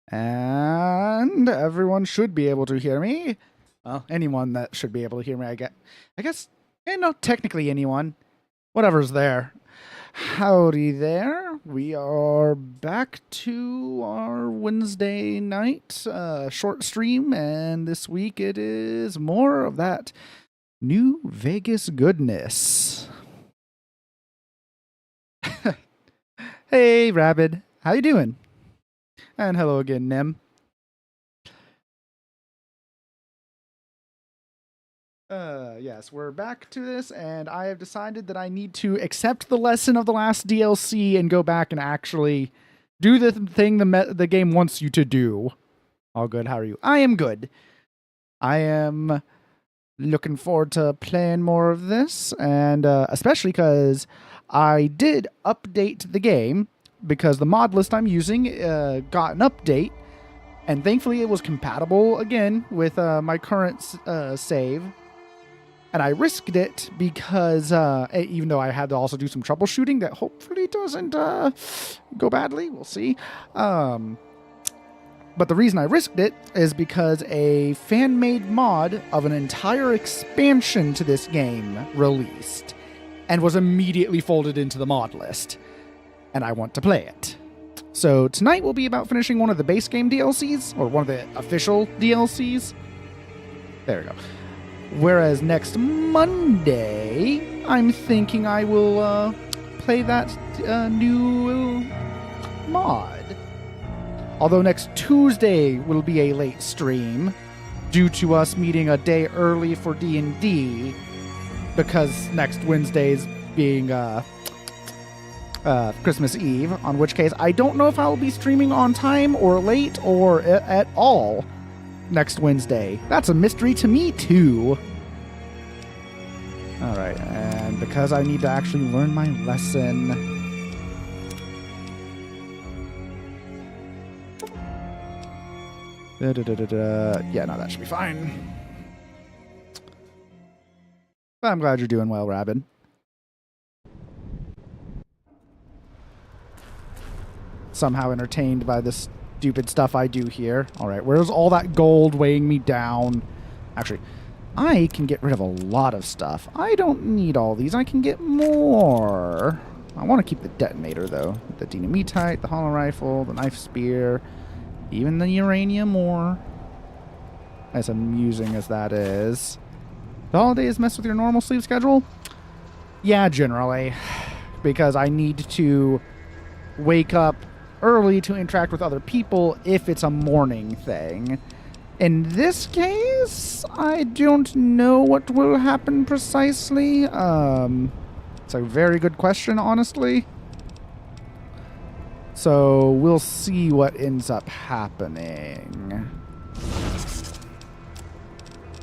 And everyone should be able to hear me. Well, anyone that should be able to hear me, I guess, no, technically anyone. Whatever's there. Howdy there. We are back to our Wednesday night short stream, and this week it is more of that New Vegas goodness. Hey, Rabid. How you doing? And hello again, Nem. Yes, we're back to this, and I have decided that I need to accept the lesson of the last DLC and go back and actually do the thing the game wants you to do. All good, how are you? I am good. I am looking forward to playing more of this, and especially because I did update the game, because the mod list I'm using got an update, and thankfully it was compatible again with my current save. And I risked it because, even though I had to also do some troubleshooting that hopefully doesn't go badly, we'll see. But the reason I risked it is because a fan-made mod of an entire expansion to this game released and was immediately folded into the mod list. And I want to play it. So tonight will be about finishing one of the base game DLCs, or one of the official DLCs. There we go. Whereas next Monday, I'm thinking I will play that new mod. Although next Tuesday will be a late stream, due to us meeting a day early for D&D, because next Wednesday's being Christmas Eve, on which case I don't know if I'll be streaming on time or late or at all next Wednesday. That's a mystery to me too. Alright, and because I need to actually learn my lesson, yeah, no, that should be fine. But I'm glad you're doing well, Rabid. Somehow entertained by this stupid stuff I do here. Alright, where's all that gold weighing me down? Actually, I can get rid of a lot of stuff. I don't need all these. I can get more. I want to keep the detonator, though. The dynamitite, the hollow rifle, the knife spear, even the uranium ore. As amusing as that is. The holidays mess with your normal sleep schedule? Yeah, generally. Because I need to wake up early to interact with other people if it's a morning thing. In this case, I don't know what will happen precisely. It's a very good question, honestly. So we'll see what ends up happening.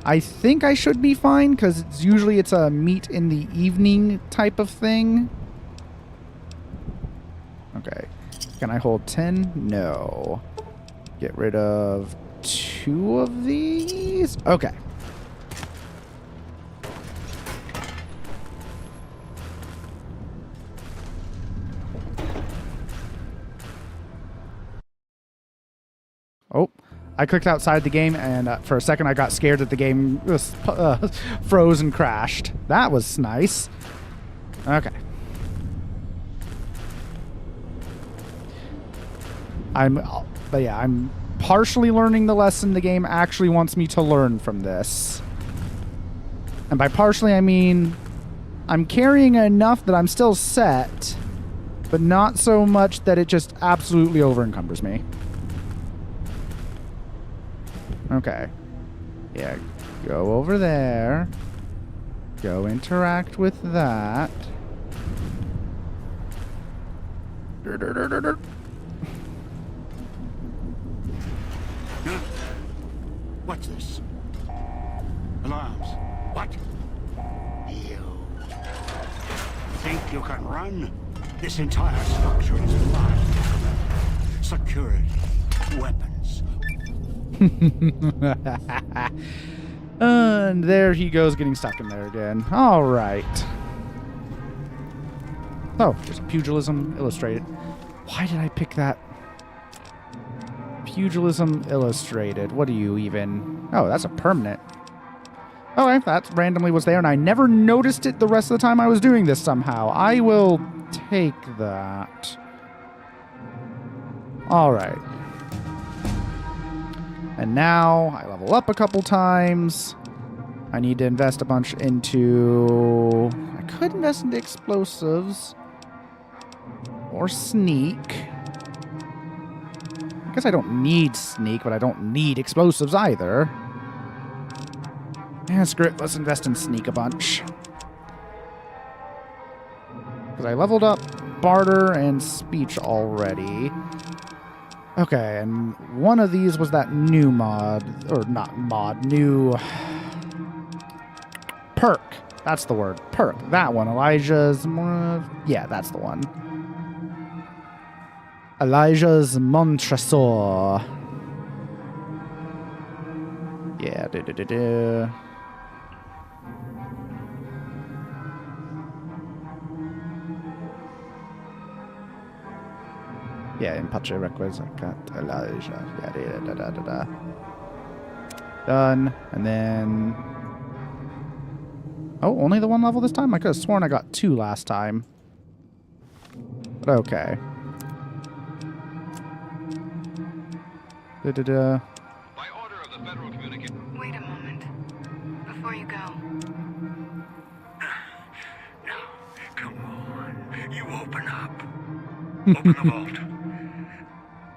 I think I should be fine, because usually it's a meet in the evening type of thing. Okay. Can I hold 10? No. Get rid of 2 of these? Okay. Oh, I clicked outside the game, and for a second I got scared that the game was, froze and crashed. That was nice. Okay. But yeah, I'm partially learning the lesson the game actually wants me to learn from this. And by partially, I mean I'm carrying enough that I'm still set, but not so much that it just absolutely over-encumbers me. Okay. Yeah, go over there. Go interact with that. What's this? Alarms. What? You think you can run? This entire structure is alive. Security, weapons. And there he goes, getting stuck in there again. All right. Oh, just pugilism illustrated. Why did I pick that? Pugilism Illustrated. What do you even... Oh, that's a permanent. Okay, that randomly was there, and I never noticed it the rest of the time I was doing this somehow. I will take that. Alright. And now I level up a couple times. I need to invest a bunch into... I could invest into explosives. Or sneak. I guess I don't need sneak, but I don't need explosives either. Yeah, screw it. Let's invest in sneak a bunch. Because I leveled up barter and speech already. Okay, and one of these was that new mod. Or not mod, new... perk. That's the word. Perk. That one. Elijah's... yeah, that's the one. Elijah's Montresor. Yeah, Yeah, in Pace Requiescat Elijah. Yeah, Done. And then... Oh, only the one level this time? I could have sworn I got 2 last time. But okay. By order of the Federal Communication. Wait a moment. Before you go. No, come on. You open up. Open the vault.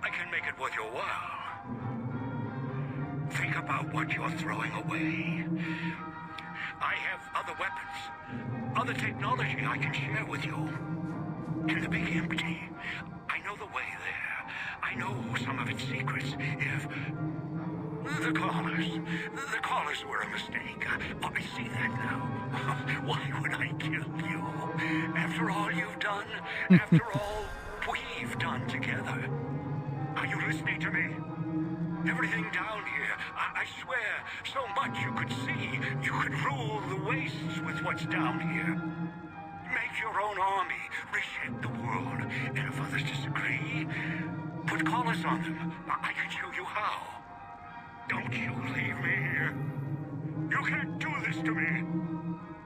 I can make it worth your while. Think about what you're throwing away. I have other weapons, other technology I can share with you. In the big empty, I know the way there. I know some of its secrets. If the callers were a mistake. I see that now. Why would I kill you? After all you've done, after all we've done together. Are you listening to me? Everything down here, I swear, so much you could see. You could rule the wastes with what's down here. Make your own army, reshape the world, and if others disagree, put collars on them. I can show you how. Don't you leave me here. You can't do this to me.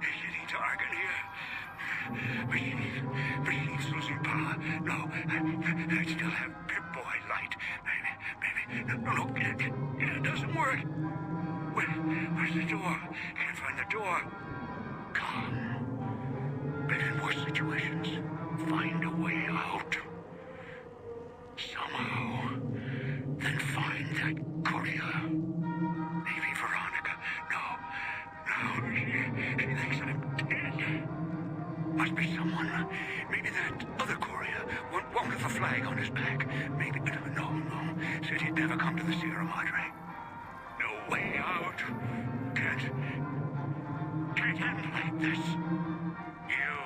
It's getting dark in here. Machines losing power. No, I still have Pip-Boy light. Maybe. No, look, it doesn't work. Where's the door? Can't find the door. Come. But in worse situations, find a way out. Somehow. Then find that courier. Maybe Veronica. No, she thinks I'm dead. Must be someone. Maybe that other courier. One with a flag on his back. Maybe. No. Said he'd never come to the Sierra Madre. No way out. Can't end like this. You.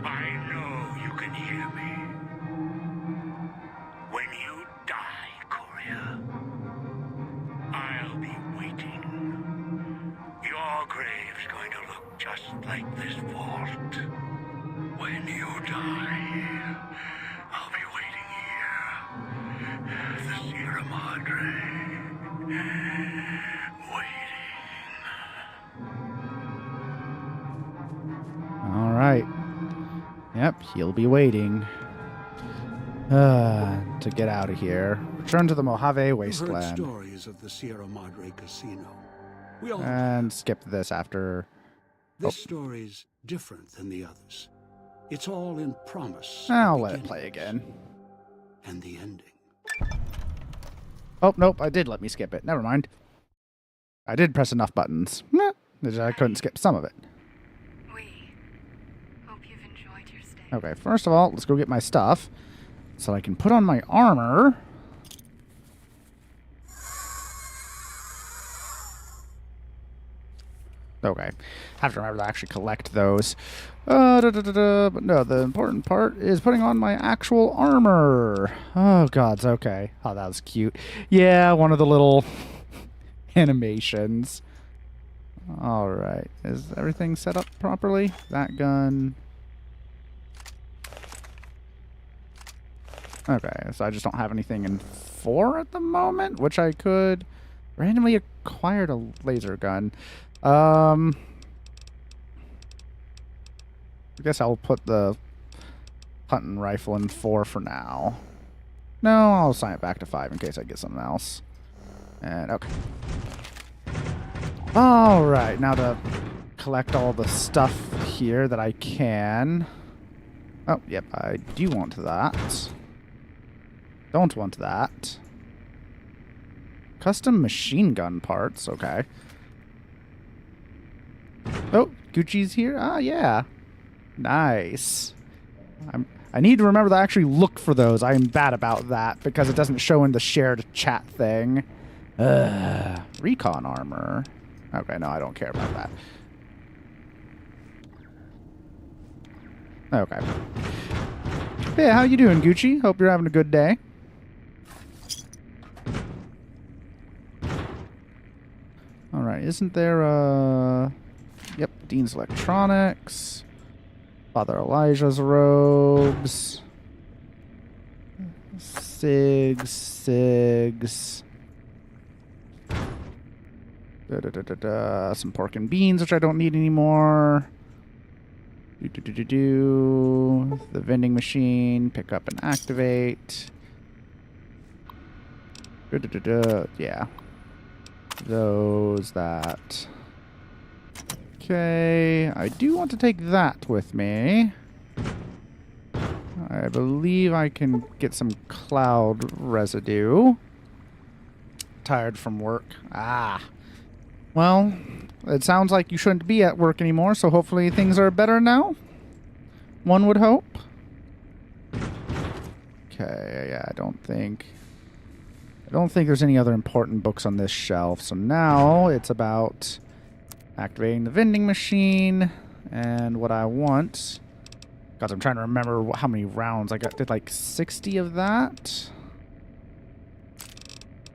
I know you can hear me. When you die, courier, I'll be waiting. Your grave's going to look just like this vault. When you die, I'll be waiting here. The Sierra Madre. All right. Yep, he'll be waiting. To get out of here. Return to the Mojave We've heard Wasteland. stories of the Sierra Madre Casino. We all And skip this after... This story's different than the others. It's all in promise. I'll the let it play beginnings again. And the ending. Oh, nope, I did let me skip it. Never mind. I did press enough buttons. Nah, I couldn't skip some of it. We hope you've enjoyed your stay. Okay, first of all, let's go get my stuff so I can put on my armor. Okay, have to remember to actually collect those. But no, the important part is putting on my actual armor. Oh, gods, okay. Oh, that was cute. Yeah, one of the little animations. All right, is everything set up properly? That gun. Okay, so I just don't have anything in 4 at the moment, which I could randomly acquired a laser gun. I guess I'll put the hunting rifle in 4 for now. No, I'll assign it back to 5 in case I get something else. And okay. All right, now to collect all the stuff here that I can. Oh, yep, I do want that. Don't want that. Custom machine gun parts, okay. Oh, Gucci's here? Ah, yeah. Nice. I need to remember to actually look for those. I am bad about that because it doesn't show in the shared chat thing. Recon armor. Okay, no, I don't care about that. Okay. Hey, how you doing, Gucci? Hope you're having a good day. Alright, isn't there a... Yep, Dean's Electronics. Father Elijah's robes. Sigs. Some pork and beans, which I don't need anymore. The vending machine. Pick up and activate. Yeah. That. Okay, I do want to take that with me. I believe I can get some cloud residue. Tired from work. Ah. Well, it sounds like you shouldn't be at work anymore, so hopefully things are better now. One would hope. Okay, yeah, I don't think there's any other important books on this shelf. So now it's about activating the vending machine and what I want. God, I'm trying to remember how many rounds I got. Did like 60 of that?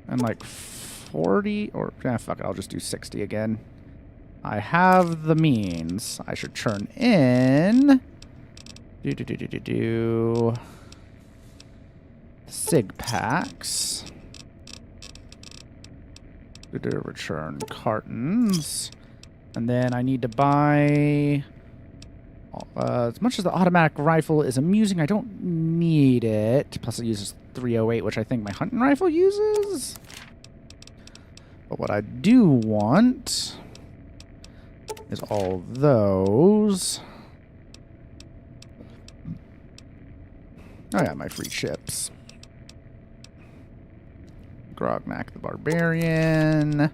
And like 40 or fuck it, I'll just do 60 again. I have the means. I should turn in Sig packs. Return cartons. And then I need to buy... as much as the automatic rifle is amusing, I don't need it. Plus it uses 308, which I think my hunting rifle uses. But what I do want is all those. Oh yeah, my free chips. Grognak the Barbarian.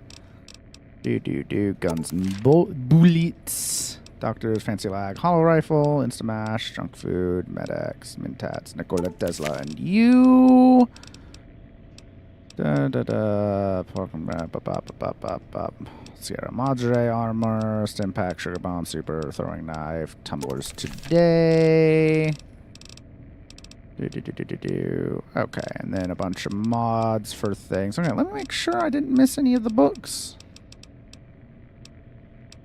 Guns and bullets. Doctor's Fancy Lag, Hollow Rifle, Instamash, Junk Food, Medex, Mintats, Nikola Tesla, and you. Sierra Madre Armor, Stimpack, Sugar Bomb, Super, Throwing Knife, Tumblers today. Okay, and then a bunch of mods for things. Okay, let me make sure I didn't miss any of the books.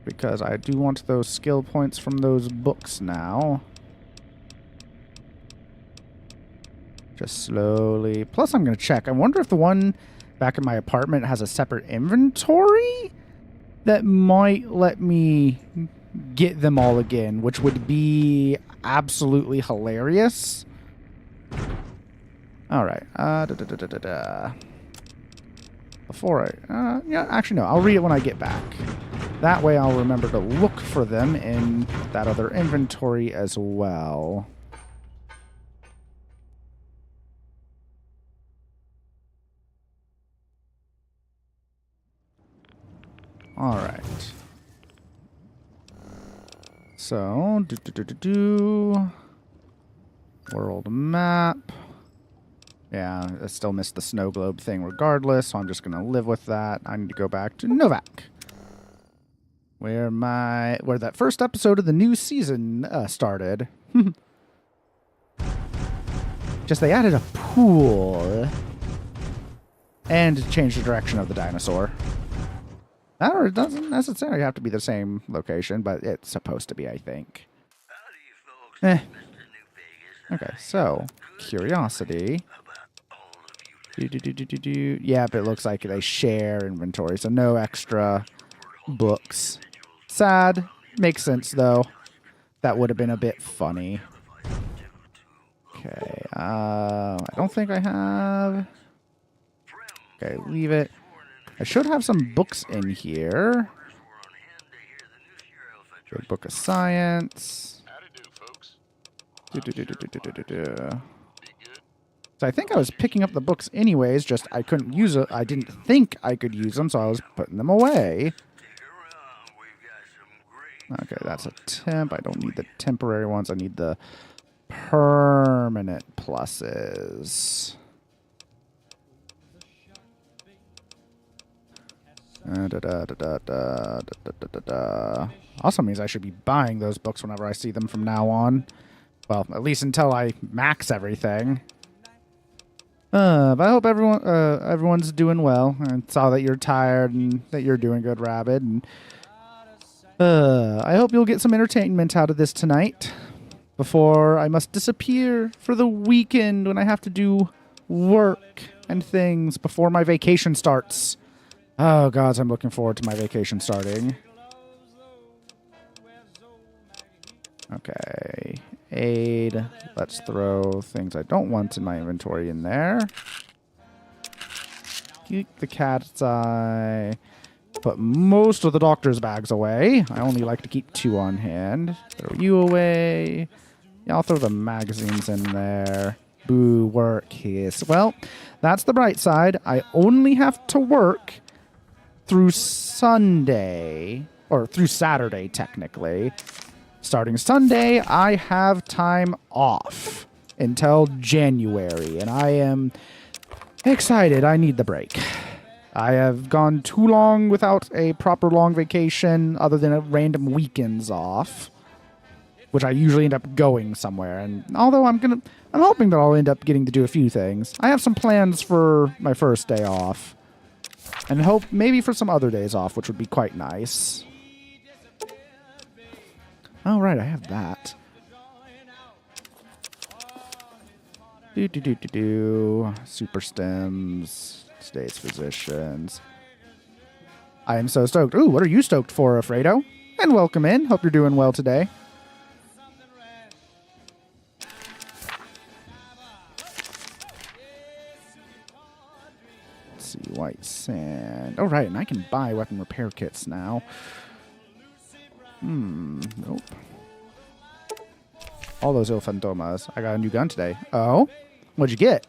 Because I do want those skill points from those books now. Just slowly. Plus, I'm going to check. I wonder if the one back in my apartment has a separate inventory that might let me get them all again, which would be absolutely hilarious. All right. Before I... yeah, actually, no. I'll read it when I get back. That way I'll remember to look for them in that other inventory as well. All right. So, world map. Yeah, I still missed the snow globe thing regardless, so I'm just going to live with that. I need to go back to Novak. Where that first episode of the new season started. Just they added a pool. And changed the direction of the dinosaur. Or it doesn't necessarily have to be the same location, but it's supposed to be, I think. Okay, so curiosity. Yep, it looks like they share inventory, so no extra books. Sad. Makes sense, though. That would have been a bit funny. Okay, I don't think I have... Okay, leave it. I should have some books in here. Big Book of Science. So I think I was picking up the books anyways, just I couldn't use it. I didn't think I could use them, so I was putting them away. Okay, that's a temp. I don't need the temporary ones. I need the permanent pluses. Also means I should be buying those books whenever I see them from now on. Well, at least until I max everything. But I hope everyone's doing well. I saw that you're tired and that you're doing good, Rabbit. And I hope you'll get some entertainment out of this tonight before I must disappear for the weekend when I have to do work and things before my vacation starts. Oh, gods, I'm looking forward to my vacation starting. Okay. Aid. Let's throw things I don't want in my inventory in there. Keep the cat's eye. Put most of the doctor's bags away. I only like to keep 2 on hand. Throw you away. Yeah, I'll throw the magazines in there. Boo, work, hiss. Well, that's the bright side. I only have to work through Sunday. Or through Saturday, technically. Starting Sunday, I have time off until January. And I am excited. I need the break. I have gone too long without a proper long vacation other than a random weekends off, which I usually end up going somewhere. And although I'm hoping that I'll end up getting to do a few things. I have some plans for my first day off and hope maybe for some other days off, which would be quite nice. Oh, right, I have that. Super stems. Today's physicians. I am so stoked. Ooh, what are you stoked for, Alfredo? And welcome in. Hope you're doing well today. Let's see, white sand. Oh, right, and I can buy weapon repair kits now. Nope. All those Il Fantomas. I got a new gun today. Oh? What'd you get?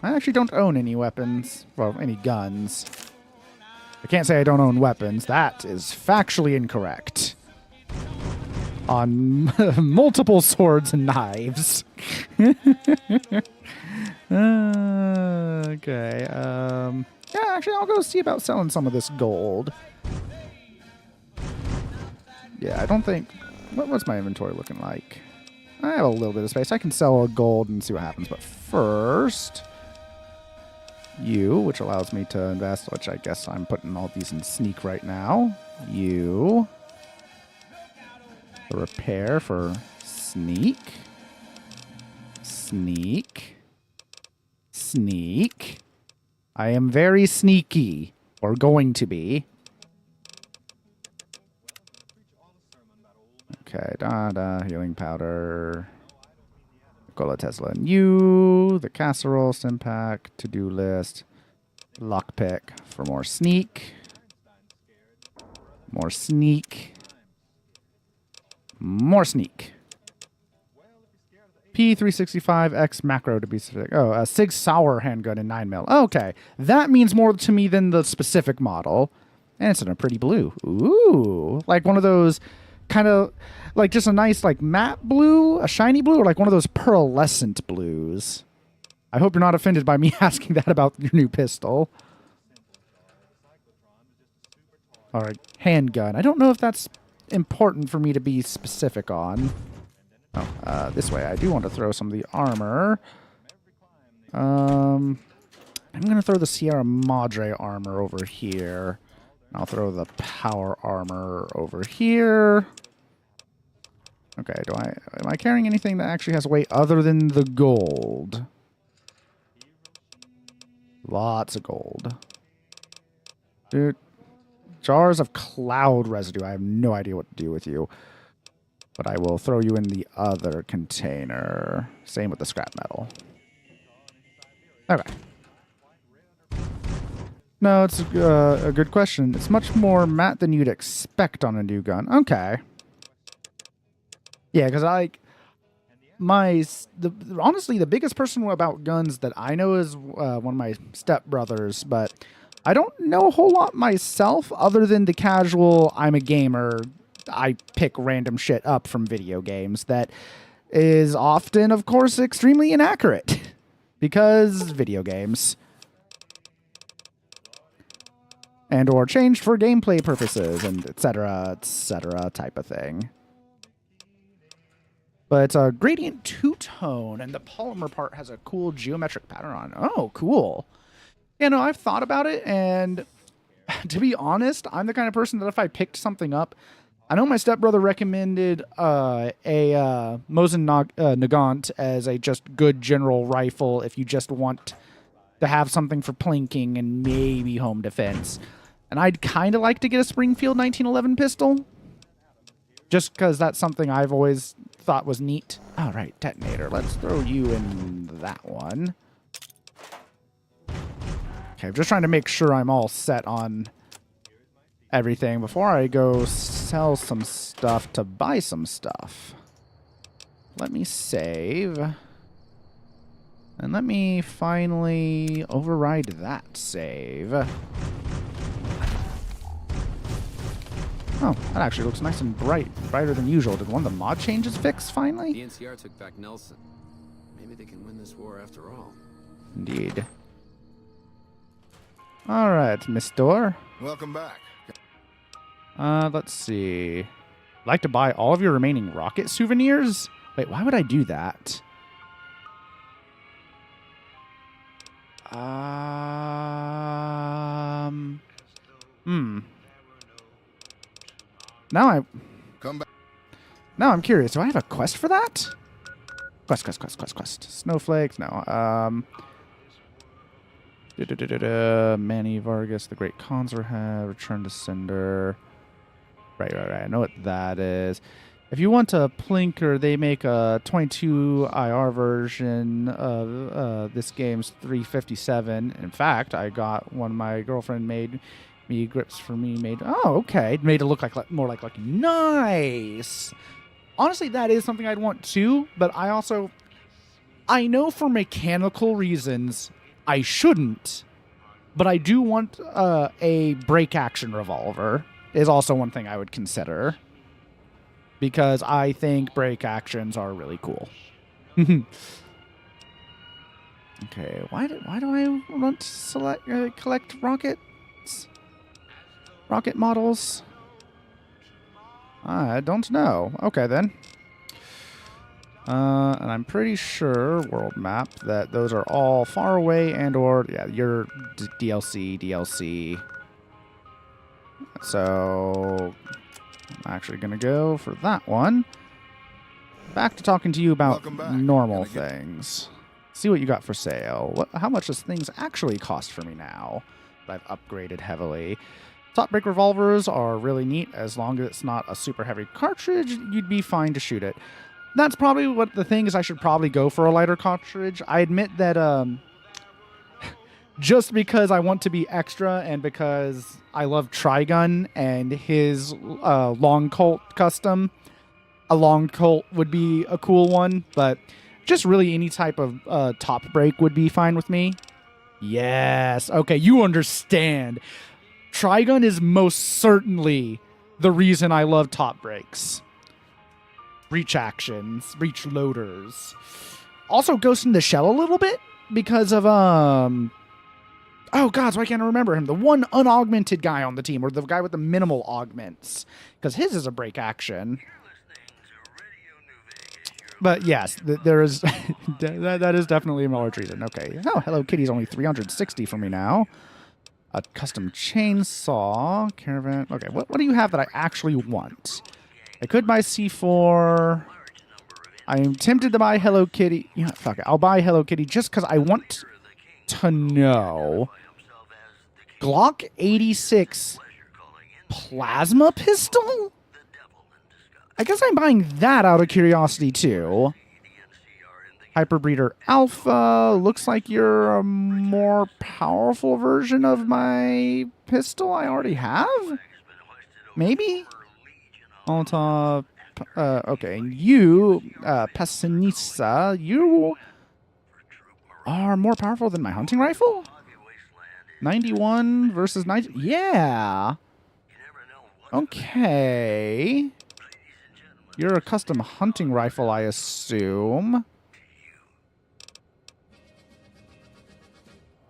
I actually don't own any weapons. Well, any guns. I can't say I don't own weapons. That is factually incorrect. On multiple swords and knives. Okay. Yeah, actually, I'll go see about selling some of this gold. Yeah, I don't think... What's my inventory looking like? I have a little bit of space. I can sell a gold and see what happens. But first... You, which allows me to invest, which I guess I'm putting all these in sneak right now. You. The repair for sneak. Sneak. Sneak. I am very sneaky. Or going to be. Okay, healing powder. Nikola Tesla and you. The casserole, Stimpack, to-do list. Lockpick for more sneak. More sneak. More sneak. P365X macro to be specific. Oh, a Sig Sauer handgun in 9mm. Okay, that means more to me than the specific model. And it's in a pretty blue. Ooh, like one of those kind of, like just a nice like matte blue, a shiny blue, or like one of those pearlescent blues. I hope you're not offended by me asking that about your new pistol. All right, handgun. I don't know if that's important for me to be specific on. Oh, this way. I do want to throw some of the armor. I'm going to throw the Sierra Madre armor over here. I'll throw the power armor over here. Okay, Okay, am I carrying anything that actually has weight other than the gold? Lots of gold. Dude, jars of cloud residue. I have no idea what to do with you. But I will throw you in the other container. Same with the scrap metal. Okay. No, it's a good question. It's much more matte than you'd expect on a new gun. Okay. Yeah, because honestly, the biggest person about guns that I know is one of my stepbrothers, but I don't know a whole lot myself other than the casual, I'm a gamer, I pick random shit up from video games that is often, of course, extremely inaccurate because video games. And or changed for gameplay purposes and etc. type of thing. But it's a gradient two-tone, and the polymer part has a cool geometric pattern on it. Oh, cool. Yeah, no, I've thought about it, and to be honest, I'm the kind of person that if I picked something up, I know my stepbrother recommended a Mosin Nagant as a just good general rifle if you just want to have something for plinking and maybe home defense. And I'd kind of like to get a Springfield 1911 pistol. Just because that's something I've always thought was neat. All right, detonator. Let's throw you in that one. Okay, I'm just trying to make sure I'm all set on everything before I go sell some stuff to buy some stuff. Let me save. And let me finally override that save. Oh, that actually looks nice and bright. Brighter than usual. Did one of the mod changes fix finally? The NCR took back Nelson. Maybe they can win this war after all. Indeed. Alright, Miss Door. Welcome back. Let's see. I'd like to buy all of your remaining rocket souvenirs? Wait, why would I do that? Come back. Now I'm curious. Do I have a quest for that? Quest. Snowflakes? No. Manny Vargas, the Great Consul have Return to Sender. Right. I know what that is. If you want a plinker, they make a 22 IR version of this game's 357. In fact, I got one my girlfriend made me grips for me made. Oh, okay. Made it look like more like nice. Honestly, that is something I'd want too, but I know for mechanical reasons I shouldn't, but I do want a break action revolver is also one thing I would consider because I think break actions are really cool. Okay, why do I want to collect rockets? Rocket models? I don't know. Okay, then. And I'm pretty sure, world map, that those are all far away and or, yeah, your DLC. So, I'm actually going to go for that one. Back to talking to you about normal things. See what you got for sale. How much does things actually cost for me now that I've upgraded heavily? Top break revolvers are really neat. As long as it's not a super heavy cartridge, you'd be fine to shoot it. That's probably what the thing is. I should probably go for a lighter cartridge. I admit that just because I want to be extra and because I love Trigun and his long Colt custom, a long Colt would be a cool one, but just really any type of top break would be fine with me. Yes. Okay, you understand. Trigun is most certainly the reason I love top breaks. Breach actions, breach loaders. Also Ghost in the Shell a little bit because of oh god, why can't I remember him? The one unaugmented guy on the team, or the guy with the minimal augments, because his is a break action. But yes, there is that is definitely a Miller treason. Okay. Oh, Hello Kitty's only 360 for me now. A custom chainsaw, caravan. Okay, what do you have that I actually want? I could buy C4. I am tempted to buy Hello Kitty. Yeah, fuck it. I'll buy Hello Kitty just because I want to know. Glock 86 plasma pistol? I guess I'm buying that out of curiosity too. Hyperbreeder Alpha. Looks like you're a more powerful version of my pistol I already have? Maybe? Molotov. Okay. You, Pessinisa, you are more powerful than my hunting rifle? 91 versus 90. Yeah. Okay. You're a custom hunting rifle, I assume.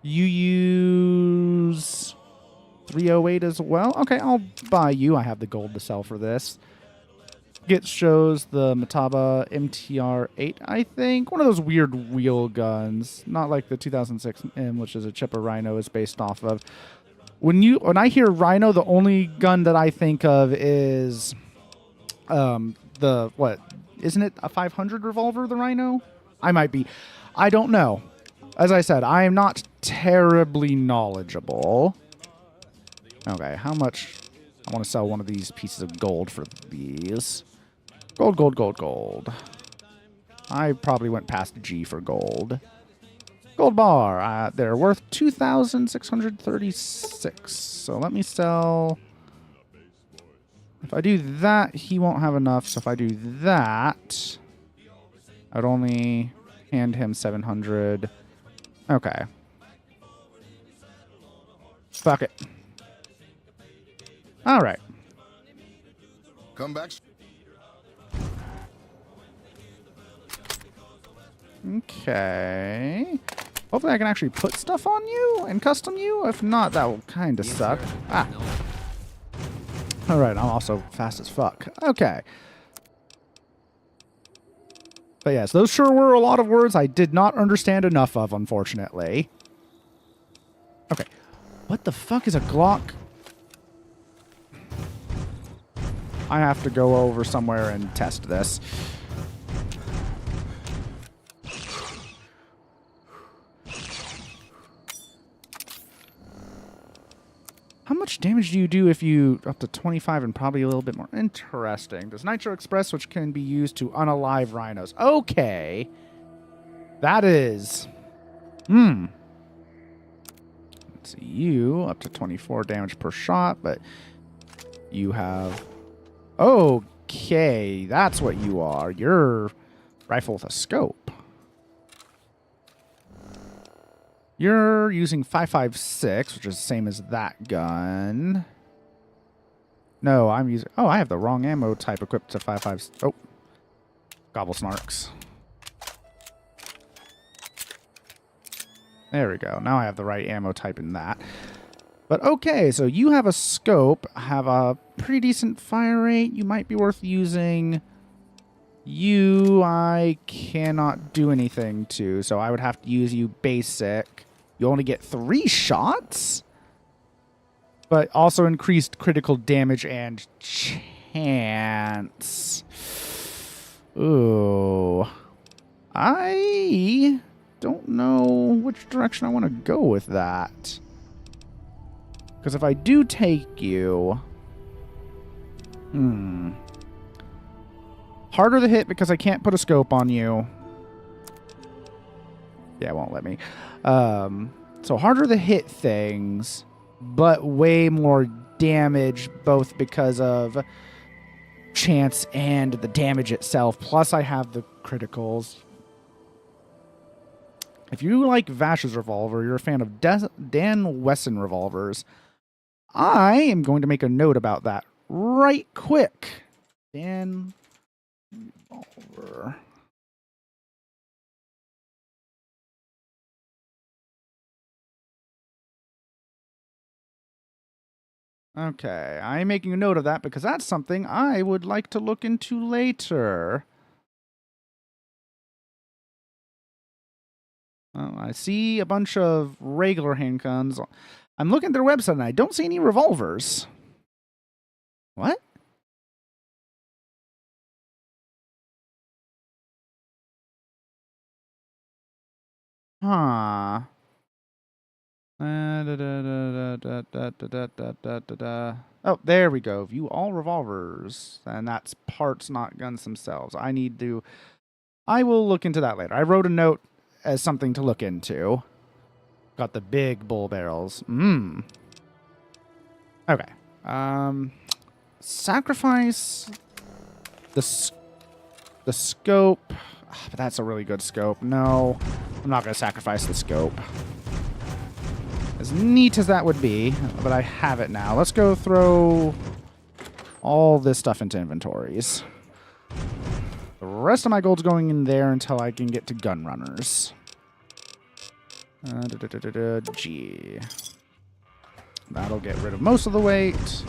You use 308 as well? Okay, I'll buy you. I have the gold to sell for this. It shows the Mataba MTR-8, I think. One of those weird wheel guns. Not like the 2006 M, which is a chip a Rhino is based off of. When I hear Rhino, the only gun that I think of is what? Isn't it a 500 revolver, the Rhino? I might be. I don't know. As I said, I am not terribly knowledgeable. Okay, how much? I want to sell one of these pieces of gold for these. Gold, gold, gold, gold. I probably went past G for gold. Gold bar. They're worth 2,636. So let me sell. If I do that, he won't have enough. So if I do that, I'd only hand him 700. Okay. Fuck it. All right. Come back. Okay. Hopefully I can actually put stuff on you and custom you. If not, that will kind of suck. Ah. All right. I'm also fast as fuck. Okay. But yes, those sure were a lot of words I did not understand enough of, unfortunately. Okay. What the fuck is a Glock? I have to go over somewhere and test this. How much damage do you do if you up to 25 and probably a little bit more? Interesting. Does Nitro Express, which can be used to unalive rhinos. Okay. That is. Let's see. You up to 24 damage per shot, but you have. Okay. That's what you are. You're rifle with a scope. You're using 5.56, which is the same as that gun. No, I'm using... Oh, I have the wrong ammo type equipped to 5.5... Oh. Gobble Snarks. There we go. Now I have the right ammo type in that. But okay, so you have a scope, have a pretty decent fire rate. You might be worth using. You, I cannot do anything to, so I would have to use you basic. You only get 3 shots, but also increased critical damage and chance. Ooh. I don't know which direction I want to go with that. Because if I do take you... Harder to hit because I can't put a scope on you. Yeah, it won't let me. So harder to hit things, but way more damage, both because of chance and the damage itself. Plus, I have the criticals. If you like Vash's revolver, you're a fan of Dan Wesson revolvers. I am going to make a note about that right quick. Dan revolver. Okay, I'm making a note of that because that's something I would like to look into later. Oh, I see a bunch of regular handguns. I'm looking at their website and I don't see any revolvers. What? Huh. Oh, there we go. View all revolvers. And that's parts, not guns themselves. I will look into that later. I wrote a note as something to look into. Got the big bull barrels. Okay. Sacrifice the scope. But that's a really good scope. No, I'm not going to sacrifice the scope. As neat as that would be, but I have it now. Let's go throw all this stuff into inventories. The rest of my gold's going in there until I can get to gun runners. G. That'll get rid of most of the weight.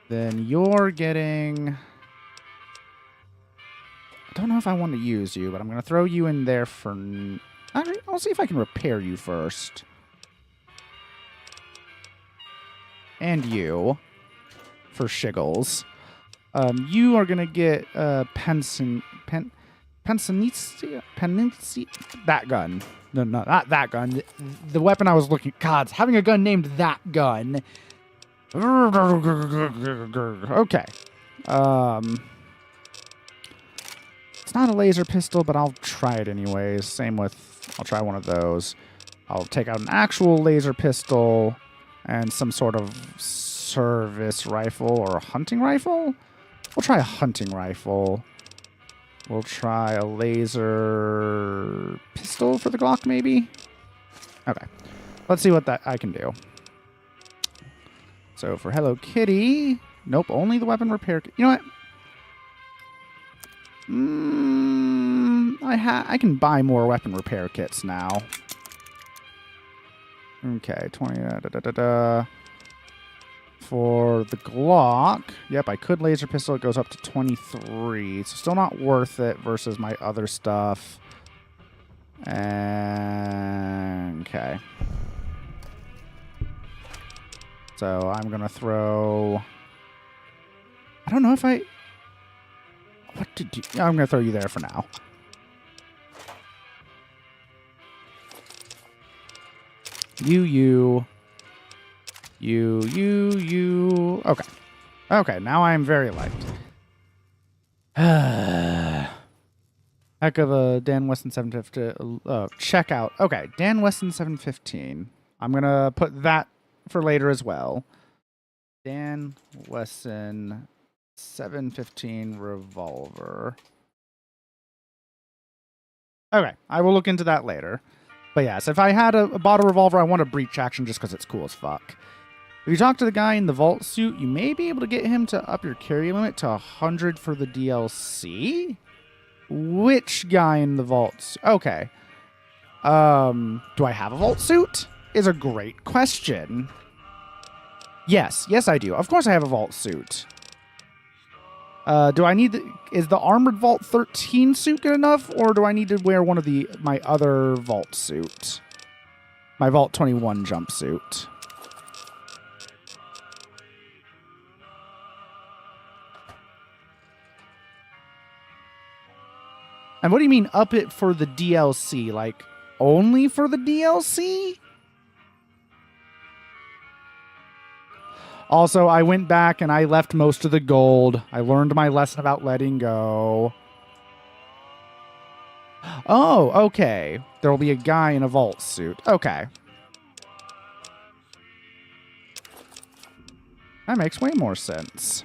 Then you're getting... I don't know if I want to use you, but I'm going to throw you in there for... Actually, I'll see if I can repair you first. And you. For shiggles. You are going to get Pensinetia? That gun. No, not that gun. The weapon I was looking... God, having a gun named that gun. Okay. It's not a laser pistol, but I'll try it anyways. Same with... I'll try one of those. I'll take out an actual laser pistol and some sort of service rifle or a hunting rifle. We'll try a hunting rifle. We'll try a laser pistol for the Glock, maybe? Okay. Let's see what that I can do. So for Hello Kitty... Nope, only the weapon repair kit. You know what? I can buy more weapon repair kits now. Okay, 20... For the Glock, yep, I could laser pistol. It goes up to 23. So still not worth it versus my other stuff. And okay. So I'm gonna throw... I don't know if I... What did you... I'm gonna throw you there for now. You. Okay. Okay, now I am very light. Heck of a Dan Weston 715. Check out. Okay, Dan Weston 715. I'm going to put that for later as well. Dan Weston 715 revolver. Okay, I will look into that later. But yes, if I had a bottle revolver, I want a breach action just because it's cool as fuck. If you talk to the guy in the vault suit, you may be able to get him to up your carry limit to 100 for the DLC? Which guy in the vault suit? Okay. Do I have a vault suit? Is a great question. Yes, I do. Of course I have a vault suit. Do I need is the Armored Vault 13 suit good enough, or do I need to wear one of my other vault suit? My Vault 21 jumpsuit. And what do you mean up it for the DLC? Like, only for the DLC? Also, I went back and I left most of the gold. I learned my lesson about letting go. Oh, okay. There will be a guy in a vault suit. Okay. That makes way more sense.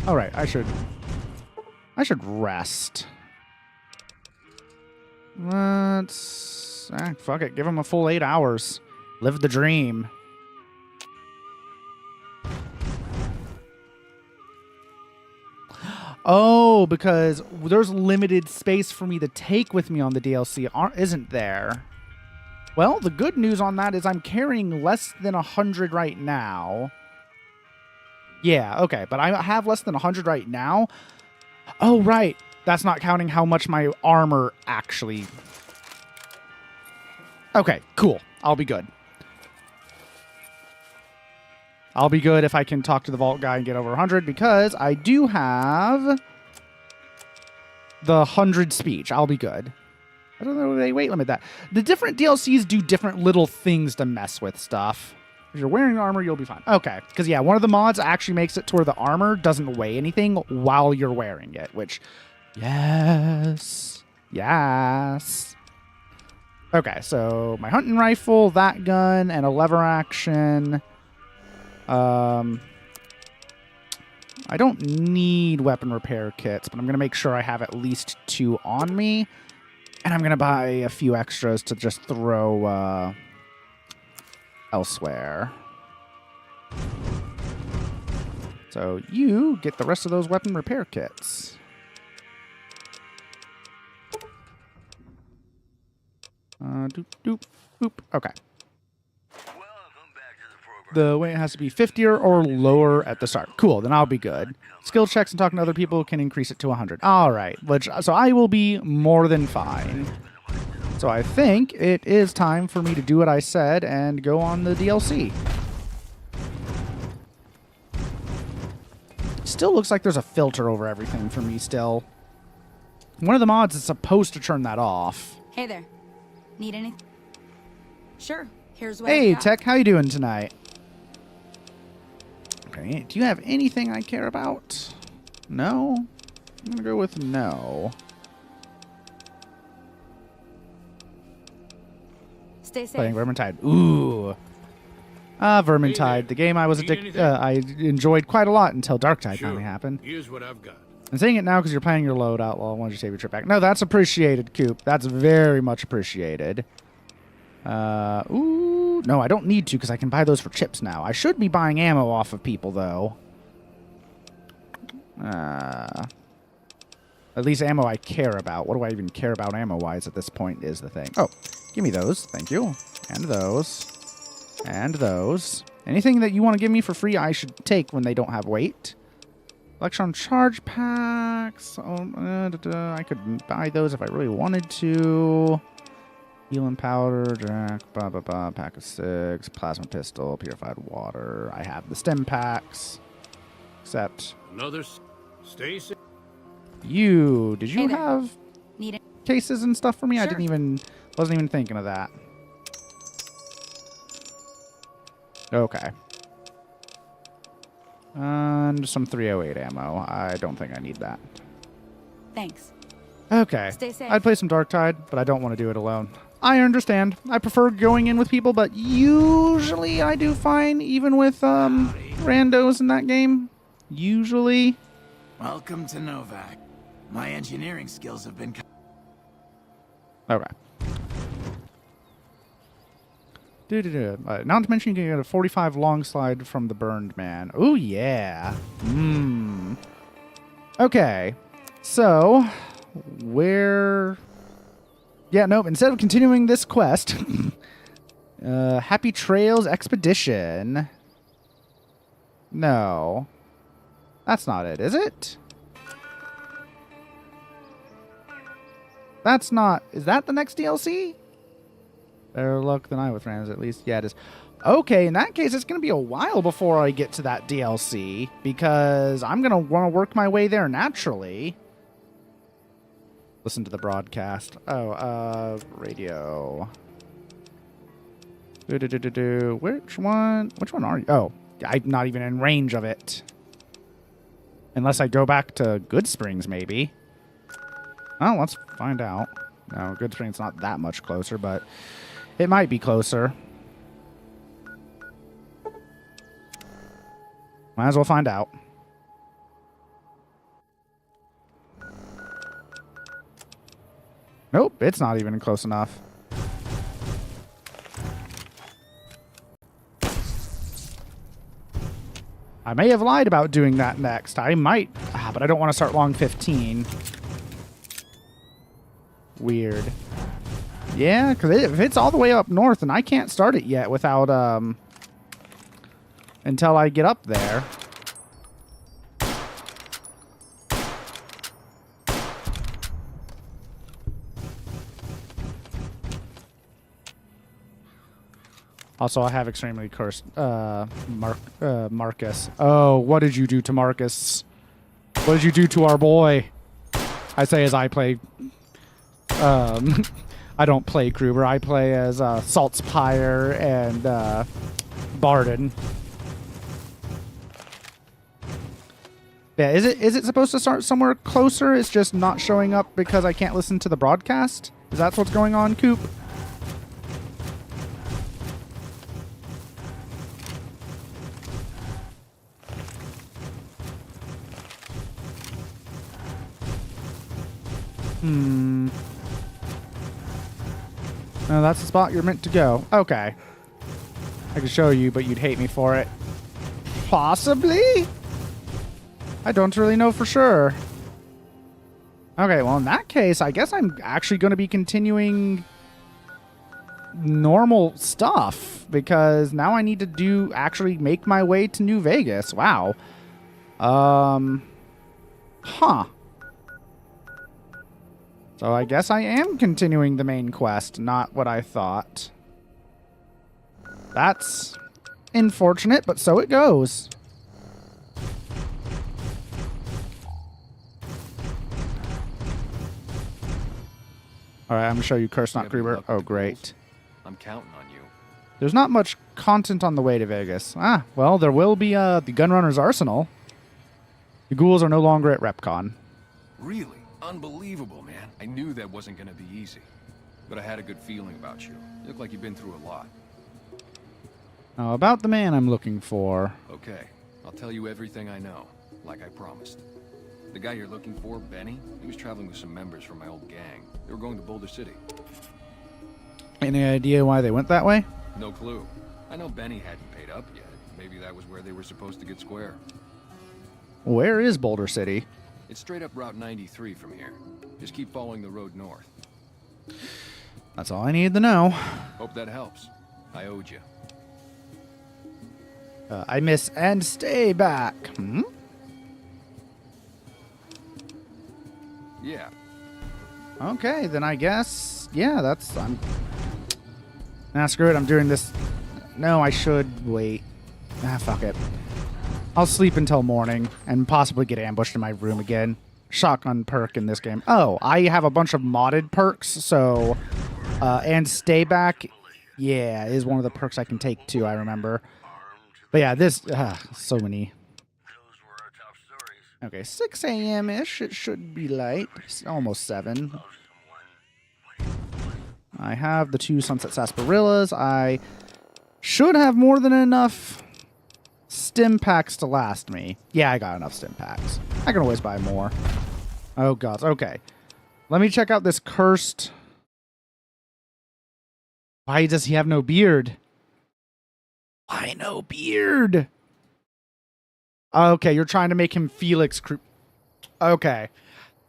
All right, I should rest. Fuck it. Give him a full 8 hours. Live the dream. Oh, because there's limited space for me to take with me on the DLC, isn't there? Well, the good news on that is I'm carrying less than 100 right now. Yeah, okay, but I have less than 100 right now. Oh, right. That's not counting how much my armor actually... Okay, cool. I'll be good. I'll be good if I can talk to the vault guy and get over 100, because I do have the 100 speech. I'll be good. I don't know if they weight limit that. The different DLCs do different little things to mess with stuff. If you're wearing armor, you'll be fine. Okay, because yeah, one of the mods actually makes it to where the armor doesn't weigh anything while you're wearing it, which, yes. Okay, so my hunting rifle, that gun, and a lever action. I don't need weapon repair kits, but I'm going to make sure I have at least 2 on me. And I'm going to buy a few extras to just throw elsewhere. So you get the rest of those weapon repair kits. Doop, doop, boop. Okay. The weight has to be 50 or lower at the start. Cool, then I'll be good. Skill checks and talking to other people can increase it to 100. All right, so I will be more than fine. So I think it is time for me to do what I said and go on the DLC. Still looks like there's a filter over everything for me still. One of the mods is supposed to turn that off. Hey there. Need anything? Sure. Here's what Hey, I've got. Tech, how you doing tonight? Okay, do you have anything I care about? No? I'm going to go with no. Stay safe. Playing Vermintide. Ooh. Vermintide, the game I was I enjoyed quite a lot until Darktide finally happened. Here's what I've got. I'm saying it now because you're planning your load outlaw. Why don't you save your trip back? No, that's appreciated, Coop. That's very much appreciated. Ooh. No, I don't need to because I can buy those for chips now. I should be buying ammo off of people, though. At least ammo I care about. What do I even care about ammo-wise at this point is the thing. Oh, give me those. Thank you. And those. And those. Anything that you want to give me for free, I should take when they don't have weight. Electron charge packs. I could buy those if I really wanted to. Healing powder, Jack, pack of 6, plasma pistol, purified water. I have the stem packs. Except Another. Stay safe. you. Did you Hey there. have Need it? cases and stuff for me? I Sure. wasn't even thinking of that. Okay. And some 308 ammo. I don't think I need that. Thanks. Okay. Stay safe. I'd play some Darktide, but I don't want to do it alone. I understand. I prefer going in with people, but usually I do fine, even with randos in that game. Usually. Welcome to Novak. My engineering skills have been... Okay. Not to mention you can get a 45 long slide from the Burned Man. Oh yeah. Okay. So, where... Yeah, nope. Instead of continuing this quest, Happy Trails Expedition. No. That's not it, is it? That's not... Is that the next DLC? Better luck than I with friends, at least. Yeah, it is. Okay, in that case, it's going to be a while before I get to that DLC, because I'm going to want to work my way there naturally. Listen to the broadcast. Oh, radio. Which one are you? Oh, I'm not even in range of it. Unless I go back to Good Springs, maybe. Oh, let's find out. No, Good Springs not that much closer, but it might be closer. Might as well find out. Nope, it's not even close enough. I may have lied about doing that next. I might, but I don't want to start long 15. Weird. Yeah, because if it's all the way up north, and I can't start it yet without, until I get up there. Also, I have extremely cursed, Marcus. Oh, what did you do to Marcus? What did you do to our boy? I say as I play. I don't play Gruber. I play as Salt's Pyre and Barden. Yeah, is it supposed to start somewhere closer? It's just not showing up because I can't listen to the broadcast? Is that what's going on, Coop? No, that's the spot you're meant to go. Okay. I could show you, but you'd hate me for it. Possibly? I don't really know for sure. Okay, well, in that case, I guess I'm actually going to be continuing normal stuff because now I need to actually make my way to New Vegas. Wow. Huh. So I guess I am continuing the main quest, not what I thought. That's unfortunate, but so it goes. All right, I'm going to show you Curse Not Gruber. Oh, great. I'm counting on you. There's not much content on the way to Vegas. Ah, well, there will be the Gunrunner's Arsenal. The ghouls are no longer at RepCon. Really? Unbelievable, man. I knew that wasn't going to be easy. But I had a good feeling about you. You look like you've been through a lot. Now, about the man I'm looking for. Okay, I'll tell you everything I know, like I promised. The guy you're looking for, Benny, he was traveling with some members from my old gang. They were going to Boulder City. Any idea why they went that way? No clue. I know Benny hadn't paid up yet. Maybe that was where they were supposed to get square. Where is Boulder City? It's straight up Route 93 from here. Just keep following the road north. That's all I need to know. Hope that helps. I owed you. I miss and stay back. Hmm? Yeah. Okay, then I guess, yeah, nah, screw it, I'm doing this. No, I should wait. Ah, fuck it. I'll sleep until morning and possibly get ambushed in my room again. Shotgun perk in this game. Oh, I have a bunch of modded perks, so, and stay back, yeah, is one of the perks I can take too, I remember. But yeah, this, so many. Okay, 6 a.m.-ish. It should be light. It's almost 7. I have the 2 Sunset Sarsaparillas. I should have more than enough stim packs to last me. Yeah, I got enough stim packs. I can always buy more. Oh, God. Okay. Let me check out this cursed... Why does he have no beard? Why no beard? Okay, you're trying to make him Felix. Okay.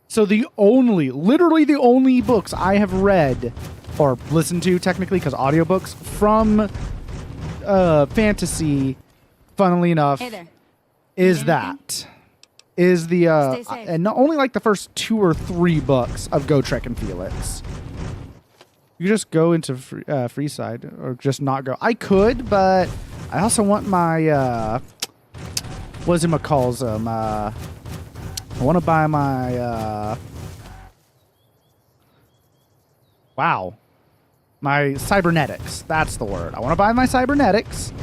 So literally the only books I have read, or listened to technically, because audiobooks, from fantasy, funnily enough, Hey there. is that. Is the, Stay safe. and not only like the first 2 or 3 books of Gotrek and Felix. You just go into Freeside, or just not go. I could, but I also want my, what's it calls them? I want to buy my, wow. My cybernetics. That's the word. I want to buy my cybernetics.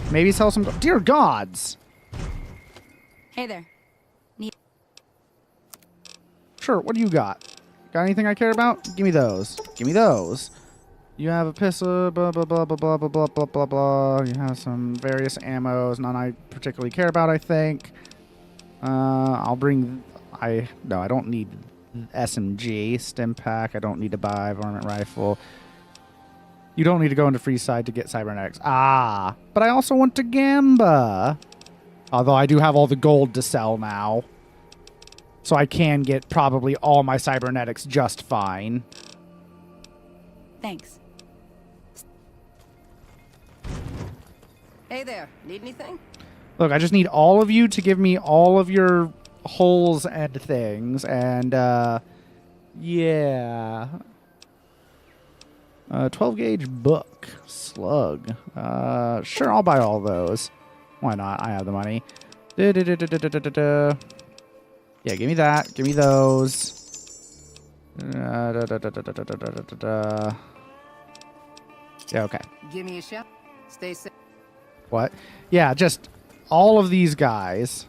Maybe sell some, dear gods. Hey there. Sure, what do you got? Got anything I care about? Give me those. Give me those. You have a pistol, blah, blah, blah, blah, blah, blah, blah, blah, blah, blah. You have some various ammos, none I particularly care about, I think. I'll bring... No, I don't need SMG. Stim pack, I don't need to buy. Varmint rifle. You don't need to go into Freeside to get cybernetics. Ah, but I also want to Gamba. Although I do have all the gold to sell now. So I can get probably all my cybernetics just fine. Thanks. Hey there. Need anything? Look, I just need all of you to give me all of your holes and things. And, yeah. 12 gauge book. Slug. Sure, I'll buy all those. Why not? I have the money. Yeah, give me that. Give me those. Yeah, okay. Give me a shot. Stay safe. What? Yeah, just all of these guys.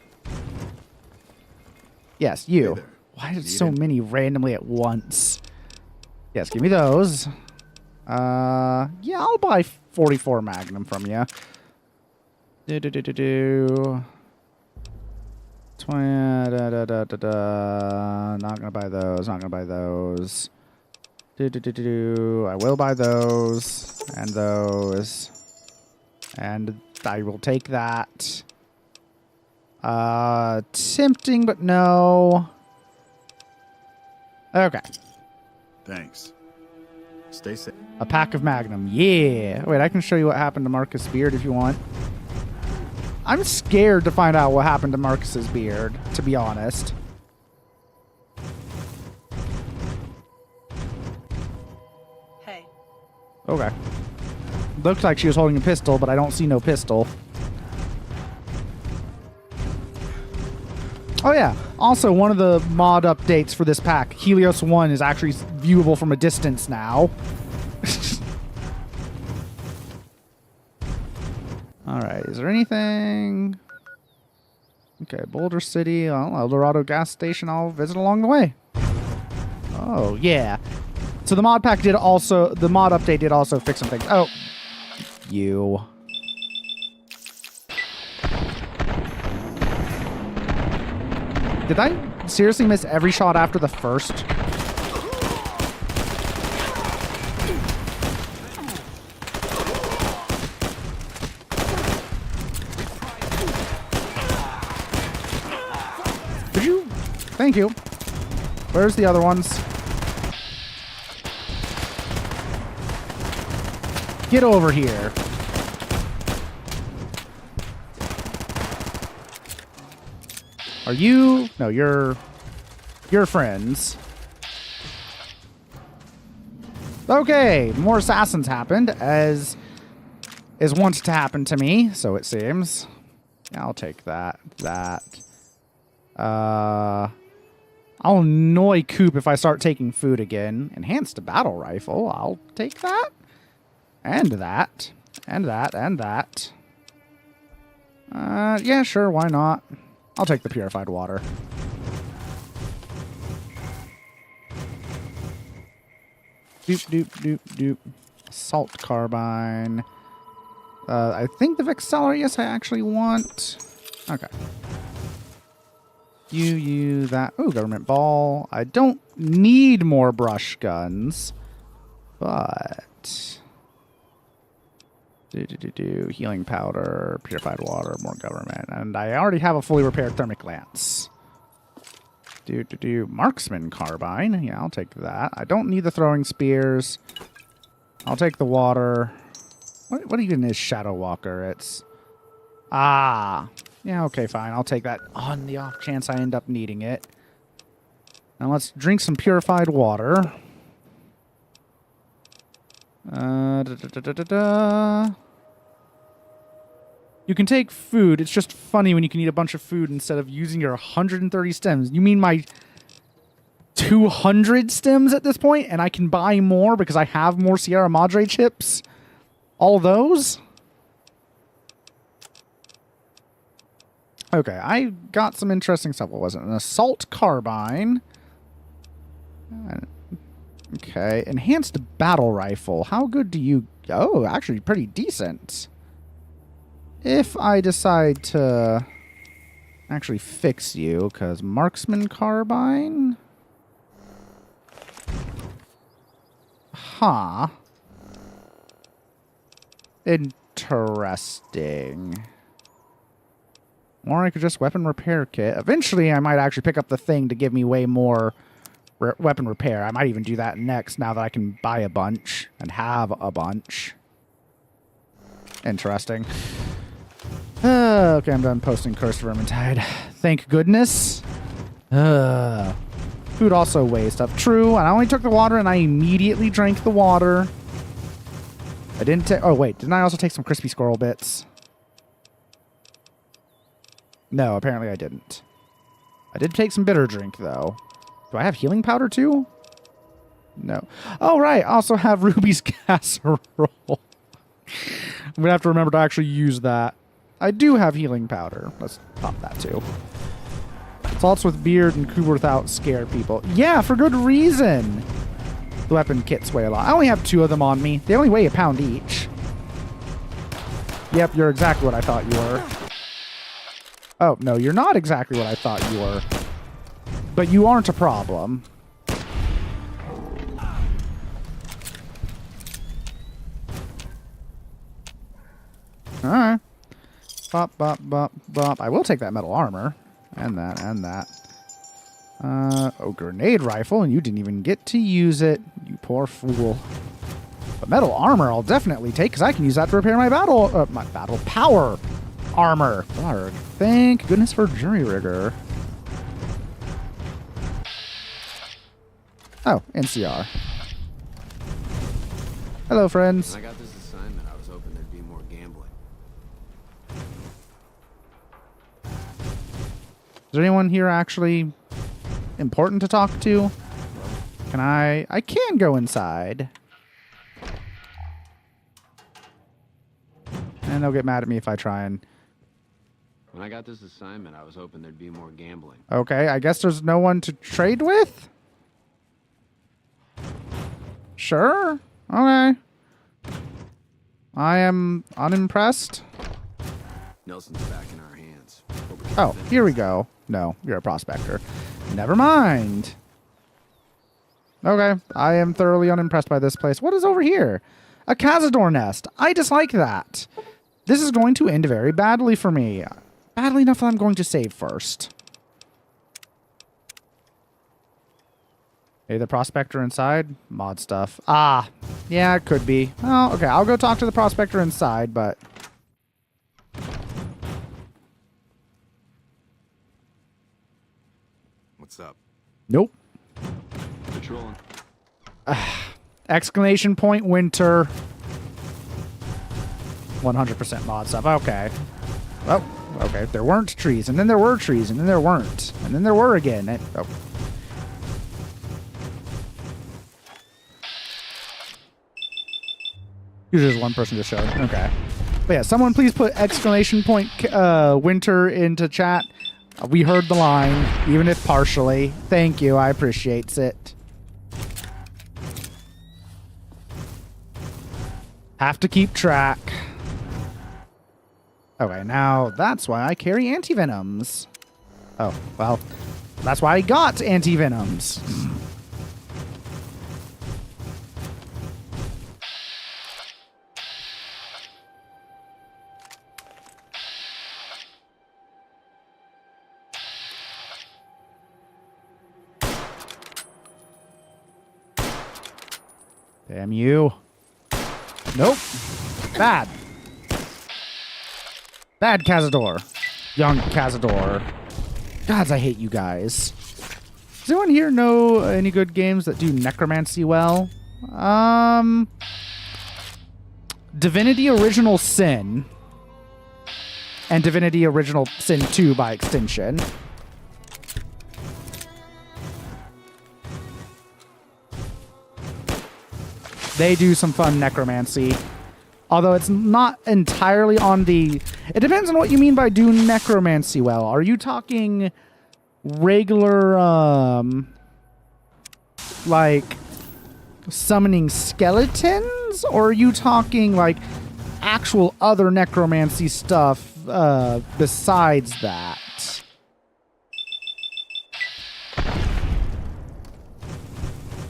Yes, you. Hey there. Why is so many randomly at once? Yes, give me those. Yeah, I'll buy 44 Magnum from you. Do. 20. Not gonna buy those. Not gonna buy those. I will buy those and those, and I will take that. Tempting, but no. Okay. Thanks. Stay safe. A pack of Magnum. Yeah. Wait, I can show you what happened to Marcus' beard if you want. I'm scared to find out what happened to Marcus's beard, to be honest. Hey. Okay. Looks like she was holding a pistol, but I don't see no pistol. Oh yeah. Also, one of the mod updates for this pack, Helios 1, is actually viewable from a distance now. Alright, is there anything? Okay, Boulder City, El Dorado gas station, I'll visit along the way. Oh, yeah. So the mod update did also fix some things. Oh, you. Did I seriously miss every shot after the first? Did you? Thank you. Where's the other ones? Get over here. Are you? No, you're friends. Okay, more assassins happened, as is wont to happen to me, so it seems. I'll take that. I'll annoy Coop if I start taking food again. Enhanced battle rifle. I'll take that. And that. And that. And that. Yeah, sure, why not? I'll take the purified water. Doop. Assault carbine. I think the Vexceller, yes, I actually want. Okay. You, that. Oh, government ball. I don't need more brush guns. But. Healing powder, purified water, more government. And I already have a fully repaired thermic lance. Marksman carbine. Yeah, I'll take that. I don't need the throwing spears. I'll take the water. What even is Shadow Walker? It's... Ah. Yeah, okay, fine. I'll take that on the off chance I end up needing it. Now let's drink some purified water. You can take food. It's just funny when you can eat a bunch of food instead of using your 130 stems. You mean my 200 stems at this point, and I can buy more because I have more Sierra Madre chips? All those? Okay, I got some interesting stuff. What was it? An assault carbine. Okay, enhanced battle rifle. How good do you... Oh, actually pretty decent. If I decide to actually fix you, because marksman carbine? Huh. Interesting. Or I could just weapon repair kit. Eventually, I might actually pick up the thing to give me way more weapon repair. I might even do that next now that I can buy a bunch and have a bunch. Interesting. Okay, I'm done posting Cursed Vermintide. Thank goodness. Food also weighs stuff. True, and I only took the water and I immediately drank the water. I didn't take... Oh, wait. Didn't I also take some crispy squirrel bits? No, apparently I didn't. I did take some bitter drink, though. Do I have healing powder, too? No. Oh, right. I also have Ruby's casserole. I'm going to have to remember to actually use that. I do have healing powder. Let's pop that too. Salts with beard and coup without scare people. Yeah, for good reason. The weapon kits weigh a lot. I only have 2 of them on me. They only weigh a pound each. Yep, you're exactly what I thought you were. Oh, no, you're not exactly what I thought you were. But you aren't a problem. Alright. Bop, bop, bop, bop. I will take that metal armor. And that, and that. Oh, grenade rifle, and you didn't even get to use it. You poor fool. But metal armor I'll definitely take, because I can use that to repair my battle power armor. Arrgh. Thank goodness for jury rigor. Oh, NCR. Hello, friends. When I got this assignment, I was hoping there'd be more gambling. Is there anyone here actually important to talk to? Can I can go inside. And they'll get mad at me if I try and... When I got this assignment, I was hoping there'd be more gambling. Okay, I guess there's no one to trade with? Sure. Okay. I am unimpressed. Nelson's back in our hands. Oh, here we go. No, you're a prospector. Never mind. Okay, I am thoroughly unimpressed by this place. What is over here? A Cazador nest. I dislike that. This is going to end very badly for me. Badly enough that I'm going to save first. Hey, the prospector inside? Mod stuff. Ah, yeah, it could be. Oh, okay, I'll go talk to the prospector inside, but... What's up? Nope. Patrolling. Exclamation point winter. 100% mod stuff. Okay. Oh, okay. There weren't trees, and then there were trees, and then there weren't, and then there were again. Oh. Usually there's one person to show. Okay. But yeah, someone please put exclamation point winter into chat. We heard the line, even if partially. Thank you. I appreciate it. Have to keep track. Okay, now that's why I carry antivenoms. Oh, well, that's why I got antivenoms. Damn you. Nope. Bad. Bad Cazador. Young Cazador. Gods, I hate you guys. Does anyone here know any good games that do necromancy well? Divinity Original Sin. And Divinity Original Sin 2 by extension. They do some fun necromancy. Although it's not entirely on the... It depends on what you mean by do necromancy well. Are you talking regular, like, summoning skeletons? Or are you talking, like, actual other necromancy stuff besides that?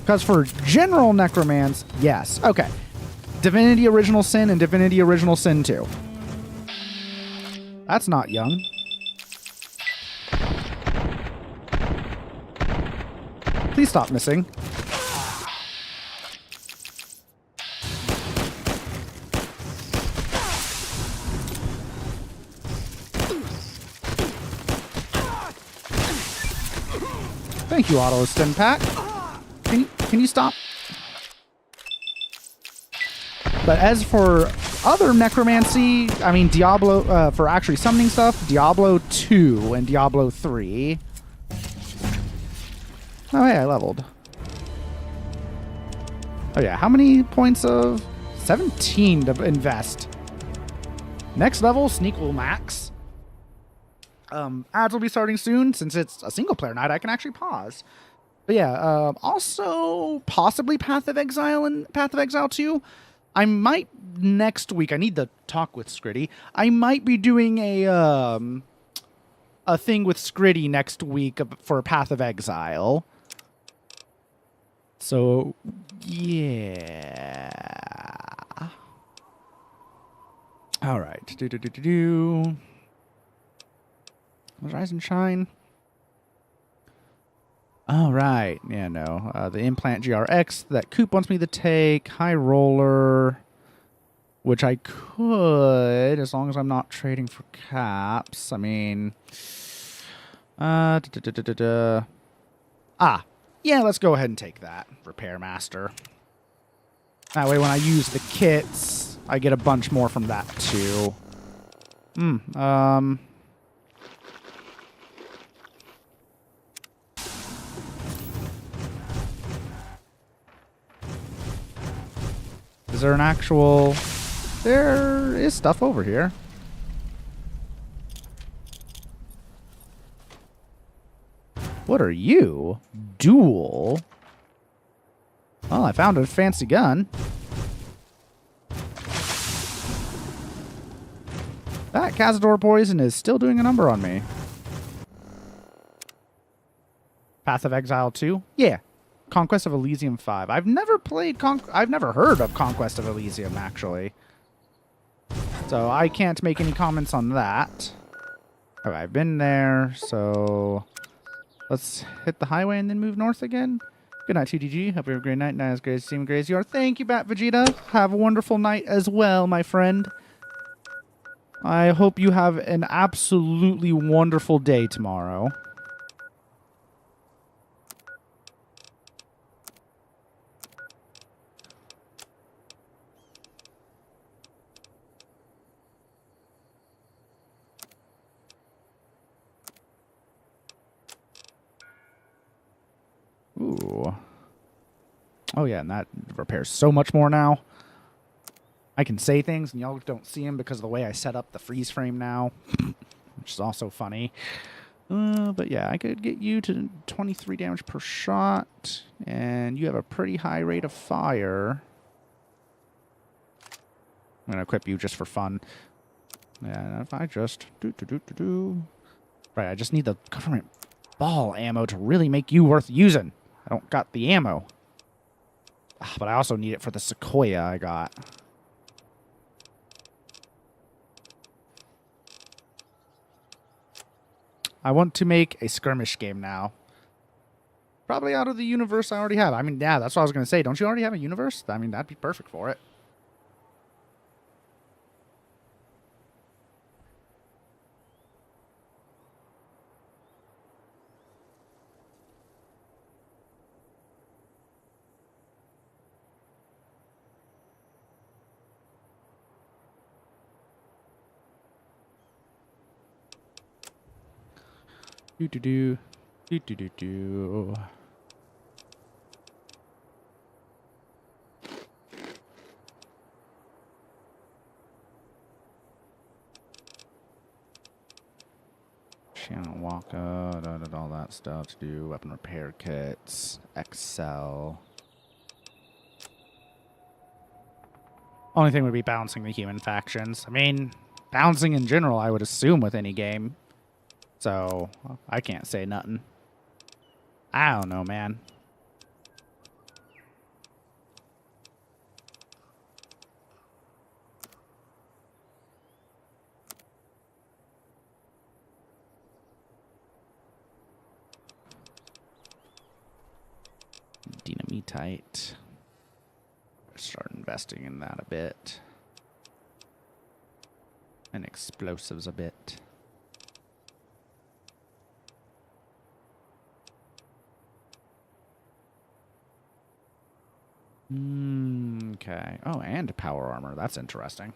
Because for general necromance, yes. Okay. Divinity Original Sin and Divinity Original Sin 2. That's not young. Please stop missing. Thank you, Auto Stim Pack. Can you stop? But as for other necromancy, I mean, Diablo, for actually summoning stuff, Diablo 2 and Diablo 3. Oh, hey, I leveled. Oh yeah, how many points of 17 to invest? Next level, sneak will max. Ads will be starting soon. Since it's a single player night, I can actually pause. But yeah, also possibly Path of Exile and Path of Exile 2. I might next week. I need to talk with Scritty. I might be doing a thing with Scritty next week for Path of Exile. So yeah. All right. Rise and shine. All right. Yeah, no. The implant GRX that Coop wants me to take. High roller, which I could as long as I'm not trading for caps. I mean, yeah, let's go ahead and take that. Repair master. That way when I use the kits, I get a bunch more from that too. Is there an actual... There is stuff over here. What are you? Duel? Well, I found a fancy gun. That Cazador poison is still doing a number on me. Path of Exile 2? Yeah. Conquest of Elysium 5. I've never played I've never heard of Conquest of Elysium, actually. So I can't make any comments on that. Okay, I've been there, so let's hit the highway and then move north again. Good night, TDG. Hope you have a great night. Not as great as Steam Gray as you are. Thank you, Bat Vegeta. Have a wonderful night as well, my friend. I hope you have an absolutely wonderful day tomorrow. Ooh. Oh, yeah, and that repairs so much more now. I can say things, and y'all don't see them because of the way I set up the freeze frame now, which is also funny. But yeah, I could get you to 23 damage per shot, and you have a pretty high rate of fire. I'm going to equip you just for fun. And if I just... Right, I just need the government ball ammo to really make you worth using. I don't got the ammo. But I also need it for the Sequoia I got. I want to make a skirmish game now. Probably out of the universe I already have. I mean, yeah, that's what I was going to say. Don't you already have a universe? I mean, that'd be perfect for it. Do. Shannon Walker, all that stuff to do. Weapon repair kits, Excel. Only thing would be balancing the human factions. I mean, balancing in general, I would assume, with any game. So, I can't say nothing. I don't know, man. Dynamitite. Start investing in that a bit. And explosives a bit. Okay. Oh, and power armor. That's interesting.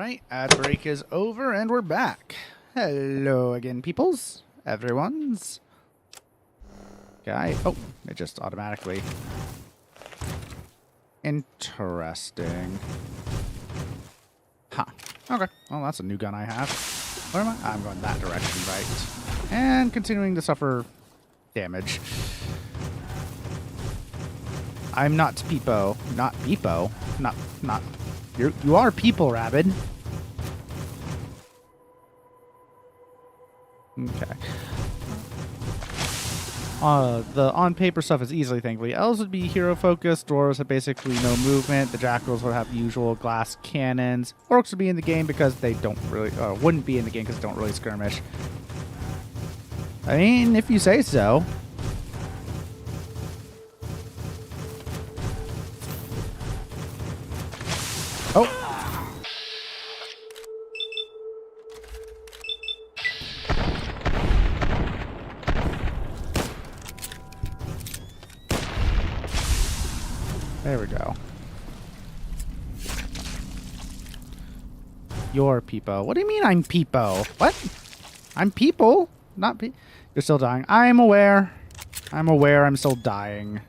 Alright, ad break is over and we're back. Hello again, peoples. Everyone's. Guy. Oh, it just automatically. Interesting. Huh. Okay. Well, that's a new gun I have. Where am I? I'm going that direction, right. And continuing to suffer damage. I'm not Peepo. Not Peepo. Not. You are people, Rabid. Okay. The on-paper stuff is easily thankfully. Elves would be hero-focused. Dwarves have basically no movement. The jackals would have the usual glass cannons. Orcs would be in the game because they don't really... wouldn't be in the game because they don't really skirmish. I mean, if you say so. Oh! There we go. You're Peepo. What do you mean I'm Peepo? What? I'm people, not pe- You're still dying. I'm aware. I'm aware I'm still dying.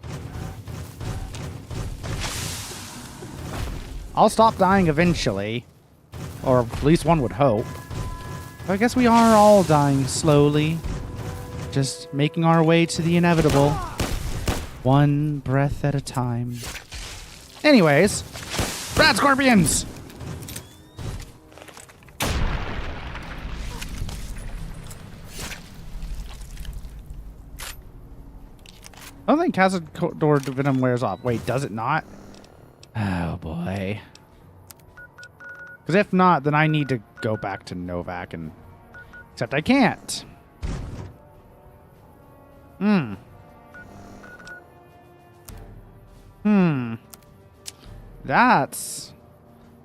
I'll stop dying eventually. Or at least one would hope. But I guess we are all dying slowly. Just making our way to the inevitable. One breath at a time. Anyways, rat scorpions! I don't think Cazador Venom wears off. Wait, does it not? Oh boy. Because if not, then I need to go back to Novak and... Except I can't.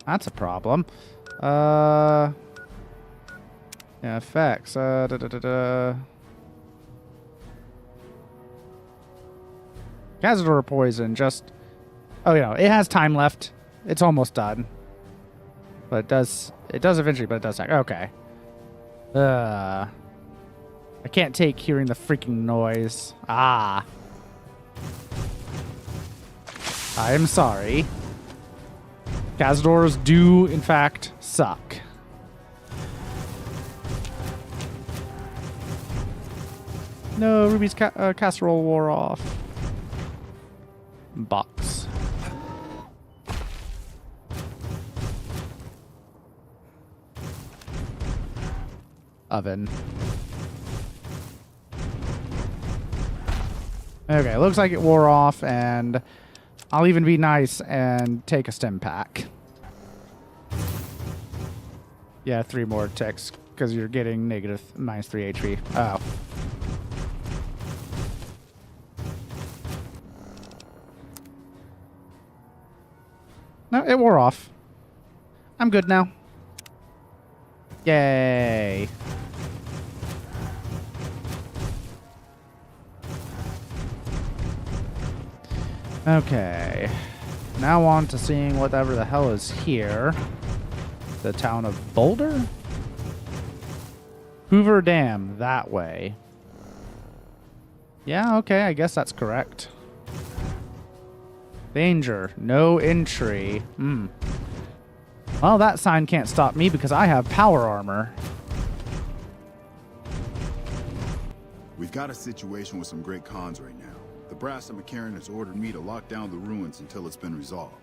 That's a problem. Yeah, effects. Cazador poison, just... Oh, yeah, it has time left. It's almost done. But it does eventually, but it does... Okay. I can't take hearing the freaking noise. Ah. I am sorry. Cazadors do, in fact, suck. No, Ruby's casserole wore off. Box. Oven. Okay, looks like it wore off, and I'll even be nice and take a stim pack. Yeah, 3 more ticks, because you're getting -3 HP. Oh. No, it wore off. I'm good now. Yay. Okay. Now on to seeing whatever the hell is here. The town of Boulder? Hoover Dam, that way. Yeah, okay, I guess that's correct. Danger, no entry. Well, that sign can't stop me because I have power armor. We've got a situation with some great cons right now. The Brass and McCarran has ordered me to lock down the ruins until it's been resolved.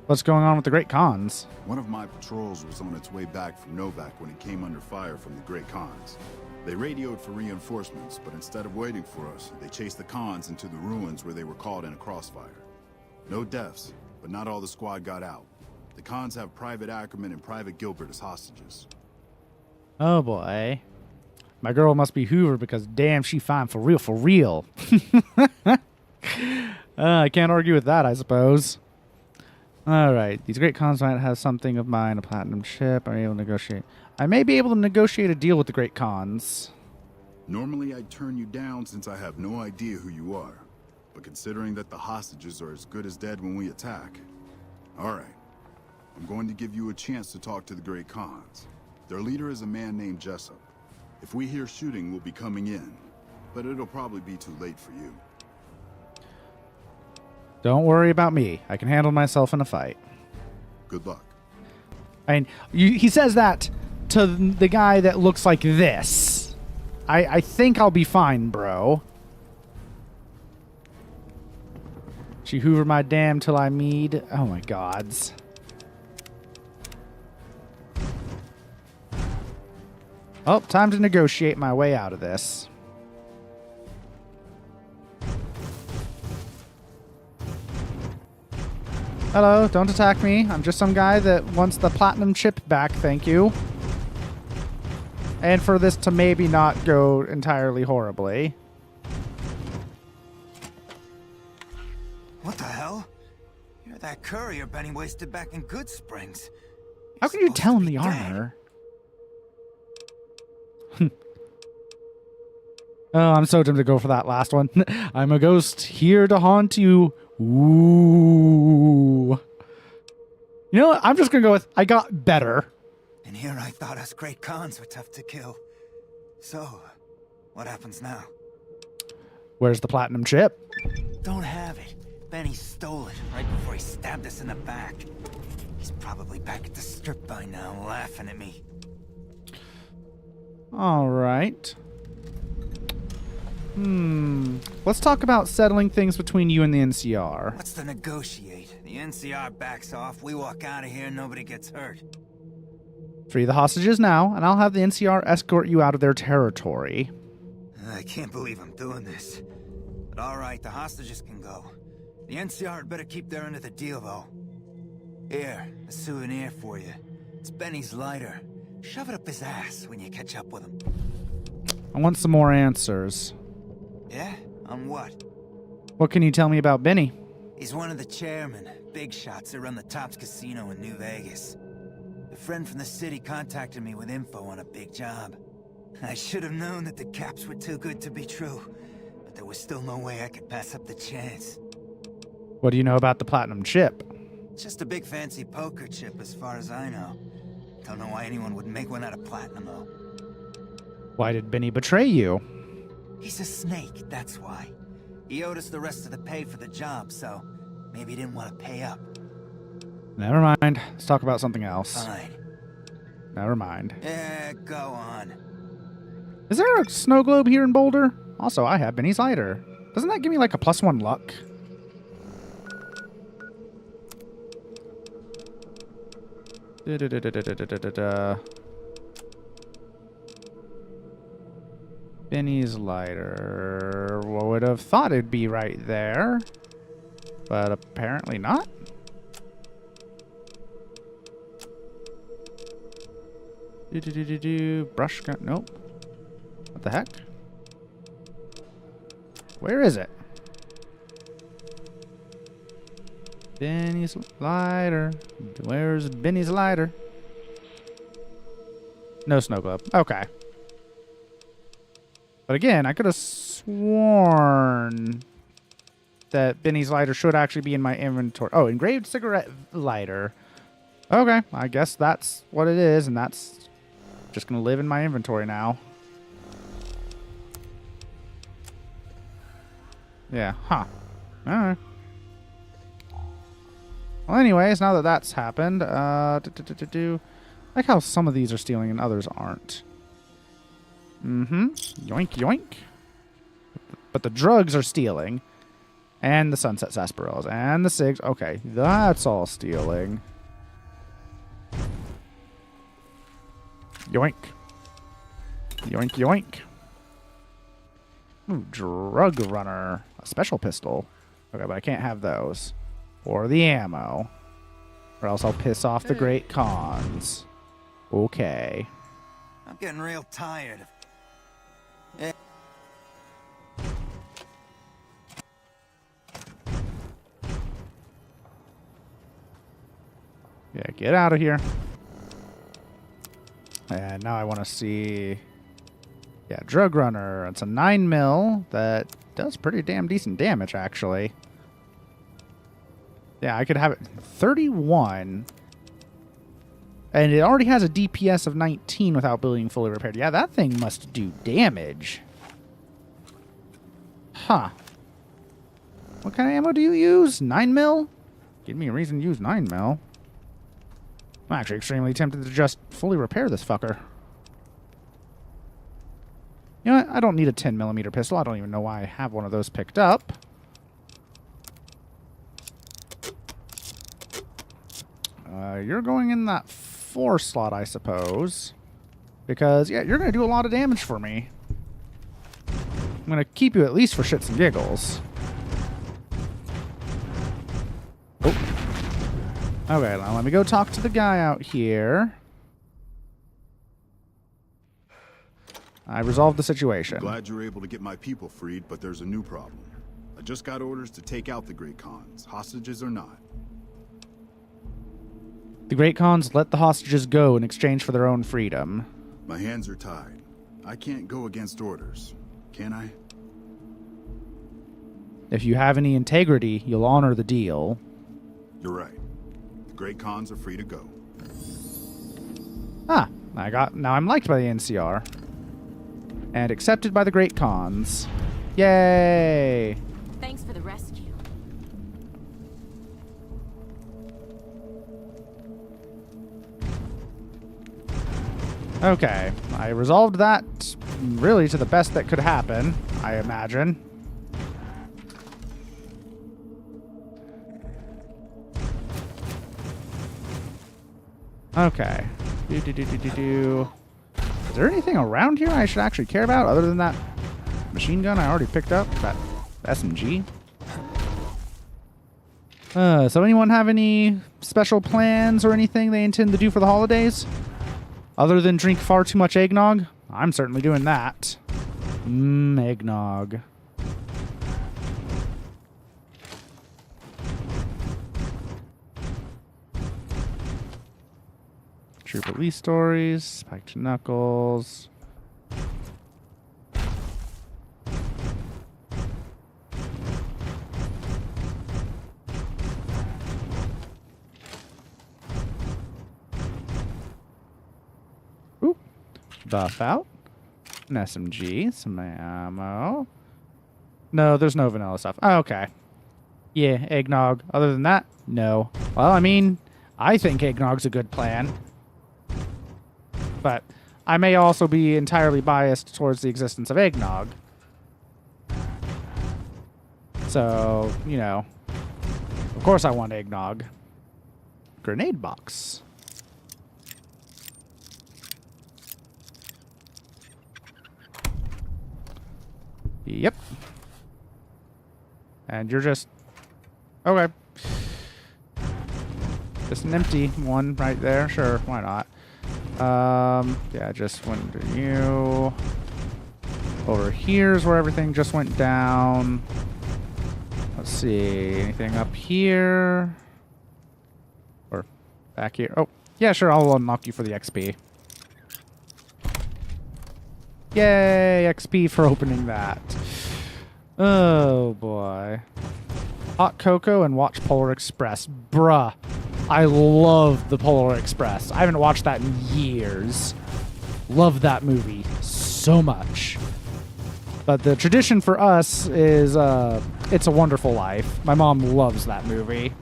What's going on with the Great Khans? One of my patrols was on its way back from Novak when it came under fire from the Great Khans. They radioed for reinforcements, but instead of waiting for us, they chased the Khans into the ruins where they were caught in a crossfire. No deaths, but not all the squad got out. The Khans have Private Ackerman and Private Gilbert as hostages. Oh boy. My girl must be Hoover because damn, she fine for real, for real. I can't argue with that, I suppose. Alright, these Great Khans might have something of mine, a platinum chip. I'm able to negotiate. I may be able to negotiate a deal with the Great Khans. Normally I'd turn you down since I have no idea who you are. But considering that the hostages are as good as dead when we attack... Alright. I'm going to give you a chance to talk to the Great Khans. Their leader is a man named Jessup. If we hear shooting, we'll be coming in, but it'll probably be too late for you. Don't worry about me. I can handle myself in a fight. Good luck. And he says that to the guy that looks like this. I think I'll be fine, bro. She hoover my dam till I mead. Oh my gods. Oh, time to negotiate my way out of this. Hello, don't attack me. I'm just some guy that wants the platinum chip back, thank you. And for this to maybe not go entirely horribly. What the hell? You're that courier Benny wasted back in Good Springs. How can you tell him the armor? Oh, I'm so tempted to go for that last one. I'm a ghost here to haunt you. Ooh. You know what? I'm just going to go with I got better. And here I thought us Great Khans were tough to kill. So, what happens now? Where's the platinum chip? Don't have it. Benny stole it right before he stabbed us in the back. He's probably back at the strip by now, laughing at me. All right. Let's talk about settling things between you and the NCR. What's to negotiate? The NCR backs off, we walk out of here, nobody gets hurt. Free the hostages now, and I'll have the NCR escort you out of their territory. I can't believe I'm doing this. But alright, the hostages can go. The NCR had better keep their end of the deal, though. Here, a souvenir for you. It's Benny's lighter. Shove it up his ass when you catch up with him. I want some more answers. Yeah? On what? What can you tell me about Benny? He's one of the chairmen, big shots that run the Tops Casino in New Vegas. A friend from the city contacted me with info on a big job. I should have known that the caps were too good to be true, but there was still no way I could pass up the chance. What do you know about the platinum chip? Just a big fancy poker chip as far as I know. Don't know why anyone would make one out of platinum, though. Why did Benny betray you? He's a snake, that's why. He owed us the rest of the pay for the job, so maybe he didn't want to pay up. Never mind. Let's talk about something else. Fine. Never mind. Yeah, go on. Is there a snow globe here in Boulder? Also, I have Benny's lighter. Doesn't that give me like a +1 luck? Benny's lighter. Would have thought it'd be right there, but apparently not. Brush gun. Nope. What the heck? Where is it? Benny's lighter. Where's Benny's lighter? No snow globe. Okay. But again, I could have sworn that Benny's lighter should actually be in my inventory. Oh, engraved cigarette lighter. Okay, I guess that's what it is, and that's just going to live in my inventory now. Yeah, huh. Alright. Well, anyways, now that that's happened, like how some of these are stealing and others aren't. Yoink, yoink. But the drugs are stealing. And the Sunset Sarsaparillas. And the cigs. Okay, that's all stealing. Yoink. Yoink, yoink. Ooh, drug runner. A special pistol. Okay, but I can't have those. Or the ammo. Or else I'll piss off the Great Khans. Okay. I'm getting real tired of... Yeah, get out of here. And now I want to see... Yeah, Drug Runner. It's a 9mm that does pretty damn decent damage, actually. Yeah, I could have it 31. And it already has a DPS of 19 without being fully repaired. Yeah, that thing must do damage. Huh. What kind of ammo do you use? 9 mil? Give me a reason to use 9 mil. I'm actually extremely tempted to just fully repair this fucker. You know what? I don't need a 10mm pistol. I don't even know why I have one of those picked up. You're going in that 4 slot, I suppose. Because, yeah, you're going to do a lot of damage for me. I'm going to keep you at least for shits and giggles. Oh. Okay, now let me go talk to the guy out here. I resolved the situation. Glad you were able to get my people freed, but there's a new problem. I just got orders to take out the Great Khans, hostages or not. The Great Khans let the hostages go in exchange for their own freedom. My hands are tied. I can't go against orders, can I? If you have any integrity, you'll honor the deal. You're right. The Great Khans are free to go. Ah, now I'm liked by the NCR. And accepted by the Great Khans. Yay! Thanks for the rescue. Okay, I resolved that really to the best that could happen, I imagine. Okay. Is there anything around here I should actually care about other than that machine gun I already picked up? That SMG? So anyone have any special plans or anything they intend to do for the holidays? Other than drink far too much eggnog? I'm certainly doing that. Eggnog. True police stories, spiked knuckles. Ooh, buff out. An SMG, some ammo. No, there's no vanilla stuff. Oh, okay. Yeah, eggnog. Other than that, no. Well, I mean, I think eggnog's a good plan. But I may also be entirely biased towards the existence of eggnog. So, you know, of course I want eggnog. Grenade box. Yep. And you're just... Okay. Just an empty one right there. Sure, why not? Yeah, just went to you. Over here's where everything just went down. Let's see. Anything up here? Or back here? Oh, yeah, sure. I'll unlock you for the XP. Yay, XP for opening that. Oh, boy. Hot cocoa and watch Polar Express. Bruh. I love the Polar Express. I haven't watched that in years. Love that movie so much. But the tradition for us is It's a Wonderful Life. My mom loves that movie.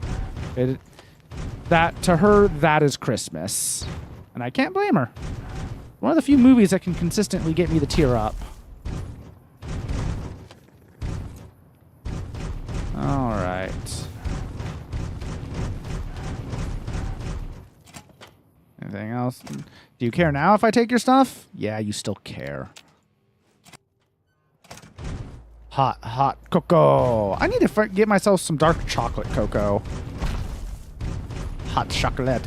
To her, that is Christmas. And I can't blame her. One of the few movies that can consistently get me to tear up. All right. Anything else? Do you care now if I take your stuff? Yeah, you still care. Hot cocoa. I need to get myself some dark chocolate cocoa. Hot chocolate.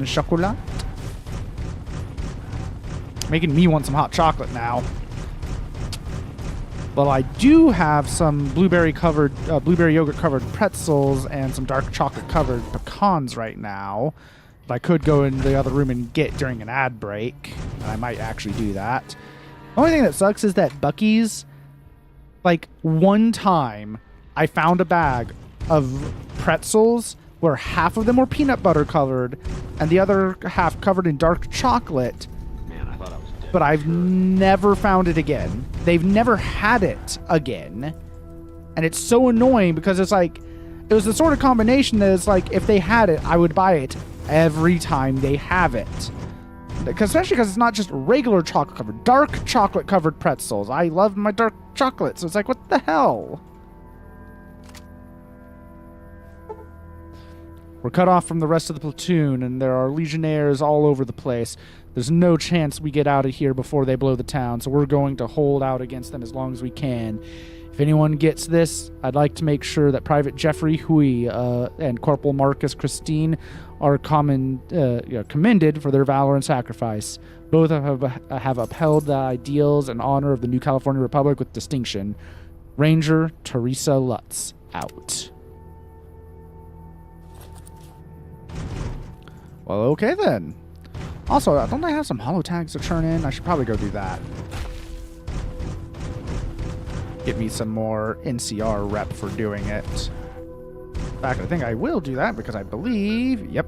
Chocolat. Making me want some hot chocolate now. Well, I do have some blueberry yogurt covered pretzels and some dark chocolate covered pecans right now. I could go in the other room and get during an ad break. And I might actually do that. The only thing that sucks is that Buc-ee's, like, one time I found a bag of pretzels where half of them were peanut butter colored and the other half covered in dark chocolate. Man, I thought I was dead. But I've never found it again. They've never had it again. And it's so annoying because it's like, it was the sort of combination that it's like, if they had it, I would buy it every time they have it. Especially because it's not just regular chocolate covered, dark chocolate covered pretzels. I love my dark chocolate, so it's like, what the hell? We're cut off from the rest of the platoon, and there are legionnaires all over the place. There's no chance we get out of here before they blow the town, so we're going to hold out against them as long as we can. If anyone gets this, I'd like to make sure that Private Jeffrey Hui and Corporal Marcus Christine are commended for their valor and sacrifice. Both have upheld the ideals and honor of the New California Republic with distinction. Ranger Teresa Lutz, out. Well, okay then. Also, don't I have some holo tags to turn in? I should probably go do that. Get me some more NCR rep for doing it. In fact, I think I will do that because I believe... Yep.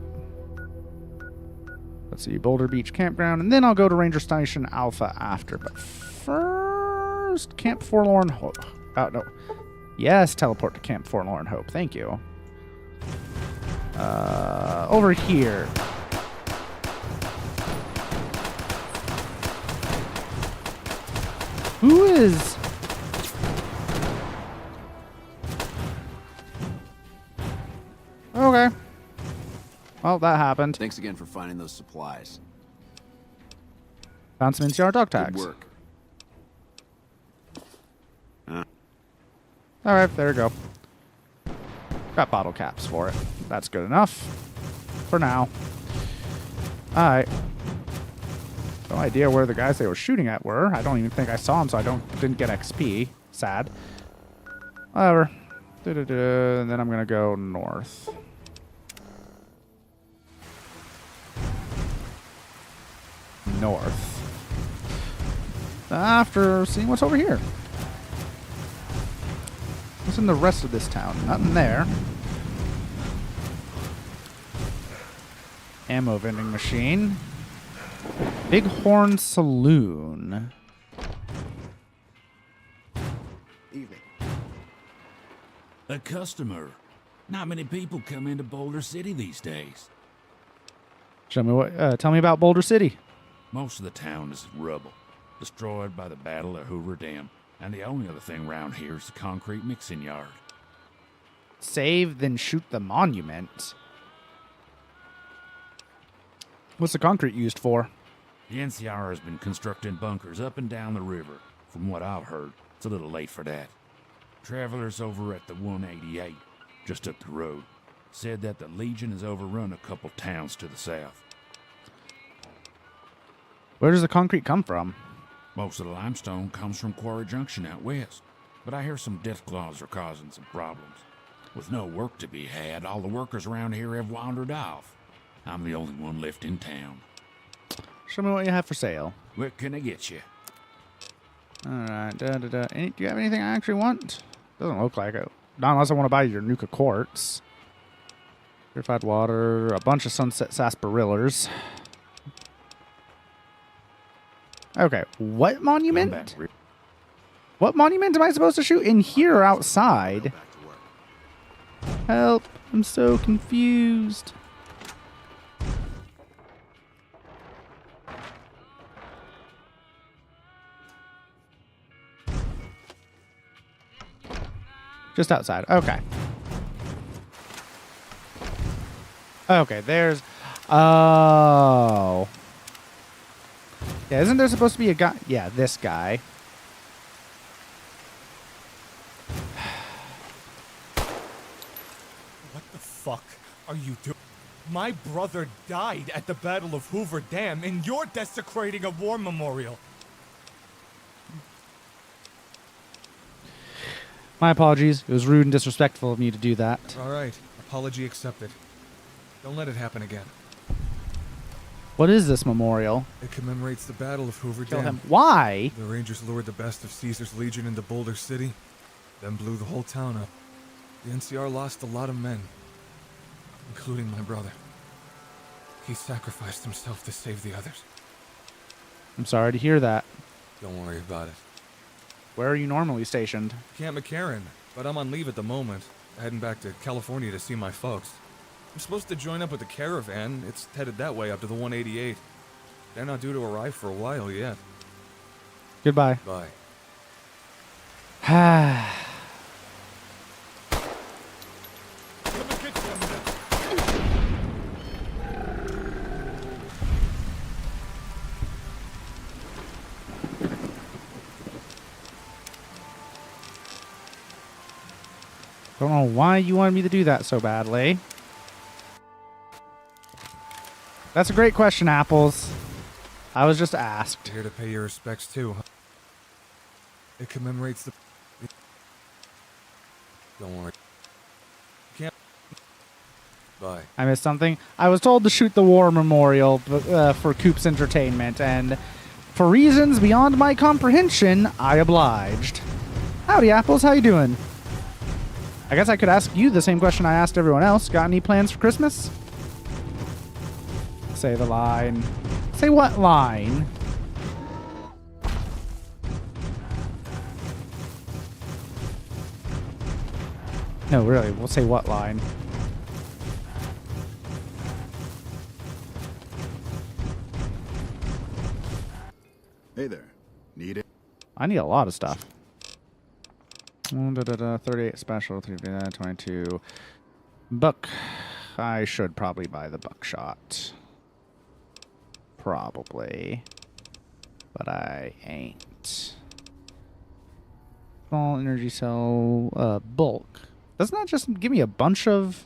Let's see. Boulder Beach Campground. And then I'll go to Ranger Station Alpha after. But first, Camp Forlorn Hope. Oh, no. Yes, teleport to Camp Forlorn Hope. Thank you. Over here. Who is... Okay. Well, that happened. Thanks again for finding those supplies. Found some NCR dog tags. Good work. Alright, there we go. Got bottle caps for it. That's good enough. For now. Alright. No idea where the guys they were shooting at were. I don't even think I saw them, so I didn't get XP. Sad. Whatever. And then I'm gonna go north. North. After seeing what's over here. What's in the rest of this town? Nothing there. Ammo vending machine. Bighorn Saloon. Evening. A customer. Not many people come into Boulder City these days. Show me what. Tell me about Boulder City. Most of the town is rubble, destroyed by the Battle of Hoover Dam, and the only other thing around here is the concrete mixing yard. Save, then shoot the monument. What's the concrete used for? The NCR has been constructing bunkers up and down the river. From what I've heard, it's a little late for that. Travelers over at the 188, just up the road, said that the Legion has overrun a couple towns to the south. Where does the concrete come from? Most of the limestone comes from Quarry Junction out west, but I hear some death claws are causing some problems. With no work to be had, all the workers around here have wandered off. I'm the only one left in town. Show me what you have for sale. What can I get you? Alright, do you have anything I actually want? Doesn't look like it. Not unless I want to buy your Nuka Quartz. Purified water, a bunch of Sunset Sarsaparillas. Okay, what monument? What monument am I supposed to shoot? In here or outside? Help, I'm so confused. Just outside. Okay. Okay, there's... Oh. Yeah, isn't there supposed to be a guy? Yeah, this guy. What the fuck are you doing? My brother died at the Battle of Hoover Dam, and you're desecrating a war memorial. My apologies. It was rude and disrespectful of me to do that. All right. Apology accepted. Don't let it happen again. What is this memorial? It commemorates the Battle of Hoover Kill Dam. him. Why? The Rangers lured the best of Caesar's Legion into Boulder City, then blew the whole town up. The NCR lost a lot of men. including my brother. He sacrificed himself to save the others. I'm sorry to hear that. Don't worry about it. Where are you normally stationed? Camp McCarran, but I'm on leave at the moment, heading back to California to see my folks. I'm supposed to join up with the caravan. It's headed that way up to the 188. They're not due to arrive for a while yet. Goodbye. Bye. Don't know why you wanted me to do that so badly. That's a great question, Apples. I was just asked. Here to pay your respects too. It commemorates the... Don't worry. Can't... Bye. I missed something. I was told to shoot the war memorial for Coop's entertainment, and for reasons beyond my comprehension, I obliged. Howdy, Apples. How you doing? I guess I could ask you the same question I asked everyone else. Got any plans for Christmas? Say the line. Say what line? No, really, we'll say what line. Hey there. Need it? I need a lot of stuff. 38 special, 22 buck. I should probably buy the buckshot. Probably. But I ain't. Small energy cell bulk. Doesn't that just give me a bunch of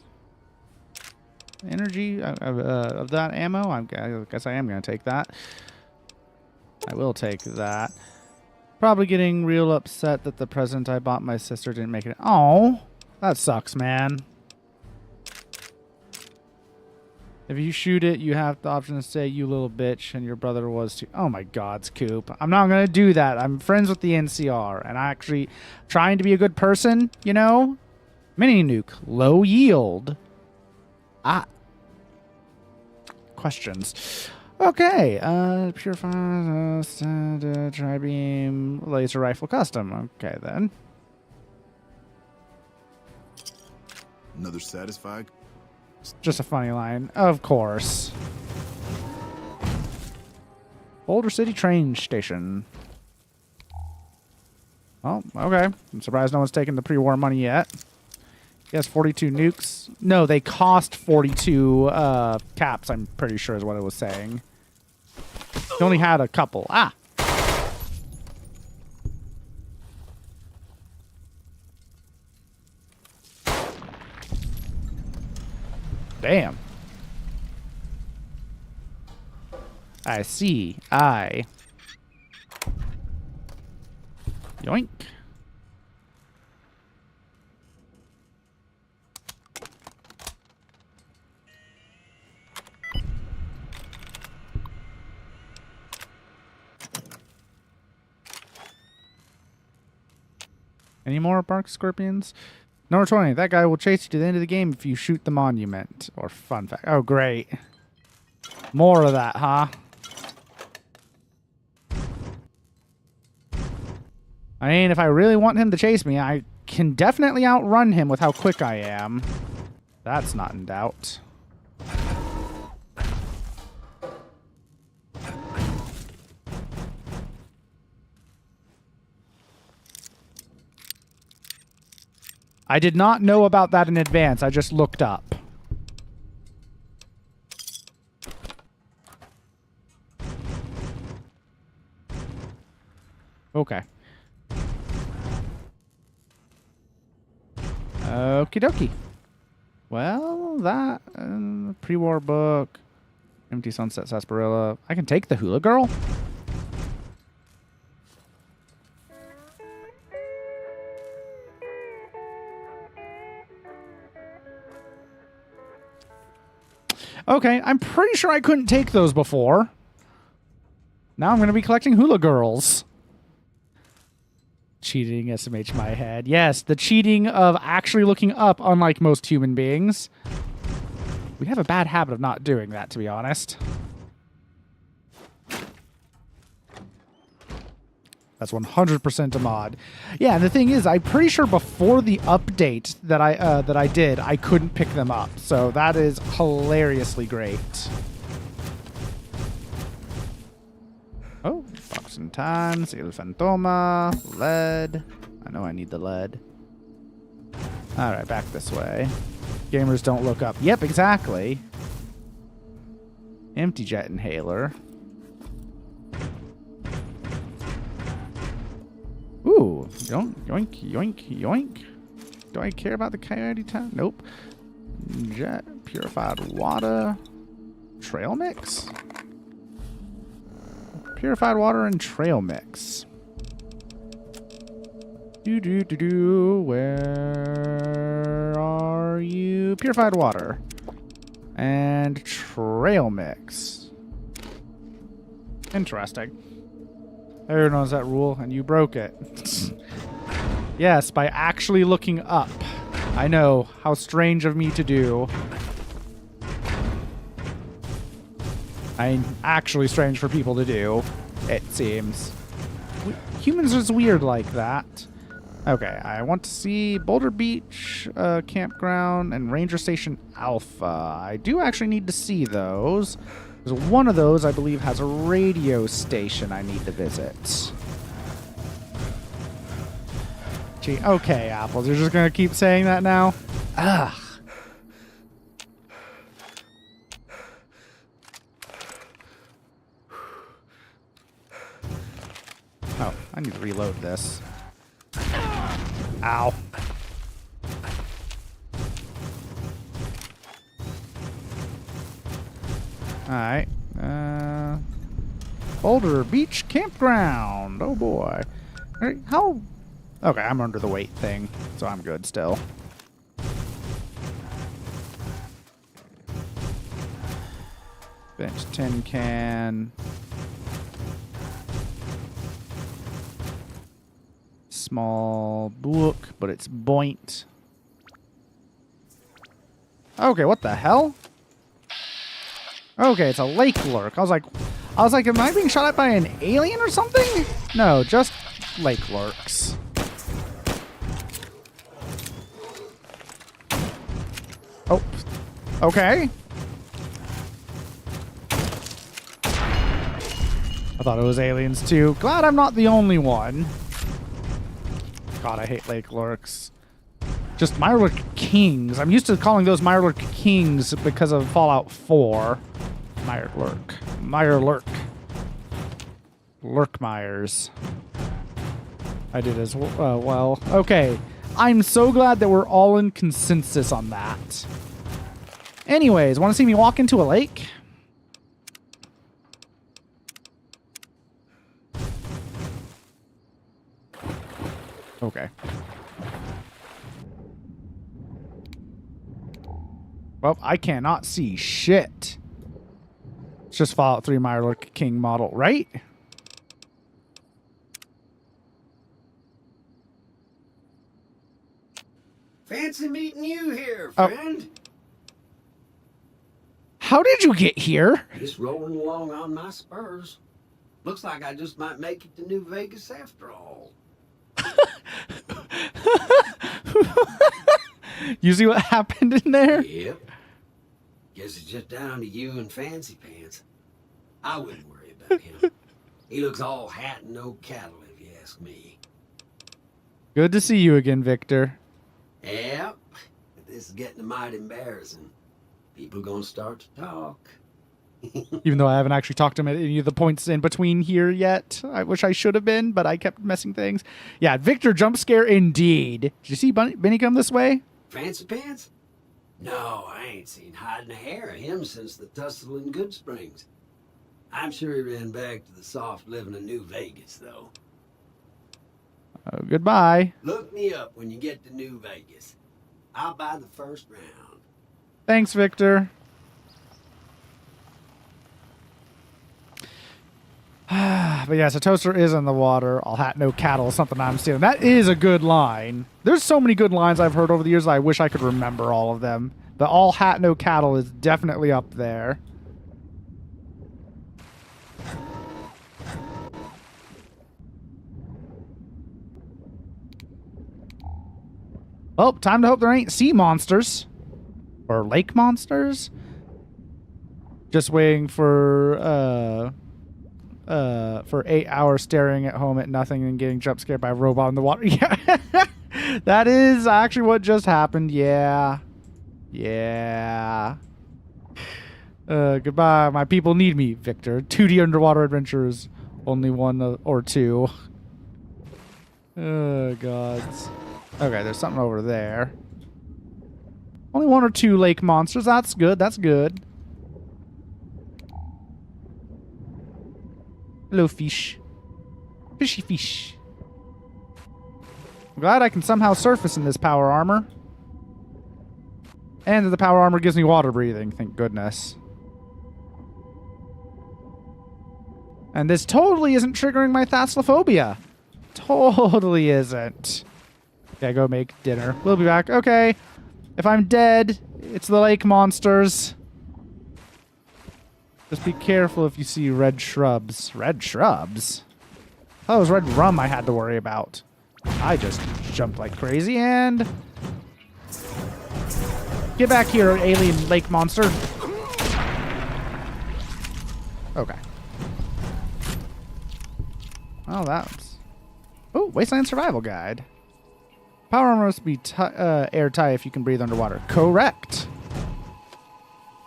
energy of that ammo? I guess I am going to take that. I will take that. Probably getting real upset that the present I bought my sister didn't make it. Oh, that sucks, man. If you shoot it, you have the option to say, you little bitch, and your brother was too. Oh my God, Scoop. I'm not going to do that. I'm friends with the NCR, and I actually trying to be a good person, you know? Mini nuke, low yield. Questions. Okay, purify, tri-beam, laser rifle custom. Okay, then. Another satisfied? Just a funny line. Of course. Boulder City train station. Oh, okay. I'm surprised no one's taken the pre-war money yet. Yes, 42 nukes. No, they cost 42 caps, I'm pretty sure is what it was saying. He only had a couple. Ah! Damn. I see. Yoink. Any more bark scorpions? Number 20. That guy will chase you to the end of the game if you shoot the monument. Or fun fact. Oh, great. More of that, huh? I mean, if I really want him to chase me, I can definitely outrun him with how quick I am. That's not in doubt. I did not know about that in advance. I just looked up. Okay. Okie dokie. Well, that pre-war book, Empty Sunset Sarsaparilla. I can take the Hula Girl. Okay, I'm pretty sure I couldn't take those before. Now I'm going to be collecting Hula Girls. Cheating SMH my head. Yes, the cheating of actually looking up, unlike most human beings. We have a bad habit of not doing that, to be honest. That's 100% a mod. Yeah, and the thing is, I'm pretty sure before the update that I did, I couldn't pick them up. So that is hilariously great. Oh, Fox and Times, El Fantoma, lead. I know I need the lead. All right, back this way. Gamers don't look up. Yep, exactly. Empty jet inhaler. Ooh, yoink, yoink, yoink, yoink. Do I care about the coyote town? Nope. Jet, purified water, trail mix? Purified water and trail mix. Where are you? Purified water. And trail mix. Interesting. Everyone knows that rule, and you broke it. Yes, by actually looking up. I know, how strange of me to do. Actually strange for people to do, it seems. Humans is weird like that. Okay, I want to see Boulder Beach, Campground, and Ranger Station Alpha. I do actually need to see those. Because one of those, I believe, has a radio station I need to visit. Gee, okay, Apples, you're just going to keep saying that now? Ugh. Oh, I need to reload this. Ow. Alright. Boulder Beach Campground. Oh boy. How? Okay, I'm under the weight thing, so I'm good still. Bench tin can. Small book, but it's buoyant. Okay, what the hell? Okay, it's a lake lurk. I was like, am I being shot at by an alien or something? No, just lake lurks. Oh, okay. I thought it was aliens too. Glad I'm not the only one. God, I hate lake lurks. Just Mirelurk Kings. I'm used to calling those Mirelurk Kings because of Fallout 4. Mirelurk. Lurkmires. I did as well. Okay. I'm so glad that we're all in consensus on that. Anyways, want to see me walk into a lake? Okay. Well, I cannot see shit. It's just Fallout 3 Mirelurk King model, right? Fancy meeting you here, friend. How did you get here? Just rolling along on my spurs. Looks like I just might make it to New Vegas after all. You see what happened in there? Yep. Guess it's just down to you and Fancy Pants. I wouldn't worry about him. He looks all hat and no cattle, if you ask me. Good to see you again, Victor. Yep. But this is getting mighty embarrassing. People gonna start to talk. Even though I haven't actually talked to him at any of the points in between here yet. I wish I should have been, but I kept messing things. Yeah, Victor jump scare indeed. Did you see Benny come this way? Fancy Pants? No, I ain't seen hide nor hair of him since the tussle in Good Springs. I'm sure he ran back to the soft living of New Vegas, though. Oh, goodbye. Look me up when you get to New Vegas. I'll buy the first round. Thanks, Victor. But yes, a toaster is in the water. All hat, no cattle is something I'm stealing. That is a good line. There's so many good lines I've heard over the years that I wish I could remember all of them. The all hat, no cattle is definitely up there. Well, time to hope there ain't sea monsters. Or lake monsters. Just waiting for 8 hours staring at home at nothing and getting jump scared by a robot in the water. Yeah. That is actually what just happened. Yeah. Yeah. Goodbye. My people need me, Victor. 2D underwater adventures. Only one or two. Oh, gods. Okay, there's something over there. Only 1 or 2 lake monsters. That's good. That's good. Hello, fish. Fishy fish. I'm glad I can somehow surface in this power armor. And the power armor gives me water breathing, thank goodness. And this totally isn't triggering my thalassophobia. Totally isn't. Okay, go make dinner. We'll be back. Okay. If I'm dead, it's the lake monsters. Just be careful if you see red shrubs. Red shrubs? Oh, it was red rum I had to worry about. I just jumped like crazy and... Get back here, alien lake monster. Okay. Oh, that's... Oh, Wasteland Survival Guide. Power armor must be airtight if you can breathe underwater. Correct.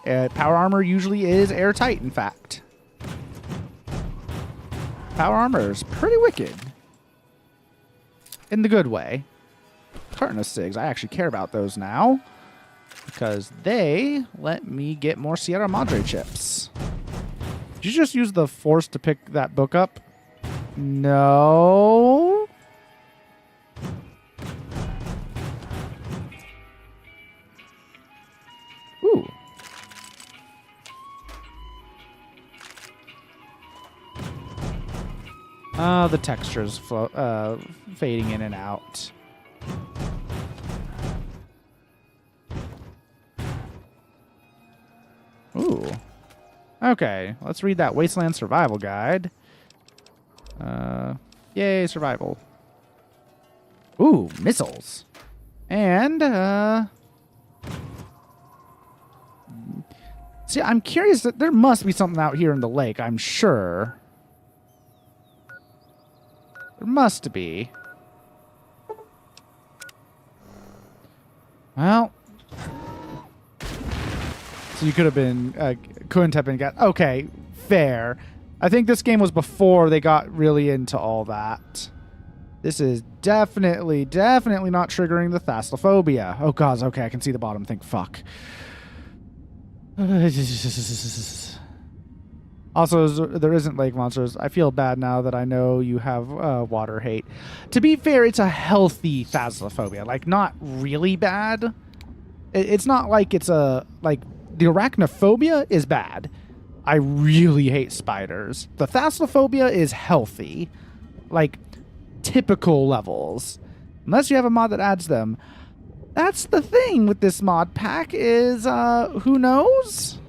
Power armor usually is airtight, in fact. Power armor is pretty wicked. In the good way. Carton of cigs. I actually care about those now. Because they let me get more Sierra Madre chips. Did you just use the force to pick that book up? No. Ooh. The texture's fading in and out. Ooh. Okay, let's read that Wasteland Survival Guide. Yay, survival. Ooh, missiles. And, see, I'm curious that there must be something out here in the lake, I'm sure. There must be. Well. So you could have been, couldn't have been got. Okay, fair. I think this game was before they got really into all that. This is definitely not triggering the thalassophobia. Oh, God, okay, I can see the bottom. Think, fuck. Also, there isn't lake monsters. I feel bad now that I know you have water hate. To be fair, it's a healthy thalassophobia. Like, not really bad. It's not like it's a, like, the arachnophobia is bad. I really hate spiders. The thalassophobia is healthy. Like, typical levels. Unless you have a mod that adds them. That's the thing with this mod pack is, who knows?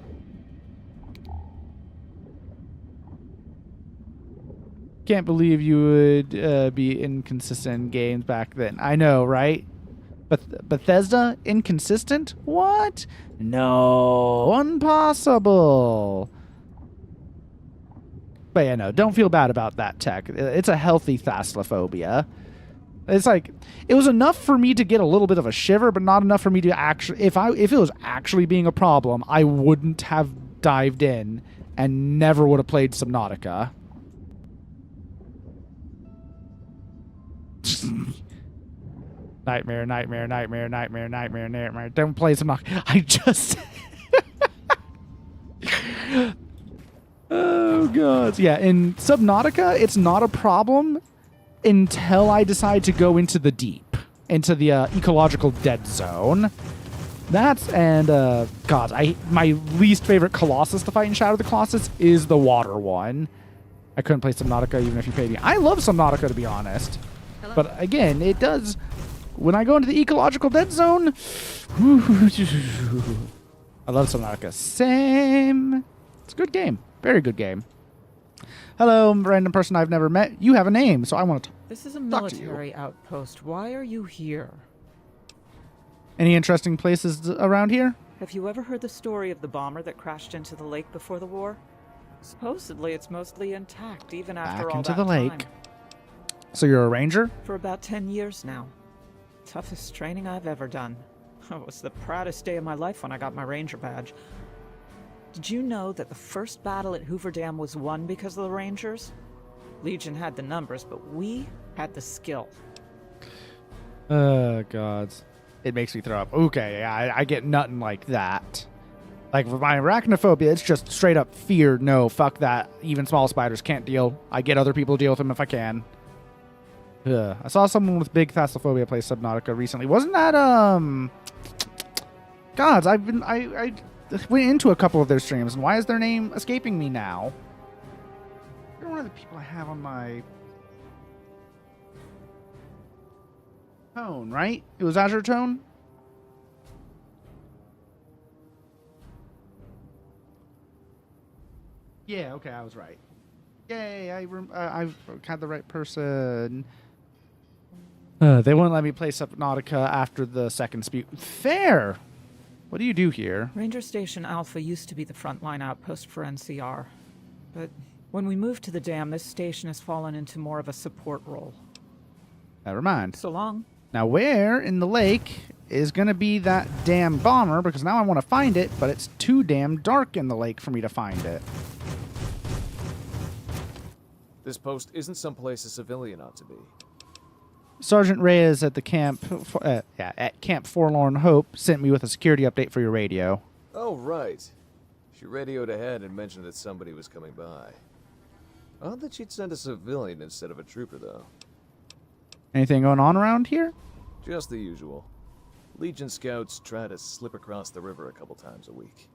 Can't believe you would be inconsistent in games back then. I know, right? But Bethesda inconsistent? What? No, impossible. But yeah, no, don't feel bad about that tech. It's a healthy thalassophobia. It's like, it was enough for me to get a little bit of a shiver, but not enough for me to actually, if it was actually being a problem, I wouldn't have dived in and never would have played Subnautica. Nightmare, nightmare, nightmare, nightmare, nightmare, nightmare. Don't play Subnautica. I just... Oh, God. Yeah, in Subnautica, it's not a problem until I decide to go into the deep, into the ecological dead zone. That's, and, God, my least favorite Colossus to fight in Shadow of the Colossus is the water one. I couldn't play Subnautica even if you paid me. I love Subnautica, to be honest. Hello? But, again, it does when I go into the ecological dead zone. I love Subnautica. Same. It's a good game. Very good game. Hello, random person I've never met. You have a name, so I want to This is a talk to you. military outpost. Why are you here? Any interesting places around here? Have you ever heard the story of the bomber that crashed into the lake before the war? Supposedly, it's mostly intact, even after Back all into that the lake. time. So you're a ranger? For about 10 years now. Toughest training I've ever done. It was the proudest day of my life when I got my ranger badge. Did you know that the first battle at Hoover Dam was won because of the Rangers? Legion had the numbers, but we had the skill. Gods. It makes me throw up. Okay, yeah, I get nothing like that. Like, for my arachnophobia, it's just straight up fear. No, fuck that. Even small spiders can't deal. I get other people to deal with them if I can. Ugh. I saw someone with big thalassophobia play Subnautica recently. Wasn't that, Gods, I went into a couple of their streams, and why is their name escaping me now? They're one of the people I have on my Tone, right? It was Azure Tone? Yeah, okay, I was right. Yay, I had the right person. They won't let me play Subnautica after the second speed. Fair! What do you do here? Ranger Station Alpha used to be the frontline outpost for NCR. But when we moved to the dam, this station has fallen into more of a support role. Never mind. So long. Now where in the lake is going to be that damn bomber? Because now I want to find it, but it's too damn dark in the lake for me to find it. This post isn't someplace a civilian ought to be. Sergeant Reyes at the camp, at Camp Forlorn Hope sent me with a security update for your radio. Oh, right. She radioed ahead and mentioned that somebody was coming by. Odd that she'd send a civilian instead of a trooper, though. Anything going on around here? Just the usual. Legion scouts try to slip across the river a couple times a week.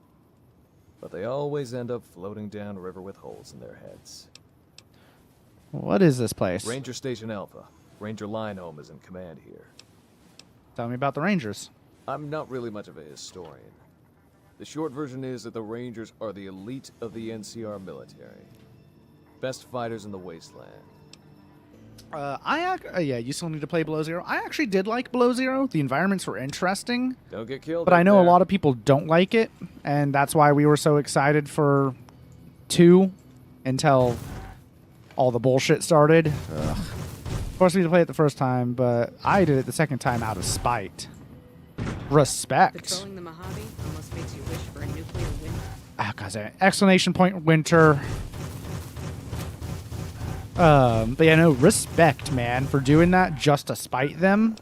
But they always end up floating down river with holes in their heads. What is this place? Ranger Station Alpha. Ranger Lineholm is in command here. Tell me about the Rangers. I'm not really much of a historian. The short version is that the Rangers are the elite of the NCR military. Best fighters in the wasteland. Yeah, you still need to play Below Zero. I actually did like Below Zero. The environments were interesting. Don't get killed. But I know a lot of people don't like it, and that's why we were so excited for 2 until all the bullshit started. Ugh. Forced me to play it the first time, but I did it the second time out of spite. Respect. Patrolling the Mojave almost makes you wish for a nuclear winter. Ah, God damn it. Exclamation point winter. But yeah, no, respect, man, for doing that just to spite them.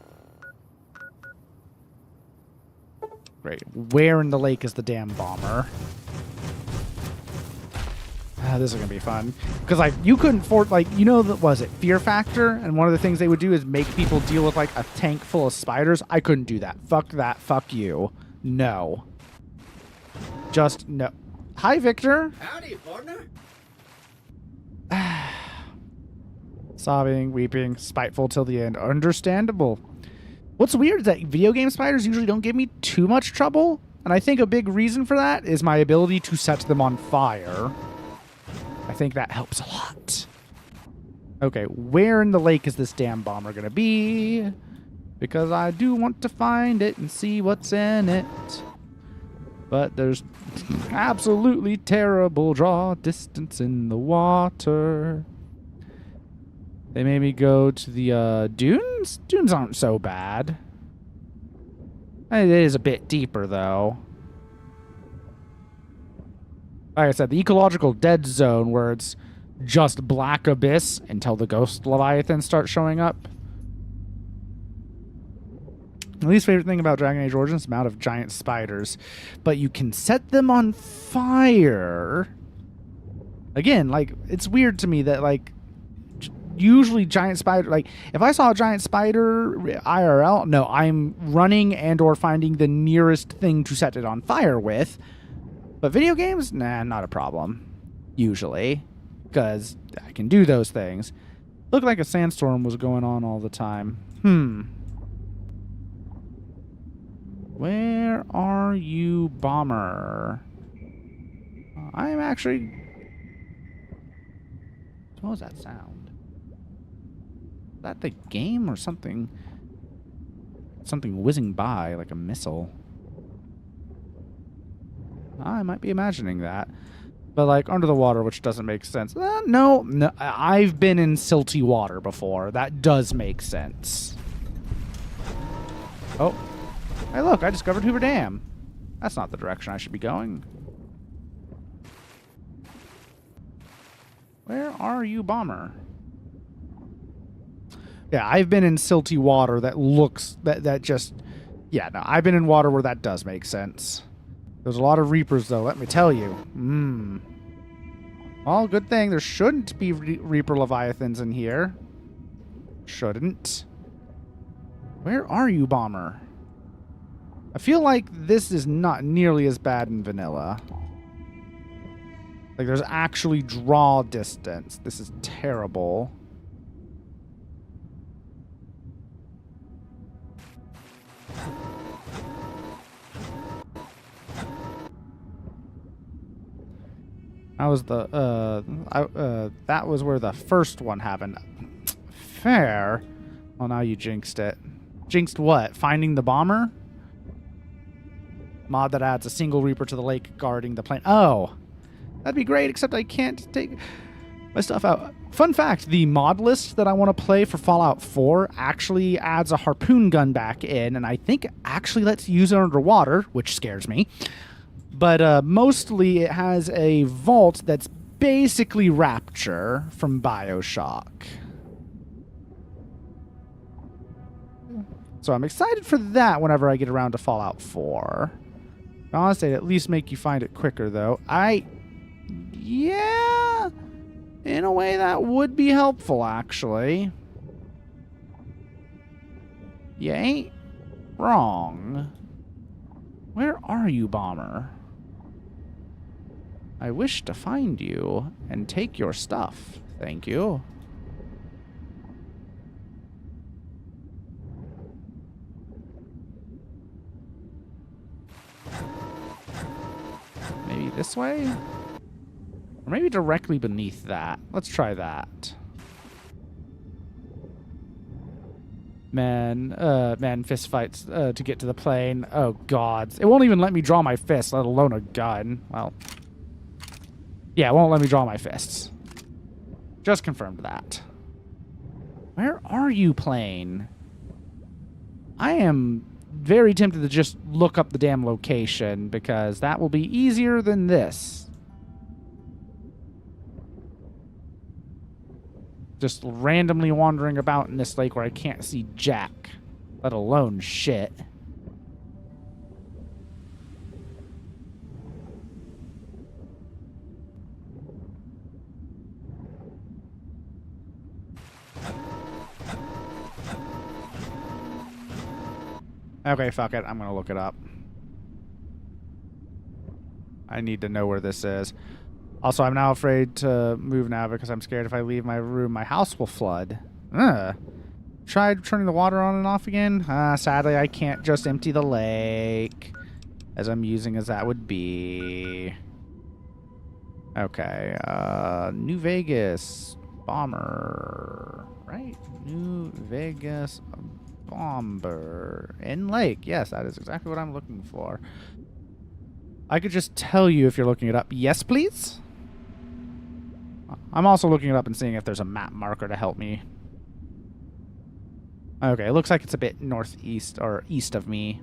Great. Where in the lake is the damn bomber? This is gonna be fun because like you couldn't was it Fear Factor, and one of the things they would do is make people deal with like a tank full of spiders. I couldn't do that. Fuck that. Fuck you. No. Just no. Hi, Victor. Howdy, partner. Sobbing, weeping, spiteful till the end. Understandable. What's weird is that video game spiders usually don't give me too much trouble, and I think a big reason for that is my ability to set them on fire. I think that helps a lot. Okay, where in the lake is this damn bomber gonna be? Because I do want to find it and see what's in it. But there's absolutely terrible draw distance in the water. They made me go to the dunes? Dunes aren't so bad. It is a bit deeper, though. Like I said, the ecological dead zone where it's just black abyss until the ghost leviathans start showing up. My least favorite thing about Dragon Age Origins is the amount of giant spiders. But you can set them on fire. Again, like, it's weird to me that, like, usually giant spider, like, if I saw a giant spider IRL, no, I'm running and or finding the nearest thing to set it on fire with. But video games, nah, not a problem. Usually. Because I can do those things. Looked like a sandstorm was going on all the time. Where are you, bomber? I'm actually... What was that sound? Is that the game or something? Something whizzing by like a missile. I might be imagining that. But like under the water, which doesn't make sense. No, I've been in silty water before. That does make sense. Oh. Hey look, I discovered Hoover Dam. That's not the direction I should be going. Where are you, bomber? Yeah, I've been in silty water that looks... That just... Yeah, no, I've been in water where that does make sense. There's a lot of Reapers, though, let me tell you. Well, good thing. There shouldn't be Reaper Leviathans in here. Shouldn't. Where are you, bomber? I feel like this is not nearly as bad in vanilla. Like, there's actually draw distance. This is terrible. That was the, that was where the first one happened. Fair. Well, now you jinxed it. Jinxed what? Finding the bomber? Mod that adds a single Reaper to the lake guarding the plane. Oh! That'd be great, except I can't take my stuff out. Fun fact, the mod list that I want to play for Fallout 4 actually adds a harpoon gun back in, and I think actually lets you use it underwater, which scares me. But mostly it has a vault that's basically Rapture from BioShock. So I'm excited for that whenever I get around to Fallout 4. Honestly, it'd at least make you find it quicker, though. Yeah, in a way that would be helpful, actually. You ain't wrong. Where are you, bomber? I wish to find you and take your stuff. Thank you. Maybe this way? Or maybe directly beneath that. Let's try that. Man, fist fights to get to the plane. Oh, God. It won't even let me draw my fist, let alone a gun. Well, yeah, it won't let me draw my fists. Just confirmed that. Where are you, plane? I am very tempted to just look up the damn location, because that will be easier than this. Just randomly wandering about in this lake where I can't see jack, let alone shit. Okay, fuck it. I'm gonna look it up. I need to know where this is. Also, I'm now afraid to move now because I'm scared if I leave my room, my house will flood. Tried turning the water on and off again. Sadly, I can't just empty the lake, as amusing as that would be. Okay, New Vegas bomber, right? New Vegas bomber in lake. Yes, that is exactly what I'm looking for. I could just tell you if you're looking it up. Yes, please? I'm also looking it up and seeing if there's a map marker to help me. Okay, it looks like it's a bit northeast or east of me.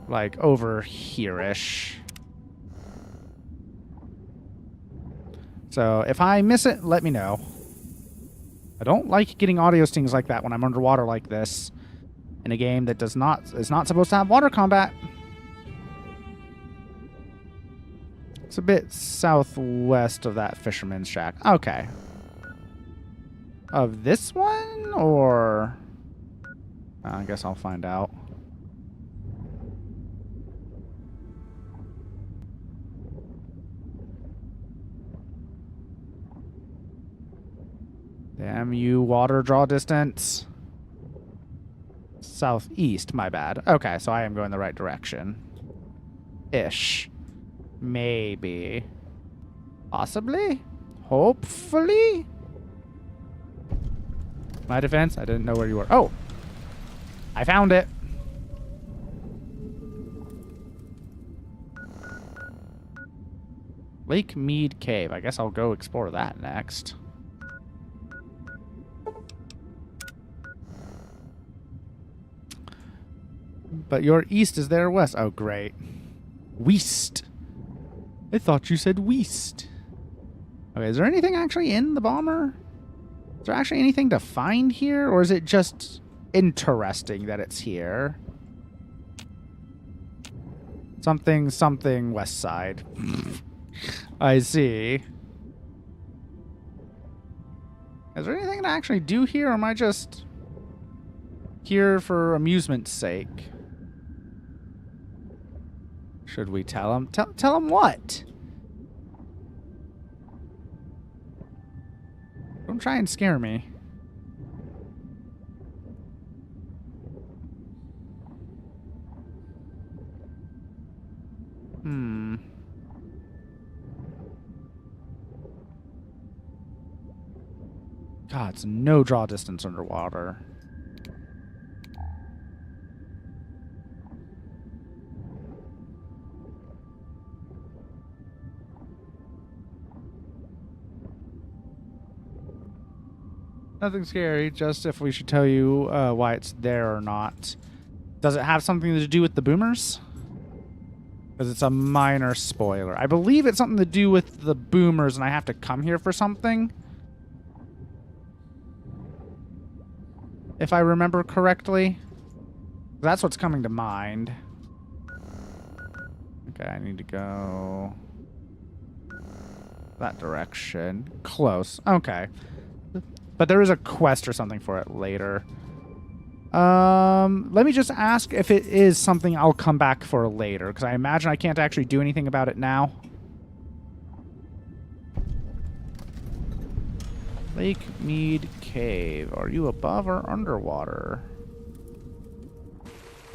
Like over here-ish. So if I miss it, let me know. I don't like getting audio stings like that when I'm underwater like this in a game that is not supposed to have water combat. It's a bit southwest of that fisherman's shack. Okay. Of this one, or... I guess I'll find out. Damn Damn you, water draw distance. Southeast, my bad. Okay, so I am going the right direction. Ish. Maybe. Possibly? Hopefully? My defense, I didn't know where you were. Oh! I found it! Lake Mead Cave. I guess I'll go explore that next. But your east is their west. Oh, great. West. I thought you said west. Okay, is there anything actually in the bomber? Is there actually anything to find here? Or is it just interesting that it's here? Something west side. I see. Is there anything to actually do here, or am I just here for amusement's sake? Should we tell him? Tell him what? Don't try and scare me. God, it's no draw distance underwater. Nothing scary, just if we should tell you why it's there or not. Does it have something to do with the boomers? Because it's a minor spoiler. I believe it's something to do with the boomers and I have to come here for something. If I remember correctly. That's what's coming to mind. Okay, I need to go that direction. Close. Okay. But there is a quest or something for it later. Let me just ask if it is something I'll come back for later, because I imagine I can't actually do anything about it now. Lake Mead Cave. Are you above or underwater?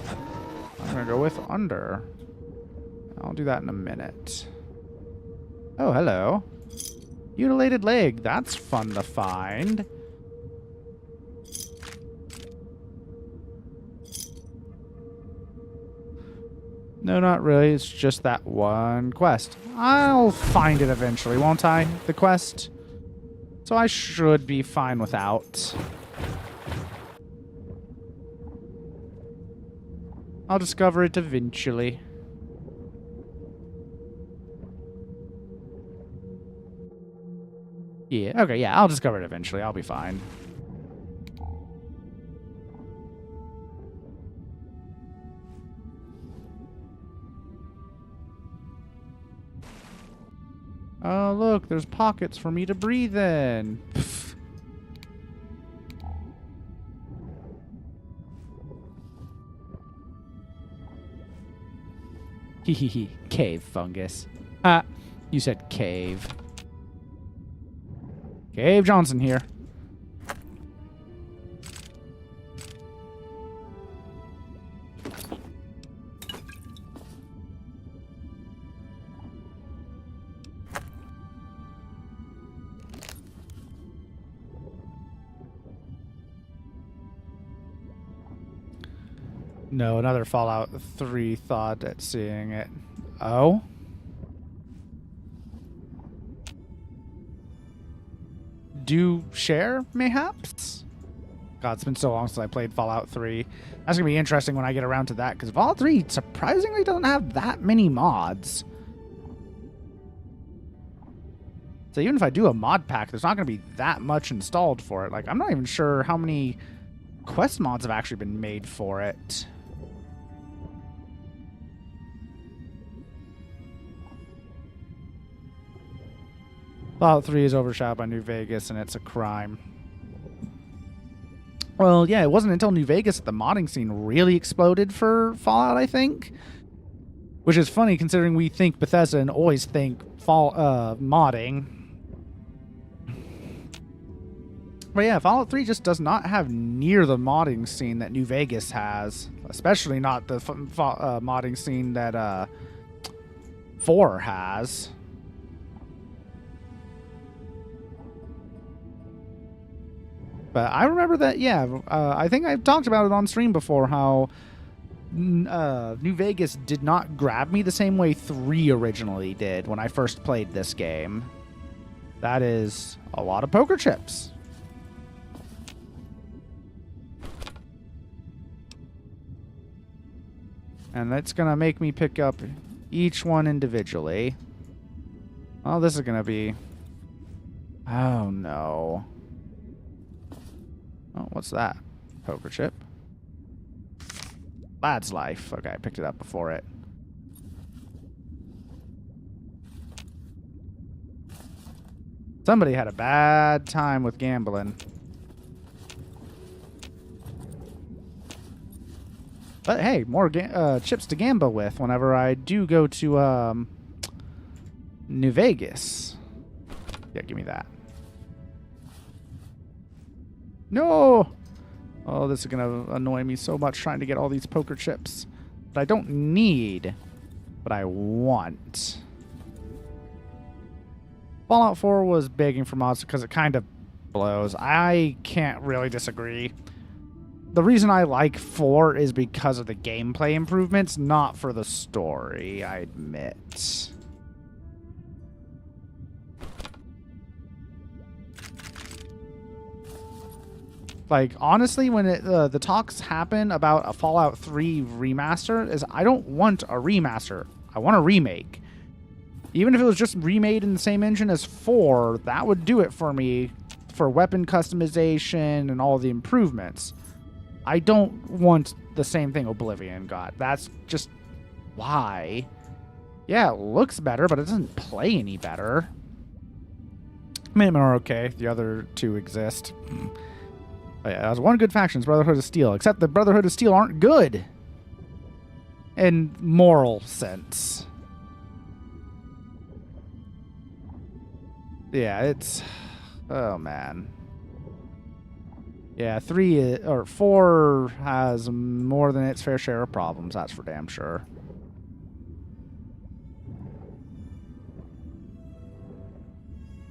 I'm gonna go with under. I'll do that in a minute. Oh, hello. Mutilated leg. That's fun to find. No, not really. It's just that one quest. I'll find it eventually, won't I? The quest. So I should be fine without. I'll discover it eventually. Yeah, okay, yeah, I'll discover it eventually. I'll be fine. Oh, look, there's pockets for me to breathe in. Hehehe, cave fungus. Ah, you said cave. Cave Johnson here. No, another Fallout 3 thought at seeing it. Oh? Do share, mayhaps? God, it's been so long since I played Fallout 3. That's going to be interesting when I get around to that, because Fallout 3 surprisingly doesn't have that many mods. So even if I do a mod pack, there's not going to be that much installed for it. Like, I'm not even sure how many quest mods have actually been made for it. Fallout 3 is overshadowed by New Vegas, and it's a crime. Well, yeah, it wasn't until New Vegas that the modding scene really exploded for Fallout, I think. Which is funny, considering we think Bethesda and always think modding. But yeah, Fallout 3 just does not have near the modding scene that New Vegas has. Especially not the modding scene that 4 has. But I remember that, yeah, I think I've talked about it on stream before, how New Vegas did not grab me the same way 3 originally did when I first played this game. That is a lot of poker chips. And that's going to make me pick up each one individually. Oh, this is going to be... Oh, no. Oh, what's that? Poker chip. Lad's Life. Okay, I picked it up before it. Somebody had a bad time with gambling. But hey, more chips to gamble with whenever I do go to New Vegas. Yeah, give me that. No! Oh, this is going to annoy me so much trying to get all these poker chips that I don't need, but I want. Fallout 4 was begging for mods because it kind of blows. I can't really disagree. The reason I like 4 is because of the gameplay improvements, not for the story, I admit. Like, honestly, when the talks happen about a Fallout 3 remaster, is I don't want a remaster. I want a remake. Even if it was just remade in the same engine as 4, that would do it for me for weapon customization and all the improvements. I don't want the same thing Oblivion got. That's just... why? Yeah, it looks better, but it doesn't play any better. Minutemen are okay. The other 2 exist. Oh, yeah, that was one good faction, Brotherhood of Steel. Except the Brotherhood of Steel aren't good. In moral sense. Yeah, it's... oh, man. Yeah, 4 has more than its fair share of problems, that's for damn sure.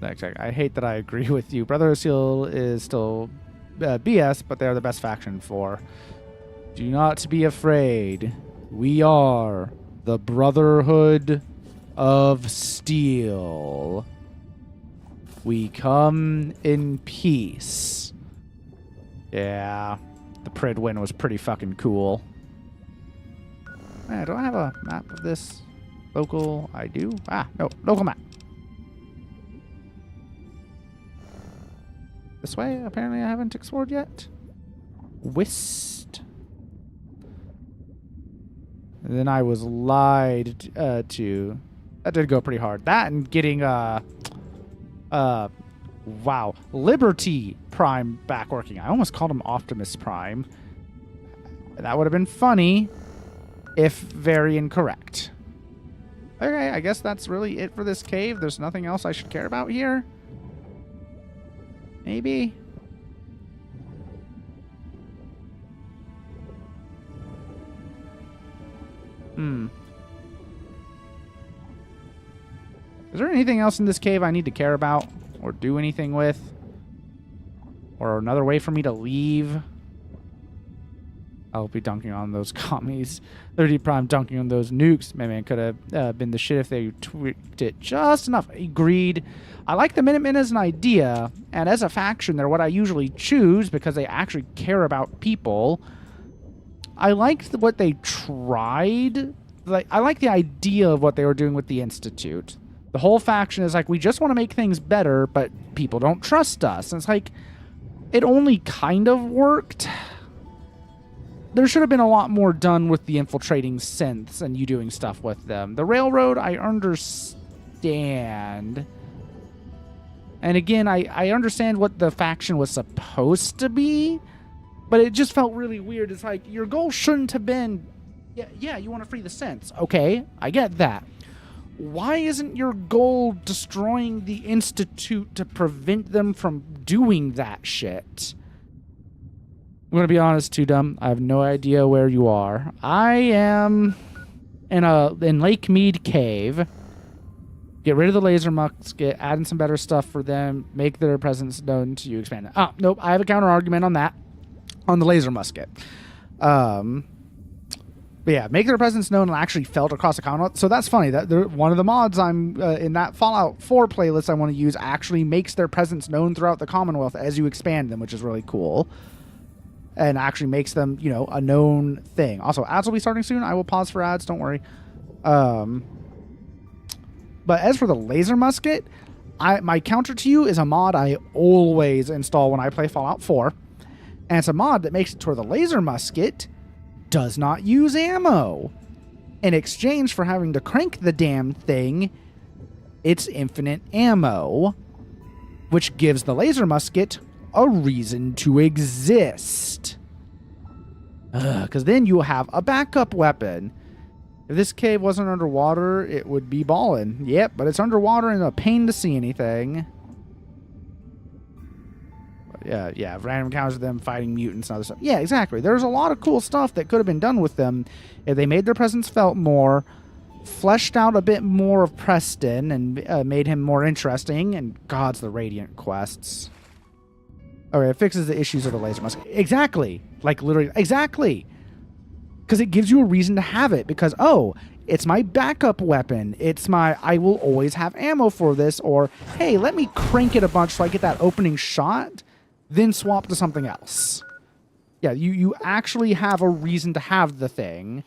I hate that I agree with you. Brotherhood of Steel is still BS, but they're the best faction for. Do not be afraid. We are the Brotherhood of Steel. We come in peace. Yeah, the Prid win was pretty fucking cool. Man, do I have a map of this? Local, I do. Ah, no, local map. This way, apparently I haven't explored yet. Whist. And then I was lied to. That did go pretty hard. That and getting, wow, Liberty Prime back working. I almost called him Optimus Prime. That would have been funny, if very incorrect. Okay, I guess that's really it for this cave. There's nothing else I should care about here. Maybe? Is there anything else in this cave I need to care about? Or do anything with? Or another way for me to leave? I'll be dunking on those commies. 30 Prime dunking on those nukes. Man, could have been the shit if they tweaked it just enough. Agreed. I like the Minutemen as an idea, and as a faction, they're what I usually choose because they actually care about people. I liked what they tried. Like, I like the idea of what they were doing with the Institute. The whole faction is like, we just want to make things better, but people don't trust us. And it's like, it only kind of worked. There should have been a lot more done with the infiltrating synths and you doing stuff with them. The railroad, I understand. And again, I understand what the faction was supposed to be, but it just felt really weird. It's like, your goal shouldn't have been, yeah, you want to free the synths. Okay, I get that. why isn't your goal destroying the Institute to prevent them from doing that shit? I'm gonna be honest, Too Dumb. I have no idea where you are. I am in Lake Mead Cave. Get rid of the laser musket, add in some better stuff for them, make their presence known to you, expand it. Oh, nope, I have a counter argument on that. On the laser musket. But yeah, make their presence known and actually felt across the Commonwealth. So that's funny. That one of the mods I'm in that Fallout 4 playlist I want to use actually makes their presence known throughout the Commonwealth as you expand them, which is really cool. And actually makes them, you know, a known thing. Also, ads will be starting soon. I will pause for ads. Don't worry. But as for the laser musket, my counter to you is a mod I always install when I play Fallout 4. And it's a mod that makes it to where the laser musket does not use ammo. In exchange for having to crank the damn thing, it's infinite ammo, which gives the laser musket a reason to exist. Because then you have a backup weapon. If this cave wasn't underwater, it would be ballin'. Yep, but it's underwater and a pain to see anything. Yeah, random encounters with them fighting mutants and other stuff. Yeah, exactly. There's a lot of cool stuff that could have been done with them if they made their presence felt more, fleshed out a bit more of Preston, and made him more interesting. And God's the Radiant quests. Okay, it fixes the issues of the laser musket. Exactly. Like, literally, exactly. Because it gives you a reason to have it. Because, oh, it's my backup weapon. It's my, I will always have ammo for this. Or, hey, let me crank it a bunch so I get that opening shot. Then swap to something else. Yeah, you actually have a reason to have the thing.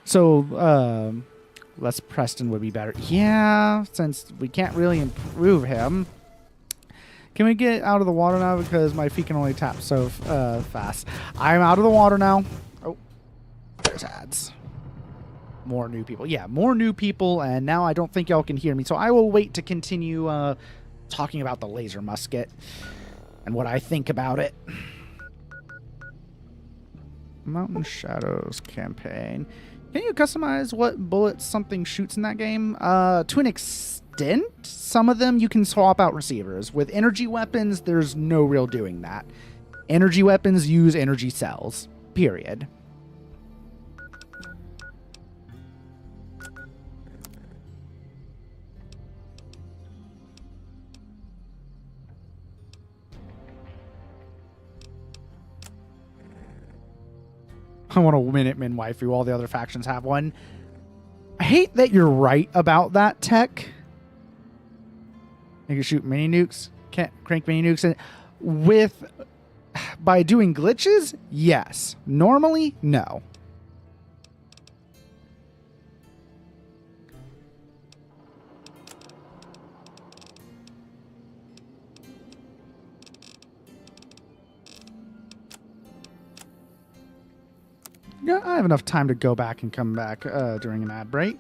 So, less Preston would be better. Yeah, since we can't really improve him. Can we get out of the water now? Because my feet can only tap so fast. I'm out of the water now. Oh, there's ads. More new people. Yeah, more new people, and now I don't think y'all can hear me. So I will wait to continue talking about the laser musket and what I think about it. Mountain Shadows campaign. Can you customize what bullets something shoots in that game? To an extent. Some of them you can swap out receivers. With energy weapons, there's no real doing that. Energy weapons use energy cells. Period. I want a Minuteman waifu. All the other factions have one. I hate that you're right about that, Tech. You can shoot mini nukes. Can't crank mini nukes. And by doing glitches, yes. Normally, no. Yeah, I have enough time to go back and come back during an ad break.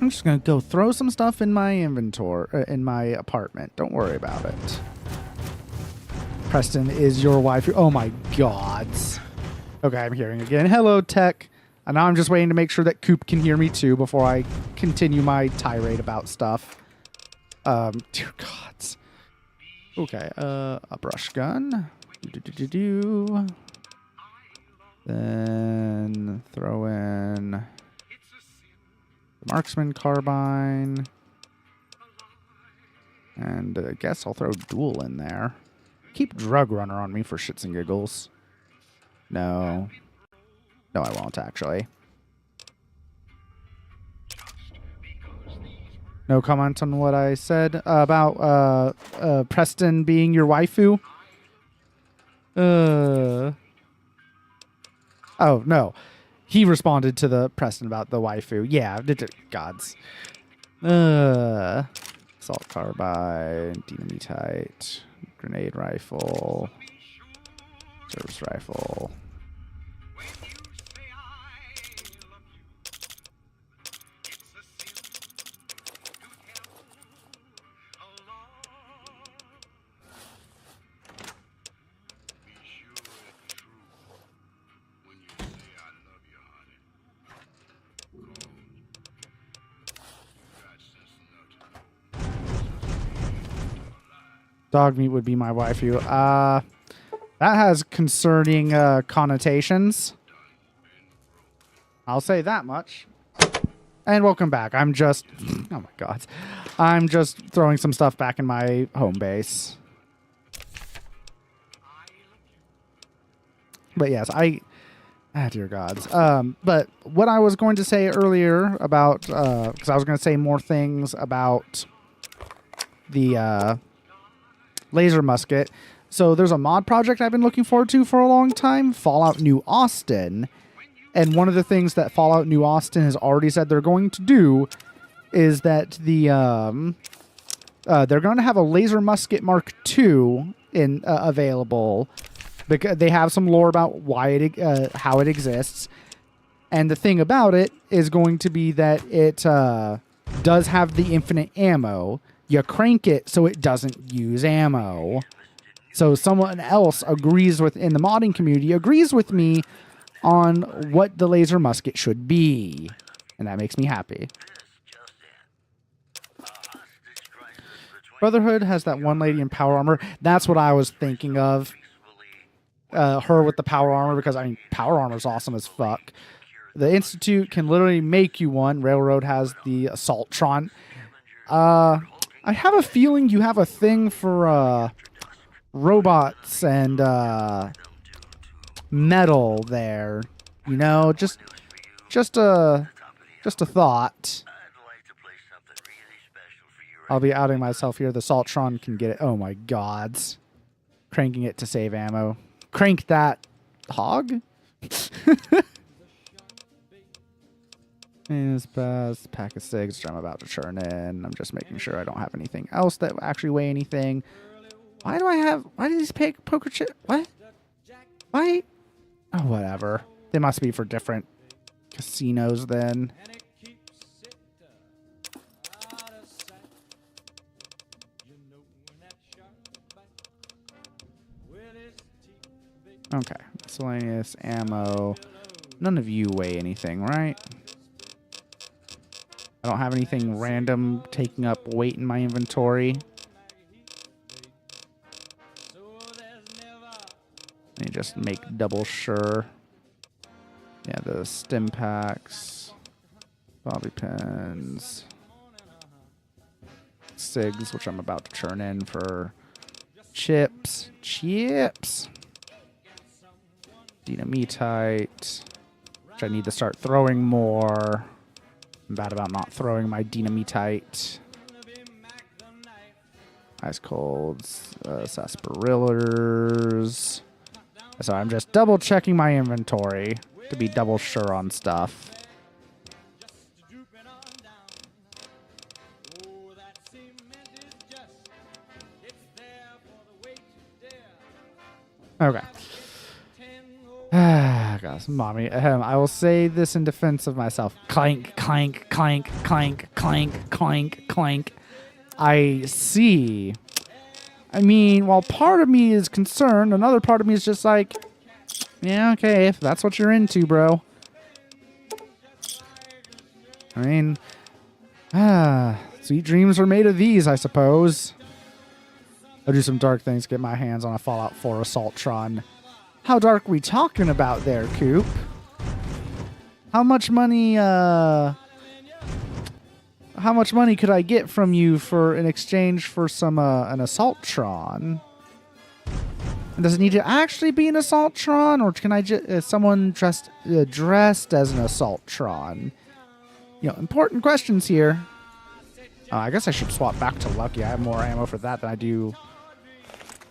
I'm just going to go throw some stuff in my inventory, in my apartment. Don't worry about it. Preston is your wife. Oh my gods. Okay, I'm hearing again. Hello, Tech. And now I'm just waiting to make sure that Coop can hear me too before I continue my tirade about stuff. Dear gods. Okay, a brush gun. Then throw in the marksman carbine. And I guess I'll throw dual in there. Keep drug runner on me for shits and giggles. No. No, I won't actually. No comment on what I said about Preston being your waifu. Oh, no. He responded to the Preston about the waifu. Yeah, gods. Assault carbine, dynamitite, grenade rifle, service rifle. Dog meat would be my waifu. That has concerning connotations. I'll say that much. And welcome back. I'm just... Oh my god. I'm just throwing some stuff back in my home base. But yes, dear gods. But what I was going to say earlier about... Because I was going to say more things about the laser musket. So there's a mod project I've been looking forward to for a long time. Fallout New Austin. And one of the things that Fallout New Austin has already said they're going to do is that they're going to have a laser musket Mark II available, because they have some lore about how it exists, and the thing about it is going to be that it does have the infinite ammo. You crank it so it doesn't use ammo. So someone else in the modding community agrees with me on what the laser musket should be. And that makes me happy. Brotherhood has that one lady in power armor. That's what I was thinking of. Her with the power armor, because, I mean, power armor is awesome as fuck. The Institute can literally make you one. Railroad has the Assaultron. I have a feeling you have a thing for robots and metal there, you know, just a thought. I'll be outing myself here. The Saltron can get it. Oh my gods. Cranking it to save ammo. Crank that hog. Is best pack of cigs, which I'm about to churn in. I'm just making sure I don't have anything else that will actually weigh anything. Why do these poker chip? What? Why? Oh, whatever. They must be for different casinos then. Okay. Miscellaneous ammo. None of you weigh anything, right? I don't have anything random taking up weight in my inventory. Let me just make double sure. Yeah, the stim packs, bobby pins, cigs, which I'm about to churn in for chips. Dynamitite, which I need to start throwing more. I'm bad about not throwing my dynamitite. Ice colds, sarsaparillas. So I'm just double checking my inventory to be double sure on stuff. Okay. Gosh, mommy. I will say this in defense of myself. Clank, clank, clank, clank, clank, clank, clank. I see. I mean, while part of me is concerned, another part of me is just like, yeah, okay, if that's what you're into, bro. I mean, sweet dreams are made of these, I suppose. I'll do some dark things, get my hands on a Fallout 4 Assaultron. How dark we talking about there, Coop? How much money could I get from you in exchange for some an Assaultron? And does it need to actually be an Assaultron, or can I just someone dressed as an Assaultron? You know, important questions here. I guess I should swap back to Lucky. I have more ammo for that than I do.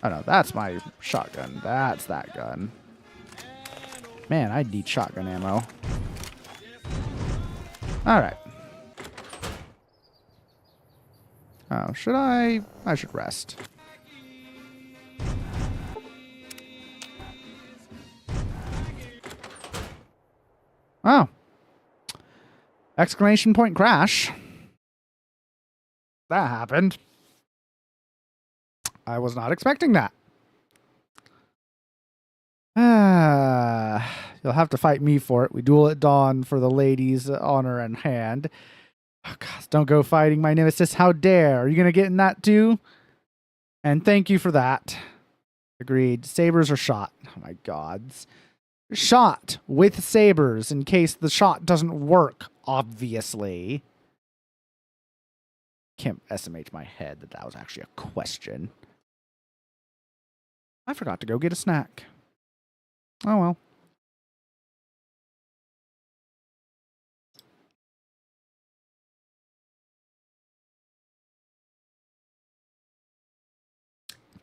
Oh no, that's my shotgun. That's that gun. Man, I need shotgun ammo. Alright. Oh, should I? I should rest. Oh. Exclamation point crash. That happened. I was not expecting that. You'll have to fight me for it. We duel at dawn for the lady's honor and hand. Oh, God, don't go fighting my nemesis. How dare. Are you going to get in that too? And thank you for that. Agreed. Sabers are shot. Oh my gods. Shot with sabers in case the shot doesn't work, obviously. Can't estimate my head that was actually a question. I forgot to go get a snack. Oh well.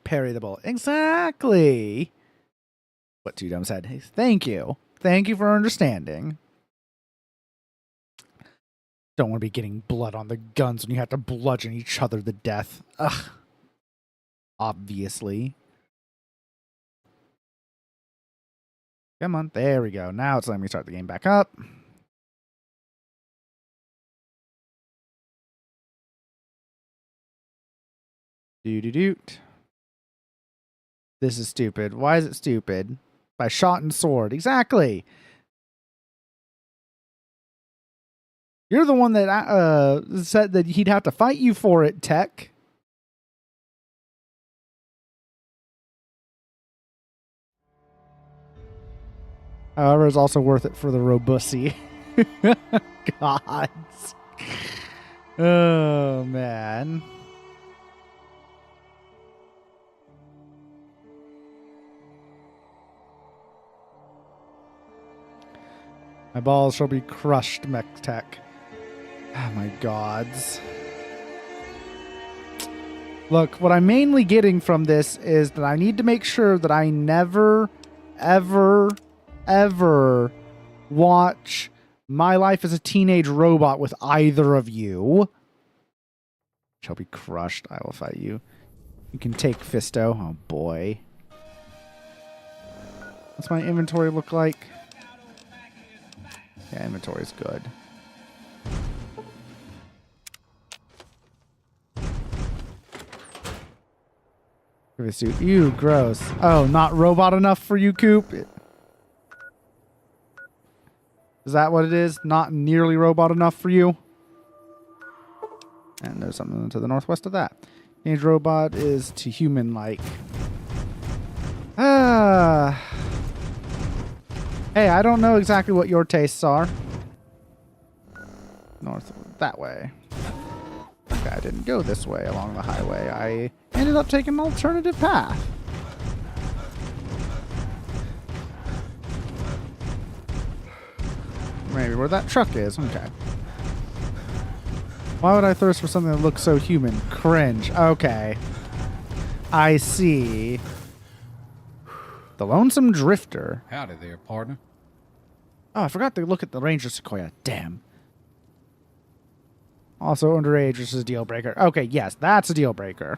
Parry the bullet. Exactly. What Two Dumb said. Hey, thank you. Thank you for understanding. Don't want to be getting blood on the guns when you have to bludgeon each other to death. Ugh. Obviously. Come on. There we go. Now it's letting me start the game back up. Doo-doo-doot. This is stupid. Why is it stupid? By shot and sword. Exactly. You're the one that said that he'd have to fight you for it, Tech. However, it's also worth it for the Robussy. Gods. Oh, man. My balls shall be crushed, Mech Tech. Oh, my gods. Look, what I'm mainly getting from this is that I need to make sure that I never, ever, ever watch My Life as a Teenage Robot with either of you. Shall be crushed. I will fight you. You can take Fisto. Oh, boy. What's my inventory look like? Yeah, inventory's good. Suit. Ew, gross. Oh, not robot enough for you, Coop? Is that what it is? Not nearly robot enough for you? And there's something to the northwest of that. Teenage robot is to human-like. Ah. Hey, I don't know exactly what your tastes are. North, that way. Okay, I didn't go this way along the highway. I ended up taking an alternative path. Maybe where that truck is. Okay. Why would I thirst for something that looks so human? Cringe. Okay. I see. The Lonesome Drifter. Howdy there, partner. Oh, I forgot to look at the Ranger Sequoia. Damn. Also underage, which is a deal breaker. Okay, yes, that's a deal breaker.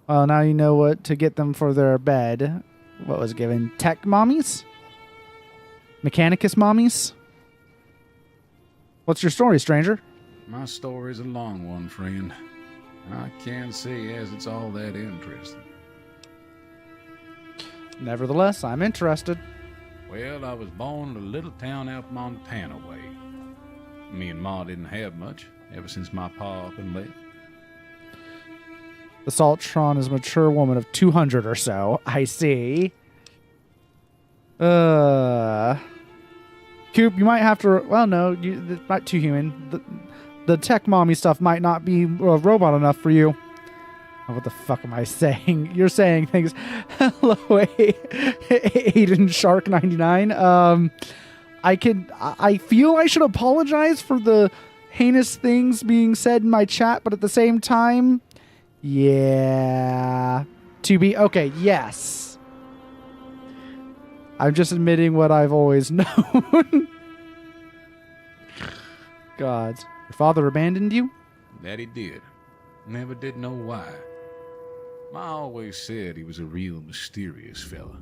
Well, now you know what to get them for their bed. What was given? Tech mommies? Mechanicus mommies? What's your story, stranger? My story's a long one, friend. I can't say as it's all that interesting. Nevertheless, I'm interested. Well, I was born in a little town out Montana way. Me and Ma didn't have much ever since my pa up and left. The Saltron is a mature woman of 200 or so. I see. Coop, you might have to... Well, no, it's not too human. The tech mommy stuff might not be robot enough for you. Oh, what the fuck am I saying? You're saying things. Hello, Aiden Shark 99. I feel I should apologize for the heinous things being said in my chat, but at the same time, yeah. To be okay, yes. I'm just admitting what I've always known. God. Your father abandoned you? That he did. Never did know why. Ma always said he was a real mysterious fella.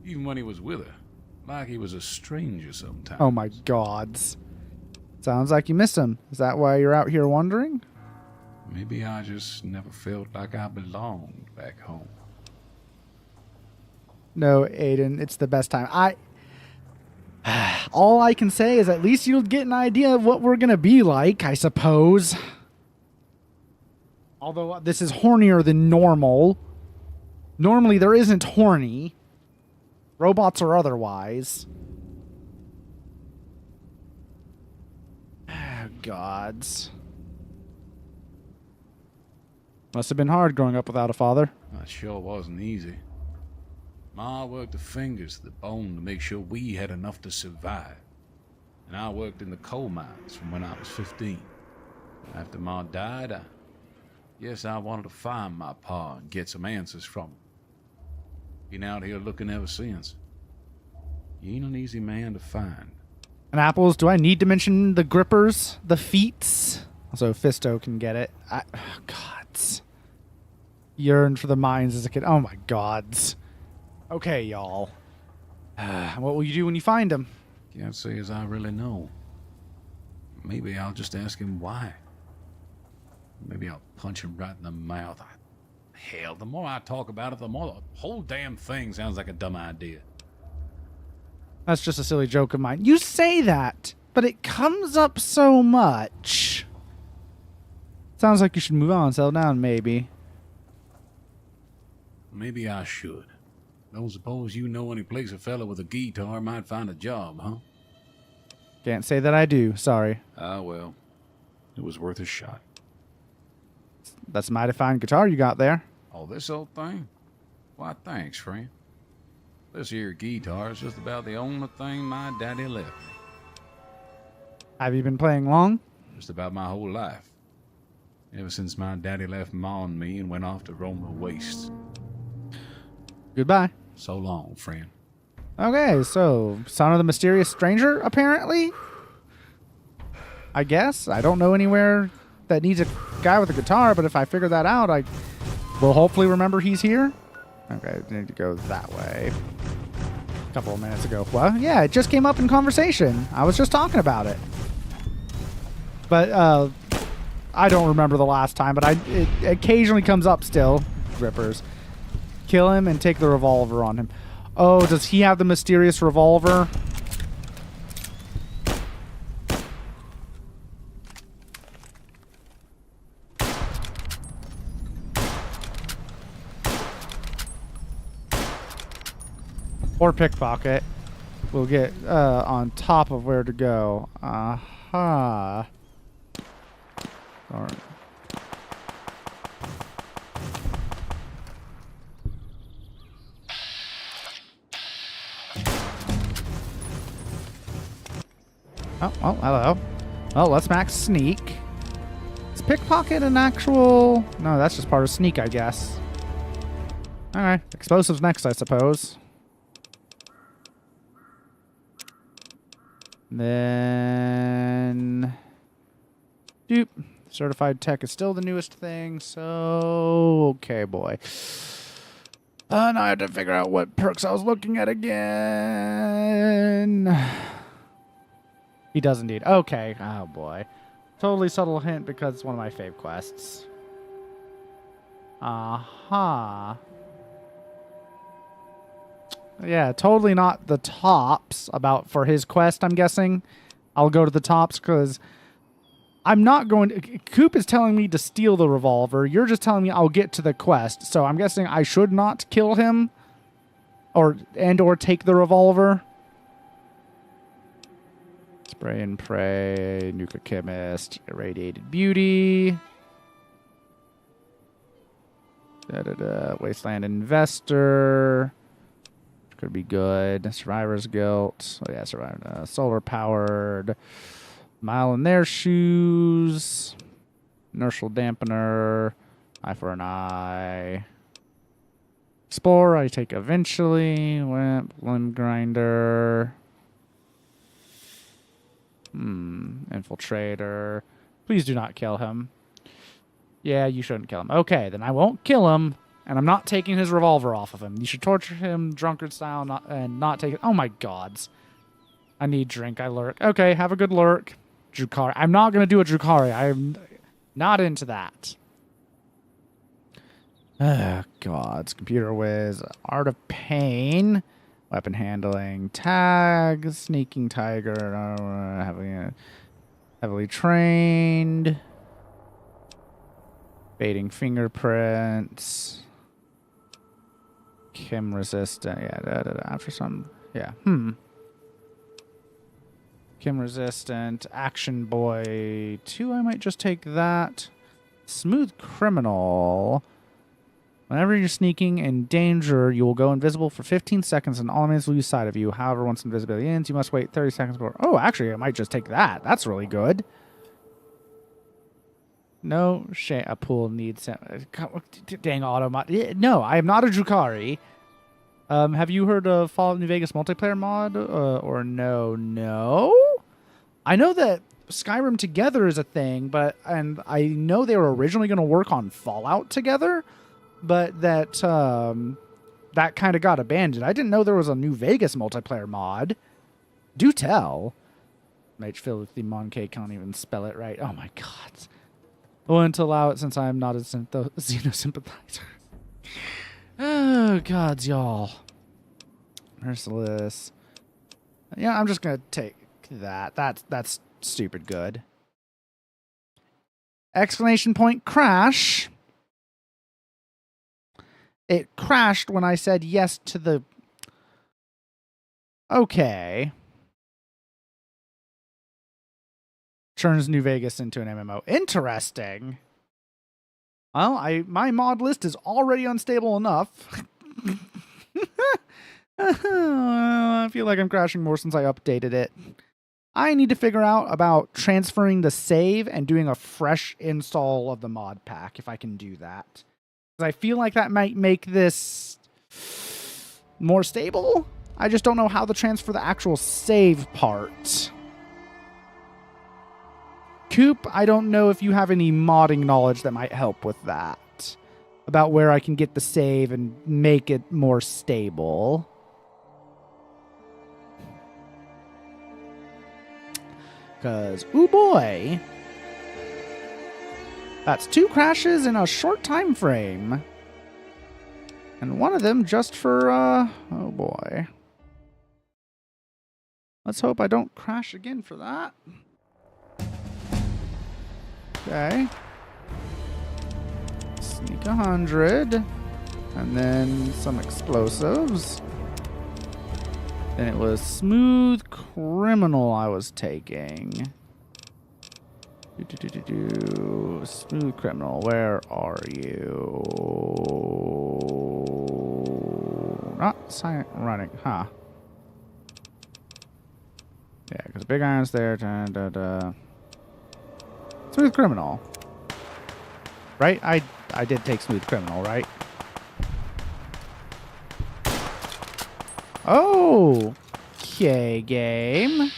Even when he was with her. Like he was a stranger sometimes. Oh my gods. Sounds like you miss him. Is that why you're out here wandering? Maybe I just never felt like I belonged back home. No, Aiden, it's the best time. All I can say is at least you'll get an idea of what we're gonna be like, I suppose. Although this is hornier than normal. Normally there isn't horny. Robots or otherwise. Gods. Must have been hard growing up without a father. That sure wasn't easy. Ma worked her fingers to the bone to make sure we had enough to survive. And I worked in the coal mines from when I was 15. After Ma died, I wanted to find my pa and get some answers from him. Been out here looking ever since. He ain't an easy man to find. And apples, do I need to mention the grippers? The feats? So Fisto can get it. Gods. Yearned for the mines as a kid. Oh my gods. Okay, y'all. What will you do when you find him? Can't say as I really know. Maybe I'll just ask him why. Maybe I'll punch him right in the mouth. Hell, the more I talk about it, the more the whole damn thing sounds like a dumb idea. That's just a silly joke of mine. You say that, but it comes up so much. Sounds like you should move on, settle down, maybe. Maybe I should. Don't suppose you know any place a fella with a guitar might find a job, huh? Can't say that I do, sorry. Well, it was worth a shot. That's a mighty fine guitar you got there. Oh, this old thing? Why, thanks, friend. This here guitar is just about the only thing my daddy left me. Have you been playing long? Just about my whole life. Ever since my daddy left Ma and me and went off to roam the wastes. Goodbye. So long, friend. Okay, so son of the mysterious stranger, apparently? I guess. I don't know anywhere that needs a guy with a guitar, but if I figure that out, I will hopefully remember he's here. Okay, I need to go that way. A couple of minutes ago. Well, yeah, it just came up in conversation. I was just talking about it. But, I don't remember the last time, but it occasionally comes up still. Grippers. Kill him and take the revolver on him. Oh, does he have the mysterious revolver? Or pickpocket. We'll get on top of where to go. Aha. All right. Oh, hello. Oh, let's max sneak. Is pickpocket an actual... No, that's just part of sneak, I guess. Alright, explosives next, I suppose. Then... Doop. Certified tech is still the newest thing, so... Okay, boy. Now I have to figure out what perks I was looking at again... He does indeed. Okay. Oh, boy. Totally subtle hint because it's one of my fave quests. Aha. Yeah, totally not the tops for his quest, I'm guessing. I'll go to the tops because I'm not going to... Coop is telling me to steal the revolver. You're just telling me I'll get to the quest. So I'm guessing I should not kill him or take the revolver. Spray and pray, nuclear chemist, irradiated beauty. Wasteland investor. Could be good. Survivor's guilt. Oh yeah, survivor. Solar powered. Mile in their shoes. Inertial dampener. Eye for an eye. Explorer, I take eventually. Limb grinder. Infiltrator. Please do not kill him. Yeah, you shouldn't kill him. Okay, then I won't kill him, and I'm not taking his revolver off of him. You should torture him drunkard style and not take it. Oh my gods. I need drink. I lurk. Okay, have a good lurk. Drukari. I'm not going to do a Drukari. I'm not into that. Gods. Computer whiz. Art of pain. Weapon handling, tag, sneaking tiger, heavily trained. Fading fingerprints. Kim resistant. Yeah, after some. Yeah. Kim resistant. Action boy 2. I might just take that. Smooth criminal. Whenever you're sneaking in danger, you will go invisible for 15 seconds and all enemies will lose sight of you. However, once invisibility ends, you must wait 30 seconds before. Oh, actually, I might just take that. That's really good. No shame. A pool needs. Dang auto mod. No, I am not a Drukari. Have you heard of Fallout New Vegas multiplayer mod? Or no? No? I know that Skyrim Together is a thing, and I know they were originally going to work on Fallout Together, but that that kind of got abandoned. I didn't know there was a New Vegas multiplayer mod. Do tell. Mage filled with the Monkey can't even spell it right. Oh my god. I want to allow it since I am not a Xenosympathizer. Oh gods, y'all. Merciless. Yeah, I'm just gonna take that. That's stupid good. Exclamation point crash. It crashed when I said yes to the... Okay. Turns New Vegas into an MMO. Interesting. Well, my mod list is already unstable enough. I feel like I'm crashing more since I updated it. I need to figure out about transferring the save and doing a fresh install of the mod pack, if I can do that. Because I feel like that might make this more stable. I just don't know how to transfer the actual save part. Coop, I don't know if you have any modding knowledge that might help with that. About where I can get the save and make it more stable. Because, ooh boy. That's 2 crashes in a short time frame. And one of them just for, oh boy. Let's hope I don't crash again for that. Okay. Sneak 100. And then some explosives. Then it was Smooth Criminal I was taking. Smooth Criminal, where are you? Not silent running, huh? Yeah, because Big Iron's there. Smooth Criminal. Right? I did take Smooth Criminal, right? Oh! Okay, game.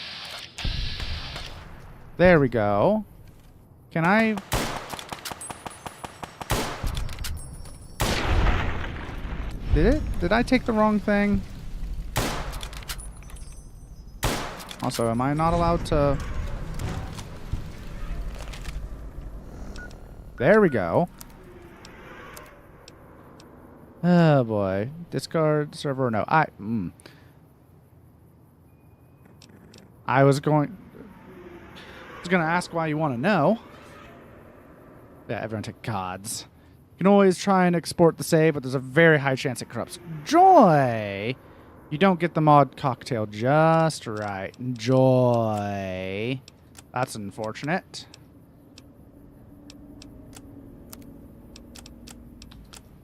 There we go. Can I... Did I take the wrong thing? Also, am I not allowed to... There we go. Oh boy. Discard server, no. I was gonna ask why you want to know. Yeah, everyone take gods. You can always try and export the save, but there's a very high chance it corrupts. Joy! You don't get the mod cocktail just right. Joy. That's unfortunate.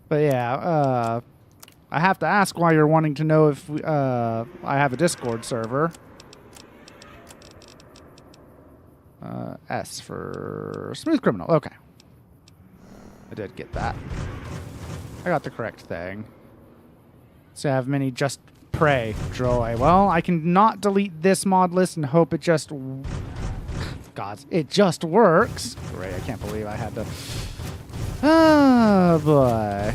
But yeah, I have to ask why you're wanting to know if I have a Discord server. S for Smooth Criminal. Okay. I did get that. I got the correct thing. So I have many just pray. Joy. Well, I can not delete this mod list and hope it just... God, it just works. Great, I can't believe I had to... Oh, boy.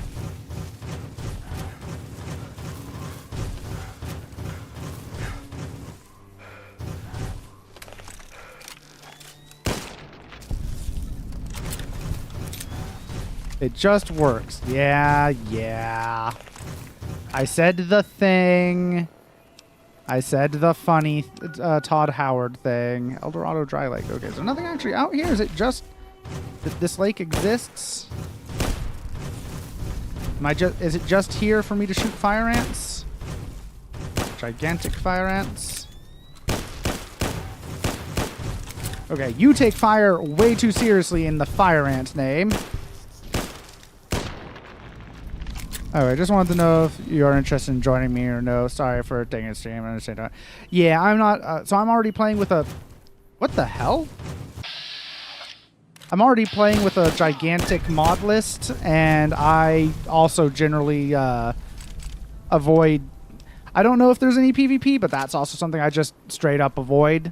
It just works. Yeah. I said the thing. I said the funny Todd Howard thing. Eldorado Dry Lake. Okay, so nothing actually out here. Is it just that this lake exists? Is it just here for me to shoot fire ants? Gigantic fire ants. Okay, you take fire way too seriously in the fire ant name. Oh, I just wanted to know if you're interested in joining me or no. Sorry for taking a stream. I understand that. Yeah, I'm not. So I'm already playing with a... What the hell? I'm already playing with a gigantic mod list, and I also generally avoid... I don't know if there's any PvP, but that's also something I just straight up avoid.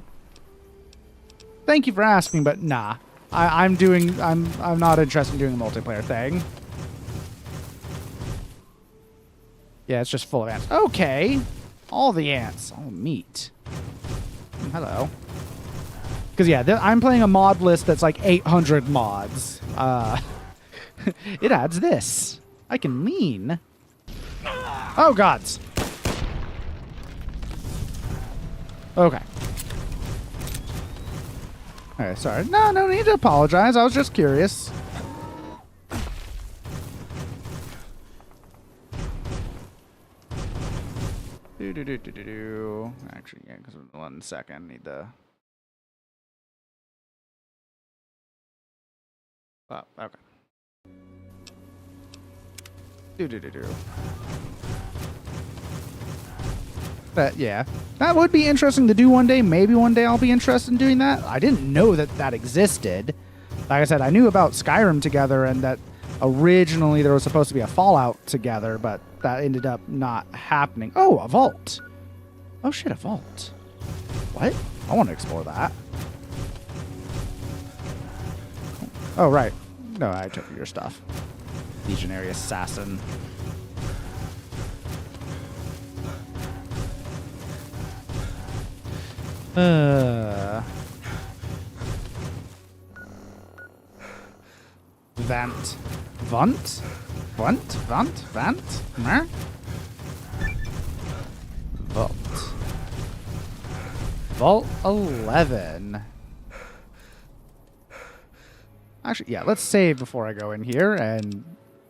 Thank you for asking, but nah. I'm not interested in doing a multiplayer thing. Yeah, it's just full of ants. Okay. All the ants. All meat. Hello. Because, yeah, I'm playing a mod list that's like 800 mods. It adds this. I can lean. Oh, gods. Okay. Okay, sorry. No need to apologize. I was just curious. Actually, yeah, because 1 second. Need the... Oh, okay. But yeah, that would be interesting to do one day. Maybe one day I'll be interested in doing that. I didn't know that existed. Like I said, I knew about Skyrim together and that originally there was supposed to be a Fallout together, but that ended up not happening. Oh, a vault. Oh shit, a vault. What? I want to explore that. Oh, right. No, I took your stuff. Legionary Assassin. Vant. Vant? Vant? Vant? Vant? Mer? Vault. Vault 11. Actually, yeah, let's save before I go in here and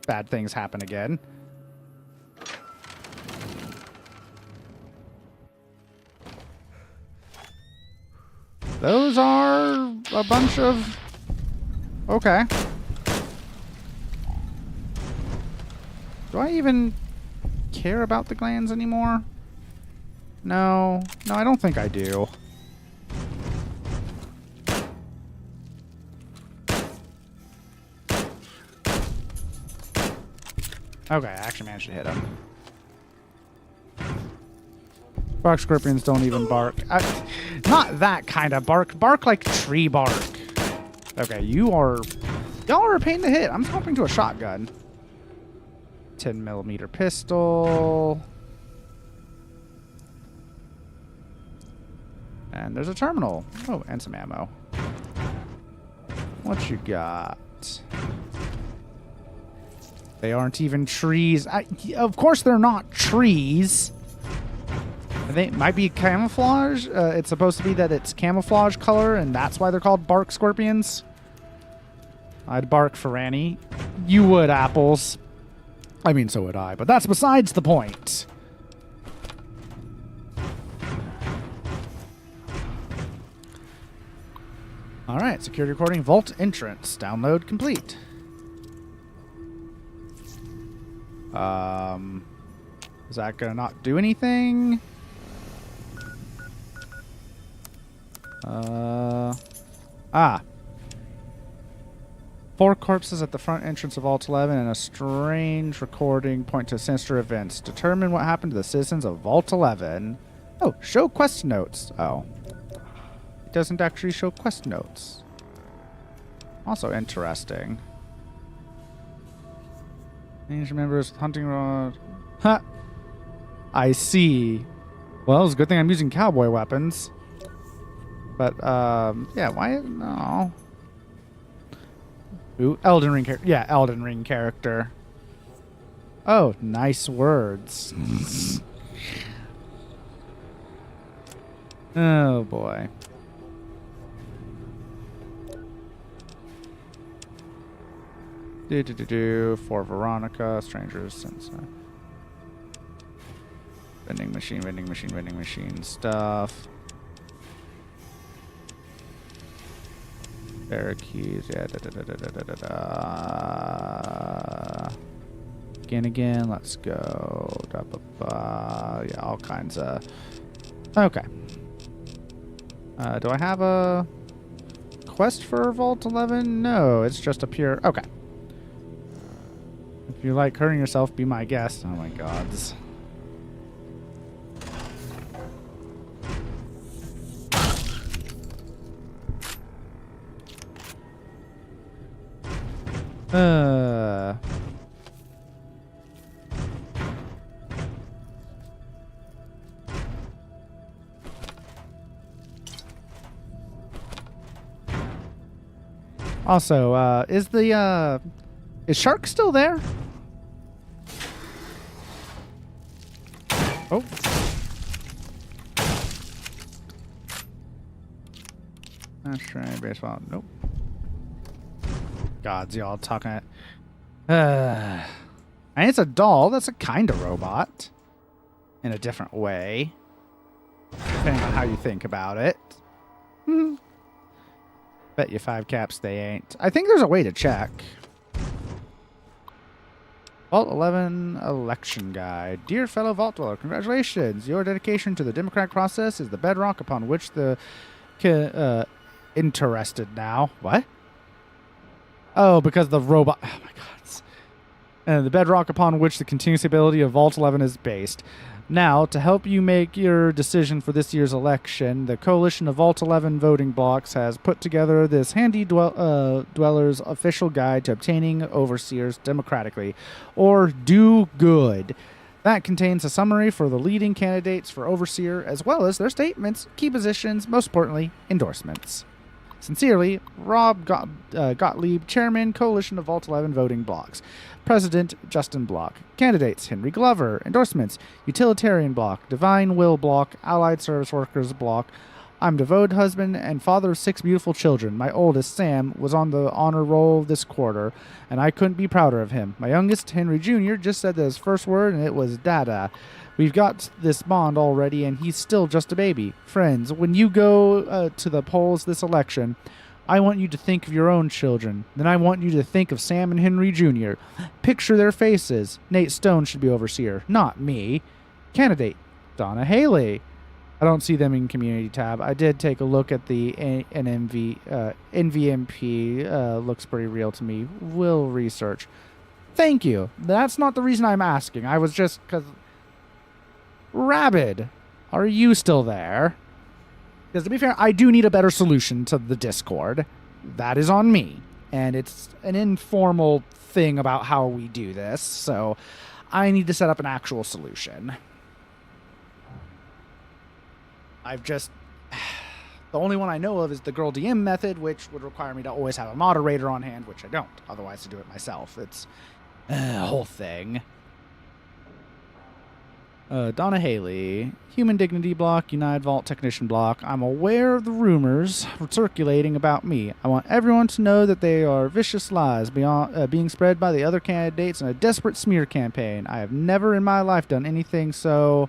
bad things happen again. Those are a bunch of... Okay. Do I even care about the glands anymore? No. No, I don't think I do. Okay, I actually managed to hit him. Bark scorpions don't even bark. Not that kind of bark. Bark like tree bark. Okay, y'all are a pain to hit. I'm swapping to a shotgun. 10mm pistol. And there's a terminal. Oh, and some ammo. What you got? They aren't even trees. Of course they're not trees. They might be camouflage. It's supposed to be that it's camouflage color, and that's why they're called bark scorpions. I'd bark for Annie. You would, Apples. I mean, so would I, but that's besides the point. All right, security recording, vault entrance. Download complete. Is that gonna not do anything? Four corpses at the front entrance of Vault 11 and a strange recording point to sinister events. Determine what happened to the citizens of Vault 11. Oh, show quest notes. Oh. It doesn't actually show quest notes. Also interesting. Danger members with hunting rod. Huh. I see. Well, it's a good thing I'm using cowboy weapons. But, yeah, why? No. Ooh, Elden Ring character. Yeah, Elden Ring character. Oh, nice words. Oh, boy. For Veronica, strangers since vending machine stuff. Barricades, yeah. Again. Let's go. Yeah, all kinds of. Okay. Do I have a quest for Vault 11? No, it's just a pure. Okay. If you like hurting yourself, be my guest. Oh my gods. Also, is Shark still there? Oh. That's right, baseball. Nope. Gods, y'all talking. And it's a doll. That's a kind of robot. In a different way. Depending on how you think about it. Bet you 5 caps they ain't. I think there's a way to check. Vault 11 election guide. Dear fellow Vault Dweller, congratulations. Your dedication to the democratic process is the bedrock upon which the... interested now. What? Oh, because the robot... Oh my god. And the bedrock upon which the continuous ability of Vault 11 is based. Now, to help you make your decision for this year's election, the Coalition of Vault 11 voting blocks has put together this handy dweller's official guide to obtaining overseers democratically, or do good. That contains a summary for the leading candidates for overseer, as well as their statements, key positions, most importantly, endorsements. Sincerely, Rob Gottlieb, Chairman, Coalition of Vault 11 Voting Blocks. President, Justin Block. Candidates, Henry Glover. Endorsements, Utilitarian Block, Divine Will Block, Allied Service Workers Block. I'm devoted husband and father of 6 beautiful children. My oldest, Sam, was on the honor roll this quarter, and I couldn't be prouder of him. My youngest, Henry Jr., just said his first word, and it was Dada. We've got this bond already, and he's still just a baby. Friends, when you go to the polls this election, I want you to think of your own children. Then I want you to think of Sam and Henry Jr. Picture their faces. Nate Stone should be overseer, not me. Candidate, Donna Haley. I don't see them in community tab. I did take a look at the NVMP. Looks pretty real to me. Will research. Thank you. That's not the reason I'm asking. I was just because... Rabid, are you still there? Because to be fair, I do need a better solution to the Discord. That is on me. And it's an informal thing about how we do this. So I need to set up an actual solution. I've just... The only one I know of is the girl DM method, which would require me to always have a moderator on hand, which I don't. Otherwise, to do it myself. It's a whole thing. Donna Haley, Human Dignity Block, United Vault Technician Block. I'm aware of the rumors circulating about me. I want everyone to know that they are vicious lies being spread by the other candidates in a desperate smear campaign. I have never in my life done anything so...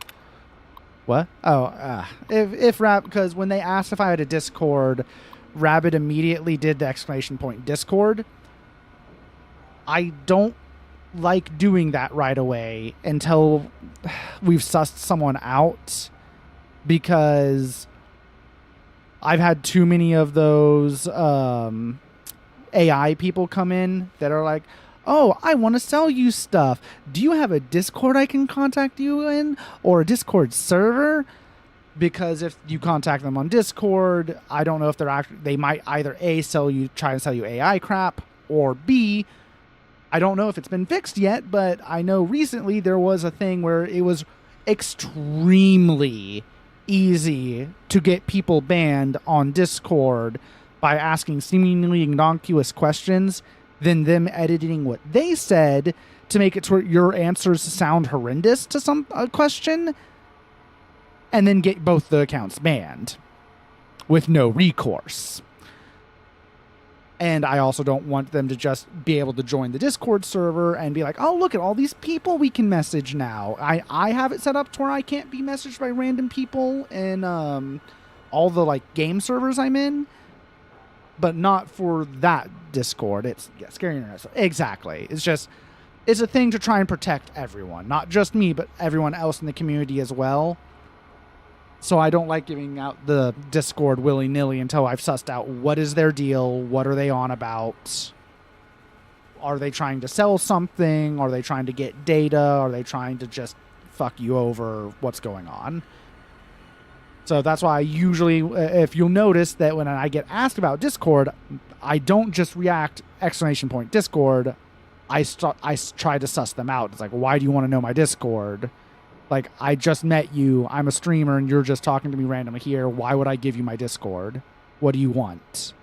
What? Oh, because when they asked if I had a Discord, Rabbit immediately did the exclamation point Discord. I don't like doing that right away until we've sussed someone out, because I've had too many of those AI people come in that are like, oh, I want to sell you stuff. Do you have a Discord I can contact you in, or a Discord server? Because if you contact them on Discord, I don't know if they might either A, try and sell you AI crap, or B, I don't know if it's been fixed yet, but I know recently there was a thing where it was extremely easy to get people banned on Discord by asking seemingly innocuous questions, then them editing what they said to make it to where your answers sound horrendous to some question, and then get both the accounts banned with no recourse. And I also don't want them to just be able to join the Discord server and be like, oh, look at all these people we can message now. I have it set up to where I can't be messaged by random people in all the like game servers I'm in, but not for that Discord. It's Scary Internet. So exactly. It's a thing to try and protect everyone, not just me, but everyone else in the community as well. So I don't like giving out the Discord willy-nilly until I've sussed out what is their deal, what are they on about, are they trying to sell something, are they trying to get data, are they trying to just fuck you over, what's going on. So that's why I usually, if you'll notice that when I get asked about Discord, I don't just react !Discord, I try to suss them out. It's like, why do you want to know my Discord? Like, I just met you, I'm a streamer, and you're just talking to me randomly here. Why would I give you my Discord? What do you want?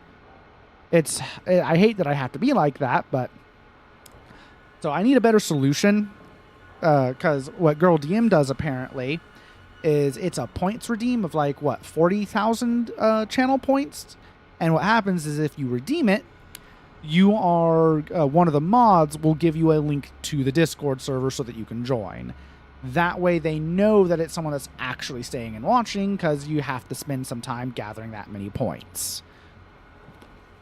I hate that I have to be like that, but... So I need a better solution, because what Girl DM does, apparently, is it's a points redeem of, like, what, 40,000 channel points? And what happens is if you redeem it, you are... one of the mods will give you a link to the Discord server so that you can join. That way they know that it's someone that's actually staying and watching, because you have to spend some time gathering that many points.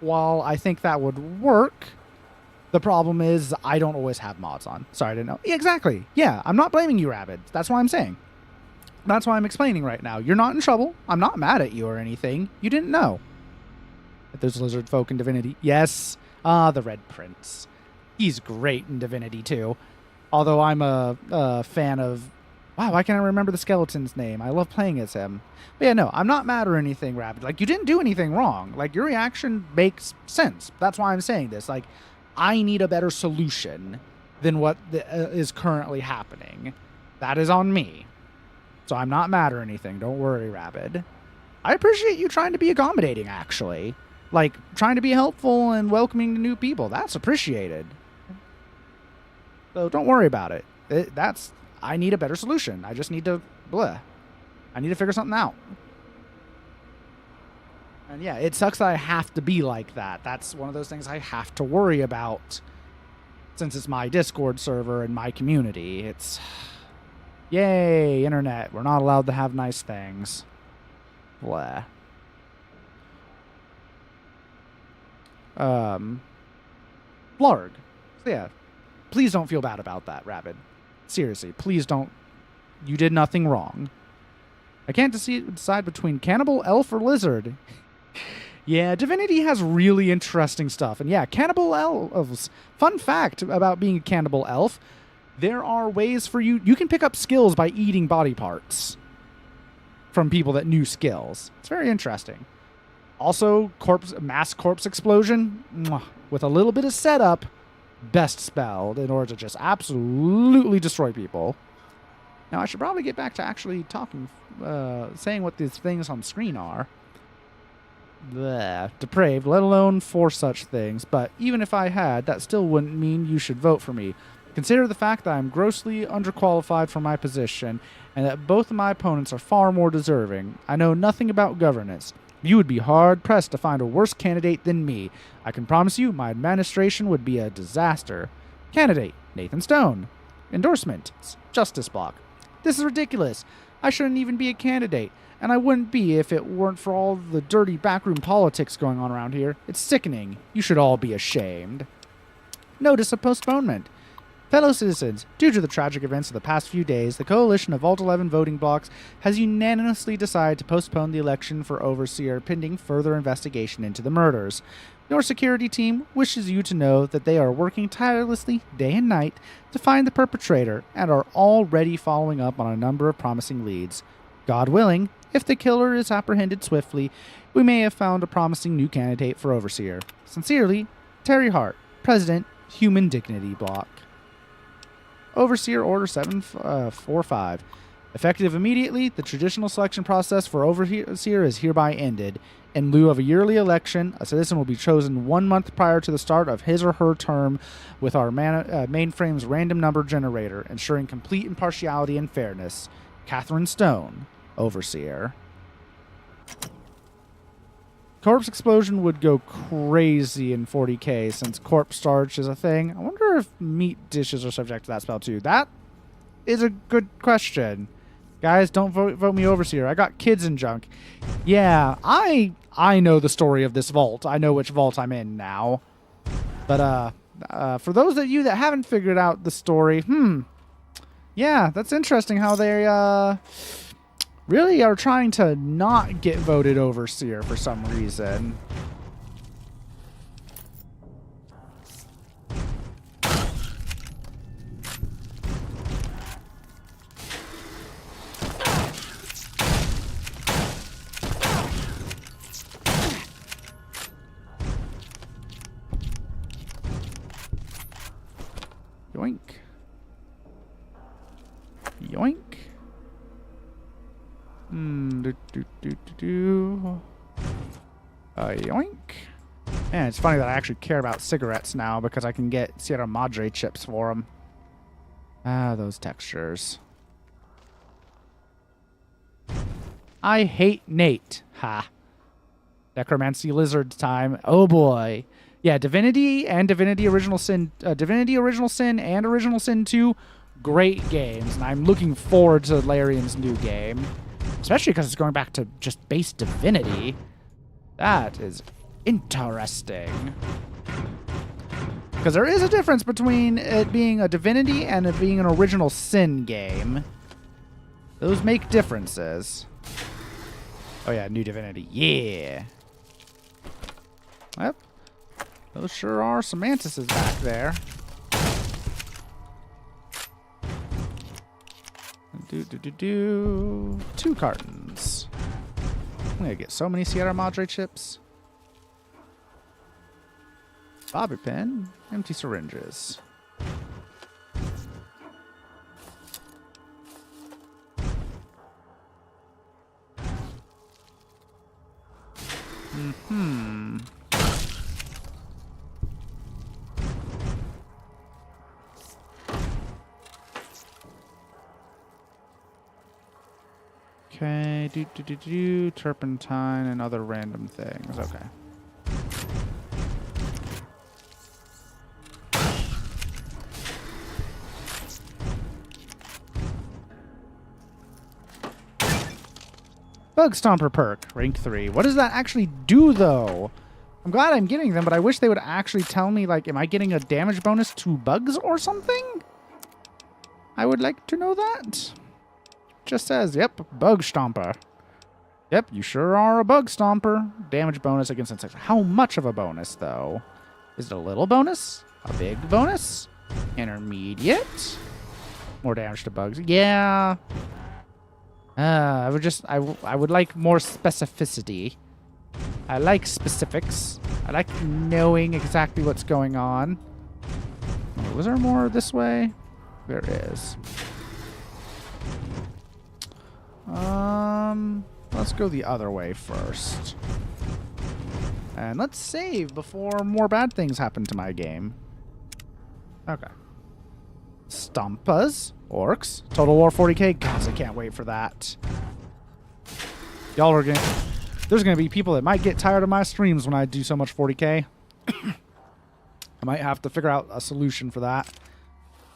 While I think that would work, the problem is I don't always have mods on. Sorry, I didn't know. Yeah, exactly. Yeah, I'm not blaming you, Rabid. That's what I'm saying. That's why I'm explaining right now. You're not in trouble. I'm not mad at you or anything. You didn't know that there's lizard folk in Divinity. Yes. The Red Prince. He's great in Divinity, too. Although I'm a fan of... Wow, why can't I remember the skeleton's name? I love playing as him. But yeah, no, I'm not mad or anything, Rabid. Like, you didn't do anything wrong. Like, your reaction makes sense. That's why I'm saying this. Like, I need a better solution than what is currently happening. That is on me. So I'm not mad or anything. Don't worry, Rabid. I appreciate you trying to be accommodating, actually. Like, trying to be helpful and welcoming to new people. That's appreciated. So don't worry about it. I need a better solution. I just need to, I need to figure something out. And yeah, it sucks that I have to be like that. That's one of those things I have to worry about since it's my Discord server and my community. It's, yay, internet. We're not allowed to have nice things. Blah. Blarg. So yeah. Please don't feel bad about that, Rabid. Seriously, please don't. You did nothing wrong. I can't decide between cannibal, elf, or lizard. Yeah, Divinity has really interesting stuff. And yeah, cannibal elves. Fun fact about being a cannibal elf, there are ways for you... You can pick up skills by eating body parts from people that knew skills. It's very interesting. Also, mass corpse explosion. With a little bit of setup... Best spell in order to just absolutely destroy people. Now, I should probably get back to actually talking, saying what these things on screen are. Bleh, depraved, let alone for such things. But even if I had, that still wouldn't mean you should vote for me. Consider the fact that I'm grossly underqualified for my position, and that both of my opponents are far more deserving. I know nothing about governance. You would be hard-pressed to find a worse candidate than me. I can promise you my administration would be a disaster. Candidate, Nathan Stone. Endorsement, Justice Block. This is ridiculous. I shouldn't even be a candidate, and I wouldn't be if it weren't for all the dirty backroom politics going on around here. It's sickening. You should all be ashamed. Notice of postponement. Fellow citizens, due to the tragic events of the past few days, the coalition of Vault 11 voting blocks has unanimously decided to postpone the election for Overseer pending further investigation into the murders. Your security team wishes you to know that they are working tirelessly day and night to find the perpetrator and are already following up on a number of promising leads. God willing, if the killer is apprehended swiftly, we may have found a promising new candidate for Overseer. Sincerely, Terry Hart, President, Human Dignity Block. Overseer Order 745. Effective immediately, the traditional selection process for Overseer is hereby ended. In lieu of a yearly election, a citizen will be chosen 1 month prior to the start of his or her term with our mainframe's random number generator, ensuring complete impartiality and fairness. Catherine Stone, Overseer. corpse explosion would go crazy in 40k since corpse starch is a thing. I wonder if meat dishes are subject to that spell too. That is a good question. Guys, don't vote me overseer. I got kids and junk. Yeah, I know the story of this vault. I know which vault I'm in now. But for those of you that haven't figured out the story, yeah, that's interesting how they really are trying to not get voted overseer for some reason. Yoink. Yoink. Yoink. Man, it's funny that I actually care about cigarettes now because I can get Sierra Madre chips for them. Ah, those textures. I hate Nate. Ha. Necromancy Lizard time. Oh boy. Yeah, Divinity and Divinity Original Sin, Divinity Original Sin and Original Sin 2, great games, and I'm looking forward to Larian's new game, especially because it's going back to just base Divinity. That is interesting. Because there is a difference between it being a Divinity and it being an Original Sin game. Those make differences. Oh yeah, new Divinity. Yeah. Yep. Those sure are some mantises back there. Two cartons. I'm gonna get so many Sierra Madre chips. Bobby pin. Empty syringes. Okay, turpentine and other random things. Okay. Bug Stomper perk, rank 3. What does that actually do, though? I'm glad I'm getting them, but I wish they would actually tell me, like, am I getting a damage bonus to bugs or something? I would like to know that. Just says, yep, Bug Stomper. Yep, you sure are a Bug Stomper. Damage bonus against insects. How much of a bonus, though? Is it a little bonus? A big bonus? Intermediate? More damage to bugs. Yeah. I would like more specificity. I like specifics. I like knowing exactly what's going on. Oh, was there more this way? There is. Let's go the other way first. And let's save before more bad things happen to my game. Okay. Stompas. Orcs. Total War 40k. Gosh, I can't wait for that. Y'all are gonna... There's gonna be people that might get tired of my streams when I do so much 40k. I might have to figure out a solution for that.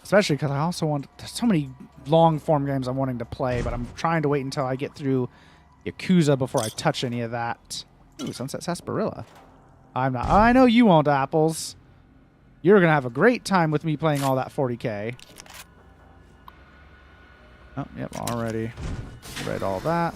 Especially because I also want... There's so many long-form games I'm wanting to play, but I'm trying to wait until I get through Yakuza before I touch any of that. Ooh, Sunset Sarsaparilla. I'm not... I know you won't, Apples. You're going to have a great time with me playing all that 40k. Oh, yep, already read all that.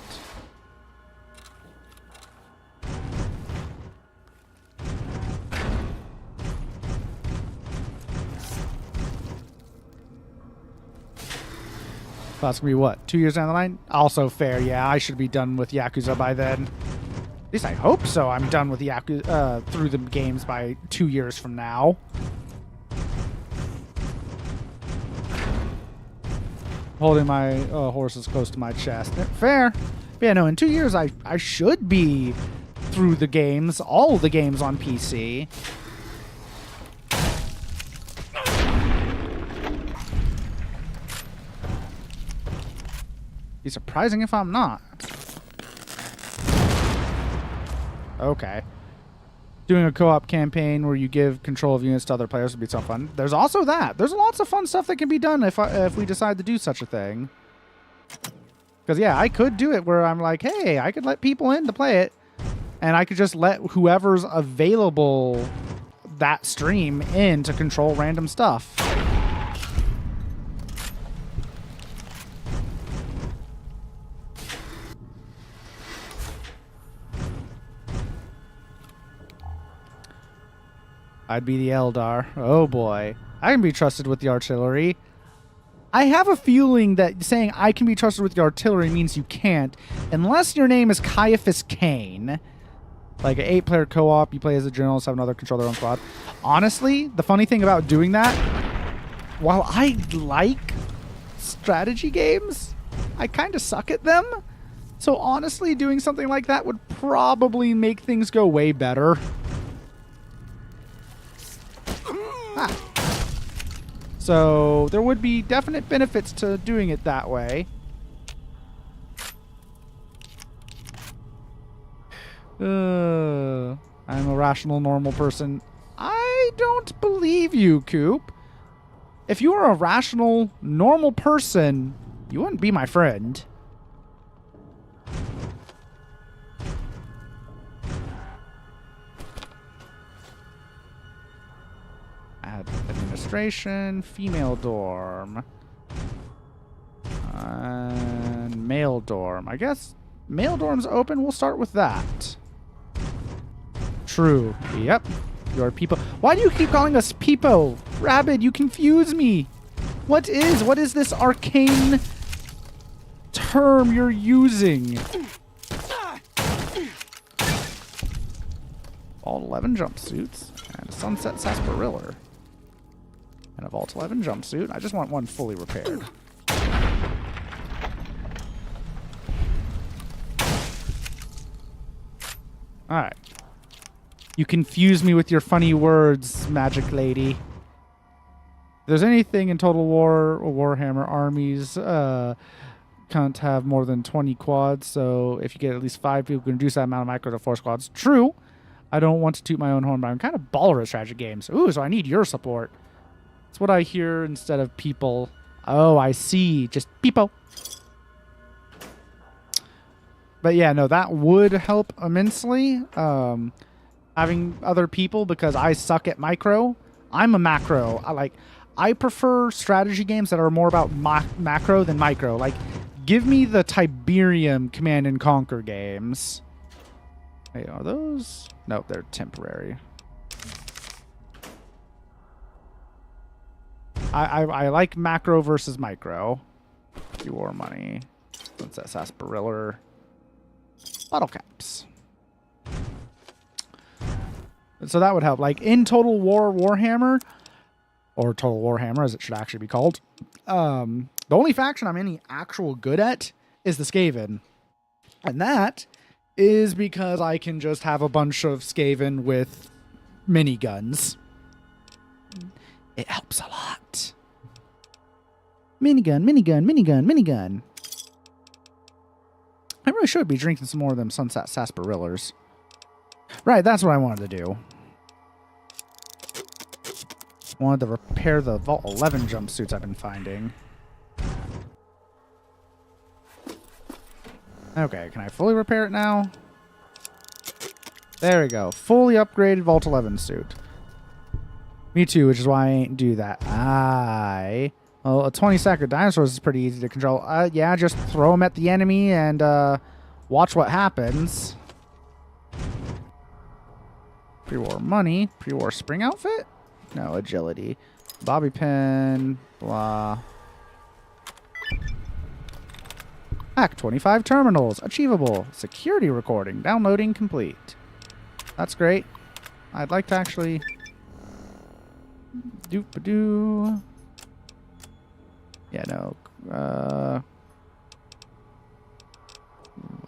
That's gonna be what, 2 years down the line? Also fair, yeah. I should be done with Yakuza by then. At least I hope so. I'm done with Yakuza through the games by 2 years from now. Holding my horses close to my chest. Fair. But yeah, no, in 2 years I should be through the games, all the games on PC. Be surprising if I'm not. Okay. Doing a co-op campaign where you give control of units to other players would be so fun. There's also that. There's lots of fun stuff that can be done if we decide to do such a thing. Because, yeah, I could do it where I'm like, hey, I could let people in to play it. And I could just let whoever's available that stream in to control random stuff. I'd be the Eldar. Oh boy. I can be trusted with the artillery. I have a feeling that saying I can be trusted with the artillery means you can't, unless your name is Caiaphas Kane. Like an 8-player co-op, you play as a journalist, have another control their own squad. Honestly, the funny thing about doing that, while I like strategy games, I kind of suck at them. So honestly, doing something like that would probably make things go way better. So there would be definite benefits to doing it that way. I'm a rational, normal person. I don't believe you, Coop. If you were a rational, normal person, you wouldn't be my friend. Add administration, female dorm. And male dorm. I guess male dorm's open. We'll start with that. True. Yep. Your people. Why do you keep calling us Peepo? Rabid, you confuse me. What is this arcane term you're using? Vault 11 jumpsuits and a sunset sarsaparilla. And a Vault 11 jumpsuit. I just want one fully repaired. Alright. You confuse me with your funny words, magic lady. If there's anything in Total War or Warhammer armies, can't have more than 20 quads, so if you get at least 5 people, you can reduce that amount of micro to 4 squads. True. I don't want to toot my own horn, but I'm kind of baller at strategy games. Ooh, so I need your support. That's what I hear instead of people. Oh, I see. Just people. But yeah, no, that would help immensely. Having other people, because I suck at micro. I'm a macro. I prefer strategy games that are more about macro than micro. Like, give me the Tiberium Command and Conquer games. Hey, are those? Nope, they're temporary. I like macro versus micro. War money. What's that? Sarsaparilla. Bottle caps. So that would help. Like in Total War Warhammer, or Total Warhammer as it should actually be called, the only faction I'm any actual good at is the Skaven. And that is because I can just have a bunch of Skaven with miniguns. It helps a lot. Minigun, minigun, minigun, minigun. I really should be drinking some more of them sunset sarsaparillas. Right, that's what I wanted to do. Wanted to repair the Vault 11 jumpsuits I've been finding. Okay, can I fully repair it now? There we go. Fully upgraded Vault 11 suit. Me too, which is why I ain't do that. Well, a 20-second dinosaur is pretty easy to control. Yeah, just throw them at the enemy and watch what happens. Pre-war money. Pre-war spring outfit? No, agility. Bobby pin. Blah. Hack 25 terminals. Achievable. Security recording. Downloading complete. That's great. I'd like to actually... Doop-a-doo. Yeah, no.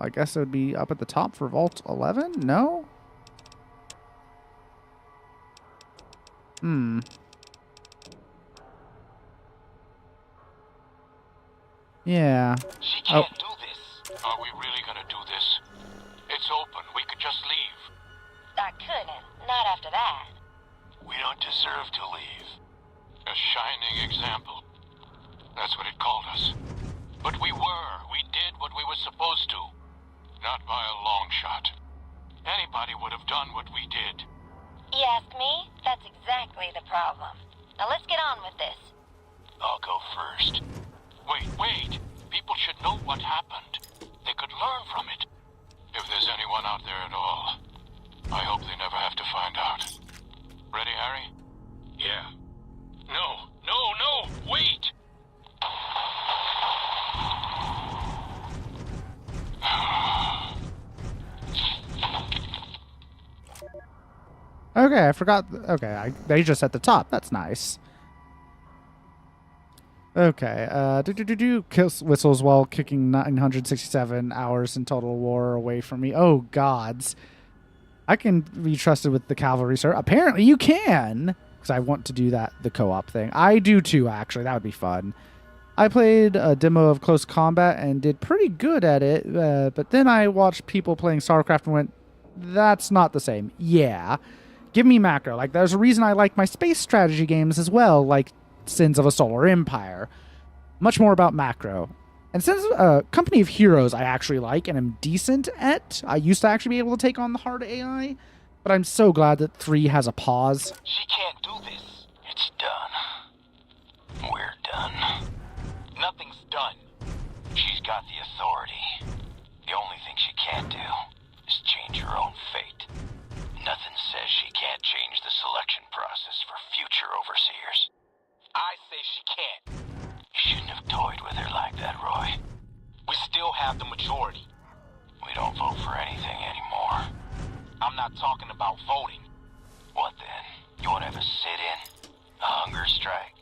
I guess it would be up at the top for Vault 11? No? Yeah. She can't do this. Are we really gonna do this? It's open. We could just leave. Not by a long shot. Anybody would have done what we did. You ask me? That's exactly the problem. Now let's get on with this. I'll go first. Wait. People should know what happened. They could learn from it. If there's anyone out there at all, I hope they never have to find out. Ready, Harry? Yeah. No, wait! Okay, I forgot. Okay, they just at the top. That's nice. Okay, kills whistles while kicking 967 hours in total war away from me. Oh, gods. I can be trusted with the cavalry, sir. Apparently you can, because I want to do that, the co-op thing. I do too, actually. That would be fun. I played a demo of Close Combat and did pretty good at it, but then I watched people playing StarCraft and went, that's not the same. Yeah. Give me macro. Like, there's a reason I like my space strategy games as well, like Sins of a Solar Empire. Much more about macro. And since Company of Heroes I actually like and am decent at, I used to actually be able to take on the hard AI, but I'm so glad that 3 has a pause. She can't do this. It's done. We're done. Nothing's done. She's got the authority. The only thing she can't do is change her own fate. Nothing says she can't change the selection process for future overseers. I say she can't. You shouldn't have toyed with her like that, Roy. We still have the majority. We don't vote for anything anymore. I'm not talking about voting. What then? You want to have a sit-in? A hunger strike?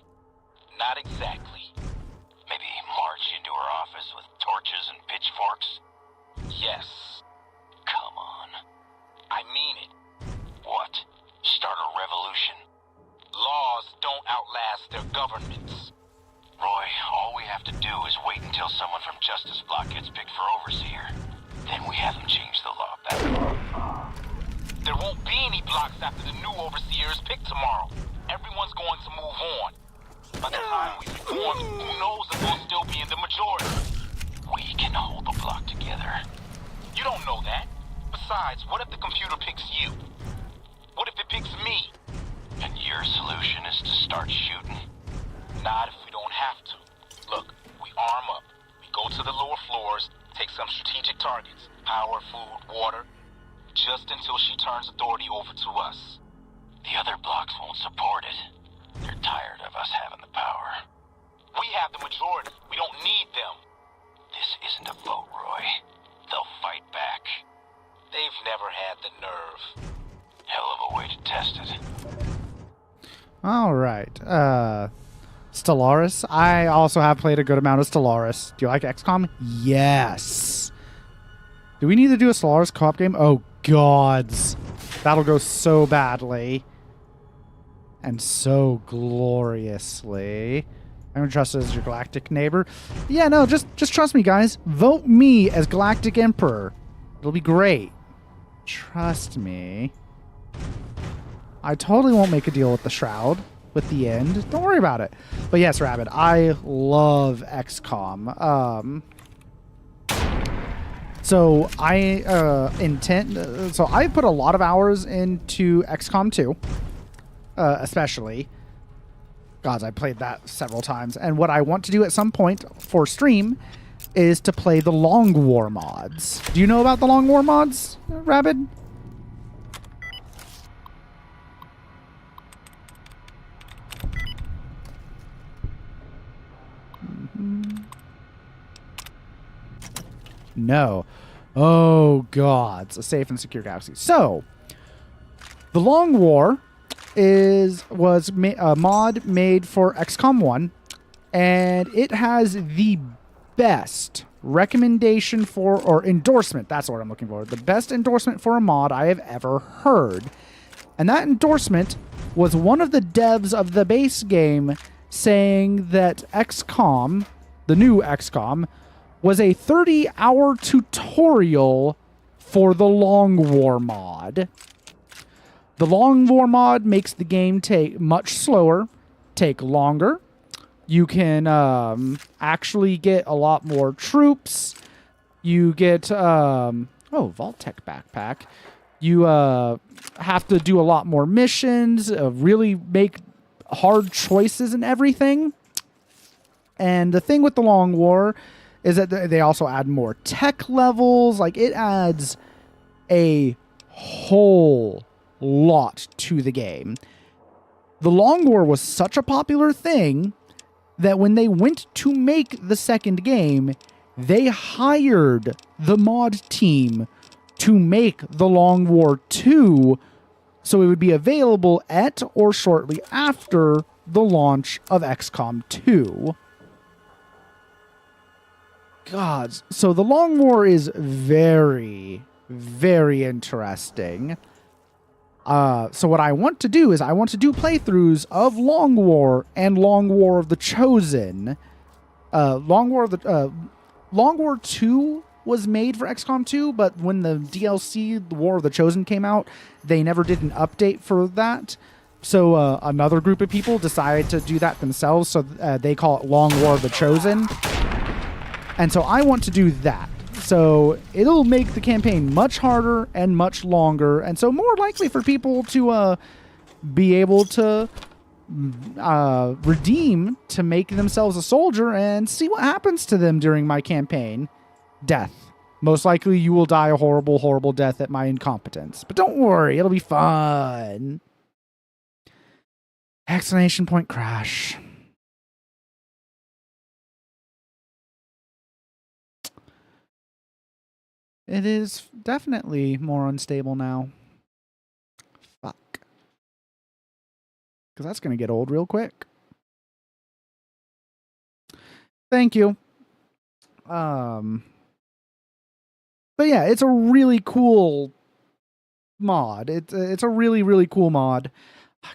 Not exactly. Maybe march into her office with torches and pitchforks? Yes. Come on. I mean it. What? Start a revolution? Laws don't outlast their governments. Roy, all we have to do is wait until someone from Justice Block gets picked for overseer. Then we have them change the law back. There won't be any blocks after the new overseer is picked tomorrow. Everyone's going to move on. By the time we reform, who knows if we'll still be in the majority. We can hold the block together. You don't know that. Besides, what if the computer picks you? What if it picks me? And your solution is to start shooting? Not if we don't have to. Look, we arm up. We go to the lower floors, take some strategic targets. Power, food, water. Just until she turns authority over to us. The other blocks won't support it. They're tired of us having the power. We have the majority. We don't need them. This isn't a vote, Roy. They'll fight back. They've never had the nerve. Hell of a way to test it. All right. Stellaris. I also have played a good amount of Stellaris. Do you like XCOM? Yes. Do we need to do a Stellaris co-op game? Oh, gods. That'll go so badly. And so gloriously. I'm gonna trust as your galactic neighbor. Yeah, no, just trust me, guys. Vote me as Galactic Emperor. It'll be great. Trust me. I totally won't make a deal with the Shroud, with the end. Don't worry about it. But yes, Rabbit, I love XCOM. So I so I put a lot of hours into XCOM 2, especially. Gods, I played that several times. And what I want to do at some point for stream is to play the Long War mods. Do you know about the Long War mods, Rabbit? No. Oh, gods. A safe and secure galaxy. So, the Long War was a mod made for XCOM 1, and it has the best recommendation for, or endorsement, that's what I'm looking for, the best endorsement for a mod I have ever heard. And that endorsement was one of the devs of the base game saying that XCOM, the new XCOM, was a 30-hour tutorial for the Long War mod. The Long War mod makes the game take much slower, take longer. You can actually get a lot more troops. You get Oh, Vault-Tec backpack. You have to do a lot more missions, really make hard choices and everything. And the thing with the Long War is that they also add more tech levels. Like, it adds a whole lot to the game. The Long War was such a popular thing that when they went to make the second game, they hired the mod team to make the Long War 2 so it would be available at or shortly after the launch of XCOM 2. God, so the Long War is very, very interesting. So what I want to do is I want to do playthroughs of Long War and Long War of the Chosen. Long War 2 was made for XCOM 2, but when the DLC, The War of the Chosen, came out, they never did an update for that. So another group of people decided to do that themselves, so they call it Long War of the Chosen. And so I want to do that. So it'll make the campaign much harder and much longer, and so more likely for people to be able to redeem to make themselves a soldier and see what happens to them during my campaign. Death. Most likely you will die a horrible, horrible death at my incompetence. But don't worry, it'll be fun. Exclamation point crash. It is definitely more unstable now. Fuck. Because that's going to get old real quick. Thank you. But yeah, it's a really cool mod. It's a really, really cool mod.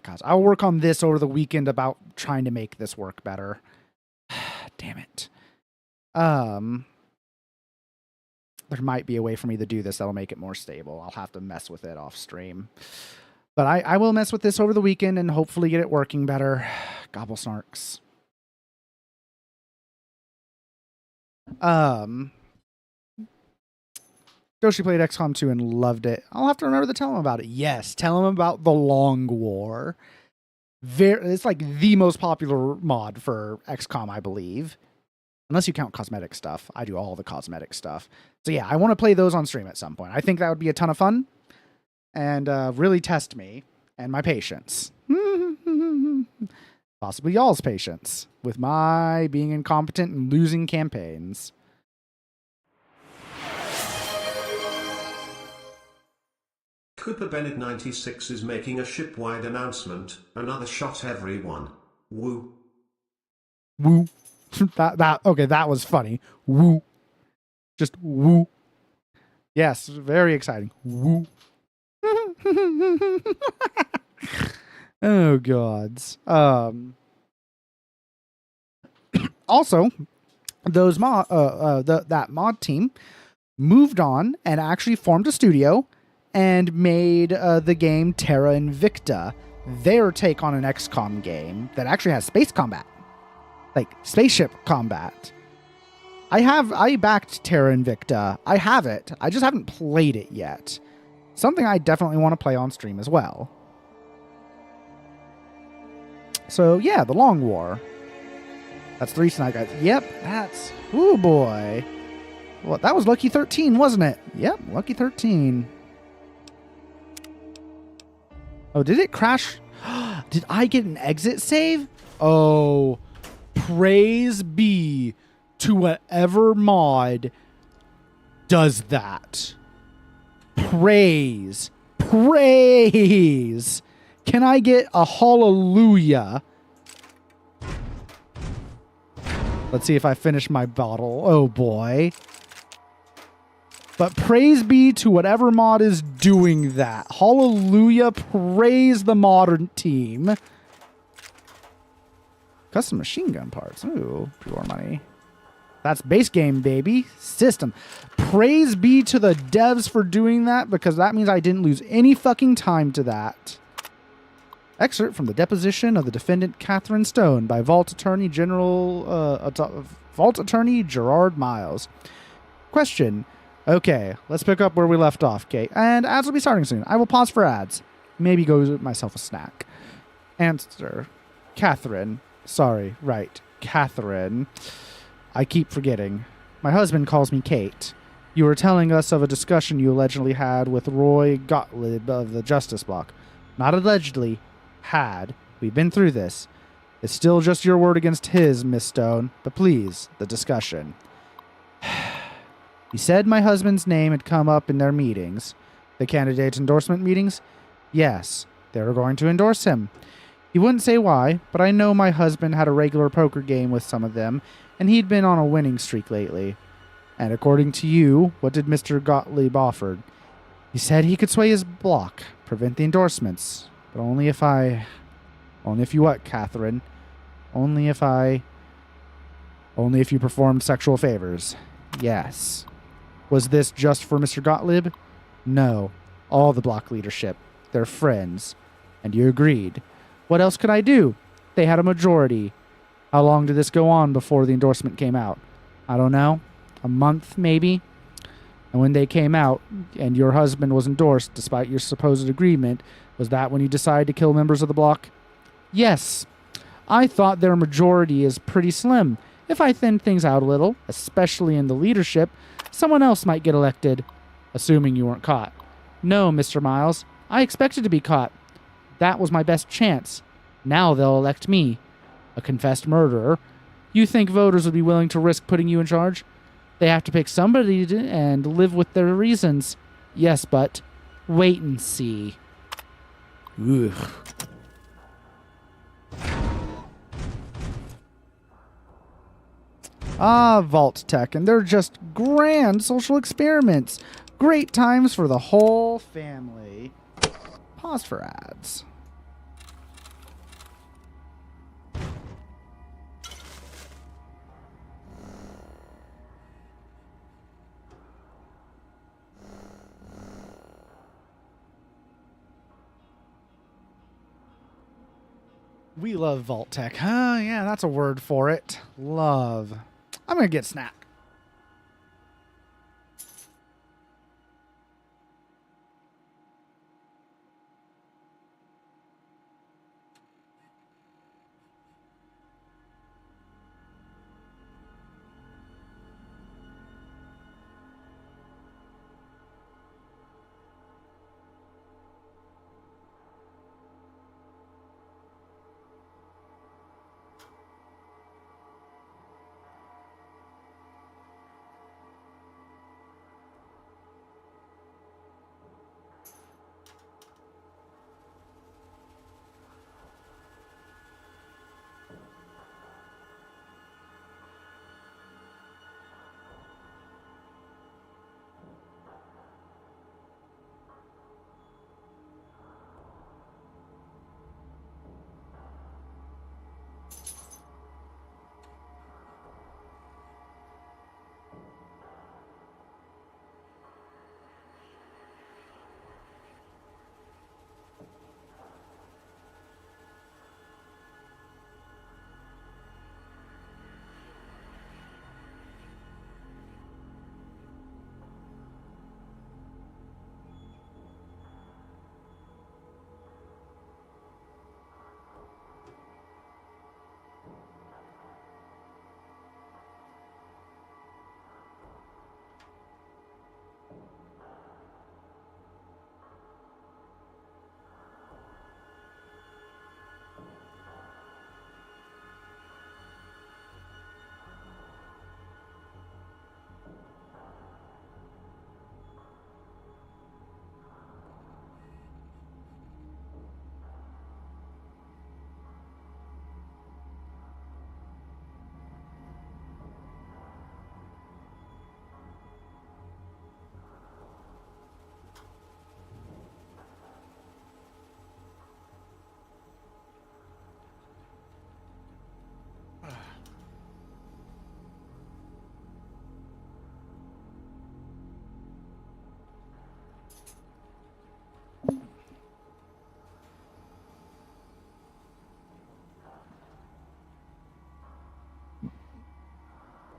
Gosh, I'll work on this over the weekend about trying to make this work better. Damn it. There might be a way for me to do this that'll make it more stable. I'll have to mess with it off stream. But I will mess with this over the weekend and hopefully get it working better. Gobble snarks. Doshi played XCOM 2 and loved it. I'll have to remember to tell him about it. Yes, tell him about the Long War. It's like the most popular mod for XCOM, I believe. Unless you count cosmetic stuff. I do all the cosmetic stuff. So yeah, I want to play those on stream at some point. I think that would be a ton of fun. And really test me and my patience. Possibly y'all's patience with my being incompetent and losing campaigns. Cooper Bennett 96 is making a ship-wide announcement. Another shot everyone. Woo. Woo. Okay, that was funny. Woo. Just woo. Yes, very exciting. Woo. Oh gods. Also, those that mod team moved on and actually formed a studio and made the game Terra Invicta, their take on an XCOM game that actually has space combat. Like, spaceship combat. I backed Terra Invicta. I have it. I just haven't played it yet. Something I definitely want to play on stream as well. So, yeah, the Long War. That's 3 tonight, guys. Yep, that's... Ooh, boy. Well, that was Lucky 13, wasn't it? Yep, Lucky 13. Oh, did it crash? Did I get an exit save? Oh... Praise be to whatever mod does that. Praise. Praise. Can I get a hallelujah? Let's see if I finish my bottle. Oh boy. But praise be to whatever mod is doing that. Hallelujah. Praise the modern team. Custom machine gun parts. Ooh, pure money. That's base game, baby. System. Praise be to the devs for doing that, because that means I didn't lose any fucking time to that. Excerpt from the deposition of the defendant Catherine Stone by Vault Attorney Gerard Miles. Question. Okay, let's pick up where we left off, Kate. And ads will be starting soon. I will pause for ads. Maybe go get myself a snack. Answer. Catherine. Sorry, right. Catherine. I keep forgetting. My husband calls me Kate. You were telling us of a discussion you allegedly had with Roy Gottlieb of the Justice Block. Not allegedly. Had. We've been through this. It's still just your word against his, Miss Stone. But please, the discussion. He said my husband's name had come up in their meetings. The candidate endorsement meetings? Yes, they were going to endorse him. He wouldn't say why, but I know my husband had a regular poker game with some of them, and he'd been on a winning streak lately. And according to you, what did Mr. Gottlieb offer? He said he could sway his block, prevent the endorsements. But only if you what, Catherine? Only if you performed sexual favors. Yes. Was this just for Mr. Gottlieb? No. All the block leadership. They're friends. And you agreed. What else could I do? They had a majority. How long did this go on before the endorsement came out? I don't know. A month, maybe? And when they came out, and your husband was endorsed despite your supposed agreement, was that when you decided to kill members of the block? Yes. I thought their majority is pretty slim. If I thin things out a little, especially in the leadership, someone else might get elected, assuming you weren't caught. No, Mr. Miles, I expected to be caught. That was my best chance. Now they'll elect me, a confessed murderer. You think voters would be willing to risk putting you in charge? They have to pick somebody and live with their reasons. Yes, but wait and see. Ugh. Vault Tech, and they're just grand social experiments. Great times for the whole family. Pause for ads. We love Vault Tech. Yeah, that's a word for it. Love. I'm going to get a snack.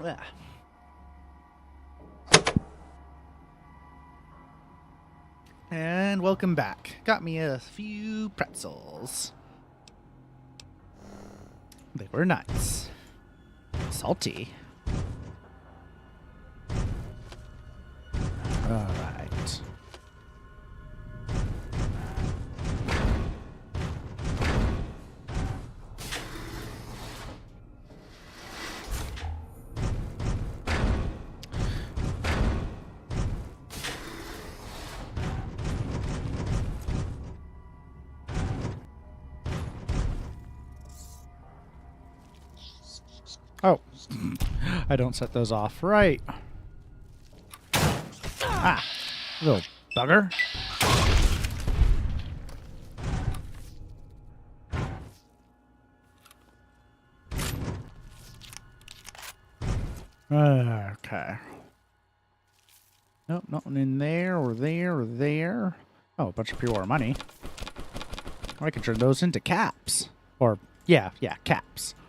Yeah. And welcome back. Got me a few pretzels. They were nice. Salty. Alright. Oh, I don't set those off right. Ah, little bugger. Okay. Nope, nothing in there or there or there. Oh, a bunch of pure money. I can turn those into caps. Or, yeah, caps. I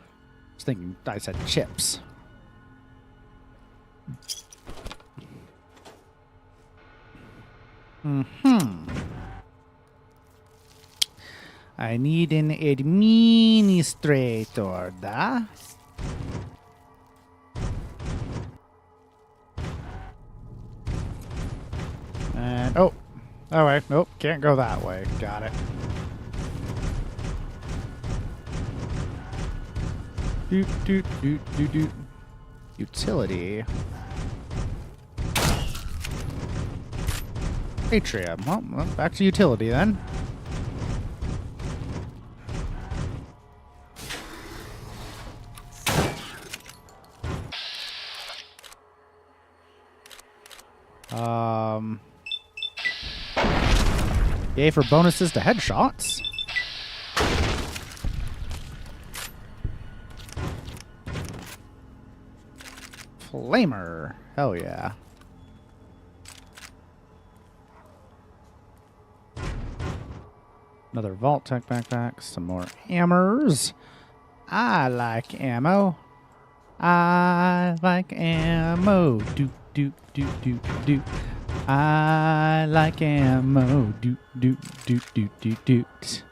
was thinking I said chips. I need an administrator, da? And, oh, alright, nope, can't go that way. Got it. Doot, doot, doot, doot, doot. Utility. Atrium. Well, back to utility then. Yay for bonuses to headshots. Flamer. Hell yeah. Another Vault Tech backpack. Some more hammers. I like ammo. I like ammo. Doot, doot, doot, doot, doot. I like ammo. Doot, doot, doot, doot, doot, doot.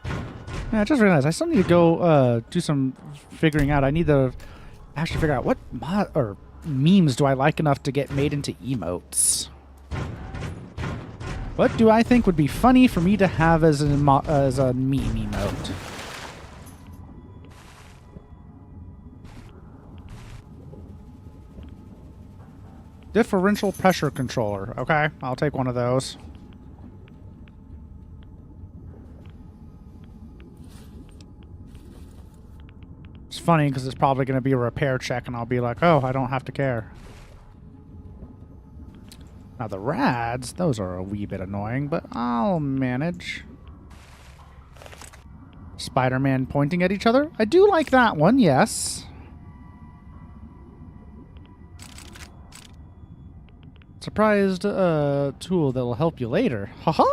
Yeah, I just realized I still need to go do some figuring out. I need to actually figure out what memes do I like enough to get made into emotes. What do I think would be funny for me to have as a meme emote? Differential pressure controller. Okay, I'll take one of those. It's funny because it's probably going to be a repair check and I'll be like, oh, I don't have to care. Now the rads, those are a wee bit annoying, but I'll manage. Spider-Man pointing at each other. I do like that one, yes. Surprised tool that will help you later. Haha.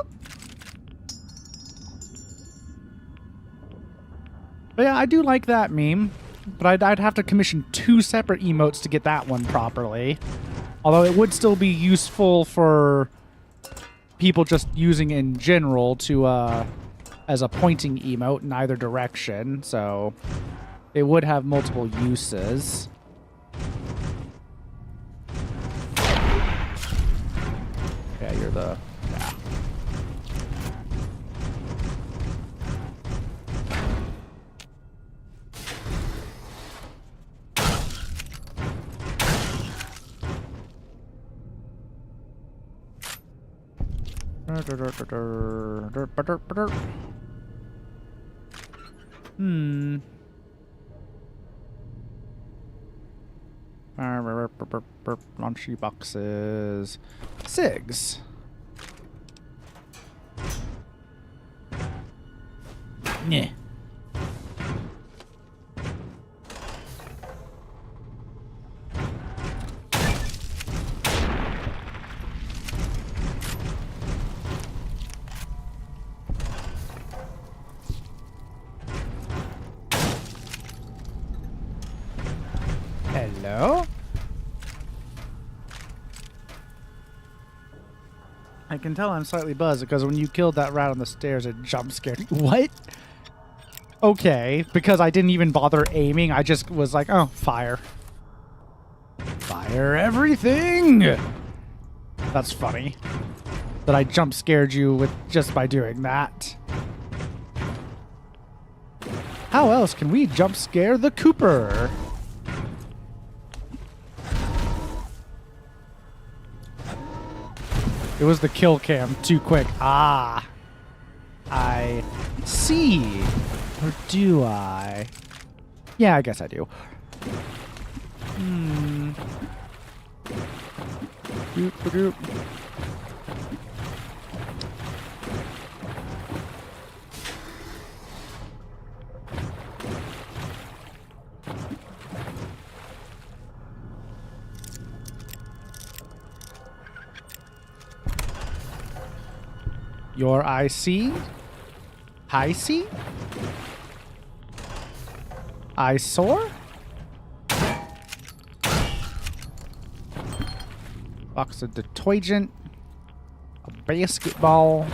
But yeah, I do like that meme. But I'd have to commission 2 separate emotes to get that one properly. Although it would still be useful for people just using in general to as a pointing emote in either direction. So it would have multiple uses. Yeah, you're the... Yeah. Launchy boxes. Sigs. Yeah. Hello? I can tell I'm slightly buzzed because when you killed that rat on the stairs, it jump scared me. What? Okay, because I didn't even bother aiming. I just was like, oh, fire. Fire everything! That's funny. That I jump scared you with just by doing that. How else can we jump scare the Cooper? It was the kill cam too quick. Ah. I see. Or do I? Yeah, I guess I do. Doop, doop. Your IC? High C? Eyesore? Box of detergent. A basketball.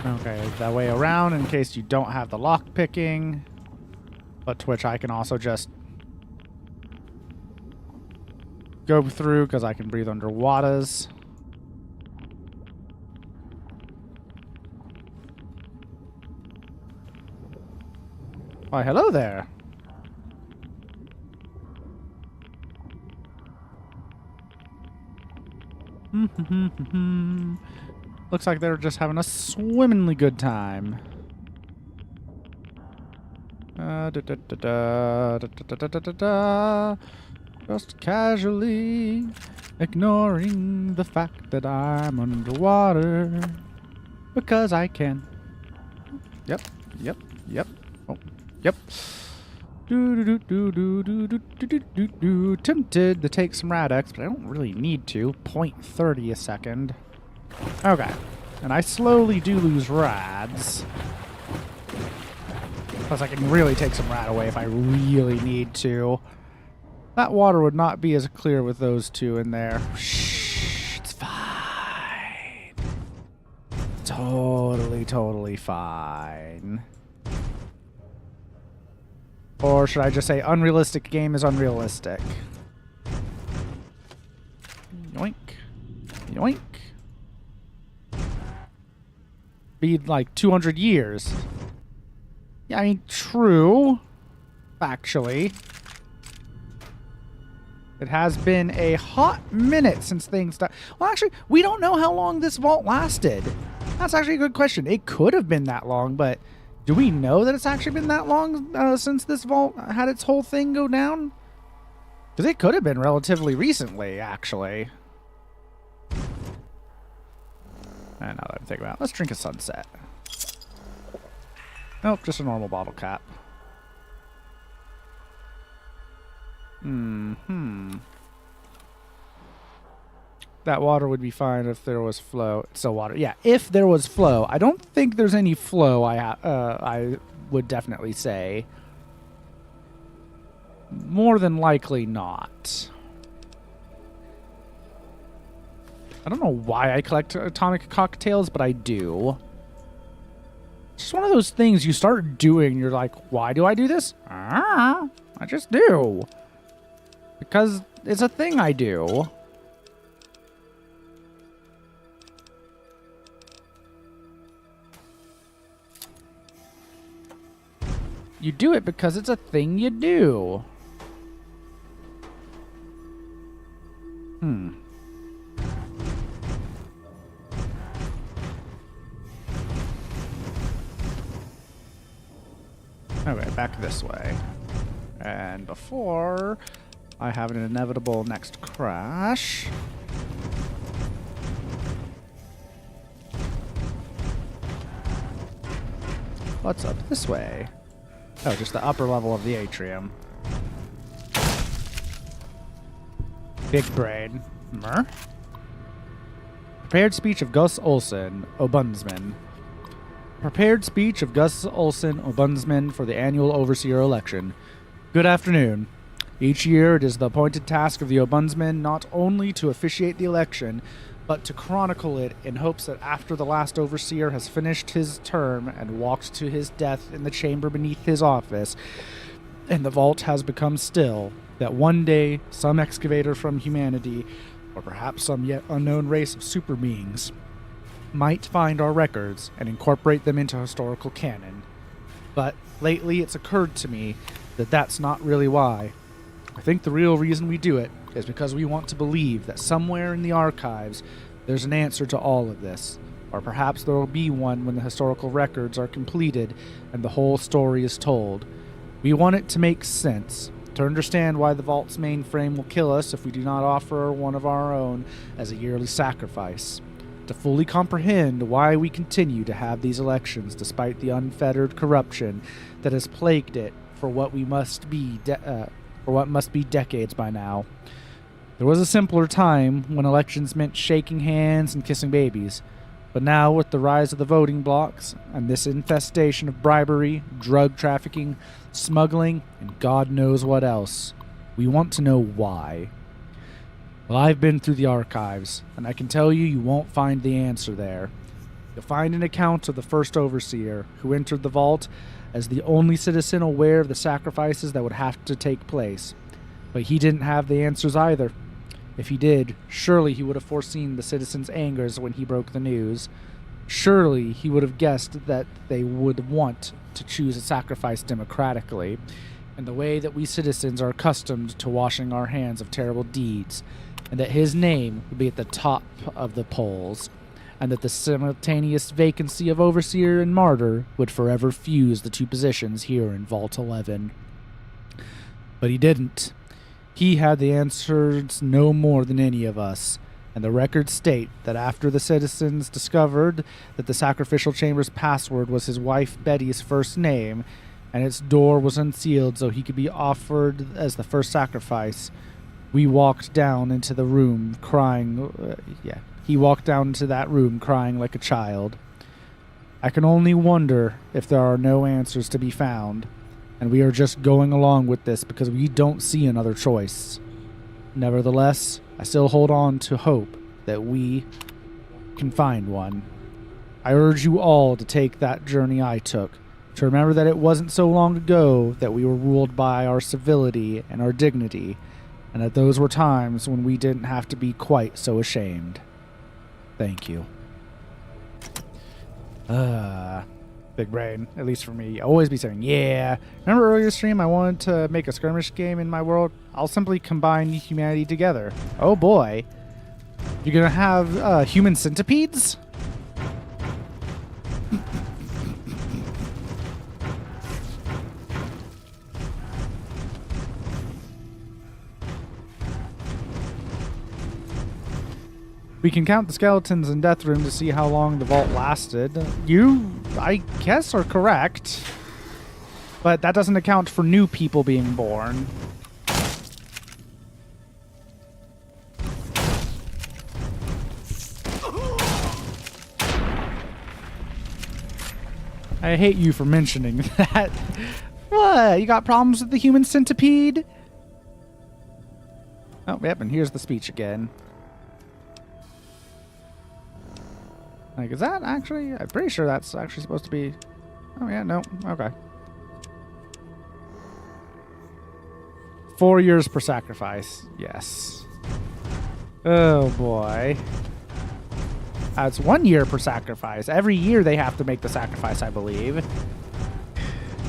Okay, that way around in case you don't have the lock picking. But to which I can also just go through because I can breathe under waters. Why, hello there. Looks like they're just having a swimmingly good time. Just casually ignoring the fact that I'm underwater because I can. Yep. Oh, yep. Tempted to take some Radex, but I don't really need to. 0.30 a second. Okay. And I slowly do lose rads. Plus I can really take some rad away if I really need to. That water would not be as clear with those two in there. Shh, it's fine. Totally fine. Or should I just say unrealistic game is unrealistic? Yoink. Yoink. Be like 200 years. Yeah, I mean, true. Factually. It has been a hot minute since things started. Well, actually, we don't know how long this vault lasted. That's actually a good question. It could have been that long, but do we know that it's actually been that long since this vault had its whole thing go down? Because it could have been relatively recently, actually. And now that I'm thinking about it, let's drink a sunset. Nope, just a normal bottle cap. That water would be fine if there was flow. It's still water. Yeah, if there was flow. I don't think there's any flow, I would definitely say. More than likely not. I don't know why I collect atomic cocktails, but I do. It's just one of those things you start doing, you're like, why do I do this? I just do. Because it's a thing I do. You do it because it's a thing you do. Okay, back this way. And before I have an inevitable next crash. What's up this way? Oh, just the upper level of the atrium. Big brain. Mer? Prepared speech of Gus Olsen, Ombudsman. Prepared speech of Gus Olsen, Ombudsman for the annual Overseer election. Good afternoon. Each year, it is the appointed task of the ombudsman not only to officiate the election, but to chronicle it in hopes that after the last overseer has finished his term and walked to his death in the chamber beneath his office, and the vault has become still, that one day some excavator from humanity, or perhaps some yet unknown race of super beings, might find our records and incorporate them into historical canon. But lately it's occurred to me that that's not really why. I think the real reason we do it is because we want to believe that somewhere in the archives there's an answer to all of this, or perhaps there will be one when the historical records are completed and the whole story is told. We want it to make sense, to understand why the vault's mainframe will kill us if we do not offer one of our own as a yearly sacrifice, to fully comprehend why we continue to have these elections despite the unfettered corruption that has plagued it for what must be decades by now. There was a simpler time when elections meant shaking hands and kissing babies, but now with the rise of the voting blocks and this infestation of bribery, drug trafficking, smuggling, and God knows what else, we want to know why. Well, I've been through the archives, and I can tell you, you won't find the answer there. You'll find an account of the first overseer, who entered the vault as the only citizen aware of the sacrifices that would have to take place. But he didn't have the answers either. If he did, surely he would have foreseen the citizens' angers when he broke the news. Surely he would have guessed that they would want to choose a sacrifice democratically, in the way that we citizens are accustomed to washing our hands of terrible deeds, and that his name would be at the top of the polls, and that the simultaneous vacancy of overseer and martyr would forever fuse the two positions here in Vault 11. But he didn't. He had the answers no more than any of us, and the records state that after the citizens discovered that the sacrificial chamber's password was his wife Betty's first name, and its door was unsealed so he could be offered as the first sacrifice, we walked down into the room crying. He walked down into that room crying like a child. I can only wonder if there are no answers to be found, and we are just going along with this because we don't see another choice. Nevertheless, I still hold on to hope that we can find one. I urge you all to take that journey I took, to remember that it wasn't so long ago that we were ruled by our civility and our dignity, and that those were times when we didn't have to be quite so ashamed. Thank you. Big brain, at least for me. Always be saying, yeah. Remember earlier stream I wanted to make a skirmish game in my world? I'll simply combine humanity together. Oh boy. You're gonna have human centipedes? We can count the skeletons in Death Room to see how long the vault lasted. You, I guess, are correct. But that doesn't account for new people being born. I hate you for mentioning that. What? You got problems with the human centipede? Oh, yep, and here's the speech again. Like, is that actually... I'm pretty sure that's actually supposed to be... Oh, yeah, no. Okay. 4 years per sacrifice. Yes. Oh, boy. It's 1 year per sacrifice. Every year they have to make the sacrifice, I believe.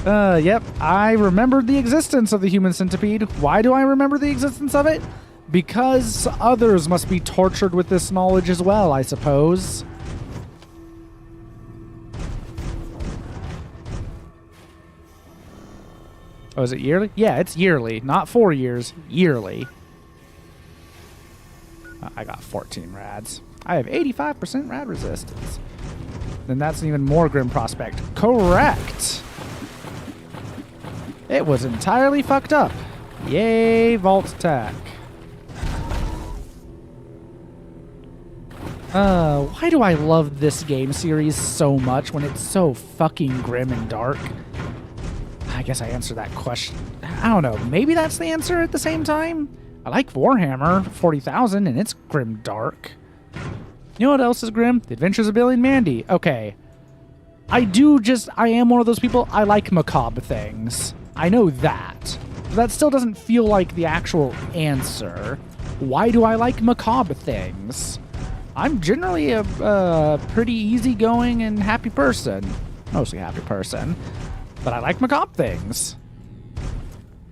Yep. I remembered the existence of the human centipede. Why do I remember the existence of it? Because others must be tortured with this knowledge as well, I suppose. Oh, is it yearly? Yeah, it's yearly. Not 4 years. Yearly. I got 14 rads. I have 85% rad resistance. Then that's an even more grim prospect. Correct! It was entirely fucked up. Yay, Vault Attack. Why do I love this game series so much when it's so fucking grim and dark? I guess I answered that question. I don't know. Maybe that's the answer at the same time? I like Warhammer 40,000, and it's grim dark. You know what else is grim? The Adventures of Billy and Mandy. Okay. I am one of those people, I like macabre things. I know that. But that still doesn't feel like the actual answer. Why do I like macabre things? I'm generally a pretty easygoing and happy person. Mostly happy person. But I like macabre things.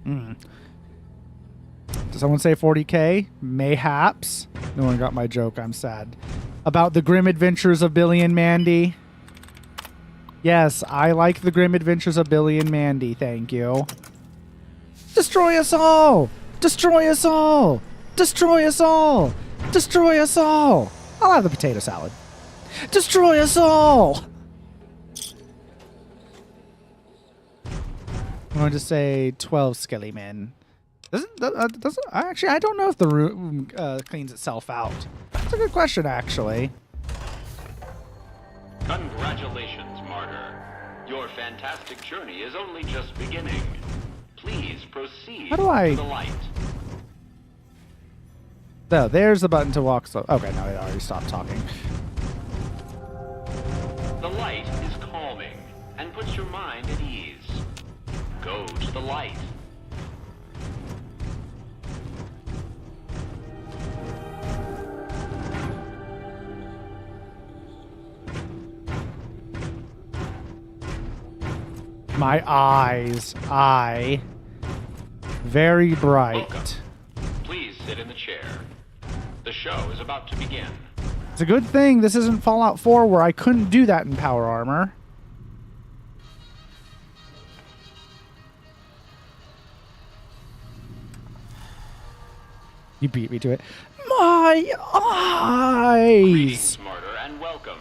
Did someone say 40K? Mayhaps. No one got my joke, I'm sad. About the grim adventures of Billy and Mandy. Yes, I like the grim adventures of Billy and Mandy, thank you. Destroy us all! Destroy us all! Destroy us all! Destroy us all! I'll have the potato salad. Destroy us all! I'm going to say 12 skelly men. Actually, I don't know if the room cleans itself out. That's a good question, actually. Congratulations, Martyr. Your fantastic journey is only just beginning. Please proceed How do I... to the light. No, there's the button to walk slow. Okay, no, it already stopped talking. The light is calming and puts your mind at ease. Go to the light. My eyes. Very bright. Welcome. Please sit in the chair. The show is about to begin. It's a good thing this isn't Fallout 4 where I couldn't do that in power armor. You beat me to it. My eyes! Greetings, Martyr, and welcome.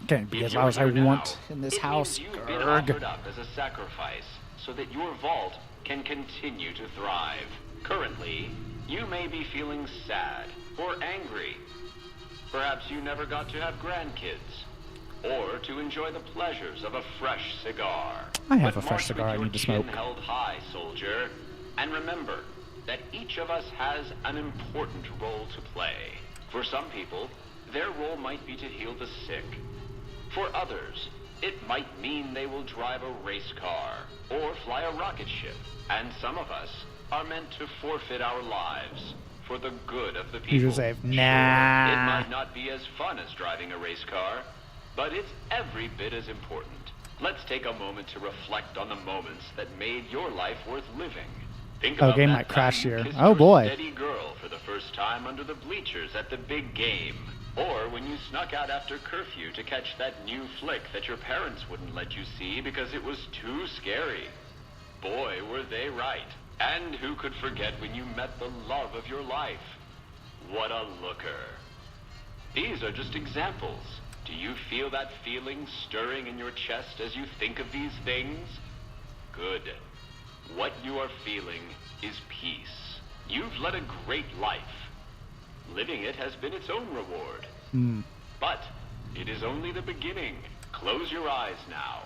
Can't be as loud as I want in this house. You've been offered up as a sacrifice so that your vault can continue to thrive. Currently, you may be feeling sad or angry. Perhaps you never got to have grandkids or to enjoy the pleasures of a fresh cigar. I have a fresh cigar I need to smoke. Held high, soldier, and remember that each of us has an important role to play. For some people, their role might be to heal the sick. For others, it might mean they will drive a race car or fly a rocket ship. And some of us are meant to forfeit our lives for the good of the people. You just say, nah. Sure, it might not be as fun as driving a race car, but it's every bit as important. Let's take a moment to reflect on the moments that made your life worth living. Think about game that might crash time you here. kissed Oh your boy. steady girl for the first time under the bleachers at the big game. Or when you snuck out after curfew to catch that new flick that your parents wouldn't let you see because it was too scary. Boy, were they right. And who could forget when you met the love of your life? What a looker. These are just examples. Do you feel that feeling stirring in your chest as you think of these things? Good. What you are feeling is peace. You've led a great life. Living it has been its own reward. But it is only the beginning. Close your eyes now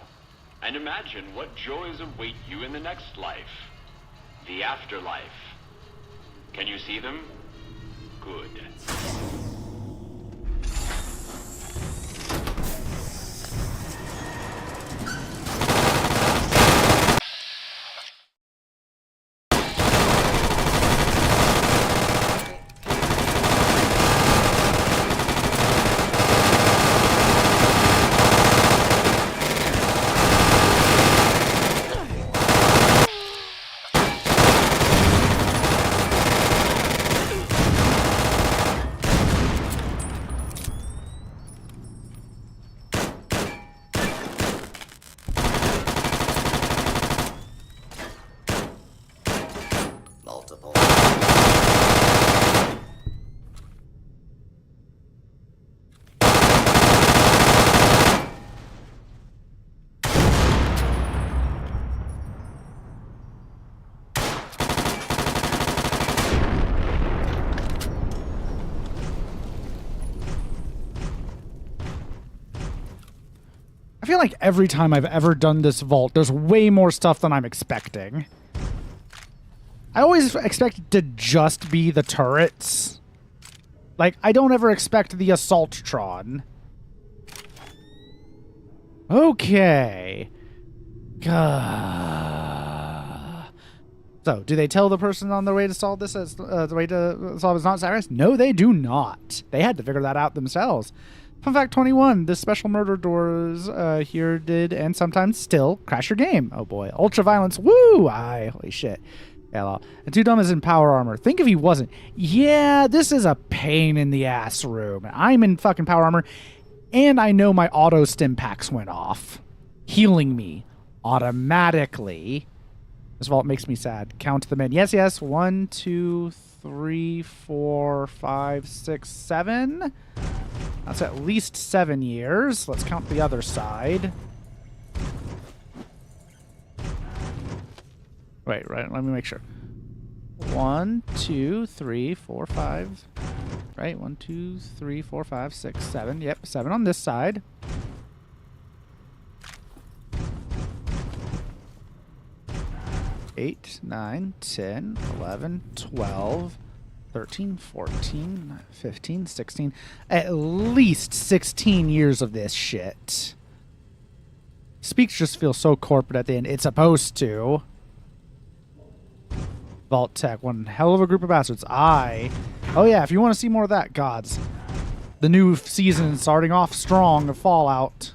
and imagine what joys await you in the next life. The afterlife. Can you see them? Good. I feel like every time I've ever done this vault, there's way more stuff than I'm expecting. I always expect it to just be the turrets. Like, I don't ever expect the Assaultron. Okay. So, do they tell the person on their way to solve this as the way to solve is not Cyrus? No, they do not. They had to figure that out themselves. Fun fact 21, the special murder doors here did and sometimes still crash your game. Oh boy. Ultra violence. Woo! Holy shit. Yeah, and Too Dumb is in power armor. Think if he wasn't. Yeah, this is a pain in the ass room. I'm in fucking power armor, and I know my auto stim packs went off, healing me automatically. This vault makes me sad. Count the men. Yes, yes. 1, 2, 3, 4, 5, 6, 7. That's at least 7 years. Let's count the other side. Wait, right. Let me make sure. 1, 2, 3, 4, 5. Right. 1, 2, 3, 4, 5, 6, 7. Yep, 7 on this side. 8, 9, 10, 11, 12, 13, 14, 15, 16. At least 16 years of this shit. Speech just feels so corporate at the end. It's supposed to. Vault Tech, one hell of a group of bastards. Oh yeah, if you want to see more of that, gods. The new season starting off strong of Fallout.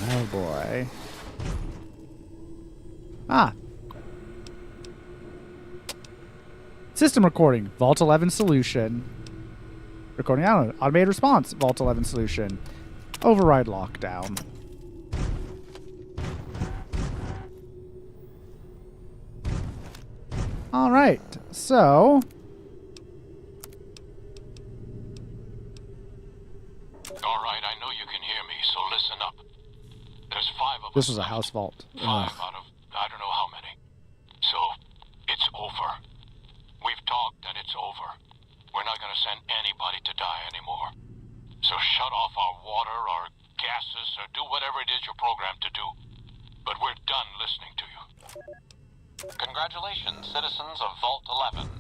Oh boy. System recording, Vault 11 solution. Recording out, automated response, Vault 11 solution. Override lockdown. All right, so all right, I know you can hear me, so listen up. There's 5 of us. This was a house vault. 5 out of I don't know how many. So it's over. We've talked and it's over. We're not gonna send anybody to die anymore. So shut off our water, our gases, or do whatever it is you're programmed to do. But we're done listening to you. Congratulations, citizens of Vault 11.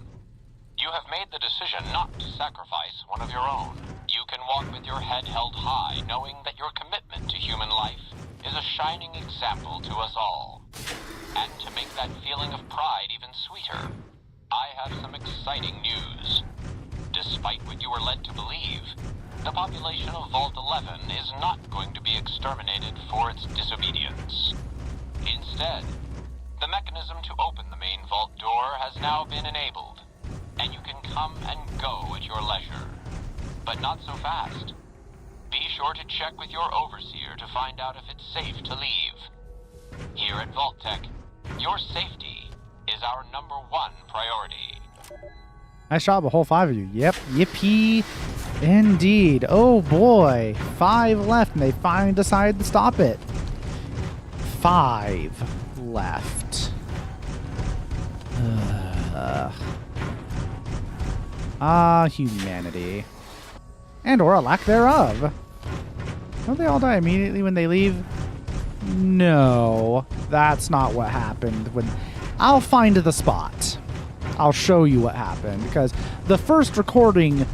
You have made the decision not to sacrifice one of your own. You can walk with your head held high, knowing that your commitment to human life is a shining example to us all. And to make that feeling of pride even sweeter, I have some exciting news. Despite what you were led to believe, the population of Vault 11 is not going to be exterminated for its disobedience. Instead, the mechanism to open the main vault door has now been enabled, and you can come and go at your leisure. But not so fast. Be sure to check with your overseer to find out if it's safe to leave. Here at Vault Tech, your safety is our #1 priority. Nice job, a whole 5 of you. Yep, yippee, indeed. Oh boy, 5 left, and they finally decided to stop it. 5 left. Humanity. And or a lack thereof. Don't they all die immediately when they leave? No, that's not what happened. I'll find the spot. I'll show you what happened, because the first recording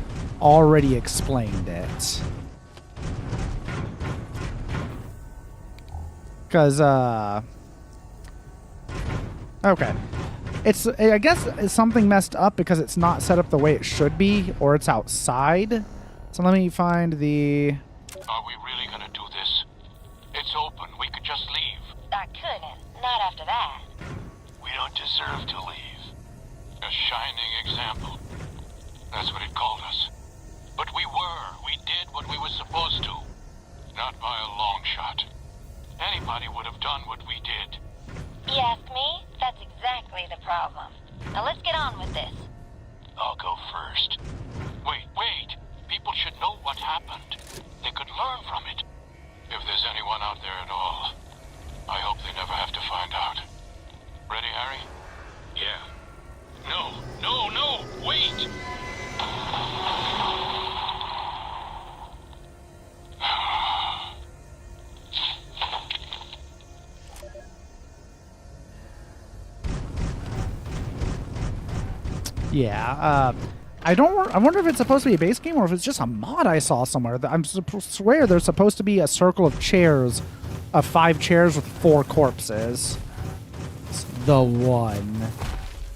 already explained it. Because, okay. I guess it's something messed up because it's not set up the way it should be, or it's outside. So let me find the... Are we really gonna do this? It's open. We could just leave. I couldn't. Not after that. We don't deserve to leave. A shining example. That's what it called us. But we were. We did what we were supposed to. Not by a long shot. Anybody would have done what we did. You ask me? That's exactly the problem. Now let's get on with this. I'll go first. Wait. People should know what happened. They could learn from it. If there's anyone out there at all, I hope they never have to find out. Ready, Harry? Yeah. No, wait! Yeah, I wonder if it's supposed to be a base game or if it's just a mod I saw somewhere. I swear there's supposed to be a circle of chairs, of 5 chairs with 4 corpses. It's the one.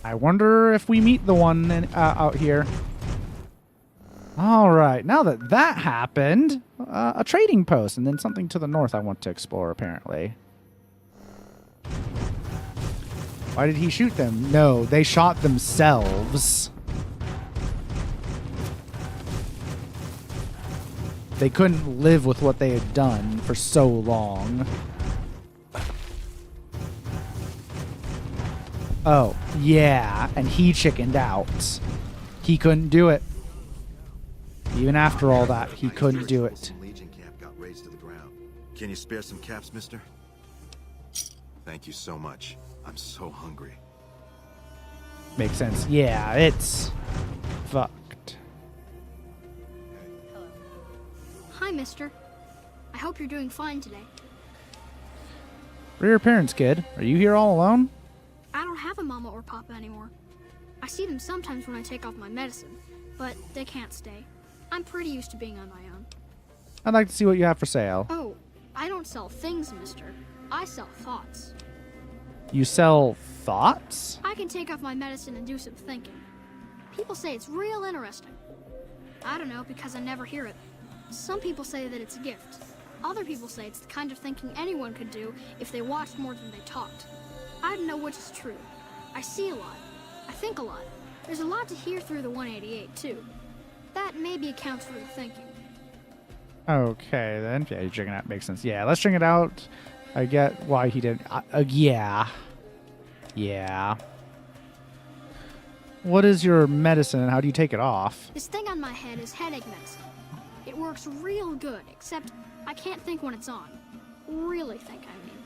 I wonder if we meet the one out here. All right, now that that happened, a trading post, and then something to the north I want to explore, apparently. Why did he shoot them? No, they shot themselves. They couldn't live with what they had done for so long. Oh, yeah, and he chickened out. He couldn't do it. Even after all that, he couldn't do it. Legion camp got razed to the ground. Can you spare some caps, mister? Thank you so much. I'm so hungry. Makes sense. Yeah, it's fucked. Hi, mister. I hope you're doing fine today. Where are your parents, kid? Are you here all alone? I don't have a mama or papa anymore. I see them sometimes when I take off my medicine, but they can't stay. I'm pretty used to being on my own. I'd like to see what you have for sale. Oh, I don't sell things, mister. I sell thoughts. You sell thoughts? I can take off my medicine and do some thinking. People say it's real interesting. I don't know because I never hear it. Some people say that it's a gift. Other people say it's the kind of thinking anyone could do if they watched more than they talked. I don't know which is true. I see a lot. I think a lot. There's a lot to hear through the 188, too. That maybe accounts for the thinking. Okay, then. Yeah, you're checking it out. Makes sense. Yeah, let's check it out. I get why he did. Yeah. Yeah. What is your medicine and how do you take it off? This thing on my head is headache medicine. It works real good, except I can't think when it's on. Really think, I mean.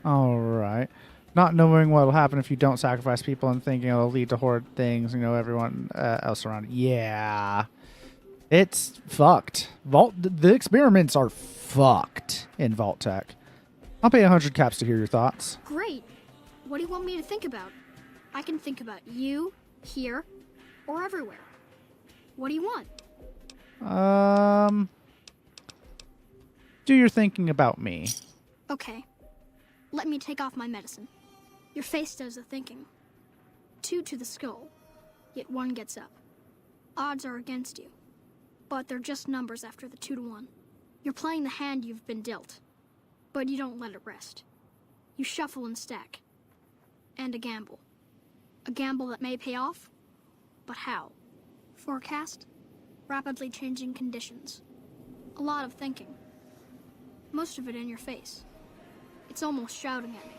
Alright. Not knowing what will happen if you don't sacrifice people and thinking it'll lead to horrid things, everyone else around. Yeah. It's fucked. The experiments are fucked in Vault Tech. I'll pay 100 caps to hear your thoughts. Great. What do you want me to think about? I can think about you, here, or everywhere. What do you want? Do your thinking about me. Okay. Let me take off my medicine. Your face does the thinking. 2 to the skull, yet 1 gets up. Odds are against you, but they're just numbers after the 2 to 1. You're playing the hand you've been dealt, but you don't let it rest. You shuffle and stack. And a gamble. A gamble that may pay off, but how? Forecast? Rapidly changing conditions. A lot of thinking. Most of it in your face. It's almost shouting at me.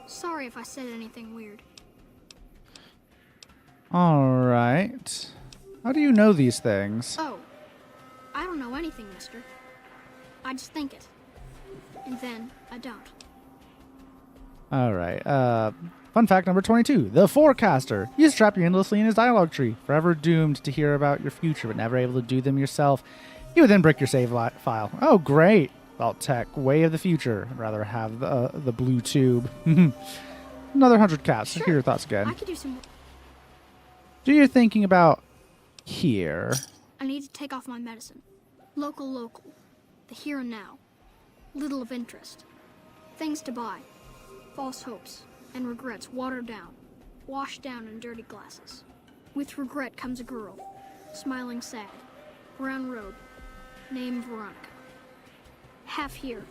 Sorry if I said anything weird. Alright. How do you know these things? Oh, I don't know anything, mister. I just think it. And then I don't. Alright. Fun fact number 22. The Forecaster. You trap you endlessly in his dialogue tree, forever doomed to hear about your future, but never able to do them yourself. You would then break your save file. Oh, great. Vault Tech, way of the future. I'd rather have the blue tube. Another 100 caps. Sure. Hear your thoughts again. I could do some... Do your thinking about here. I need to take off my medicine. Local. The here and now. Little of interest. Things to buy. False hopes and regrets watered down. Washed down in dirty glasses. With regret comes a girl. Smiling sad. Brown robe. Name Veronica. Half here.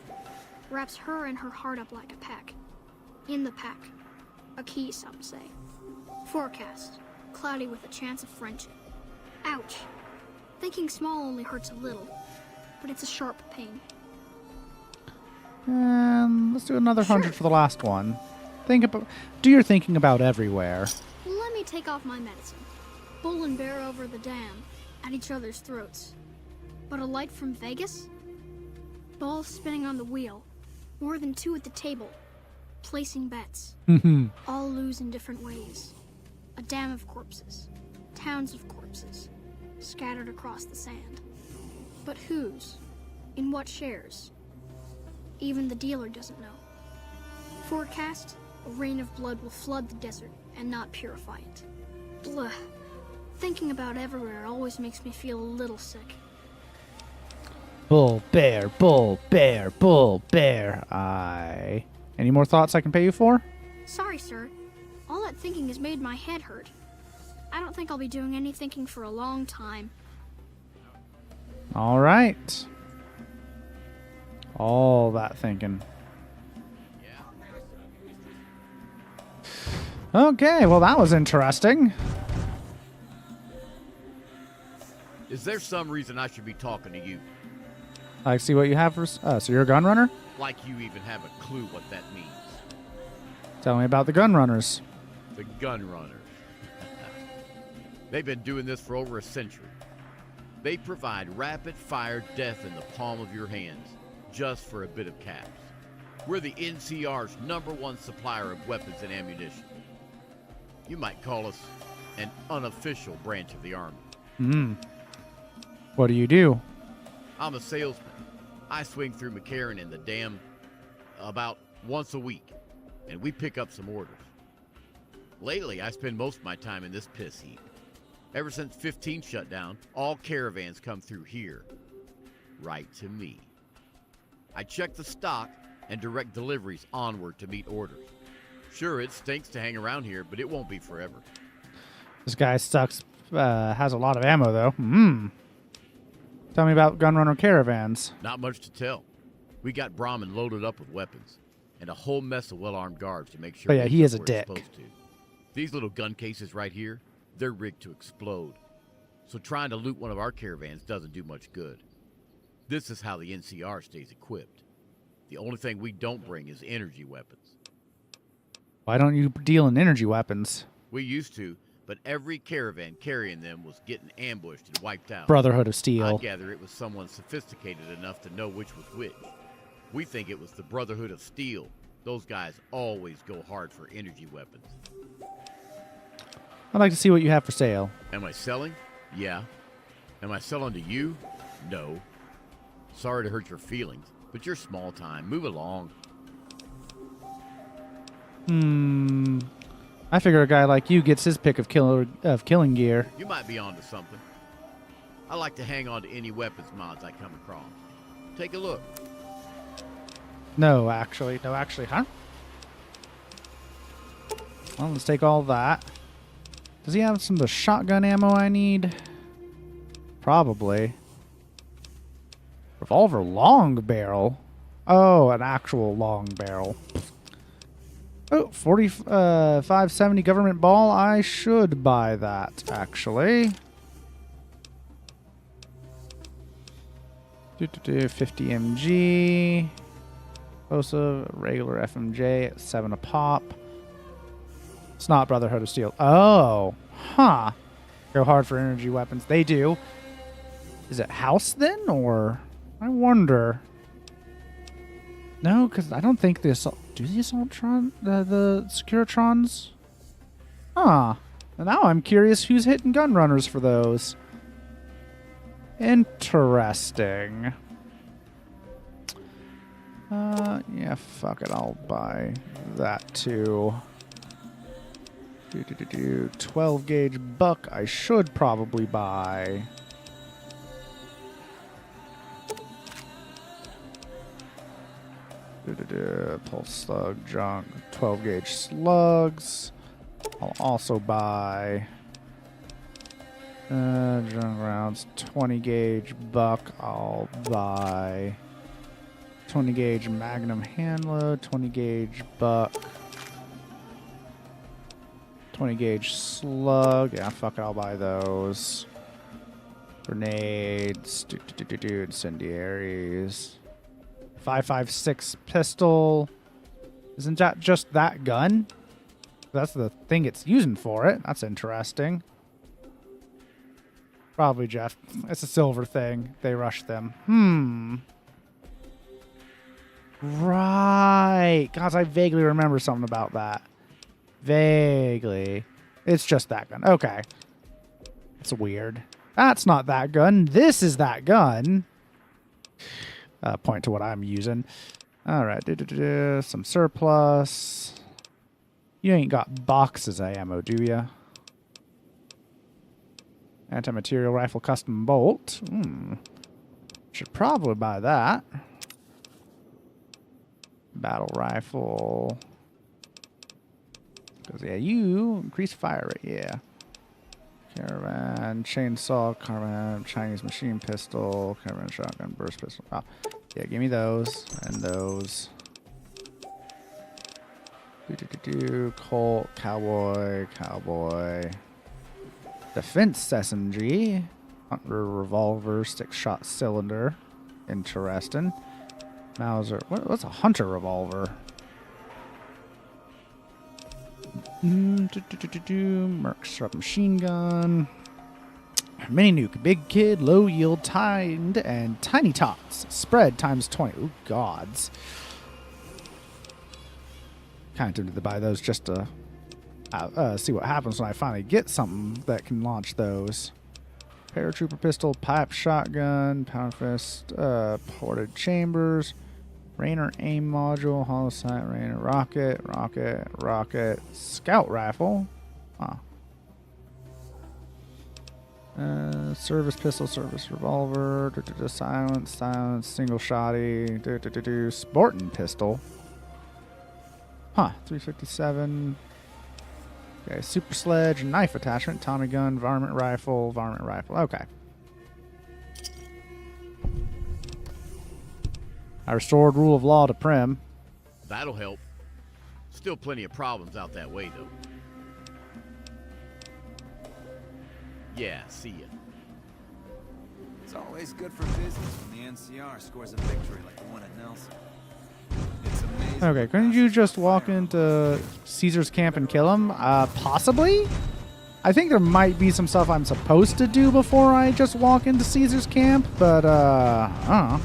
Wraps her and her heart up like a pack. In the pack. A key, some say. Forecast. Cloudy with a chance of friendship. Ouch. Thinking small only hurts a little, but it's a sharp pain. Let's do another 100 for the last one. Do your thinking about everywhere. Let me take off my medicine. Bull and bear over the dam, at each other's throats. But a light from Vegas? Balls spinning on the wheel. More than 2 at the table. Placing bets. All lose in different ways. A dam of corpses. Towns of corpses. Scattered across the sand. But whose? In what shares? Even the dealer doesn't know. forecast, a rain of blood will flood the desert and not purify it. Blah. Thinking about everywhere always makes me feel a little sick. Bull, bear, bull, bear, bull, bear. Any more thoughts I can pay you for? Sorry, sir. All that thinking has made my head hurt. I don't think I'll be doing any thinking for a long time. All right. All that thinking. Okay, well, that was interesting. Is there some reason I should be talking to you? I see what you have for... so you're a gun runner? Like you even have a clue what that means. Tell me about the gun runners. The gun runners. They've been doing this for over a century. They provide rapid-fire death in the palm of your hands, just for a bit of caps. We're the NCR's #1 supplier of weapons and ammunition. You might call us an unofficial branch of the Army. What do you do? I'm a salesman. I swing through McCarran and the Dam about once a week, and we pick up some orders. Lately, I spend most of my time in this piss heap. Ever since 15 shut down, all caravans come through here, right to me. I check the stock and direct deliveries onward to meet orders. Sure, it stinks to hang around here, but it won't be forever. This guy sucks. Has a lot of ammo, though. Tell me about gunrunner caravans. Not much to tell. We got Brahmin loaded up with weapons, and a whole mess of well-armed guards to make sure. Oh yeah, he is a we're dick. Supposed to. These little gun cases right here, they're rigged to explode. So trying to loot one of our caravans doesn't do much good. This is how the NCR stays equipped. The only thing we don't bring is energy weapons. Why don't you deal in energy weapons? We used to, but every caravan carrying them was getting ambushed and wiped out. Brotherhood of Steel. I gather it was someone sophisticated enough to know which was which. We think it was the Brotherhood of Steel. Those guys always go hard for energy weapons. I'd like to see what you have for sale. Am I selling? Yeah. Am I selling to you? No. Sorry to hurt your feelings, but you're small time. Move along. I figure a guy like you gets his pick of killing gear. You might be onto something. I like to hang on to any weapons mods I come across. Take a look. No, actually, huh? Well, let's take all that. Does he have some of the shotgun ammo I need? Probably. Revolver long barrel. Oh, an actual long barrel. Oh, 4570 government ball. I should buy that, actually. 50 mg. Explosive, regular FMJ, 7 a pop. It's not Brotherhood of Steel. Oh, huh. Go hard for energy weapons. They do. Is it House then, or I wonder? No, because I don't think the assault. Do the Assaultron, the Securitrons? Huh. And now I'm curious who's hitting gun runners for those. Interesting. Yeah, fuck it. I'll buy that too. 12 gauge buck. I should probably buy. Pulse slug junk. 12 gauge slugs. I'll also buy junk rounds. 20 gauge buck. I'll buy 20 gauge magnum hand load. 20 gauge buck. 20 gauge slug. Yeah, fuck it. I'll buy those. Grenades. Incendiaries. 5.56 pistol. Isn't that just that gun? That's the thing it's using for it. That's interesting. Probably, Jeff. It's a silver thing. They rushed them. Right. Gosh, I vaguely remember something about that. Vaguely. It's just that gun. Okay. It's weird. That's not that gun. This is that gun. Point to what I'm using. All right, some surplus. You ain't got boxes of ammo, do ya? Anti-material rifle custom bolt. Should probably buy that. Battle rifle. Because, yeah, you increase fire rate, yeah. Caravan, chainsaw, caravan, Chinese machine pistol, caravan shotgun, burst pistol. Oh, yeah, give me those and those. Colt, cowboy. Defense SMG. Hunter revolver, 6-shot cylinder. Interesting. Mauser. What's a hunter revolver? Merc strap machine gun. Mini nuke. Big kid, low yield, timed, and tiny tots. Spread times 20. Ooh, gods. Kind of tempted to buy those just to see what happens when I finally get something that can launch those. Paratrooper pistol, pipe shotgun, power fist, ported chambers, Rainer aim module, hollow sight, Rainer rocket, scout rifle. Service pistol, service revolver, silence, single shotty, sporting pistol. 357. Okay, super sledge, knife attachment, Tommy gun, varmint rifle. Okay. I restored rule of law to Prim. That'll help. Still plenty of problems out that way, though. Yeah, see ya. It's always good for business when the NCR scores a victory like the one at Nelson. It's amazing. Okay, couldn't you just walk into Caesar's camp and kill him? Possibly? I think there might be some stuff I'm supposed to do before I just walk into Caesar's camp, but, I don't know.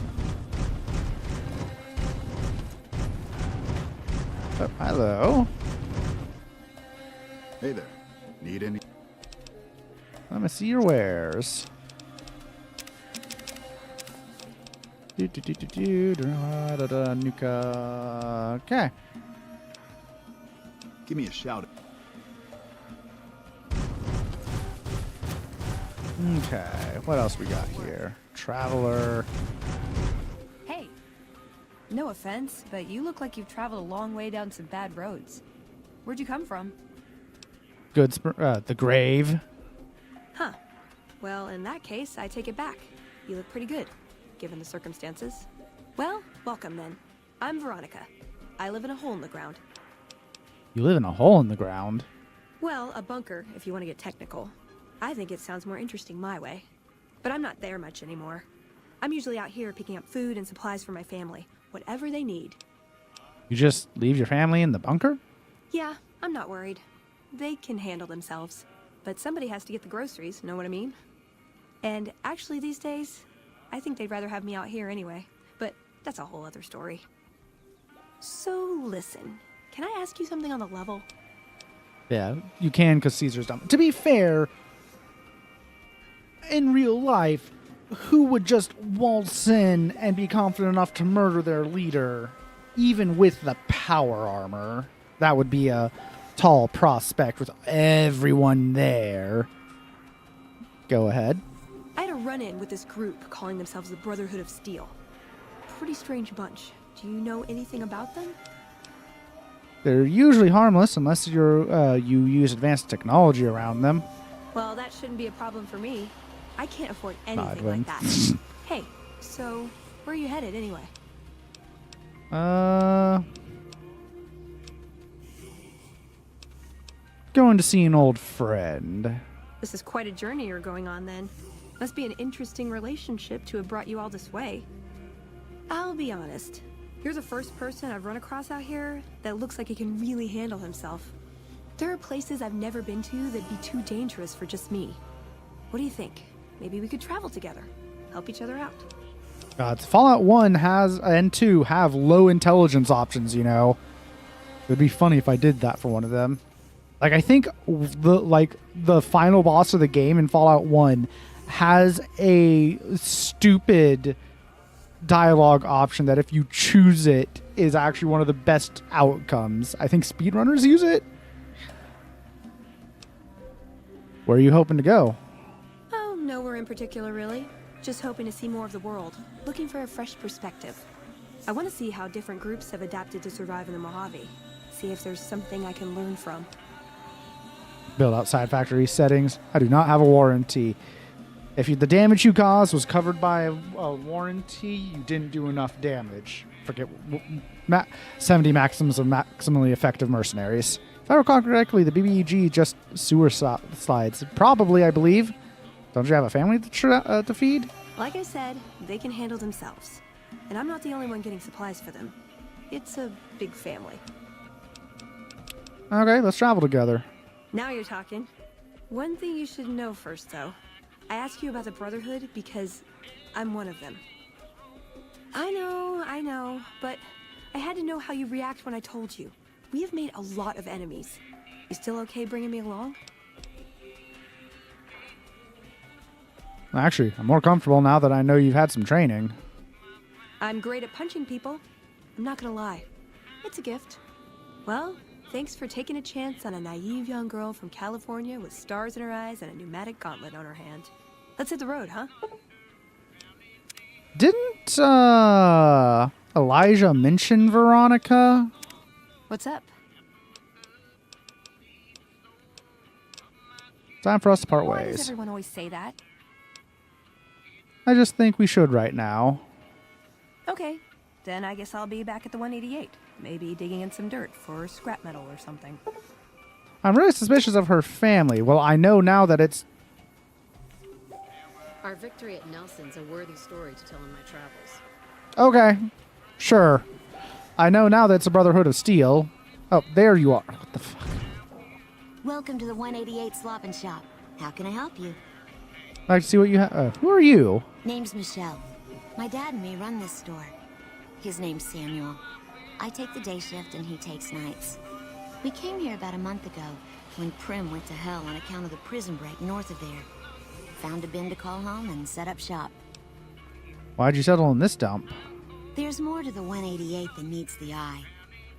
Oh, hello. Hey there. Need any? Let me see your wares. Nuka. Okay. Give me a shout. Okay. What else we got here? Traveler. Hey, no offense, but you look like you've traveled a long way down some bad roads. Where'd you come from? The grave. Huh. Well, in that case, I take it back. You look pretty good, given the circumstances. Well, welcome then. I'm Veronica. I live in a hole in the ground. You live in a hole in the ground? Well, a bunker, if you want to get technical. I think it sounds more interesting my way. But I'm not there much anymore. I'm usually out here picking up food and supplies for my family, whatever they need. You just leave your family in the bunker? Yeah, I'm not worried. They can handle themselves. But somebody has to get the groceries, know what I mean? And actually these days, I think they'd rather have me out here anyway. But that's a whole other story. So listen, can I ask you something on the level? Yeah, you can because Caesar's dumb. To be fair, in real life, who would just waltz in and be confident enough to murder their leader, even with the power armor? That would be a tall prospect with everyone there. Go ahead. I had a run-in with this group calling themselves the Brotherhood of Steel. Pretty strange bunch. Do you know anything about them? They're usually harmless unless you use advanced technology around them. Well, that shouldn't be a problem for me. I can't afford anything like that. Hey, so where are you headed anyway? Going to see an old friend. This is quite a journey you're going on then. Must be an interesting relationship to have brought you all this way. I'll be honest. You're the first person I've run across out here that looks like he can really handle himself. There are places I've never been to that'd be too dangerous for just me. What do you think? Maybe we could travel together, help each other out. Fallout 1 and 2 have low intelligence options, you know. It would be funny if I did that for one of them. Like, I think the final boss of the game in Fallout 1 has a stupid dialogue option that if you choose it is actually one of the best outcomes. I think speedrunners use it. Where are you hoping to go? Oh, nowhere in particular, really. Just hoping to see more of the world. Looking for a fresh perspective. I want to see how different groups have adapted to survive in the Mojave. See if there's something I can learn from. Build outside factory settings. I do not have a warranty. If the damage you caused was covered by a warranty, you didn't do enough damage. Forget 70 maxims of maximally effective mercenaries. If I recall correctly, the BBEG just sewer slides. Probably, I believe. Don't you have a family to feed? Like I said, they can handle themselves. And I'm not the only one getting supplies for them. It's a big family. Okay, let's travel together. Now you're talking. One thing you should know first, though. I ask you about the Brotherhood because I'm one of them. I know, but I had to know how you react when I told you. We have made a lot of enemies. You still okay bringing me along? Actually, I'm more comfortable now that I know you've had some training. I'm great at punching people. I'm not gonna lie. It's a gift. Well, thanks for taking a chance on a naive young girl from California with stars in her eyes and a pneumatic gauntlet on her hand. Let's hit the road, huh? Didn't Elijah mention Veronica? What's up? Time for us to part Why ways. does everyone always say that? I just think we should right now. Okay, then I guess I'll be back at the 188. Maybe digging in some dirt for scrap metal or something. I'm really suspicious of her family. Well, I know now that it's... Our victory at Nelson's a worthy story to tell in my travels. Okay, sure. I know now that it's a Brotherhood of Steel. Oh, there you are. What the fuck? Welcome to the 188 Slop and Shop. How can I help you? I'd like to see what you have. Who are you? Name's Michelle. My dad and me run this store. His name's Samuel. I take the day shift and he takes nights. We came here about a month ago when Prim went to hell on account of the prison break north of there. Found a bin to call home and set up shop. Why'd you settle in this dump? There's more to the 188 than meets the eye.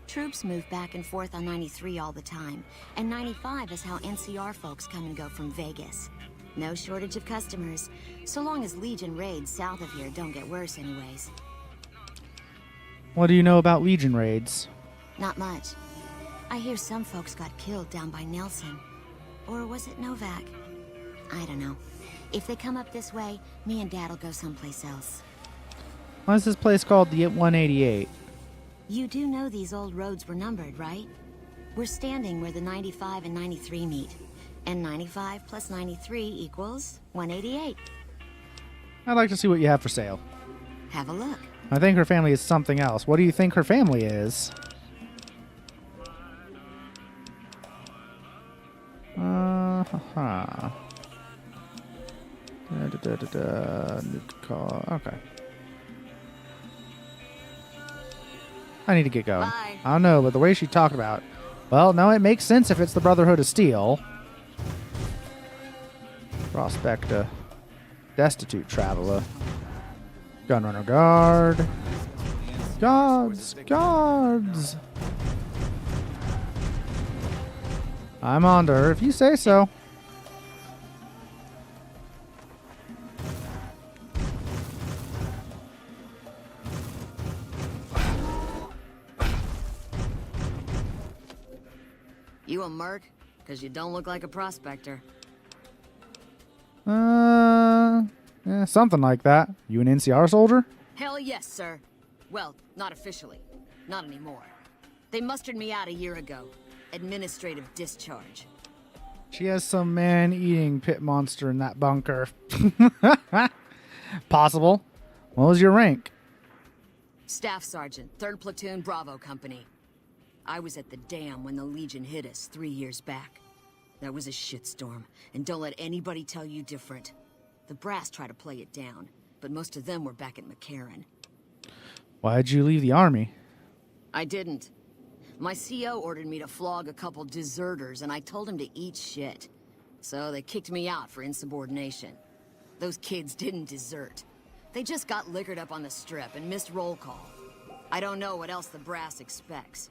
Troops move back and forth on 93 all the time, and 95 is how NCR folks come and go from Vegas. No shortage of customers, so long as Legion raids south of here don't get worse anyways. What do you know about Legion raids? Not much. I hear some folks got killed down by Nelson. Or was it Novak? I don't know. If they come up this way, me and Dad'll go someplace else. Why is this place called the 188? You do know these old roads were numbered, right? We're standing where the 95 and 93 meet. And 95 plus 93 equals 188. I'd like to see what you have for sale. Have a look. I think her family is something else. What do you think her family is? Haha. New car. Okay. I need to get going. Bye. I don't know, but the way she talked about it. Well, no, it makes sense if it's the Brotherhood of Steel. Prospector. Destitute traveler. Gunrunner guard. Guards! Guards! I'm on to her if you say so. You a merc? Because you don't look like a prospector. Yeah, something like that. You an NCR soldier? Hell yes, sir. Well, not officially. Not anymore. They mustered me out a year ago. Administrative discharge. She has some man-eating pit monster in that bunker. Possible. What was your rank? Staff Sergeant, 3rd Platoon Bravo Company. I was at the dam when the Legion hit us 3 years back. That was a shitstorm, and don't let anybody tell you different. The brass tried to play it down, but most of them were back at McCarran. Why'd you leave the army? I didn't. My CO ordered me to flog a couple deserters, and I told him to eat shit. So they kicked me out for insubordination. Those kids didn't desert. They just got liquored up on the strip and missed roll call. I don't know what else the brass expects.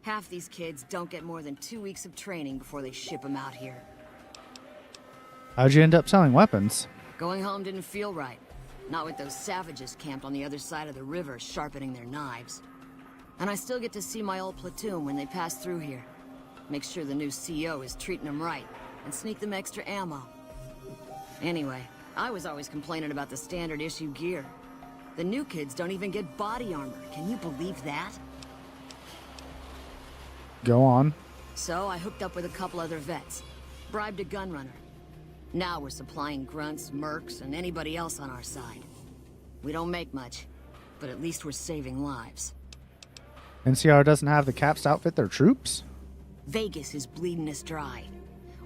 Half these kids don't get more than 2 weeks of training before they ship them out here. How'd you end up selling weapons? Going home didn't feel right. Not with those savages camped on the other side of the river sharpening their knives. And I still get to see my old platoon when they pass through here. Make sure the new CO is treating them right, and sneak them extra ammo. Anyway, I was always complaining about the standard issue gear. The new kids don't even get body armor. Can you believe that? Go on. So I hooked up with a couple other vets. Bribed a gunrunner. Now we're supplying grunts, mercs, and anybody else on our side. We don't make much, but at least we're saving lives. NCR doesn't have the caps to outfit their troops? Vegas is bleeding us dry.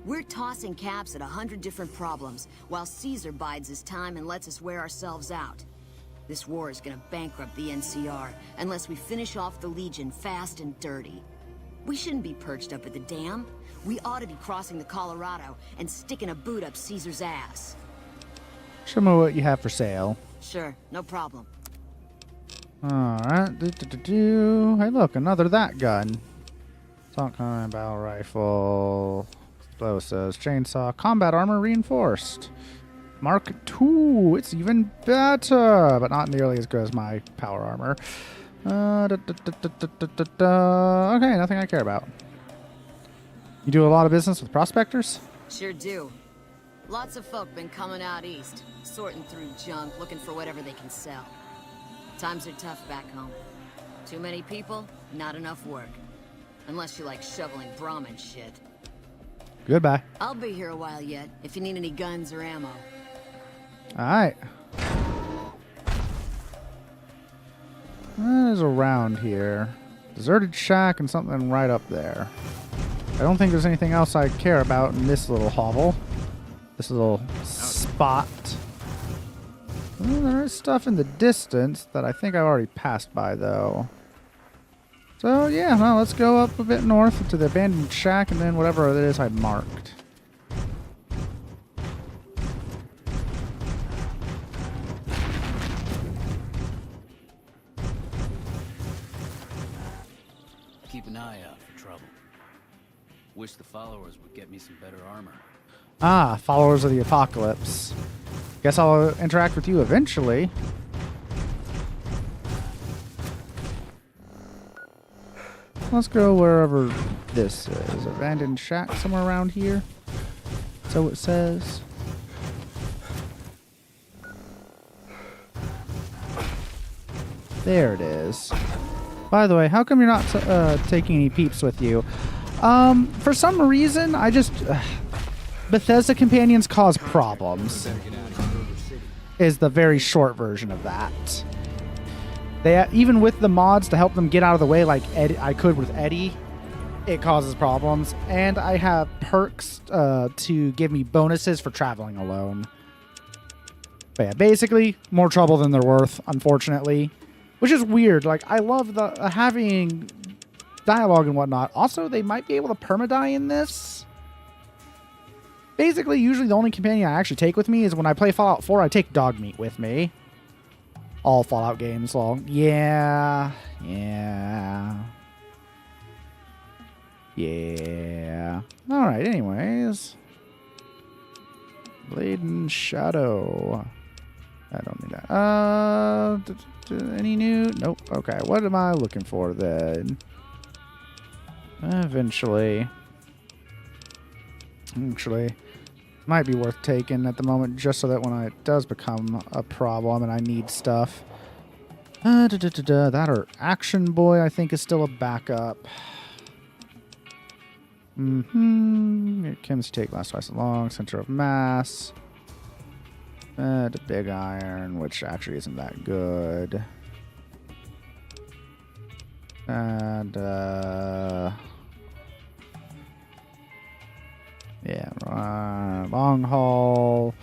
We're tossing caps at 100 different problems, while Caesar bides his time and lets us wear ourselves out. This war is gonna bankrupt the NCR, unless we finish off the Legion fast and dirty. We shouldn't be perched up at the dam. We ought to be crossing the Colorado and sticking a boot up Caesar's ass. Show me what you have for sale. Sure, no problem. Alright. Hey, look, another that gun. Assault gun, battle rifle, explosives, chainsaw, combat armor reinforced. Mark II. It's even better, but not nearly as good as my power armor. Okay, nothing I care about. You do a lot of business with prospectors? Sure do. Lots of folk been coming out east, sorting through junk, looking for whatever they can sell. Times are tough back home. Too many people, not enough work. Unless you like shoveling Brahmin shit. Goodbye. I'll be here a while yet, if you need any guns or ammo. Alright. What is around here? Deserted shack and something right up there. I don't think there's anything else I care about in this little hovel. This little spot. Well, there is stuff in the distance that I think I've already passed by, though. So, yeah, well, let's go up a bit north to the abandoned shack and then whatever it is I marked. Keep an eye out for trouble. Wish the followers would get me some better armor. Ah, followers of the apocalypse. Guess I'll interact with you eventually. Let's go wherever this is. Abandoned shack somewhere around here. So it says. There it is. By the way, how come you're not taking any peeps with you? For some reason, I just... Bethesda companions cause problems. Is the very short version of that. They even with the mods to help them get out of the way, like I could with Eddie, it causes problems. And I have perks to give me bonuses for traveling alone. But yeah, basically more trouble than they're worth, unfortunately, which is weird. Like I love the having dialogue and whatnot. Also, they might be able to permadie in this. Basically, usually the only companion I actually take with me is when I play Fallout 4, I take Dogmeat with me. All Fallout games long. Yeah. Alright, anyways. Blade and Shadow. I don't need that. Any new? Nope. Okay, what am I looking for then? Eventually. Actually, might be worth taking at the moment just so that when it does become a problem and I need stuff. That or Action Boy I think is still a backup. Chems take lasts twice as long. Center of mass. The big iron, which actually isn't that good. And yeah, long haul,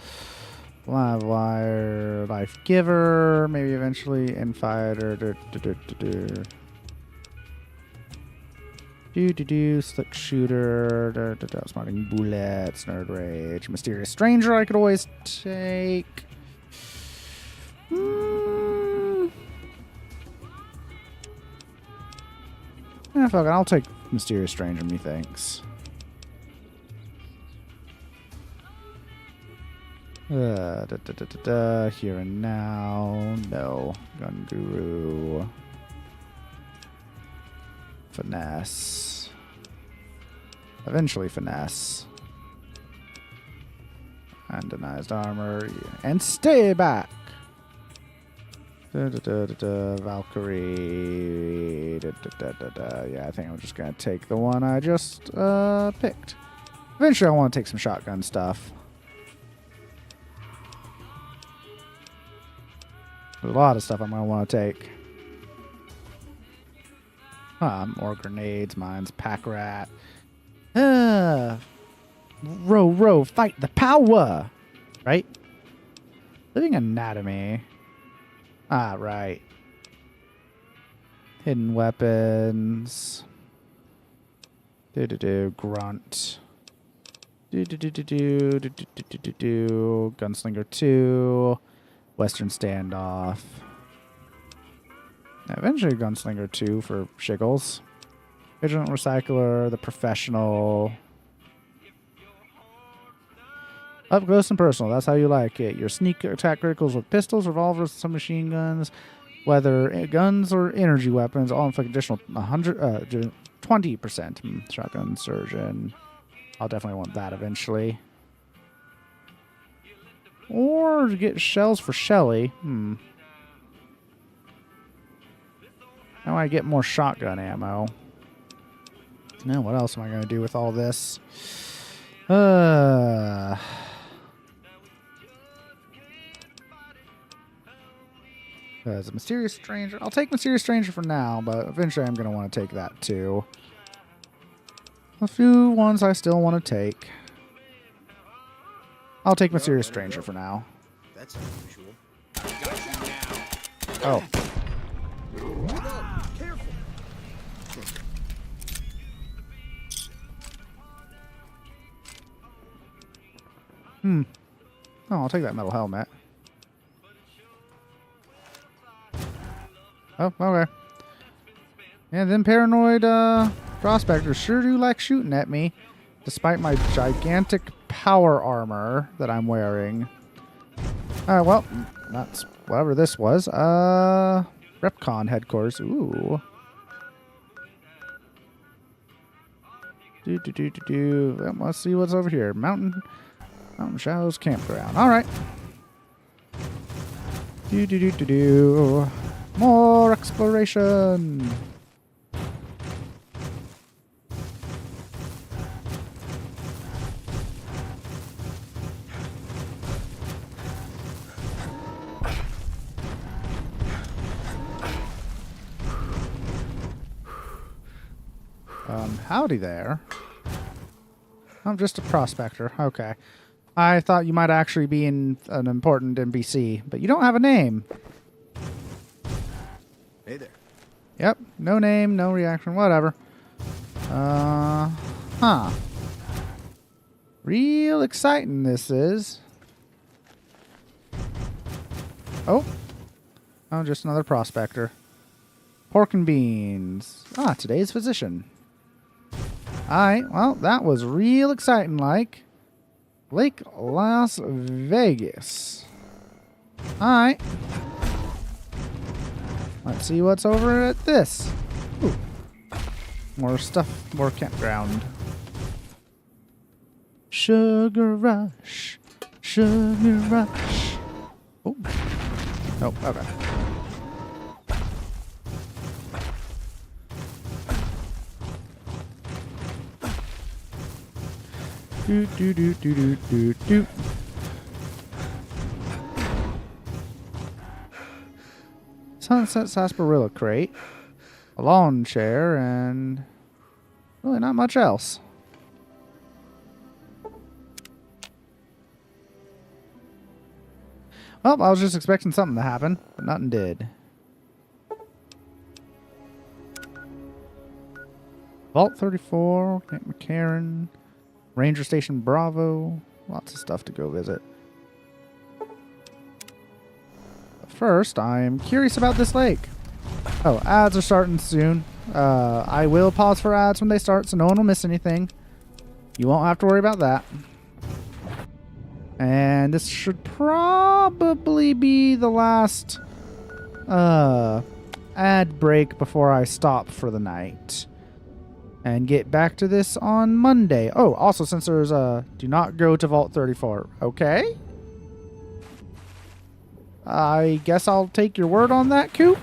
live wire, life giver, maybe eventually infighter. Slick shooter, smarting bullets, nerd rage, mysterious stranger I could always take. Fuck it, I'll take Mysterious Stranger, methinks. Here and now. No. Gun Guru. Finesse. Eventually finesse. Undenied armor. And stay back. Valkyrie. Yeah, I think I'm just going to take the one I just picked. Eventually I want to take some shotgun stuff. There's a lot of stuff I'm going to want to take. More grenades, mines, pack rat. Row, fight the power! Right? Living anatomy. Right. Hidden weapons. Grunt. Gunslinger 2. Western Standoff. Eventually Gunslinger 2 for shiggles. Vigilant Recycler, the Professional. Up close and personal, that's how you like it. Your sneak attack criticals with pistols, revolvers, submachine guns, whether guns or energy weapons, all inflict additional 20%. Shotgun Surgeon. I'll definitely want that eventually. Or to get shells for Shelly. How do I get more shotgun ammo? Now, what else am I going to do with all this? As a Mysterious Stranger. I'll take Mysterious Stranger for now, but eventually I'm going to want to take that too. A few ones I still want to take. I'll take Mysterious Stranger for now. That's unusual. Oh. Careful. Oh, I'll take that metal helmet. Oh, okay. Yeah, them paranoid prospectors sure do like shooting at me, despite my gigantic power armor that I'm wearing. Alright, well, that's whatever this was. Repcon headquarters. Ooh. Well, let's see what's over here. Mountain Shadows Campground. Alright. More exploration. Howdy there. I'm just a prospector. Okay. I thought you might actually be an important NPC, but you don't have a name. Hey there. Yep. No name, no reaction, whatever. Real exciting this is. Oh, just another prospector. Pork and beans. Today's physician. Alright, well, that was real exciting like. Lake Las Vegas. Alright. Let's see what's over at this. Ooh. More stuff, more campground. Sugar rush. Sugar rush. Oh. Nope, okay. Do. Sunset sarsaparilla crate, a lawn chair, and really not much else. Well, I was just expecting something to happen, but nothing did. Vault 34, Camp McCarran, Ranger Station Bravo, lots of stuff to go visit. But first, I'm curious about this lake. Oh, ads are starting soon. I will pause for ads when they start, so no one will miss anything. You won't have to worry about that. And this should probably be the last ad break before I stop for the night. And get back to this on Monday. Oh, also, since there's a do not go to Vault 34. Okay. I guess I'll take your word on that, Coop.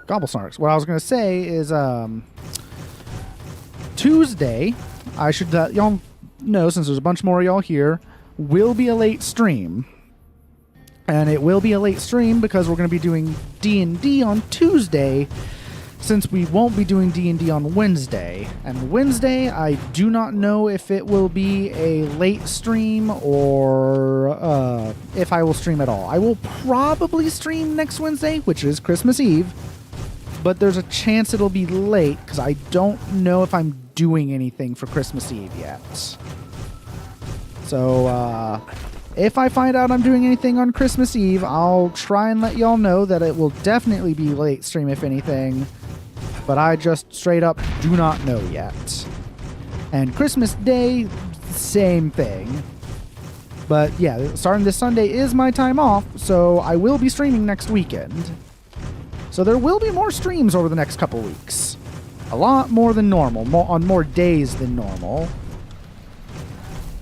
Gobblesnarks. What I was going to say is, Tuesday, I should let y'all know, since there's a bunch more of y'all here, will be a late stream. And it will be a late stream because we're going to be doing D&D on Tuesday, since we won't be doing D&D on Wednesday. And Wednesday, I do not know if it will be a late stream or if I will stream at all. I will probably stream next Wednesday, which is Christmas Eve, but there's a chance it'll be late because I don't know if I'm doing anything for Christmas Eve yet. So, if I find out I'm doing anything on Christmas Eve, I'll try and let y'all know that it will definitely be late stream if anything, but I just straight up do not know yet. And Christmas Day, same thing. But yeah, starting this Sunday is my time off, so I will be streaming next weekend. So there will be more streams over the next couple weeks. A lot more than normal, on more days than normal.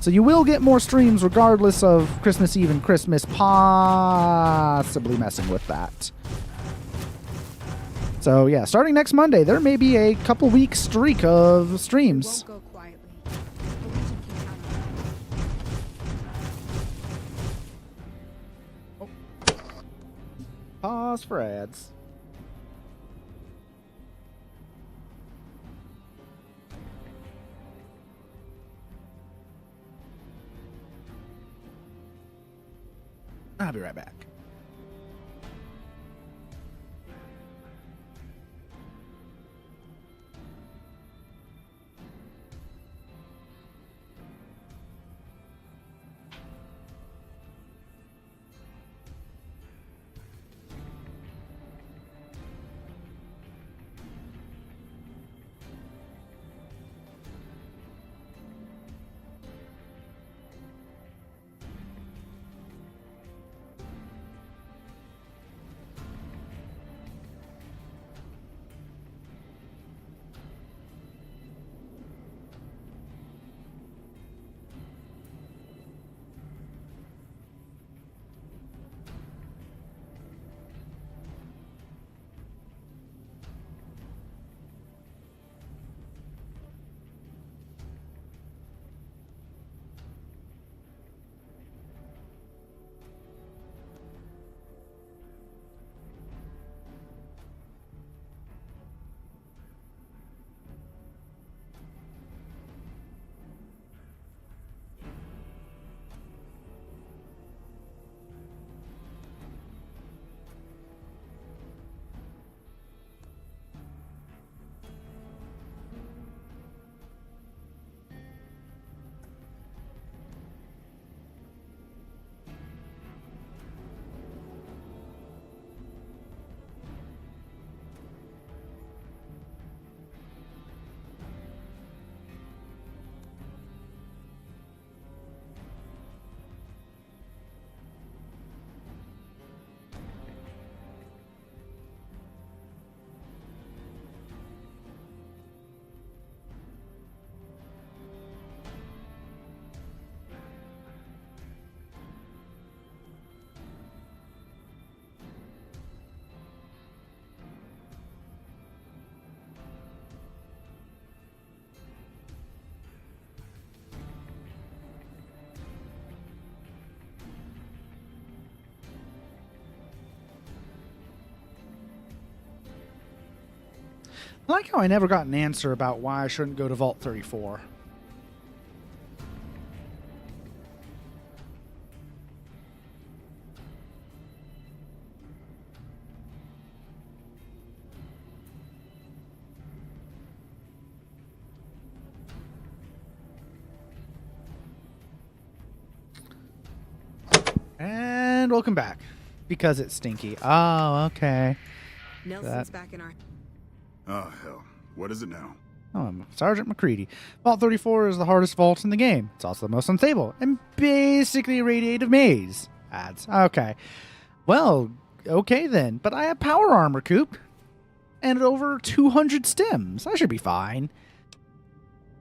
So you will get more streams regardless of Christmas Eve and Christmas possibly messing with that. So yeah, starting next Monday, there may be a couple week streak of streams. Pause for ads. I'll be right back. I like how I never got an answer about why I shouldn't go to Vault 34. And welcome back. Because it's stinky. Oh, okay. Nelson's back in our... Oh, hell. What is it now? Oh, I'm Sergeant McCready. Vault 34 is the hardest vault in the game. It's also the most unstable and basically a radiative maze. Ads. Okay. Well, okay then. But I have power armor, Coop. And over 200 stems. I should be fine.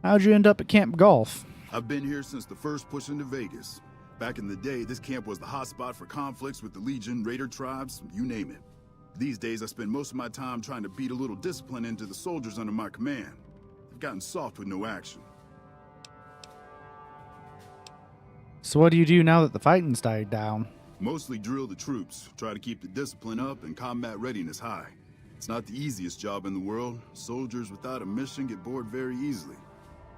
How'd you end up at Camp Golf? I've been here since the first push into Vegas. Back in the day, this camp was the hotspot for conflicts with the Legion, Raider tribes, you name it. These days, I spend most of my time trying to beat a little discipline into the soldiers under my command. They've gotten soft with no action. So what do you do now that the fighting's died down? Mostly drill the troops, try to keep the discipline up and combat readiness high. It's not the easiest job in the world. Soldiers without a mission get bored very easily.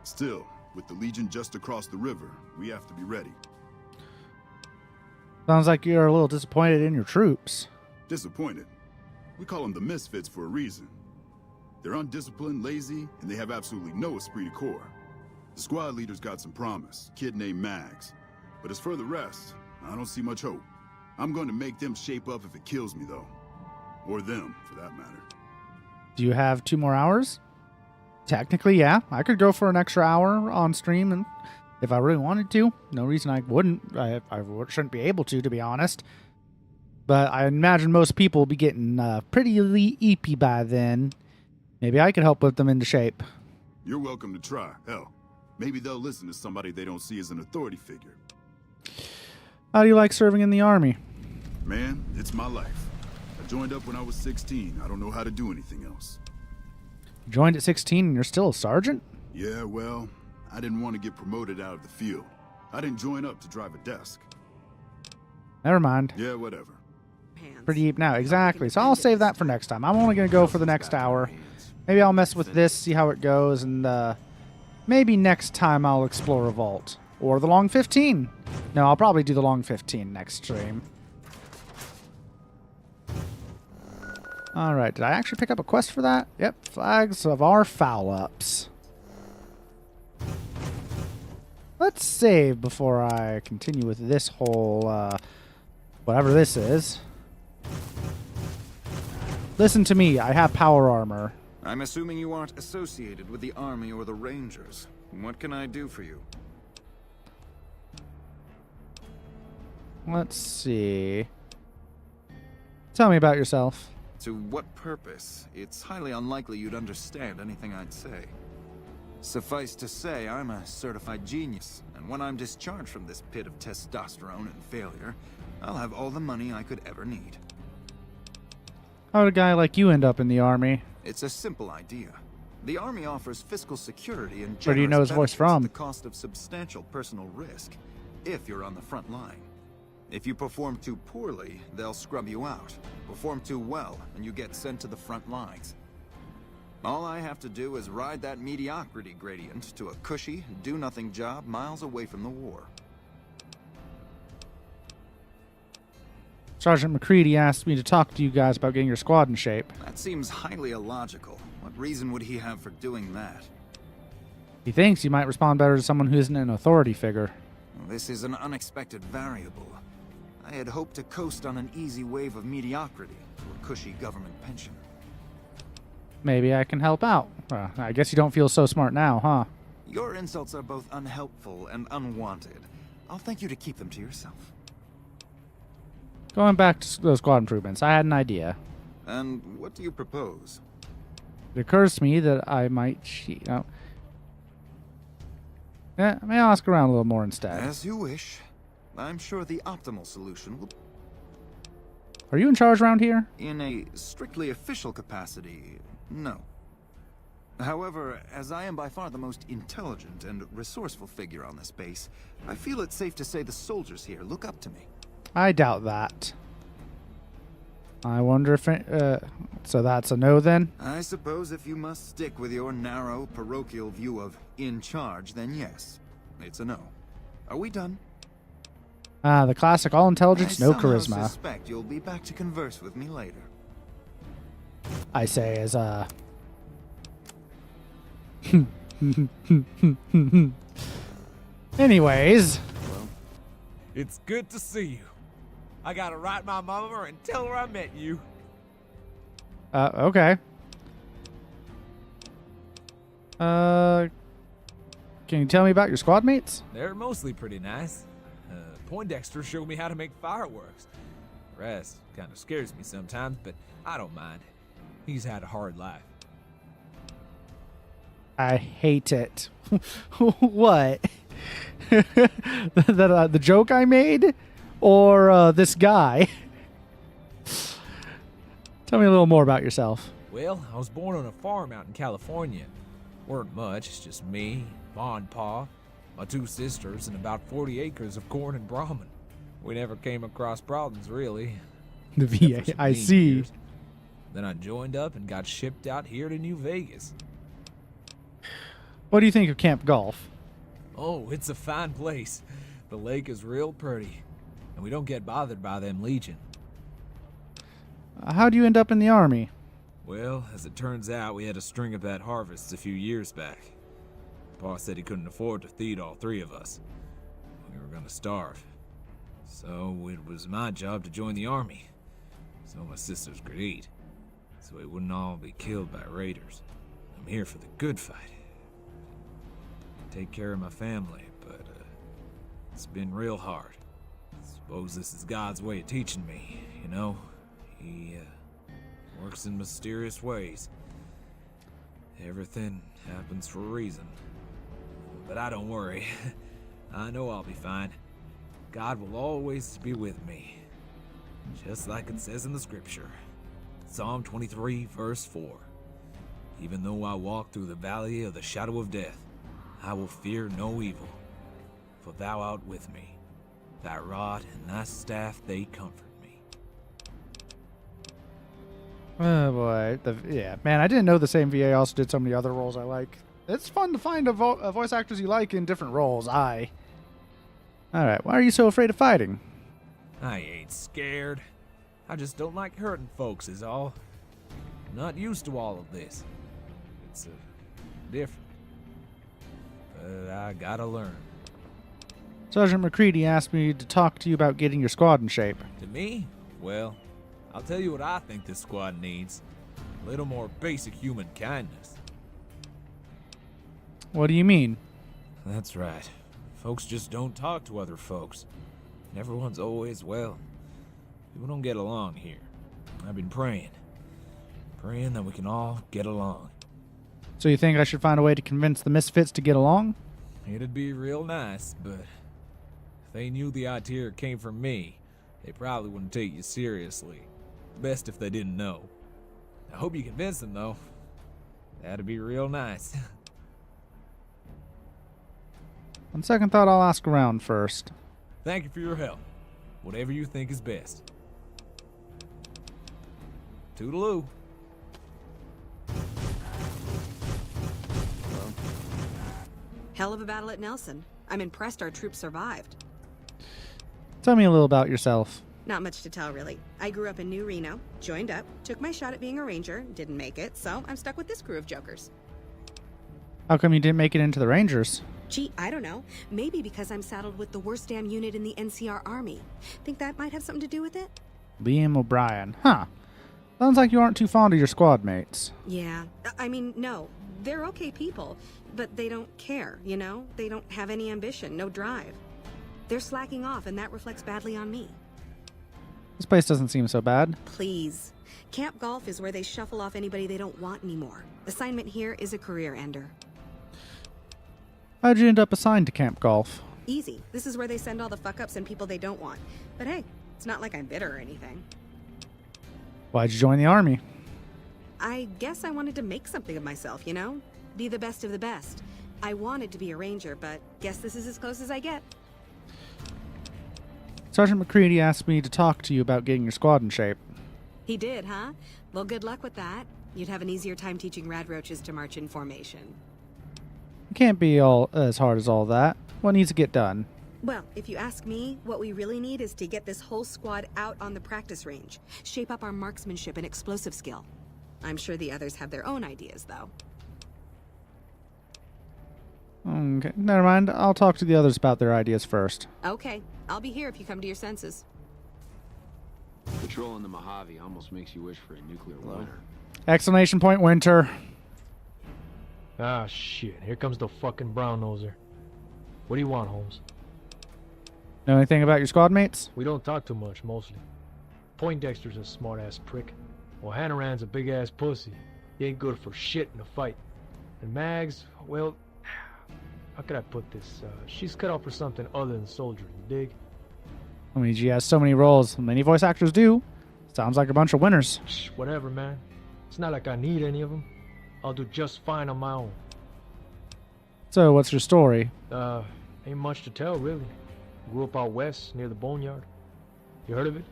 Still, with the Legion just across the river, we have to be ready. Sounds like you're a little disappointed in your troops. Disappointed? We call them the misfits for a reason. They're undisciplined, lazy, and they have absolutely no esprit de corps. The squad leader's got some promise, kid named Mags. But as for the rest, I don't see much hope. I'm going to make them shape up if it kills me, though. Or them, for that matter. Do you have 2 more hours? Technically, yeah. I could go for an extra hour on stream, and if I really wanted to. No reason I wouldn't. I shouldn't be able to be honest. But I imagine most people will be getting pretty eepy by then. Maybe I could help put them into shape. You're welcome to try. Hell, maybe they'll listen to somebody they don't see as an authority figure. How do you like serving in the Army? Man, it's my life. I joined up when I was 16. I don't know how to do anything else. You joined at 16 and you're still a sergeant? Yeah, well, I didn't want to get promoted out of the field. I didn't join up to drive a desk. Never mind. Yeah, whatever. Pretty deep now. Exactly. So I'll save that for next time. I'm only going to go for the next hour. Maybe I'll mess with this, see how it goes, and maybe next time I'll explore a vault. Or the long 15. No, I'll probably do the long 15 next stream. Alright, did I actually pick up a quest for that? Yep, flags of our foul-ups. Let's save before I continue with this whole, whatever this is. Listen to me, I have power armor. I'm assuming you aren't associated with the Army or the Rangers. What can I do for you? Let's see. Tell me about yourself. To what purpose? It's highly unlikely you'd understand anything I'd say. Suffice to say, I'm a certified genius, and when I'm discharged from this pit of testosterone and failure, I'll have all the money I could ever need. How would a guy like you end up in the Army? It's a simple idea. The Army offers fiscal security and Where do you know his voice from? at the cost of substantial personal risk, if you're on the front line. If you perform too poorly, they'll scrub you out. Perform too well, and you get sent to the front lines. All I have to do is ride that mediocrity gradient to a cushy, do-nothing job miles away from the war. Sergeant McCready asked me to talk to you guys about getting your squad in shape. That seems highly illogical. What reason would he have for doing that? He thinks you might respond better to someone who isn't an authority figure. This is an unexpected variable. I had hoped to coast on an easy wave of mediocrity to a cushy government pension. Maybe I can help out. I guess you don't feel so smart now, huh? Your insults are both unhelpful and unwanted. I'll thank you to keep them to yourself. Going back to those squad improvements, I had an idea. And what do you propose? It occurs to me that I might cheat. Oh. Yeah, may I ask around a little more instead? As you wish. I'm sure the optimal solution will... Are you in charge around here? In a strictly official capacity, no. However, as I am by far the most intelligent and resourceful figure on this base, I feel it's safe to say the soldiers here look up to me. I doubt that. I wonder if... so that's a no then? I suppose if you must stick with your narrow, parochial view of in charge, then yes. It's a no. Are we done? The classic all intelligence, no I charisma. suspect you'll be back to converse with me later. I say as Anyways. Well, it's good to see you. I gotta write my mama and tell her I met you. Okay. Can you tell me about your squad mates? They're mostly pretty nice. Poindexter showed me how to make fireworks. The rest kind of scares me sometimes, but I don't mind. He's had a hard life. I hate it. What? The joke I made? Or this guy? Tell me a little more about yourself. Well, I was born on a farm out in California. Weren't much, it's just me, Ma and Pa, my 2 sisters, and about 40 acres of corn and Brahmin. We never came across problems, really. The VA, I see. Years. Then I joined up and got shipped out here to New Vegas. What do you think of Camp Golf? Oh, it's a fine place. The lake is real pretty, and we don't get bothered by them Legion. How'd you end up in the Army? Well, as it turns out, we had a string of bad harvests a few years back. Pa said he couldn't afford to feed all 3 of us. We were gonna starve. So it was my job to join the Army, so my sisters could eat, so we wouldn't all be killed by raiders. I'm here for the good fight. Take care of my family, but it's been real hard. Suppose this is God's way of teaching me, you know? He works in mysterious ways. Everything happens for a reason. But I don't worry. I know I'll be fine. God will always be with me. Just like it says in the scripture. Psalm 23, verse 4. Even though I walk through the valley of the shadow of death, I will fear no evil, for thou art with me. Thy rod and thy staff, they comfort me. Oh boy, yeah, man, I didn't know the same VA also did so many other roles I like. It's fun to find a voice actors you like in different roles. Alright, why are you so afraid of fighting? I ain't scared. I just don't like hurting folks is all. I'm not used to all of this. It's different. But I gotta learn. Sergeant McCready asked me to talk to you about getting your squad in shape. To me? Well, I'll tell you what I think this squad needs. A little more basic human kindness. What do you mean? That's right. Folks just don't talk to other folks. And everyone's always, well, people don't get along here. I've been praying that we can all get along. So you think I should find a way to convince the misfits to get along? It'd be real nice, but if they knew the idea came from me, they probably wouldn't take you seriously. Best if they didn't know. I hope you convince them, though. That'd be real nice. On second thought, I'll ask around first. Thank you for your help. Whatever you think is best. Toodaloo. Hell of a battle at Nelson. I'm impressed our troops survived. Tell me a little about yourself. Not much to tell, really. I grew up in New Reno, joined up, took my shot at being a ranger, didn't make it, so I'm stuck with this crew of jokers. How come you didn't make it into the Rangers? Gee, I don't know. Maybe because I'm saddled with the worst damn unit in the NCR Army. Think that might have something to do with it? Liam O'Brien. Huh. Sounds like you aren't too fond of your squad mates. Yeah. I mean, no. They're okay people, but they don't care, you know? They don't have any ambition, no drive. They're slacking off, and that reflects badly on me. This place doesn't seem so bad. Please. Camp Golf is where they shuffle off anybody they don't want anymore. Assignment here is a career ender. How'd you end up assigned to Camp Golf? Easy. This is where they send all the fuck-ups and people they don't want. But hey, it's not like I'm bitter or anything. Why'd you join the Army? I guess I wanted to make something of myself, you know? Be the best of the best. I wanted to be a ranger, but guess this is as close as I get. Sergeant McCready asked me to talk to you about getting your squad in shape. He did, huh? Well, good luck with that. You'd have an easier time teaching rad roaches to march in formation. It can't be all as hard as all that. What needs to get done? Well, if you ask me, what we really need is to get this whole squad out on the practice range. Shape up our marksmanship and explosive skill. I'm sure the others have their own ideas, though. Okay, never mind. I'll talk to the others about their ideas first. Okay, I'll be here if you come to your senses. Patrolling the Mojave almost makes you wish for a nuclear winter. Exclamation point, Winter. Ah, shit. Here comes the fucking brown noser. What do you want, Holmes? Know anything about your squad mates? We don't talk too much, mostly. Poindexter's a smart-ass prick. Well, Hannaran's a big-ass pussy. He ain't good for shit in a fight. And Mags, well, how could I put this? She's cut out for something other than soldier, you dig? I mean, she has so many roles. Many voice actors do. Sounds like a bunch of winners. Whatever, man. It's not like I need any of them. I'll do just fine on my own. So, what's your story? Ain't much to tell, really. Grew up out west, near the boneyard. You heard of it?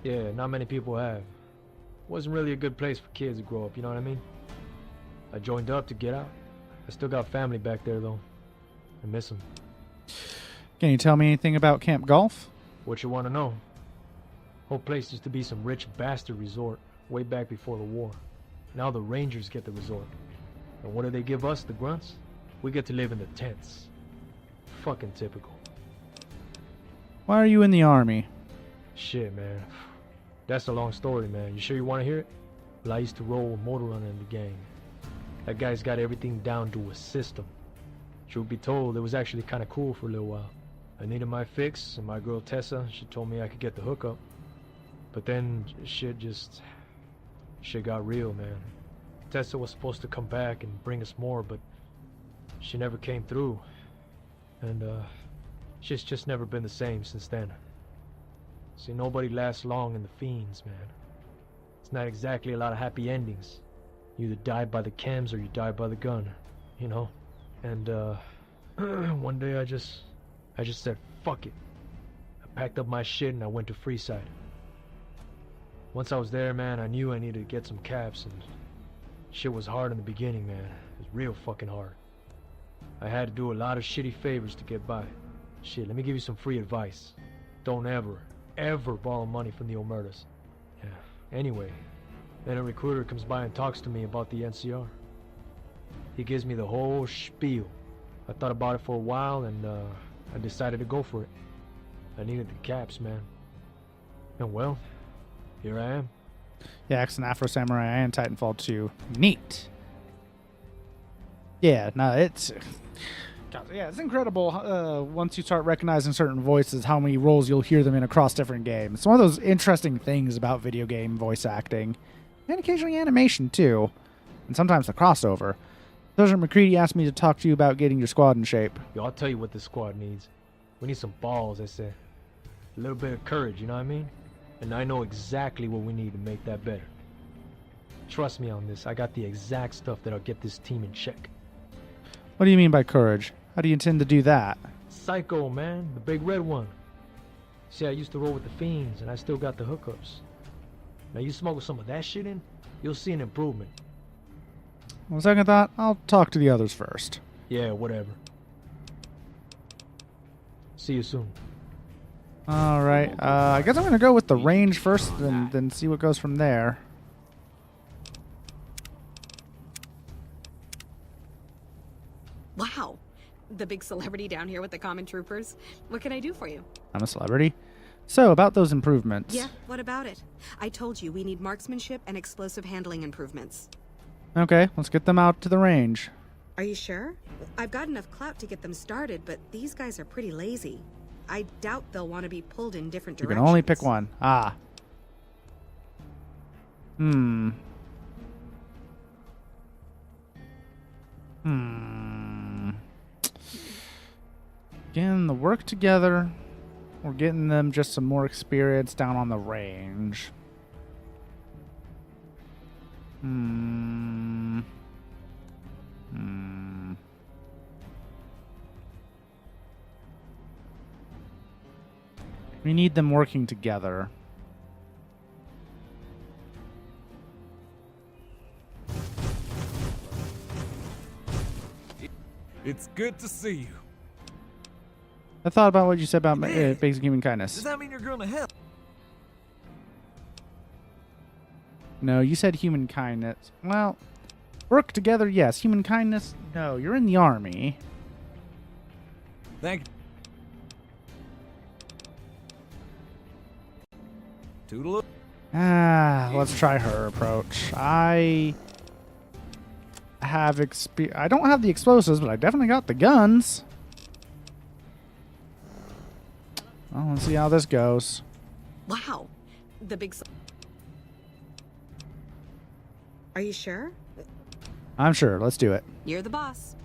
Yeah, not many people have. Wasn't really a good place for kids to grow up, you know what I mean? I joined up to get out. I still got family back there, though. I miss them. Can you tell me anything about Camp Golf? What you want to know? Whole place used to be some rich bastard resort way back before the war. Now the Rangers get the resort. And what do they give us, the grunts? We get to live in the tents. Fucking typical. Why are you in the army? Shit, man. That's a long story, man. You sure you want to hear it? Well, I used to roll a motor runner in the gang. That guy's got everything down to a system. Truth be told, it was actually kind of cool for a little while. I needed my fix, and my girl Tessa, she told me I could get the hookup. But then shit got real, man. Tessa was supposed to come back and bring us more, but she never came through. And she's just never been the same since then. See, nobody lasts long in the Fiends, man. It's not exactly a lot of happy endings. You either die by the chems or you die by the gun, you know? And one day I just said, fuck it. I packed up my shit and I went to Freeside. Once I was there, man, I knew I needed to get some caps, and shit was hard in the beginning, man. It was real fucking hard. I had to do a lot of shitty favors to get by. Shit, let me give you some free advice. Don't ever borrow money from the Omertas. Yeah, anyway, then a recruiter comes by and talks to me about the NCR. He gives me the whole spiel. I thought about it for a while, and I decided to go for it. I needed the caps, man. And well, here I am. Yeah, Accent Afro Samurai and Titanfall 2. Neat. Yeah, no, it's incredible once you start recognizing certain voices, how many roles you'll hear them in across different games. It's one of those interesting things about video game voice acting. And occasionally animation, too. And sometimes the crossover. Sergeant McCready asked me to talk to you about getting your squad in shape. Yo, I'll tell you what this squad needs. We need some balls, I said. A little bit of courage, you know what I mean? And I know exactly what we need to make that better. Trust me on this. I got the exact stuff that'll get this team in check. What do you mean by courage? How do you intend to do that? Psycho, man. The big red one. See, I used to roll with the Fiends, and I still got the hookups. Now you smuggle some of that shit in, you'll see an improvement. On second thought, I'll talk to the others first. Yeah, whatever. See you soon. Alright, I guess I'm going to go with the range first, and then see what goes from there. Wow. The big celebrity down here with the common troopers. What can I do for you? I'm a celebrity. So, about those improvements. Yeah, what about it? I told you we need marksmanship and explosive handling improvements. Okay, let's get them out to the range. Are you sure? I've got enough clout to get them started, but these guys are pretty lazy. I doubt they'll want to be pulled in different You directions. can only pick one. Ah. Getting the work together. We're getting them just some more experience down on the range. We need them working together. It's good to see you. I thought about what you said about basic human kindness. Does that mean you're going to hell? No, you said human kindness. Well, work together, yes. Human kindness, no. You're in the army. Thank you. Toodaloo. Let's try her approach. I don't have the explosives, but I definitely got the guns. Well, let's see how this goes. Wow. The big... Are you sure? I'm sure. Let's do it. You're the boss.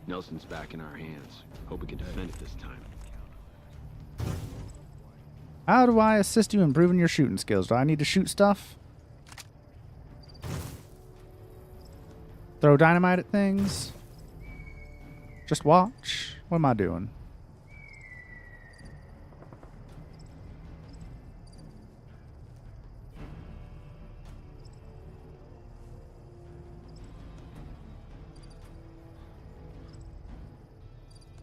Nelson's back in our hands. Hope we can defend it this time. How do I assist you in improving your shooting skills? Do I need to shoot stuff? Throw dynamite at things? Just watch? What am I doing?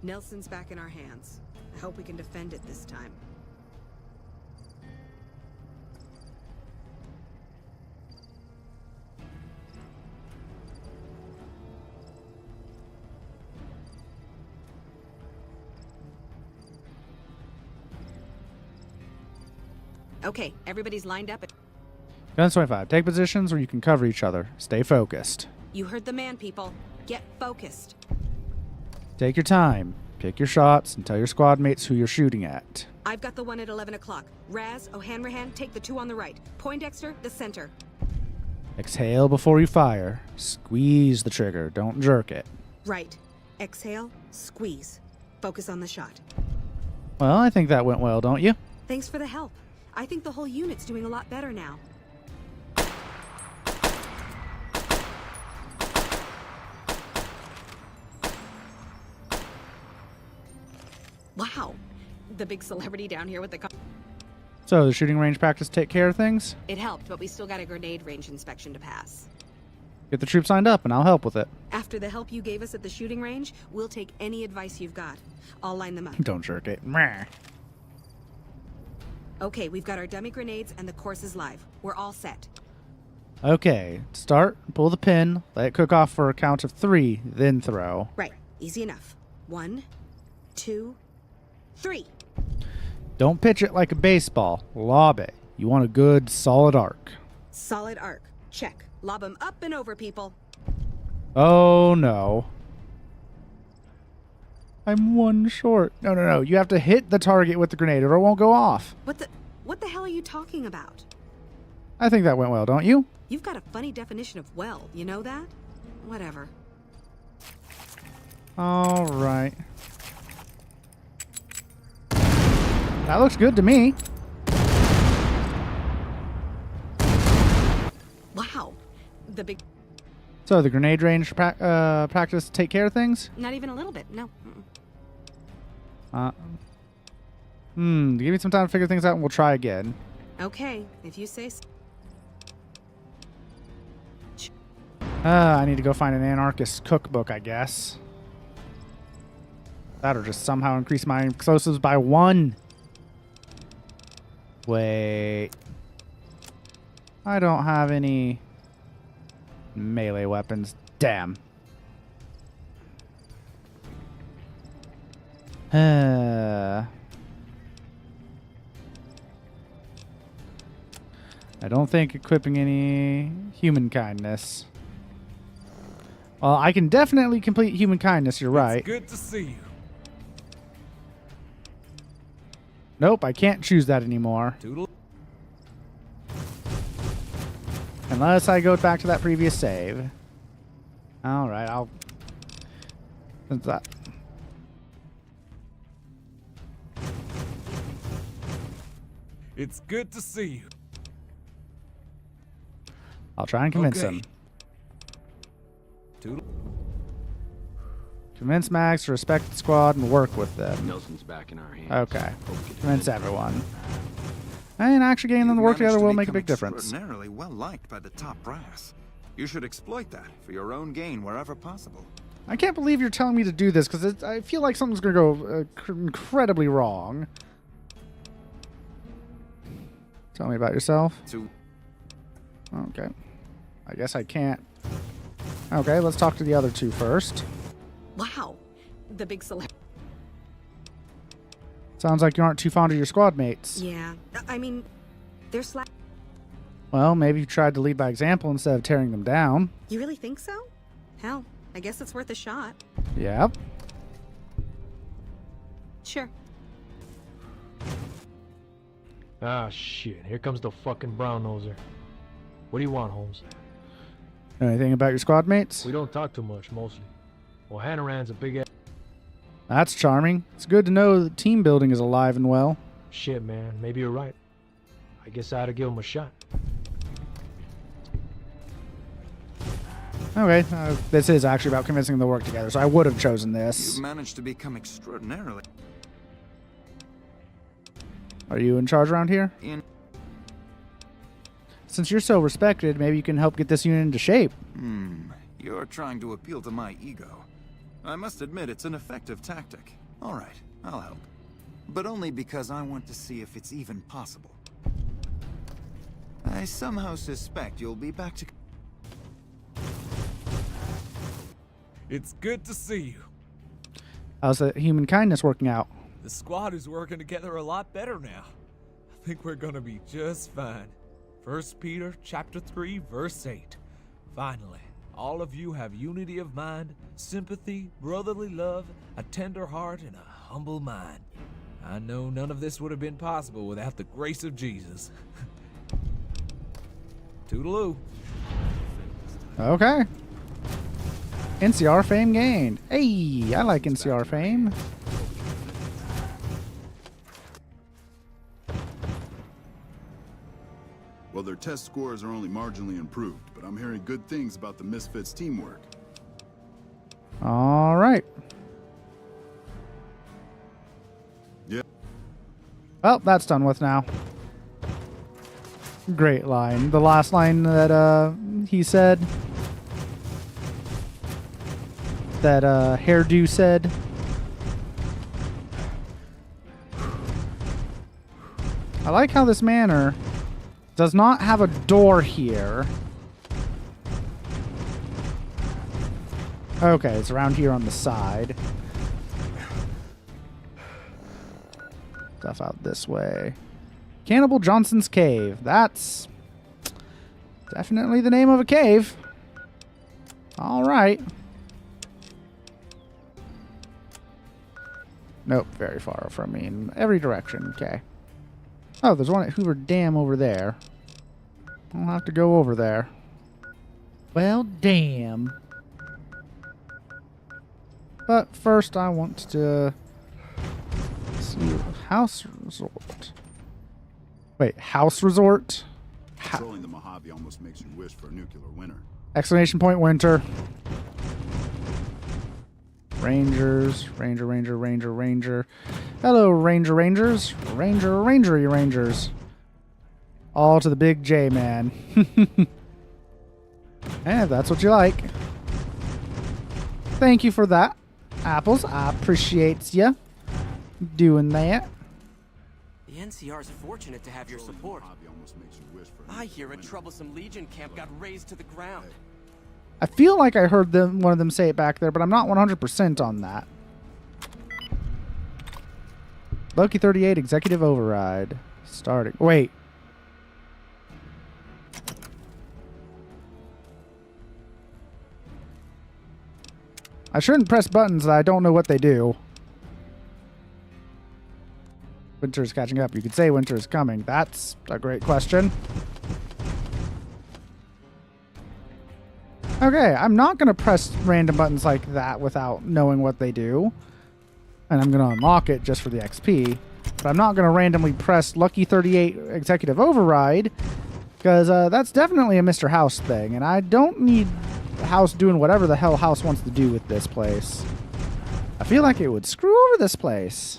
Nelson's back in our hands. I hope we can defend it this time. Okay, everybody's lined up. Guns 25. Take positions where you can cover each other. Stay focused. You heard the man, people. Get focused. Take your time. Pick your shots and tell your squad mates who you're shooting at. I've got the one at 11 o'clock. Raz, O'Hanrahan, take the two on the right. Poindexter, the center. Exhale before you fire. Squeeze the trigger. Don't jerk it. Right. Exhale, squeeze. Focus on the shot. Well, I think that went well, don't you? Thanks for the help. I think the whole unit's doing a lot better now. Wow. The big celebrity down here with the... So, the shooting range practice take care of things? It helped, but we still got a grenade range inspection to pass. Get the troops signed up and I'll help with it. After the help you gave us at the shooting range, we'll take any advice you've got. I'll line them up. Don't jerk it. Meh. Okay, we've got our dummy grenades and the course is live. We're all set. Okay, start, pull the pin, let it cook off for a count of 3, then throw. Right, easy enough. 1, 2, 3. Don't pitch it like a baseball. Lob it. You want a good, solid arc. Solid arc. Check. Lob them up and over, people. Oh, no. I'm one short. No. You have to hit the target with the grenade or it won't go off. What the hell are you talking about? I think that went well, don't you? You've got a funny definition of well, you know that? Whatever. All right. That looks good to me. Wow. The big... So, the grenade range practice take care of things? Not even a little bit, no. Give me some time to figure things out and we'll try again. Okay, if you say so. I need to go find an anarchist cookbook, I guess. That'll just somehow increase my explosives by 1. Wait. I don't have any melee weapons. Damn. I don't think equipping any human kindness. Well, I can definitely complete human kindness, you're right. It's good to see you. Nope, I can't choose that anymore. Unless I go back to that previous save. Alright, I'll... What's that? It's good to see you. I'll try and convince him. Convince Max to respect the squad and work with them. Nelson's back in our hands. Okay. Convince everyone. And actually getting them to work together will make a big difference. Extraordinarily well liked by the top brass. You should exploit that for your own gain wherever possible. I can't believe you're telling me to do this because I feel like something's going to go incredibly wrong. Tell me about yourself. Okay. I guess I can't. Okay, let's talk to the other two first. Wow. The big celebrity. Sounds like you aren't too fond of your squad mates. Yeah. I mean, they're Well, maybe you tried to lead by example instead of tearing them down. You really think so? Hell, I guess it's worth a shot. Yep. Sure. Ah, shit. Here comes the fucking brown noser. What do you want, Holmes? Know anything about your squad mates? We don't talk too much, mostly. Well, Hannaran's a big ass. That's charming. It's good to know that team building is alive and well. Shit, man. Maybe you're right. I guess I ought to give him a shot. Okay, this is actually about convincing them to work together, so I would have chosen this. You've managed to become extraordinarily... Are you in charge around here? Since you're so respected, maybe you can help get this unit into shape. You're trying to appeal to my ego. I must admit, it's an effective tactic. All right, I'll help. But only because I want to see if it's even possible. I somehow suspect you'll be back to... It's good to see you. How's the human kindness working out? The squad is working together a lot better now. I think we're gonna be just fine. 1 Peter chapter 3, verse 8. Finally, all of you have unity of mind, sympathy, brotherly love, a tender heart, and a humble mind. I know none of this would have been possible without the grace of Jesus. Toodaloo. Okay. NCR fame gained. Hey, I like NCR fame. Well, their test scores are only marginally improved, but I'm hearing good things about the Misfits' teamwork. All right. Yeah. Well, that's done with now. Great line. The last line that he said. That hairdo said. I like how this manor does not have a door here. Okay, it's around here on the side. Stuff out this way. Cannibal Johnson's Cave. That's definitely the name of a cave. All right. Nope, very far from me in every direction. Okay. Oh, there's one at Hoover Dam over there. I'll have to go over there. Well, damn. But first I want to see House Resort. Wait, House Resort? Controlling the Mojave almost makes you wish for a nuclear winter. Exclamation point winter. Rangers, Ranger. Hello, Rangers. Rangery Rangers. All to the big J, man. If that's what you like. Thank you for that, Apples. I appreciate you doing that. The NCR is fortunate to have your support. I hear a troublesome Legion camp got razed to the ground. I feel like I heard one of them say it back there, but I'm not 100% on that. Loki 38 Executive Override. Starting. Wait. I shouldn't press buttons that I don't know what they do. Winter is catching up. You could say winter is coming. That's a great question. Okay, I'm not going to press random buttons like that without knowing what they do. And I'm going to unlock it just for the XP. But I'm not going to randomly press Lucky 38 Executive Override. Because that's definitely a Mr. House thing. And I don't need House doing whatever the hell House wants to do with this place. I feel like it would screw over this place.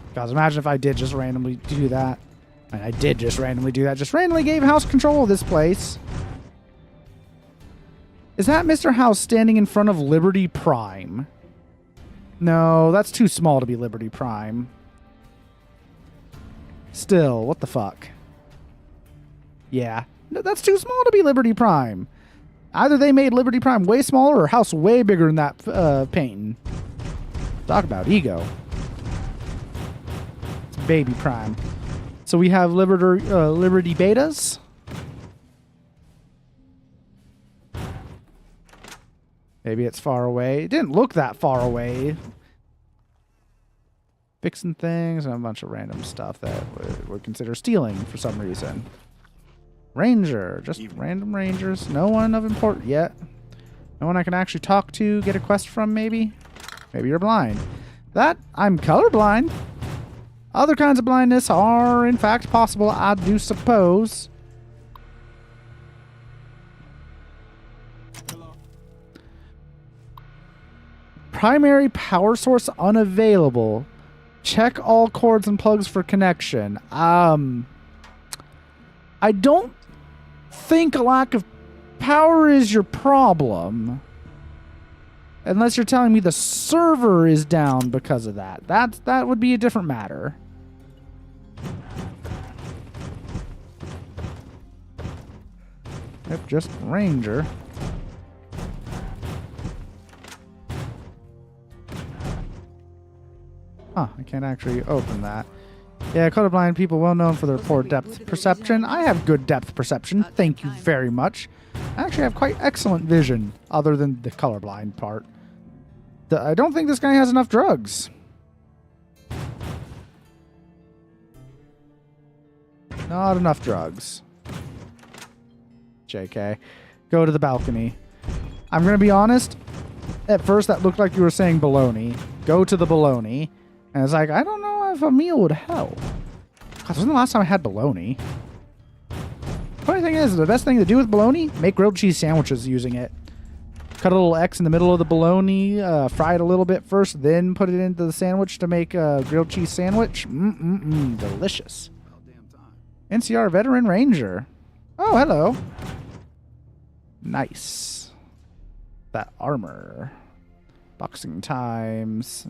Because imagine if I did just randomly do that. And I did just randomly do that. Just randomly gave House control of this place. Is that Mr. House standing in front of Liberty Prime? No, that's too small to be Liberty Prime. Still, what the fuck? Yeah, no, that's too small to be Liberty Prime. Either they made Liberty Prime way smaller or House way bigger than that painting. Talk about ego. It's Baby Prime. So we have Liberty Betas. Maybe it's far away. It didn't look that far away. Fixing things and a bunch of random stuff that would consider stealing for some reason. Ranger. Just random rangers. No one of import yet. No one I can actually talk to, get a quest from, maybe? Maybe you're blind. That, I'm colorblind. Other kinds of blindness are, in fact, possible, I do suppose. Primary power source unavailable. Check all cords and plugs for connection. I don't think a lack of power is your problem. Unless you're telling me the server is down because of that. That would be a different matter. Yep, just Ranger. Huh, I can't actually open that. Yeah, colorblind people well known for their poor depth perception. I have good depth perception, thank you very much. I actually have quite excellent vision, other than the colorblind part. I don't think this guy has enough drugs. Not enough drugs. JK. Go to the balcony. I'm going to be honest. At first, that looked like you were saying baloney. Go to the baloney. And it's like, I don't know if a meal would help. God, this wasn't the last time I had bologna. Funny thing is, the best thing to do with bologna, make grilled cheese sandwiches using it. Cut a little X in the middle of the bologna, fry it a little bit first, then put it into the sandwich to make a grilled cheese sandwich. Delicious. NCR Veteran Ranger. Oh, hello. Nice. That armor. Boxing times.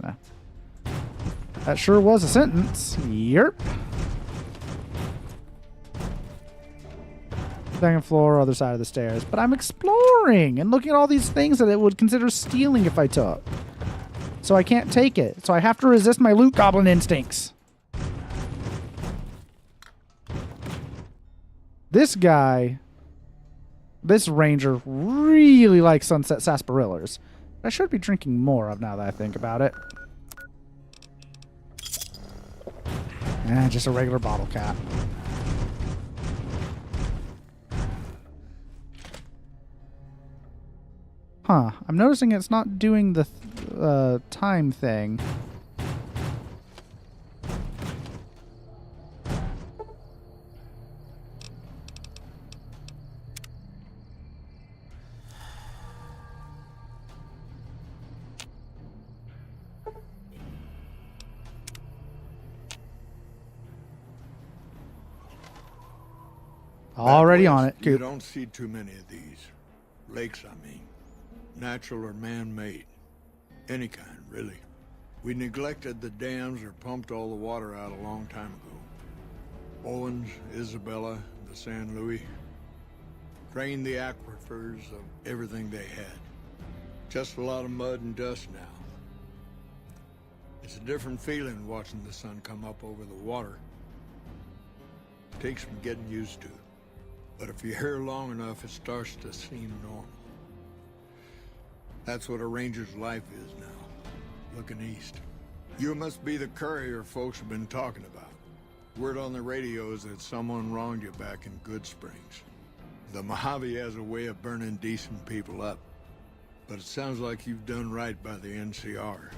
That sure was a sentence. Yerp. Second floor, other side of the stairs. But I'm exploring and looking at all these things that it would consider stealing if I took. So I can't take it. So I have to resist my loot goblin instincts. This guy, this ranger, really likes sunset sarsaparillas. I should be drinking more of now that I think about it. Just a regular bottle cap. Huh. I'm noticing it's not doing the time thing. Already on it. You don't see too many of these. Lakes, I mean. Natural or man-made. Any kind, really. We neglected the dams or pumped all the water out a long time ago. Owens, Isabella, the San Luis. Drained the aquifers of everything they had. Just a lot of mud and dust now. It's a different feeling watching the sun come up over the water. Takes some getting used to. But if you're here long enough, it starts to seem normal. That's what a ranger's life is now, looking east. You must be the courier folks have been talking about. Word on the radio is that someone wronged you back in Good Springs. The Mojave has a way of burning decent people up. But it sounds like you've done right by the NCR.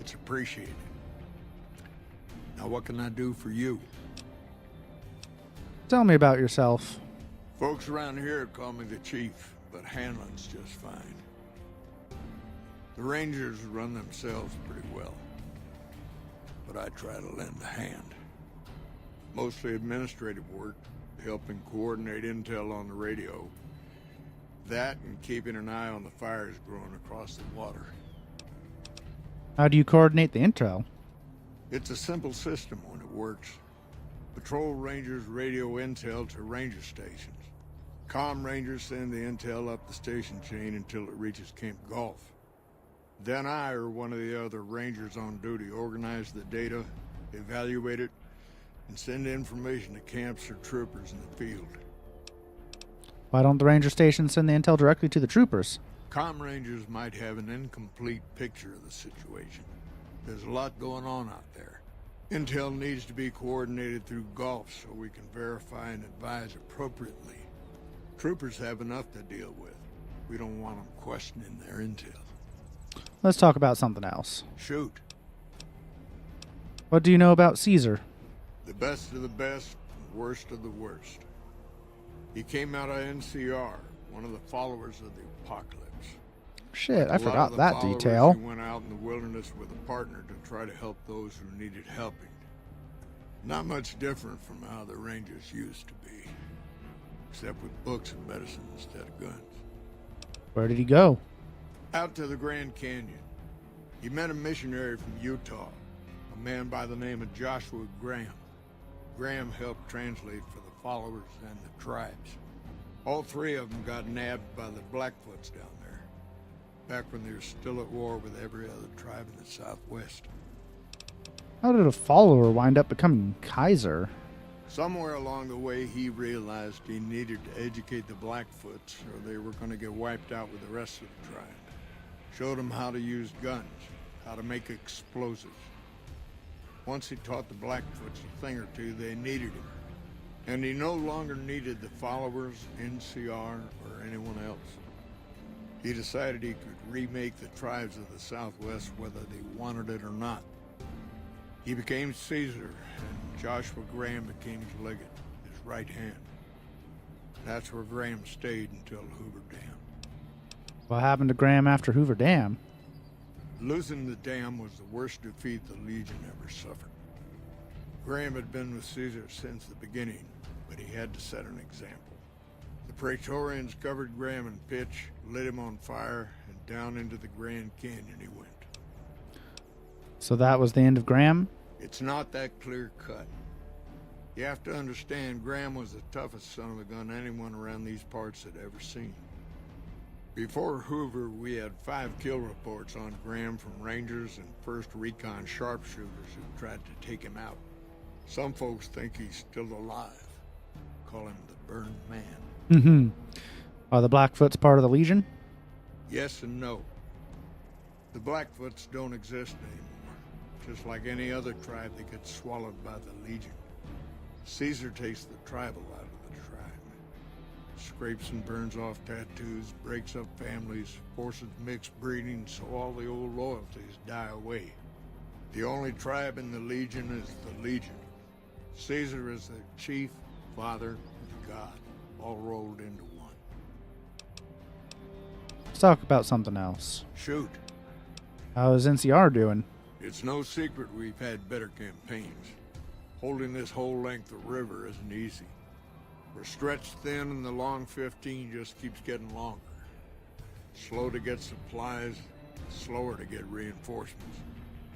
It's appreciated. Now what can I do for you? Tell me about yourself. Folks around here call me the chief, but handling's just fine. The Rangers run themselves pretty well, but I try to lend a hand. Mostly administrative work, helping coordinate intel on the radio. That and keeping an eye on the fires growing across the water. How do you coordinate the intel? It's a simple system when it works. Patrol Rangers radio intel to ranger stations. Comm Rangers send the intel up the station chain until it reaches Camp Golf. Then I or one of the other Rangers on duty organize the data, evaluate it, and send information to camps or troopers in the field. Why don't the ranger stations send the intel directly to the troopers? Com Rangers might have an incomplete picture of the situation. There's a lot going on out there. Intel needs to be coordinated through Gulf so we can verify and advise appropriately. Troopers have enough to deal with. We don't want them questioning their intel. Let's talk about something else. Shoot. What do you know about Caesar? The best of the best, worst of the worst. He came out of NCR, one of the followers of the apocalypse. Shit, I Like a lot forgot of the that followers, detail. He went out in the wilderness with a partner to try to help those who needed helping. Not much different from how the Rangers used to be. Except with books and medicine instead of guns. Where did he go? Out to the Grand Canyon. He met a missionary from Utah, a man by the name of Joshua Graham. Graham helped translate for the followers and the tribes. All three of them got nabbed by the Blackfoots down there, back when they were still at war with every other tribe in the Southwest. How did a follower wind up becoming Kaiser? Somewhere along the way, he realized he needed to educate the Blackfoots or they were going to get wiped out with the rest of the tribe. Showed them how to use guns, how to make explosives. Once he taught the Blackfoots a thing or two, they needed him. And he no longer needed the followers, NCR, or anyone else. He decided he could remake the tribes of the Southwest whether they wanted it or not. He became Caesar, and Joshua Graham became his legate, his right hand. That's where Graham stayed until Hoover Dam. What happened to Graham after Hoover Dam? Losing the dam was the worst defeat the Legion ever suffered. Graham had been with Caesar since the beginning, but he had to set an example. The Praetorians covered Graham in pitch, lit him on fire, and down into the Grand Canyon he went. So that was the end of Graham? It's not that clear cut. You have to understand, Graham was the toughest son of a gun anyone around these parts had ever seen. Before Hoover, we had 5 kill reports on Graham from Rangers and 1st Recon sharpshooters who tried to take him out. Some folks think he's still alive. Call him the Burned Man. Mm-hmm. Are the Blackfoots part of the Legion? Yes and no. The Blackfoots don't exist anymore. Just like any other tribe that gets swallowed by the Legion. Caesar takes the tribal out of the tribe. Scrapes and burns off tattoos, breaks up families, forces mixed breeding so all the old loyalties die away. The only tribe in the Legion is the Legion. Caesar is the chief, father, and god, all rolled into one. Let's talk about something else. Shoot. How is NCR doing? It's no secret we've had better campaigns. Holding this whole length of river isn't easy. We're stretched thin and the long 15 just keeps getting longer. Slow to get supplies, slower to get reinforcements.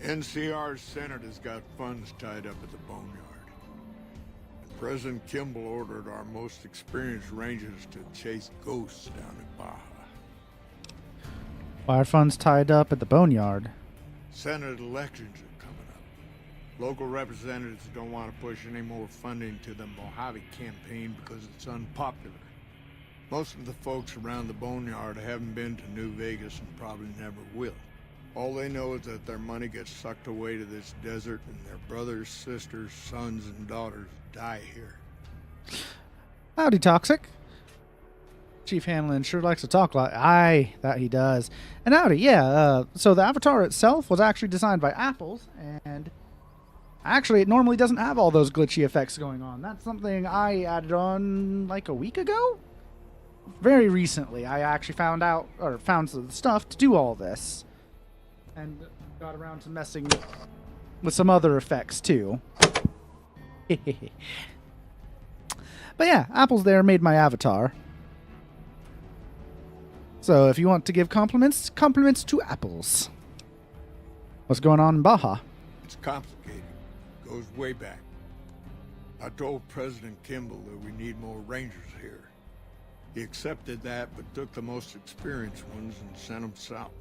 NCR's Senate has got funds tied up at the Boneyard. And President Kimball ordered our most experienced rangers to chase ghosts down at Baja. Why are funds tied up at the Boneyard? Senate elections are coming up. Local representatives don't want to push any more funding to the Mojave campaign because it's unpopular. Most of the folks around the Boneyard haven't been to New Vegas and probably never will. All they know is that their money gets sucked away to this desert and their brothers, sisters, sons, and daughters die here. Howdy, Toxic. Chief Hanlon sure likes to talk like aye, that he does. And howdy, yeah, so the avatar itself was actually designed by Apples, and actually it normally doesn't have all those glitchy effects going on. That's something I added on like a week ago? Very recently, I actually found some stuff to do all this. And got around to messing with some other effects too. But yeah, Apples there made my avatar. So if you want to give compliments, compliments to Apples. What's going on in Baja? It's complicated. Goes way back. I told President Kimball that we need more rangers here. He accepted that, but took the most experienced ones and sent them south.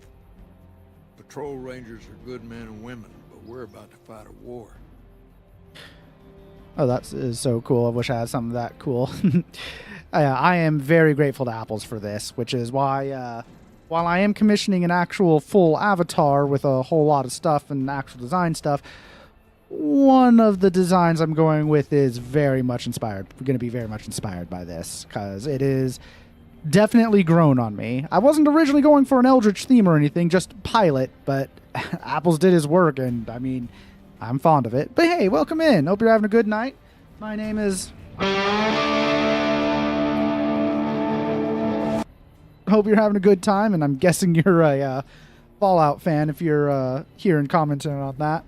Patrol rangers are good men and women, but we're about to fight a war. Oh, that is so cool. I wish I had something that cool. I am very grateful to Apples for this, which is why while I am commissioning an actual full avatar with a whole lot of stuff and actual design stuff, one of the designs I'm going with is very much inspired. We're going to be very much inspired by this because it is definitely grown on me. I wasn't originally going for an Eldritch theme or anything, just pilot, but Apples did his work, and I mean, I'm fond of it. But hey, welcome in. Hope you're having a good night. My name is... Hope you're having a good time, and I'm guessing you're a Fallout fan if you're here and commenting on that.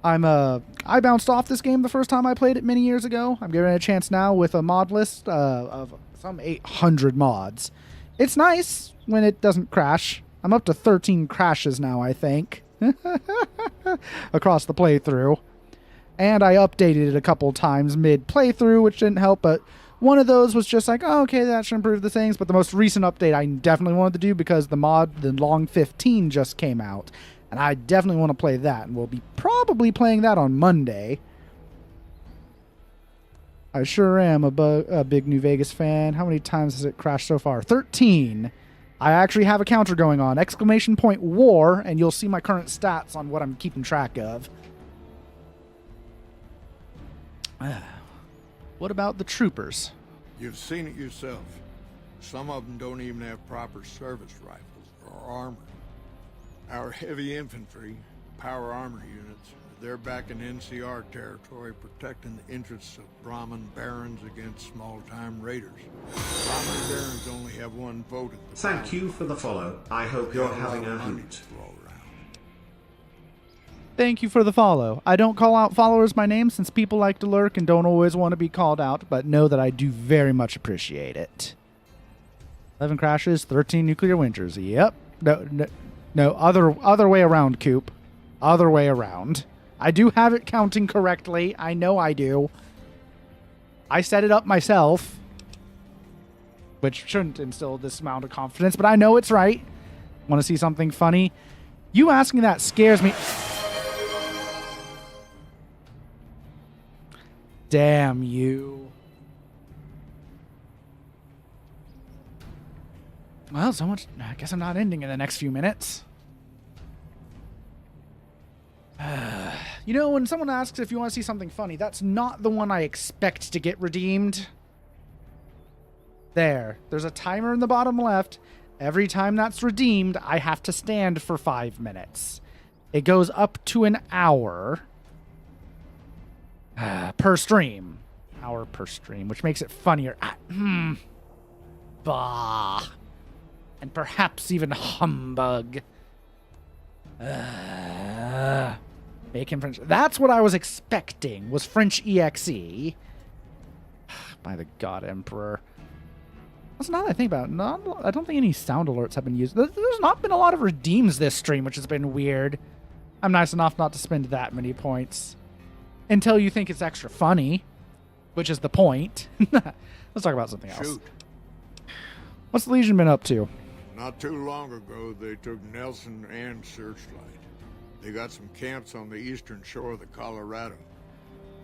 I bounced off this game the first time I played it many years ago. I'm giving it a chance now with a mod list of some 800 mods. It's nice when it doesn't crash. I'm up to 13 crashes now, I think, across the playthrough. And I updated it a couple times mid-playthrough, which didn't help, but one of those was just like, oh, okay, that should improve the things. But the most recent update I definitely wanted to do because the mod, the Long 15, just came out. And I definitely want to play that. And we'll be probably playing that on Monday. I sure am a big New Vegas fan. How many times has it crashed so far? 13. I actually have a counter going on. Exclamation point war. And you'll see my current stats on what I'm keeping track of. What about the troopers? You've seen it yourself. Some of them don't even have proper service rifles or armor. Our heavy infantry, power armor units, they're back in NCR territory protecting the interests of Brahmin barons against small-time raiders. Brahmin barons only have one vote at the Thank you for the follow. I hope you're having a hoot. Thank you for the follow. I don't call out followers by name since people like to lurk and don't always want to be called out, but know that I do very much appreciate it. 11 crashes, 13 nuclear winters. Yep. No, other way around, Coop. Other way around. I do have it counting correctly. I know I do. I set it up myself, which shouldn't instill this amount of confidence, but I know it's right. Want to see something funny? You asking that scares me. Damn you. Well, so much. I guess I'm not ending in the next few minutes. You know, when someone asks if you want to see something funny, that's not the one I expect to get redeemed. There's a timer in the bottom left. Every time that's redeemed, I have to stand for 5 minutes. It goes up to an hour. Per stream. Hour per stream, which makes it funnier. Bah. And perhaps even humbug. Bacon French. That's what I was expecting, was French EXE. By the God Emperor. That's not what I think about it. I don't think any sound alerts have been used. There's not been a lot of redeems this stream, which has been weird. I'm nice enough not to spend that many points. Until you think it's extra funny, which is the point. Let's talk about something else. Shoot. What's the Legion been up to? Not too long ago, they took Nelson and Searchlight. They got some camps on the eastern shore of the Colorado.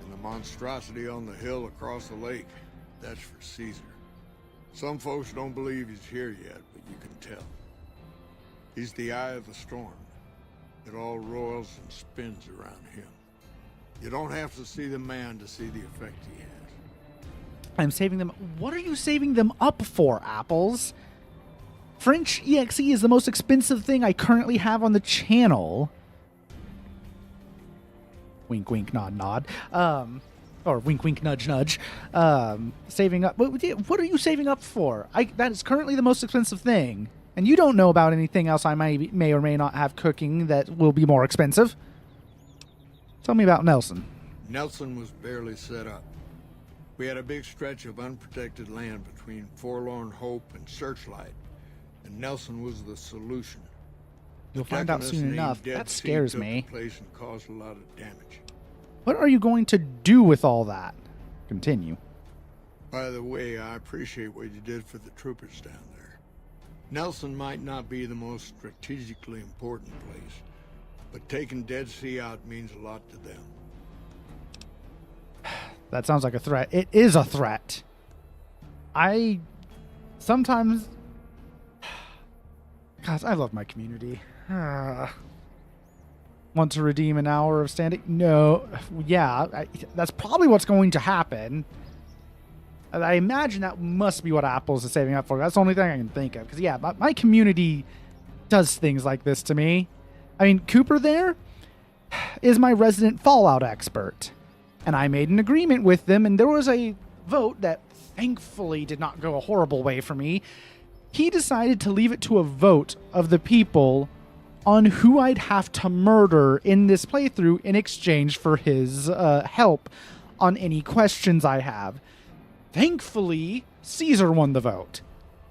And the monstrosity on the hill across the lake, that's for Caesar. Some folks don't believe he's here yet, but you can tell. He's the eye of the storm. It all roils and spins around him. You don't have to see the man to see the effect he has. I'm saving them. What are you saving them up for, Apples? French EXE is the most expensive thing I currently have on the channel. Wink, wink, nod, nod. Or wink, wink, nudge, nudge. Saving up. What are you saving up for? That is currently the most expensive thing. And you don't know about anything else I may or may not have cooking that will be more expensive. Tell me about Nelson. Nelson was barely set up. We had a big stretch of unprotected land between Forlorn Hope and Searchlight, and Nelson was the solution. You'll find out soon enough. That scares me. The place and caused a lot of damage. What are you going to do with all that? Continue. By the way, I appreciate what you did for the troopers down there. Nelson might not be the most strategically important place, but taking Dead Sea out means a lot to them. That sounds like a threat. It is a threat. I sometimes, gosh, I love my community. Want to redeem an hour of standing? No. Yeah, that's probably what's going to happen. I imagine that must be what Apple's is saving up for. That's the only thing I can think of. Because, yeah, my community does things like this to me. I mean, Cooper there is my resident Fallout expert. And I made an agreement with them, and there was a vote that thankfully did not go a horrible way for me. He decided to leave it to a vote of the people on who I'd have to murder in this playthrough in exchange for his help on any questions I have. Thankfully, Caesar won the vote,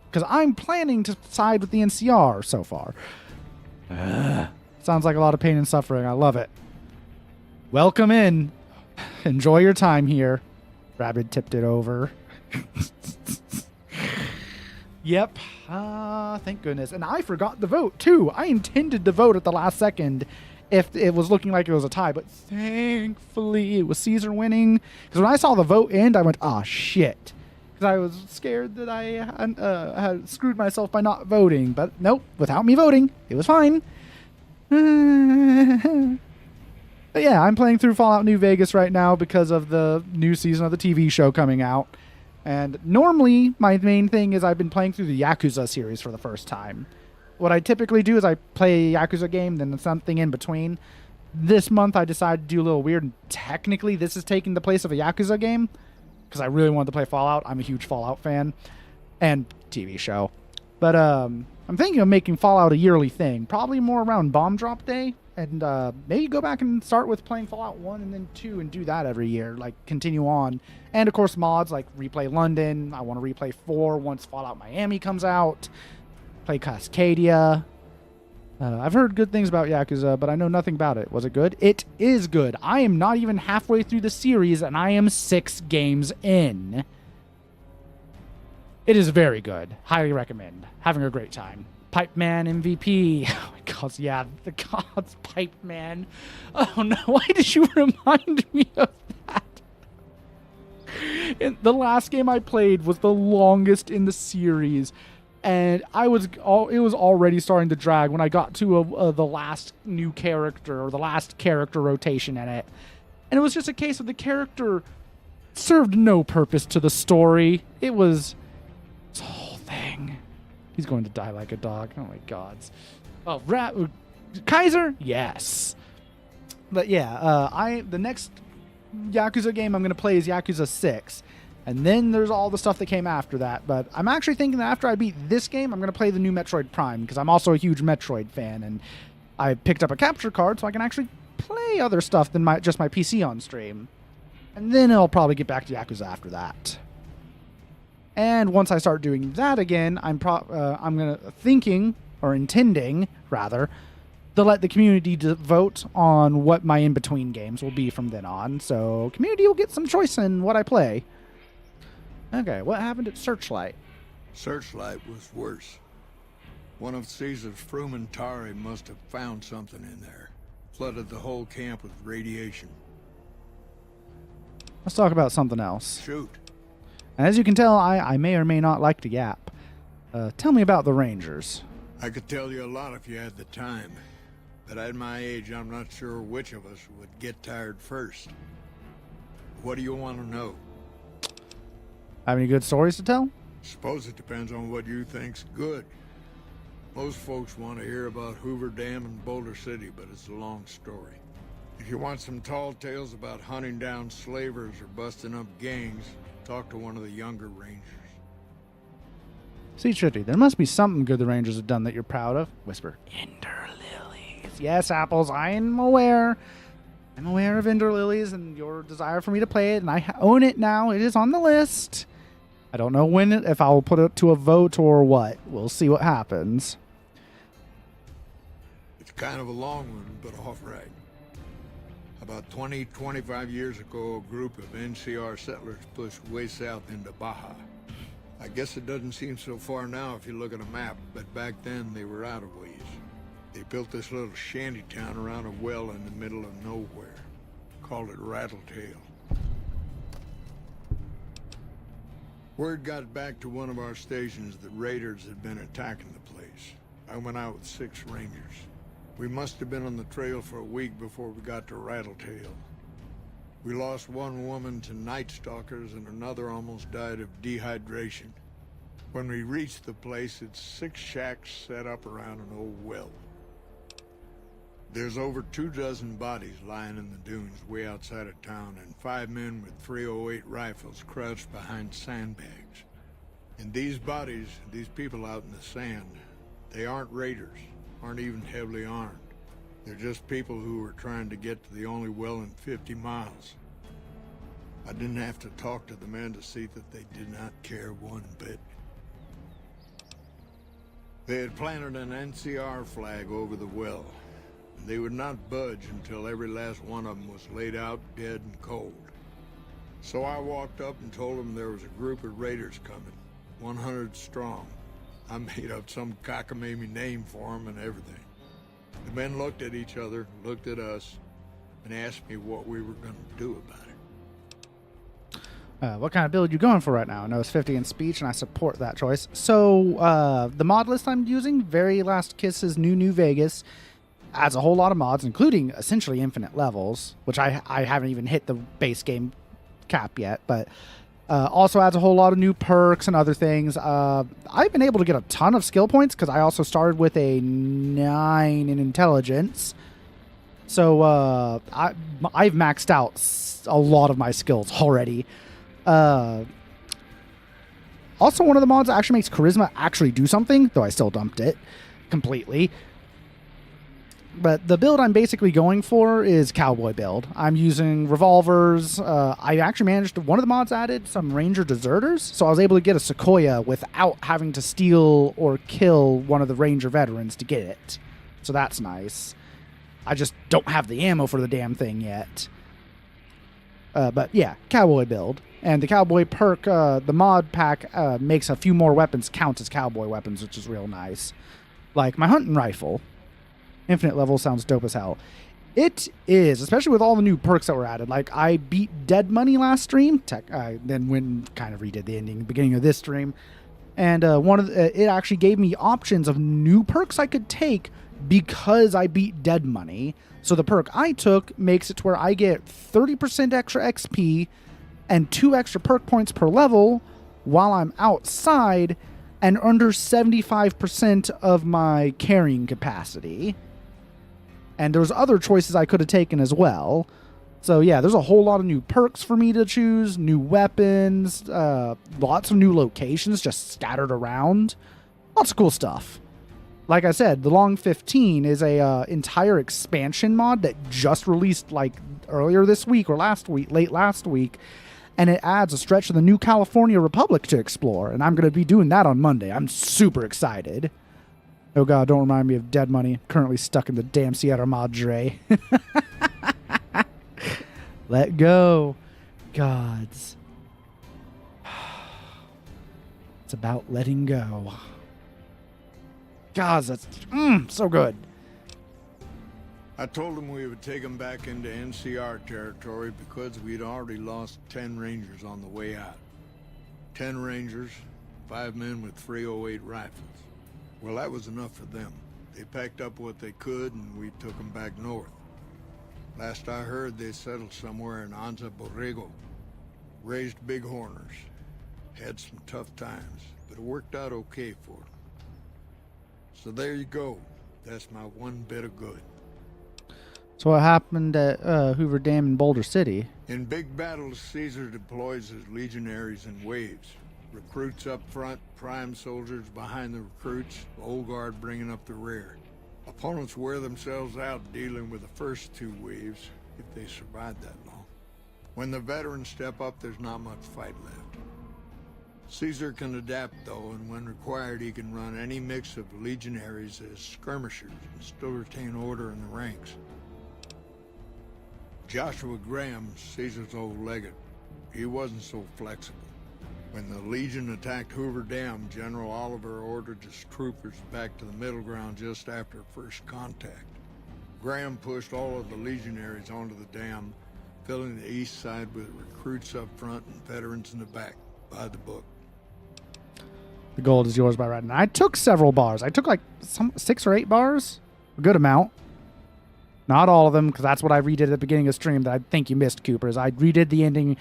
because I'm planning to side with the NCR so far. Sounds like a lot of pain and suffering. I love it. Welcome in. Enjoy your time here. Rabbit tipped it over. Yep. Thank goodness. And I forgot the vote, too. I intended to vote at the last second if it was looking like it was a tie, but thankfully it was Caesar winning. Because when I saw the vote end, I went, ah, shit. Because I was scared that I had screwed myself by not voting. But nope, without me voting, it was fine. But yeah, I'm playing through Fallout New Vegas right now because of the new season of the TV show coming out. And normally, my main thing is I've been playing through the Yakuza series for the first time. What I typically do is I play a Yakuza game, then something in between. This month, I decided to do a little weird. And technically, this is taking the place of a Yakuza game, because I really wanted to play Fallout. I'm a huge Fallout fan. And TV show. But I'm thinking of making Fallout a yearly thing. Probably more around Bomb Drop Day. And maybe go back and start with playing Fallout 1 and then 2 and do that every year. Like, continue on. And, of course, mods like Replay London. I want to replay 4 once Fallout Miami comes out. Play Cascadia. I've heard good things about Yakuza, but I know nothing about it. Was it good? It is good. I am not even halfway through the series, and I am 6 games in. It is very good. Highly recommend. Having a great time. Pipe Man MVP. Oh my god, yeah, the gods, Pipe Man. Oh no, why did you remind me of that? The last game I played was the longest in the series, and it was already starting to drag when I got to the last new character, or the last character rotation in it. And it was just a case of the character served no purpose to the story. It was this whole thing. He's going to die like a dog. Oh my gods. Oh, Kaiser? Yes. But yeah, the next Yakuza game I'm going to play is Yakuza 6. And then there's all the stuff that came after that. But I'm actually thinking that after I beat this game, I'm going to play the new Metroid Prime, because I'm also a huge Metroid fan. And I picked up a capture card so I can actually play other stuff than just my PC on stream. And then I'll probably get back to Yakuza after that. And once I start doing that again, I'm intending to let the community vote on what my in-between games will be from then on. So community will get some choice in what I play. Okay, what happened at Searchlight? Searchlight was worse. One of Caesar's Frumentari must have found something in there. Flooded the whole camp with radiation. Let's talk about something else. Shoot. As you can tell, I may or may not like to yap. Tell me about the Rangers. I could tell you a lot if you had the time. But at my age, I'm not sure which of us would get tired first. What do you want to know? Have any good stories to tell? Suppose it depends on what you think's good. Most folks want to hear about Hoover Dam and Boulder City, but it's a long story. If you want some tall tales about hunting down slavers or busting up gangs, talk to one of the younger Rangers. See, Tritty, there must be something good the Rangers have done that you're proud of. Whisper, Ender Lilies. Yes, Apples, I am aware. I'm aware of Ender Lilies and your desire for me to play it, and I own it now. It is on the list. I don't know if I will put it to a vote or what. We'll see what happens. It's kind of a long one, but all right. About 25 years ago, a group of NCR settlers pushed way south into Baja. I guess it doesn't seem so far now if you look at a map, but back then they were out of ways. They built this little shanty town around a well in the middle of nowhere. Called it Rattletail. Word got back to one of our stations that raiders had been attacking the place. I went out with 6 rangers. We must have been on the trail for a week before we got to Rattletail. We lost one woman to night stalkers and another almost died of dehydration. When we reached the place, it's 6 shacks set up around an old well. There's over 24 bodies lying in the dunes way outside of town, and 5 men with 308 rifles crouched behind sandbags. And these bodies, these people out in the sand, they aren't raiders, aren't even heavily armed. They're just people who were trying to get to the only well in 50 miles. I didn't have to talk to the men to see that they did not care one bit. They had planted an NCR flag over the well. They would not budge until every last one of them was laid out dead and cold. So I walked up and told them there was a group of raiders coming, 100 strong. I made up some cockamamie name for them and everything. The men looked at each other, looked at us, and asked me what we were going to do about it. What kind of build you going for right now? I know it's 50 in speech, and I support that choice. So, the mod list I'm using, Very Last Kisses New Vegas, adds a whole lot of mods, including essentially infinite levels, which I haven't even hit the base game cap yet, but also adds a whole lot of new perks and other things. I've been able to get a ton of skill points because I also started with a 9 in intelligence. So I've maxed out a lot of my skills already. Also, one of the mods that actually makes charisma actually do something, though I still dumped it completely. But the build I'm basically going for is cowboy build. I'm using revolvers. I actually managed to, one of the mods added some ranger deserters, so I was able to get a Sequoia without having to steal or kill one of the ranger veterans to get it. So that's nice. I just don't have the ammo for the damn thing yet. But yeah, cowboy build. And the cowboy perk, the mod pack makes a few more weapons count as cowboy weapons, which is real nice. Like my hunting rifle. Infinite level sounds dope as hell. It is, especially with all the new perks that were added. Like, I beat Dead Money last stream. Then went and kind of redid the ending, beginning of this stream. And it actually gave me options of new perks I could take because I beat Dead Money. So the perk I took makes it to where I get 30% extra XP and 2 extra perk points per level while I'm outside and under 75% of my carrying capacity. And there's other choices I could have taken as well. So yeah, there's a whole lot of new perks for me to choose, new weapons, lots of new locations just scattered around. Lots of cool stuff. Like I said, the Long 15 is a entire expansion mod that just released like earlier this week or late last week. And it adds a stretch of the New California Republic to explore. And I'm going to be doing that on Monday. I'm super excited. Oh god, don't remind me of Dead Money. I'm currently stuck in the damn Sierra Madre. Let go. Gods. It's about letting go. Gods, that's so good. I told them we would take them back into NCR territory because we'd already lost 10 Rangers on the way out. 10 Rangers, 5 men with 308 rifles. Well, that was enough for them. They packed up what they could and we took them back north. Last I heard, they settled somewhere in Anza Borrego. Raised bighorners. Had some tough times, but it worked out okay for them. So there you go. That's my one bit of good. So what happened at Hoover Dam in Boulder City? In big battles, Caesar deploys his legionaries in waves. Recruits up front, prime soldiers behind the recruits, old guard bringing up the rear. Opponents wear themselves out dealing with the first 2 waves, if they survive that long. When the veterans step up, there's not much fight left. Caesar can adapt, though, and when required, he can run any mix of legionaries as skirmishers and still retain order in the ranks. Joshua Graham, Caesar's old legate, he wasn't so flexible. When the Legion attacked Hoover Dam, General Oliver ordered his troopers back to the middle ground just after first contact. Graham pushed all of the legionaries onto the dam, filling the east side with recruits up front and veterans in the back, by the book. The gold is yours by right. And I took several bars. I took like 6 or 8 bars. A good amount. Not all of them, because that's what I redid at the beginning of the stream that I think you missed, Coopers. I redid the ending.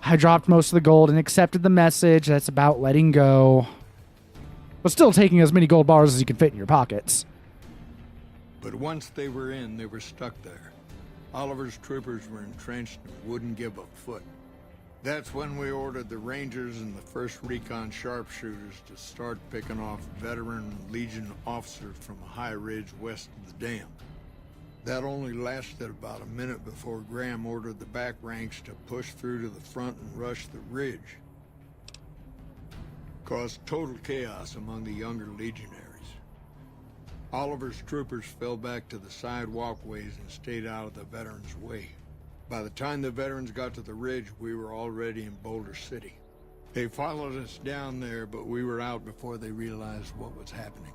I dropped most of the gold and accepted the message. That's about letting go. But still taking as many gold bars as you can fit in your pockets. But once they were in, they were stuck there. Oliver's troopers were entrenched and wouldn't give a foot. That's when we ordered the Rangers and the 1st Recon sharpshooters to start picking off veteran Legion officers from a high ridge west of the dam. That only lasted about a minute before Graham ordered the back ranks to push through to the front and rush the ridge. Caused total chaos among the younger legionaries. Oliver's troopers fell back to the side walkways and stayed out of the veterans' way. By the time the veterans got to the ridge, we were already in Boulder City. They followed us down there, but we were out before they realized what was happening.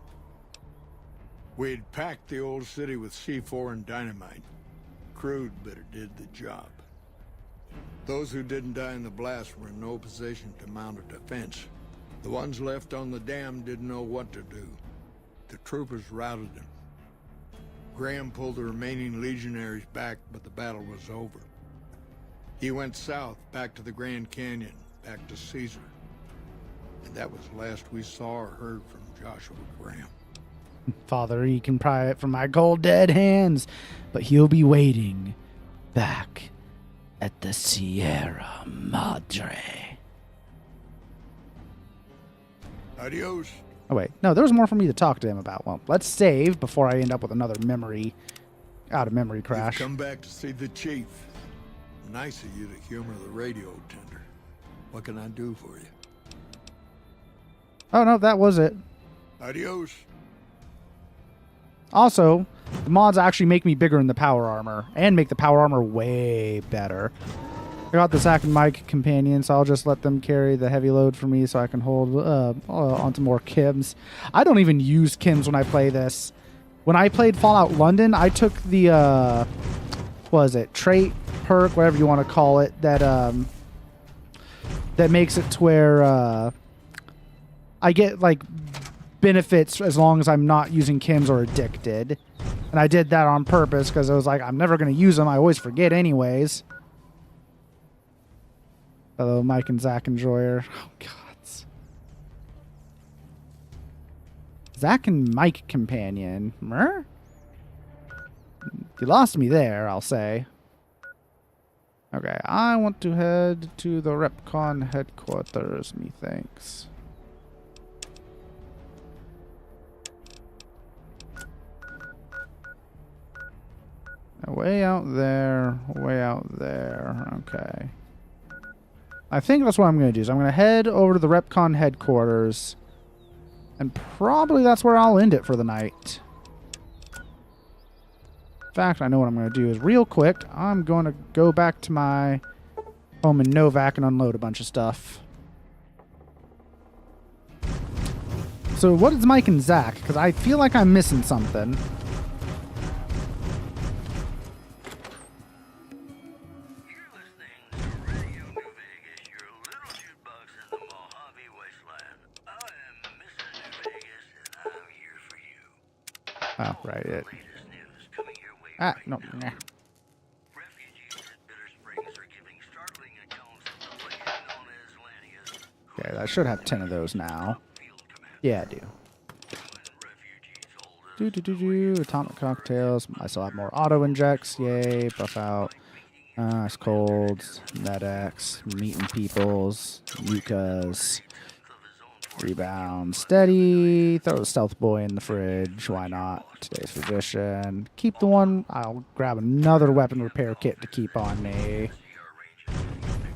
We had packed the old city with C4 and dynamite. Crude, but it did the job. Those who didn't die in the blast were in no position to mount a defense. The ones left on the dam didn't know what to do. The troopers routed them. Graham pulled the remaining legionaries back, but the battle was over. He went south, back to the Grand Canyon, back to Caesar. And that was the last we saw or heard from Joshua Graham. Father, he can pry it from my cold dead hands, but he'll be waiting back at the Sierra Madre. Adios. Oh, wait. No, there was more for me to talk to him about. Well, let's save before I end up with another out-of-memory crash. You've come back to see the chief. Nice of you to humor the radio tender. What can I do for you? Oh, no, that was it. Adios. Also, the mods actually make me bigger in the power armor and make the power armor way better. I got the Zach and Mike companion, so I'll just let them carry the heavy load for me so I can hold onto more Kims. I don't even use Kims when I play this. When I played Fallout London, I took the, what was it, trait, perk, whatever you want to call it, that makes it to where I get, like, benefits as long as I'm not using Kims or addicted. And I did that on purpose because I was like, I'm never going to use them. I always forget anyways. Hello, Mike and Zach Enjoyer. Oh, God. Zach and Mike companion. Mer? You lost me there, I'll say. Okay, I want to head to the RepCon headquarters, methinks. Way out there, way out there. Okay. I think that's what I'm going to do. Is I'm going to head over to the RepCon headquarters. And probably that's where I'll end it for the night. In fact, I know what I'm going to do is real quick, I'm going to go back to my home in Novak and unload a bunch of stuff. So what is Mike and Zach? Because I feel like I'm missing something. Oh, right. It. Ah, no. Nah. Okay, I should have 10 of those now. Yeah, I do. Atomic cocktails. I still have more auto injects. Yay. Buff out. Ice colds. Med-X. Meeting peoples. Yukas. Rebound. Steady. Throw the stealth boy in the fridge. Why not? Today's physician. Keep the one. I'll grab another weapon repair kit to keep on me.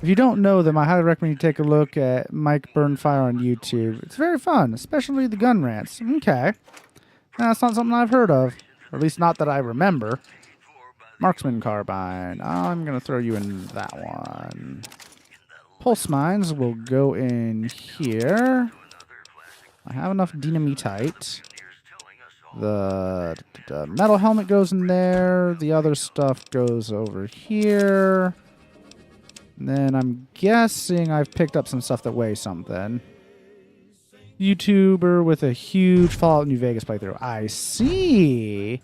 If you don't know them, I highly recommend you take a look at Mike Burnfire on YouTube. It's very fun, especially the gun rants. Okay. That's not something I've heard of. Or at least not that I remember. Marksman carbine. I'm going to throw you in that one. Pulse mines will go in here. I have enough dynamite. The metal helmet goes in there. The other stuff goes over here. And then I'm guessing I've picked up some stuff that weighs something. YouTuber with a huge Fallout New Vegas playthrough. I see.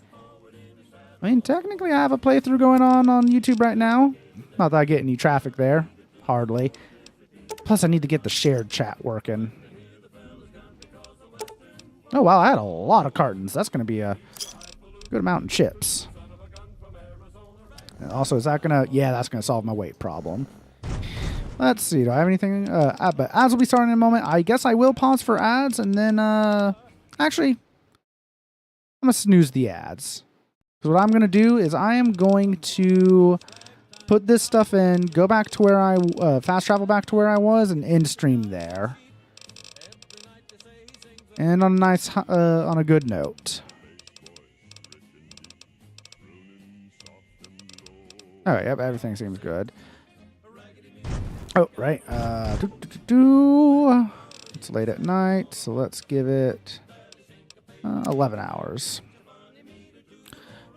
I mean, technically I have a playthrough going on YouTube right now. Not that I get any traffic there. Hardly. Plus, I need to get the shared chat working. Oh, wow, I had a lot of cartons. That's going to be a good amount of chips. And also, is that going to... Yeah, that's going to solve my weight problem. Let's see. Do I have anything? But ads will be starting in a moment. I guess I will pause for ads, and then... Actually, I'm going to snooze the ads. Because what I'm going to do is I am going to put this stuff in, go back to where I... fast travel back to where I was, and end stream there. And on a nice... on a good note. All right, yep, everything seems good. Oh, right. It's late at night, so let's give it 11 hours.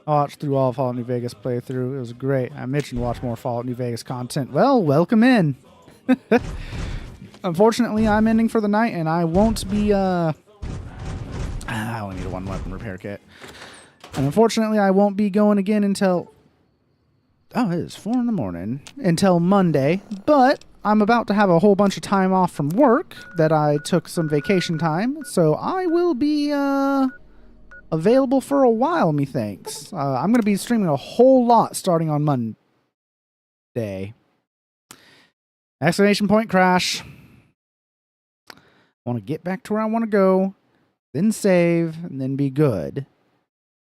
I watched through all Fallout New Vegas playthrough. It was great. I mentioned to watch more Fallout New Vegas content. Well, welcome in. Unfortunately, I'm ending for the night, and I won't be... I only need a 1 weapon repair kit. And unfortunately, I won't be going again until... Oh, it is 4 in the morning. Until Monday. But I'm about to have a whole bunch of time off from work that I took some vacation time. So I will be available for a while, methinks. I'm going to be streaming a whole lot starting on Monday. Exclamation point crash. I want to get back to where I want to go. Then save. And then be good.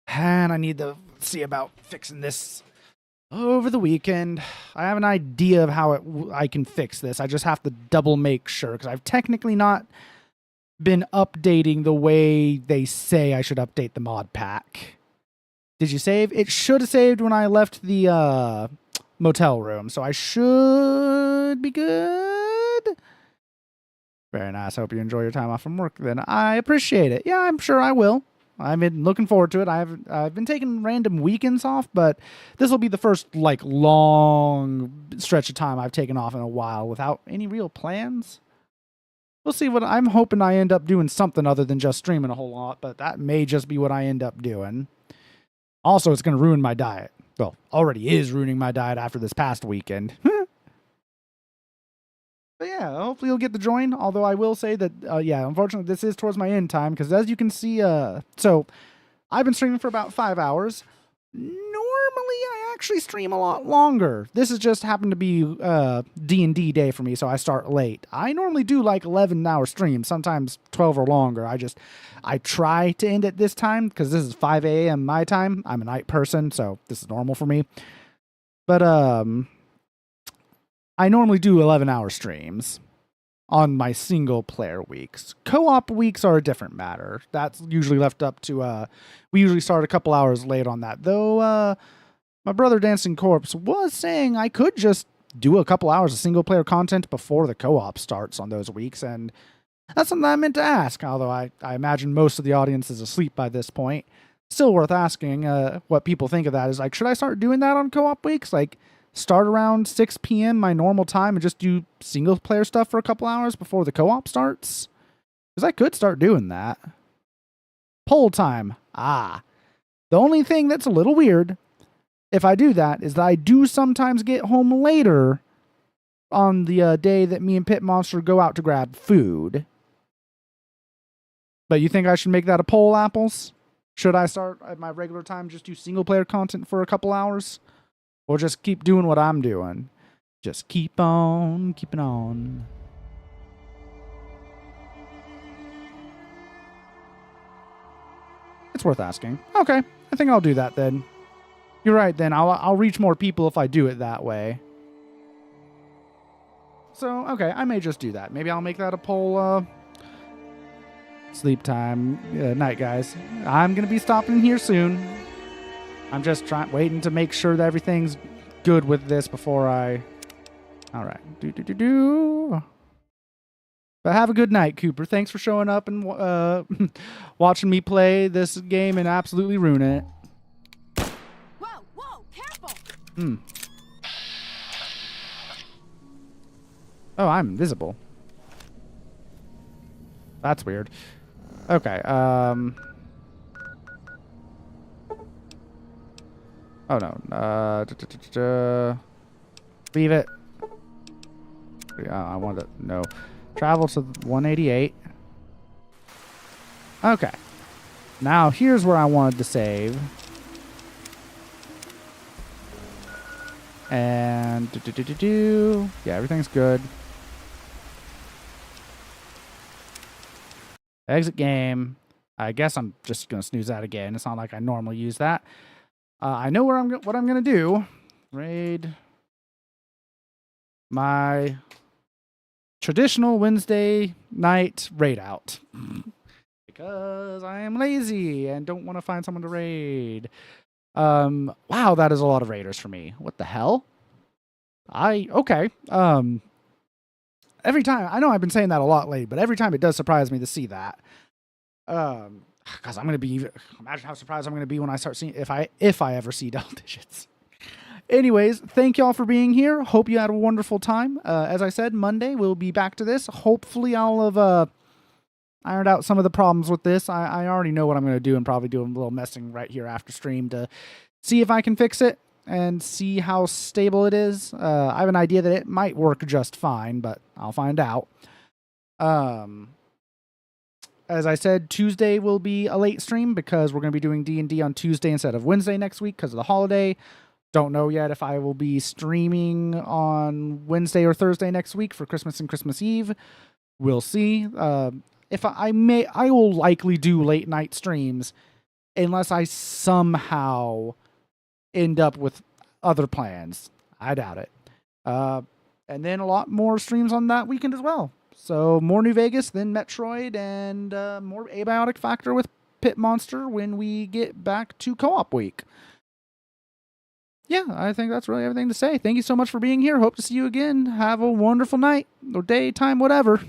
And I need to see about fixing this over the weekend. I have an idea of how I can fix this. I just have to double make sure, because I've technically not been updating the way they say I should update the mod pack. Did you save? It should have saved when I left the motel room, so I should be good. Very nice. Hope you enjoy your time off from work then. I appreciate it. Yeah, I'm sure I will. I've been looking forward to it. I've been taking random weekends off, but this will be the first like long stretch of time I've taken off in a while without any real plans. We'll see what I'm hoping. I end up doing something other than just streaming a whole lot, but that may just be what I end up doing. Also, it's going to ruin my diet. Well, already is ruining my diet after this past weekend. But yeah, hopefully you'll get the join. Although I will say that, yeah, unfortunately this is towards my end time. Because as you can see, so I've been streaming for about 5 hours. Normally I actually stream a lot longer. This has just happened to be D&D day for me, so I start late. I normally do like 11-hour streams, sometimes 12 or longer. I try to end at this time because this is 5 a.m. my time. I'm a night person, so this is normal for me. But I normally do 11-hour streams on my single-player weeks. Co-op weeks are a different matter. That's usually left up to... we usually start a couple hours late on that. Though my brother Dancing Corpse was saying I could just do a couple hours of single-player content before the co-op starts on those weeks, and that's something I meant to ask, although I imagine most of the audience is asleep by this point. Still worth asking what people think of that. Is like, should I start doing that on co-op weeks? Like, start around 6 p.m. my normal time and just do single-player stuff for a couple hours before the co-op starts? Because I could start doing that. Poll time. The only thing that's a little weird, if I do that, is that I do sometimes get home later on the day that me and Pit Monster go out to grab food. But you think I should make that a poll, Apples? Should I start at my regular time, just do single-player content for a couple hours? Or just keep doing what I'm doing? Just keep on keeping on. It's worth asking. Okay, I think I'll do that then. You're right then. I'll reach more people if I do it that way. So, okay, I may just do that. Maybe I'll make that a poll. Sleep time. Night, guys. I'm going to be stopping here soon. I'm just waiting to make sure that everything's good with this before I... All right. But have a good night, Cooper. Thanks for showing up and watching me play this game and absolutely ruin it. Whoa, careful! Oh, I'm invisible. That's weird. Okay. Oh no. Leave it. I want to no. Travel to 188. Okay. Now here's where I wanted to save. And yeah, everything's good. Exit game. I guess I'm just gonna snooze that again. It's not like I normally use that. I know what I'm gonna do. Raid my traditional Wednesday night raid out because I am lazy and don't want to find someone to raid. Wow, that is a lot of raiders for me. What the hell? Okay. Every time, I know I've been saying that a lot lately, but every time it does surprise me to see that. Because I'm gonna be, imagine how surprised I'm gonna be when I start seeing, if I ever see double digits. Anyways, thank y'all for being here. Hope you had a wonderful time. As I said, Monday we'll be back to this. Hopefully I'll have ironed out some of the problems with this. I already know what I'm going to do and probably do a little messing right here after stream to see if I can fix it and see how stable it is. I have an idea that it might work just fine, but I'll find out. As I said, Tuesday will be a late stream because we're going to be doing D&D on Tuesday instead of Wednesday next week because of the holiday. Don't know yet if I will be streaming on Wednesday or Thursday next week for Christmas and Christmas Eve. We'll see. If I will likely do late night streams unless I somehow end up with other plans. I doubt it. And then a lot more streams on that weekend as well. So more New Vegas, then Metroid, and more Abiotic Factor with Pit Monster when we get back to co-op week. Yeah, I think that's really everything to say. Thank you so much for being here. Hope to see you again. Have a wonderful night or day, time, whatever.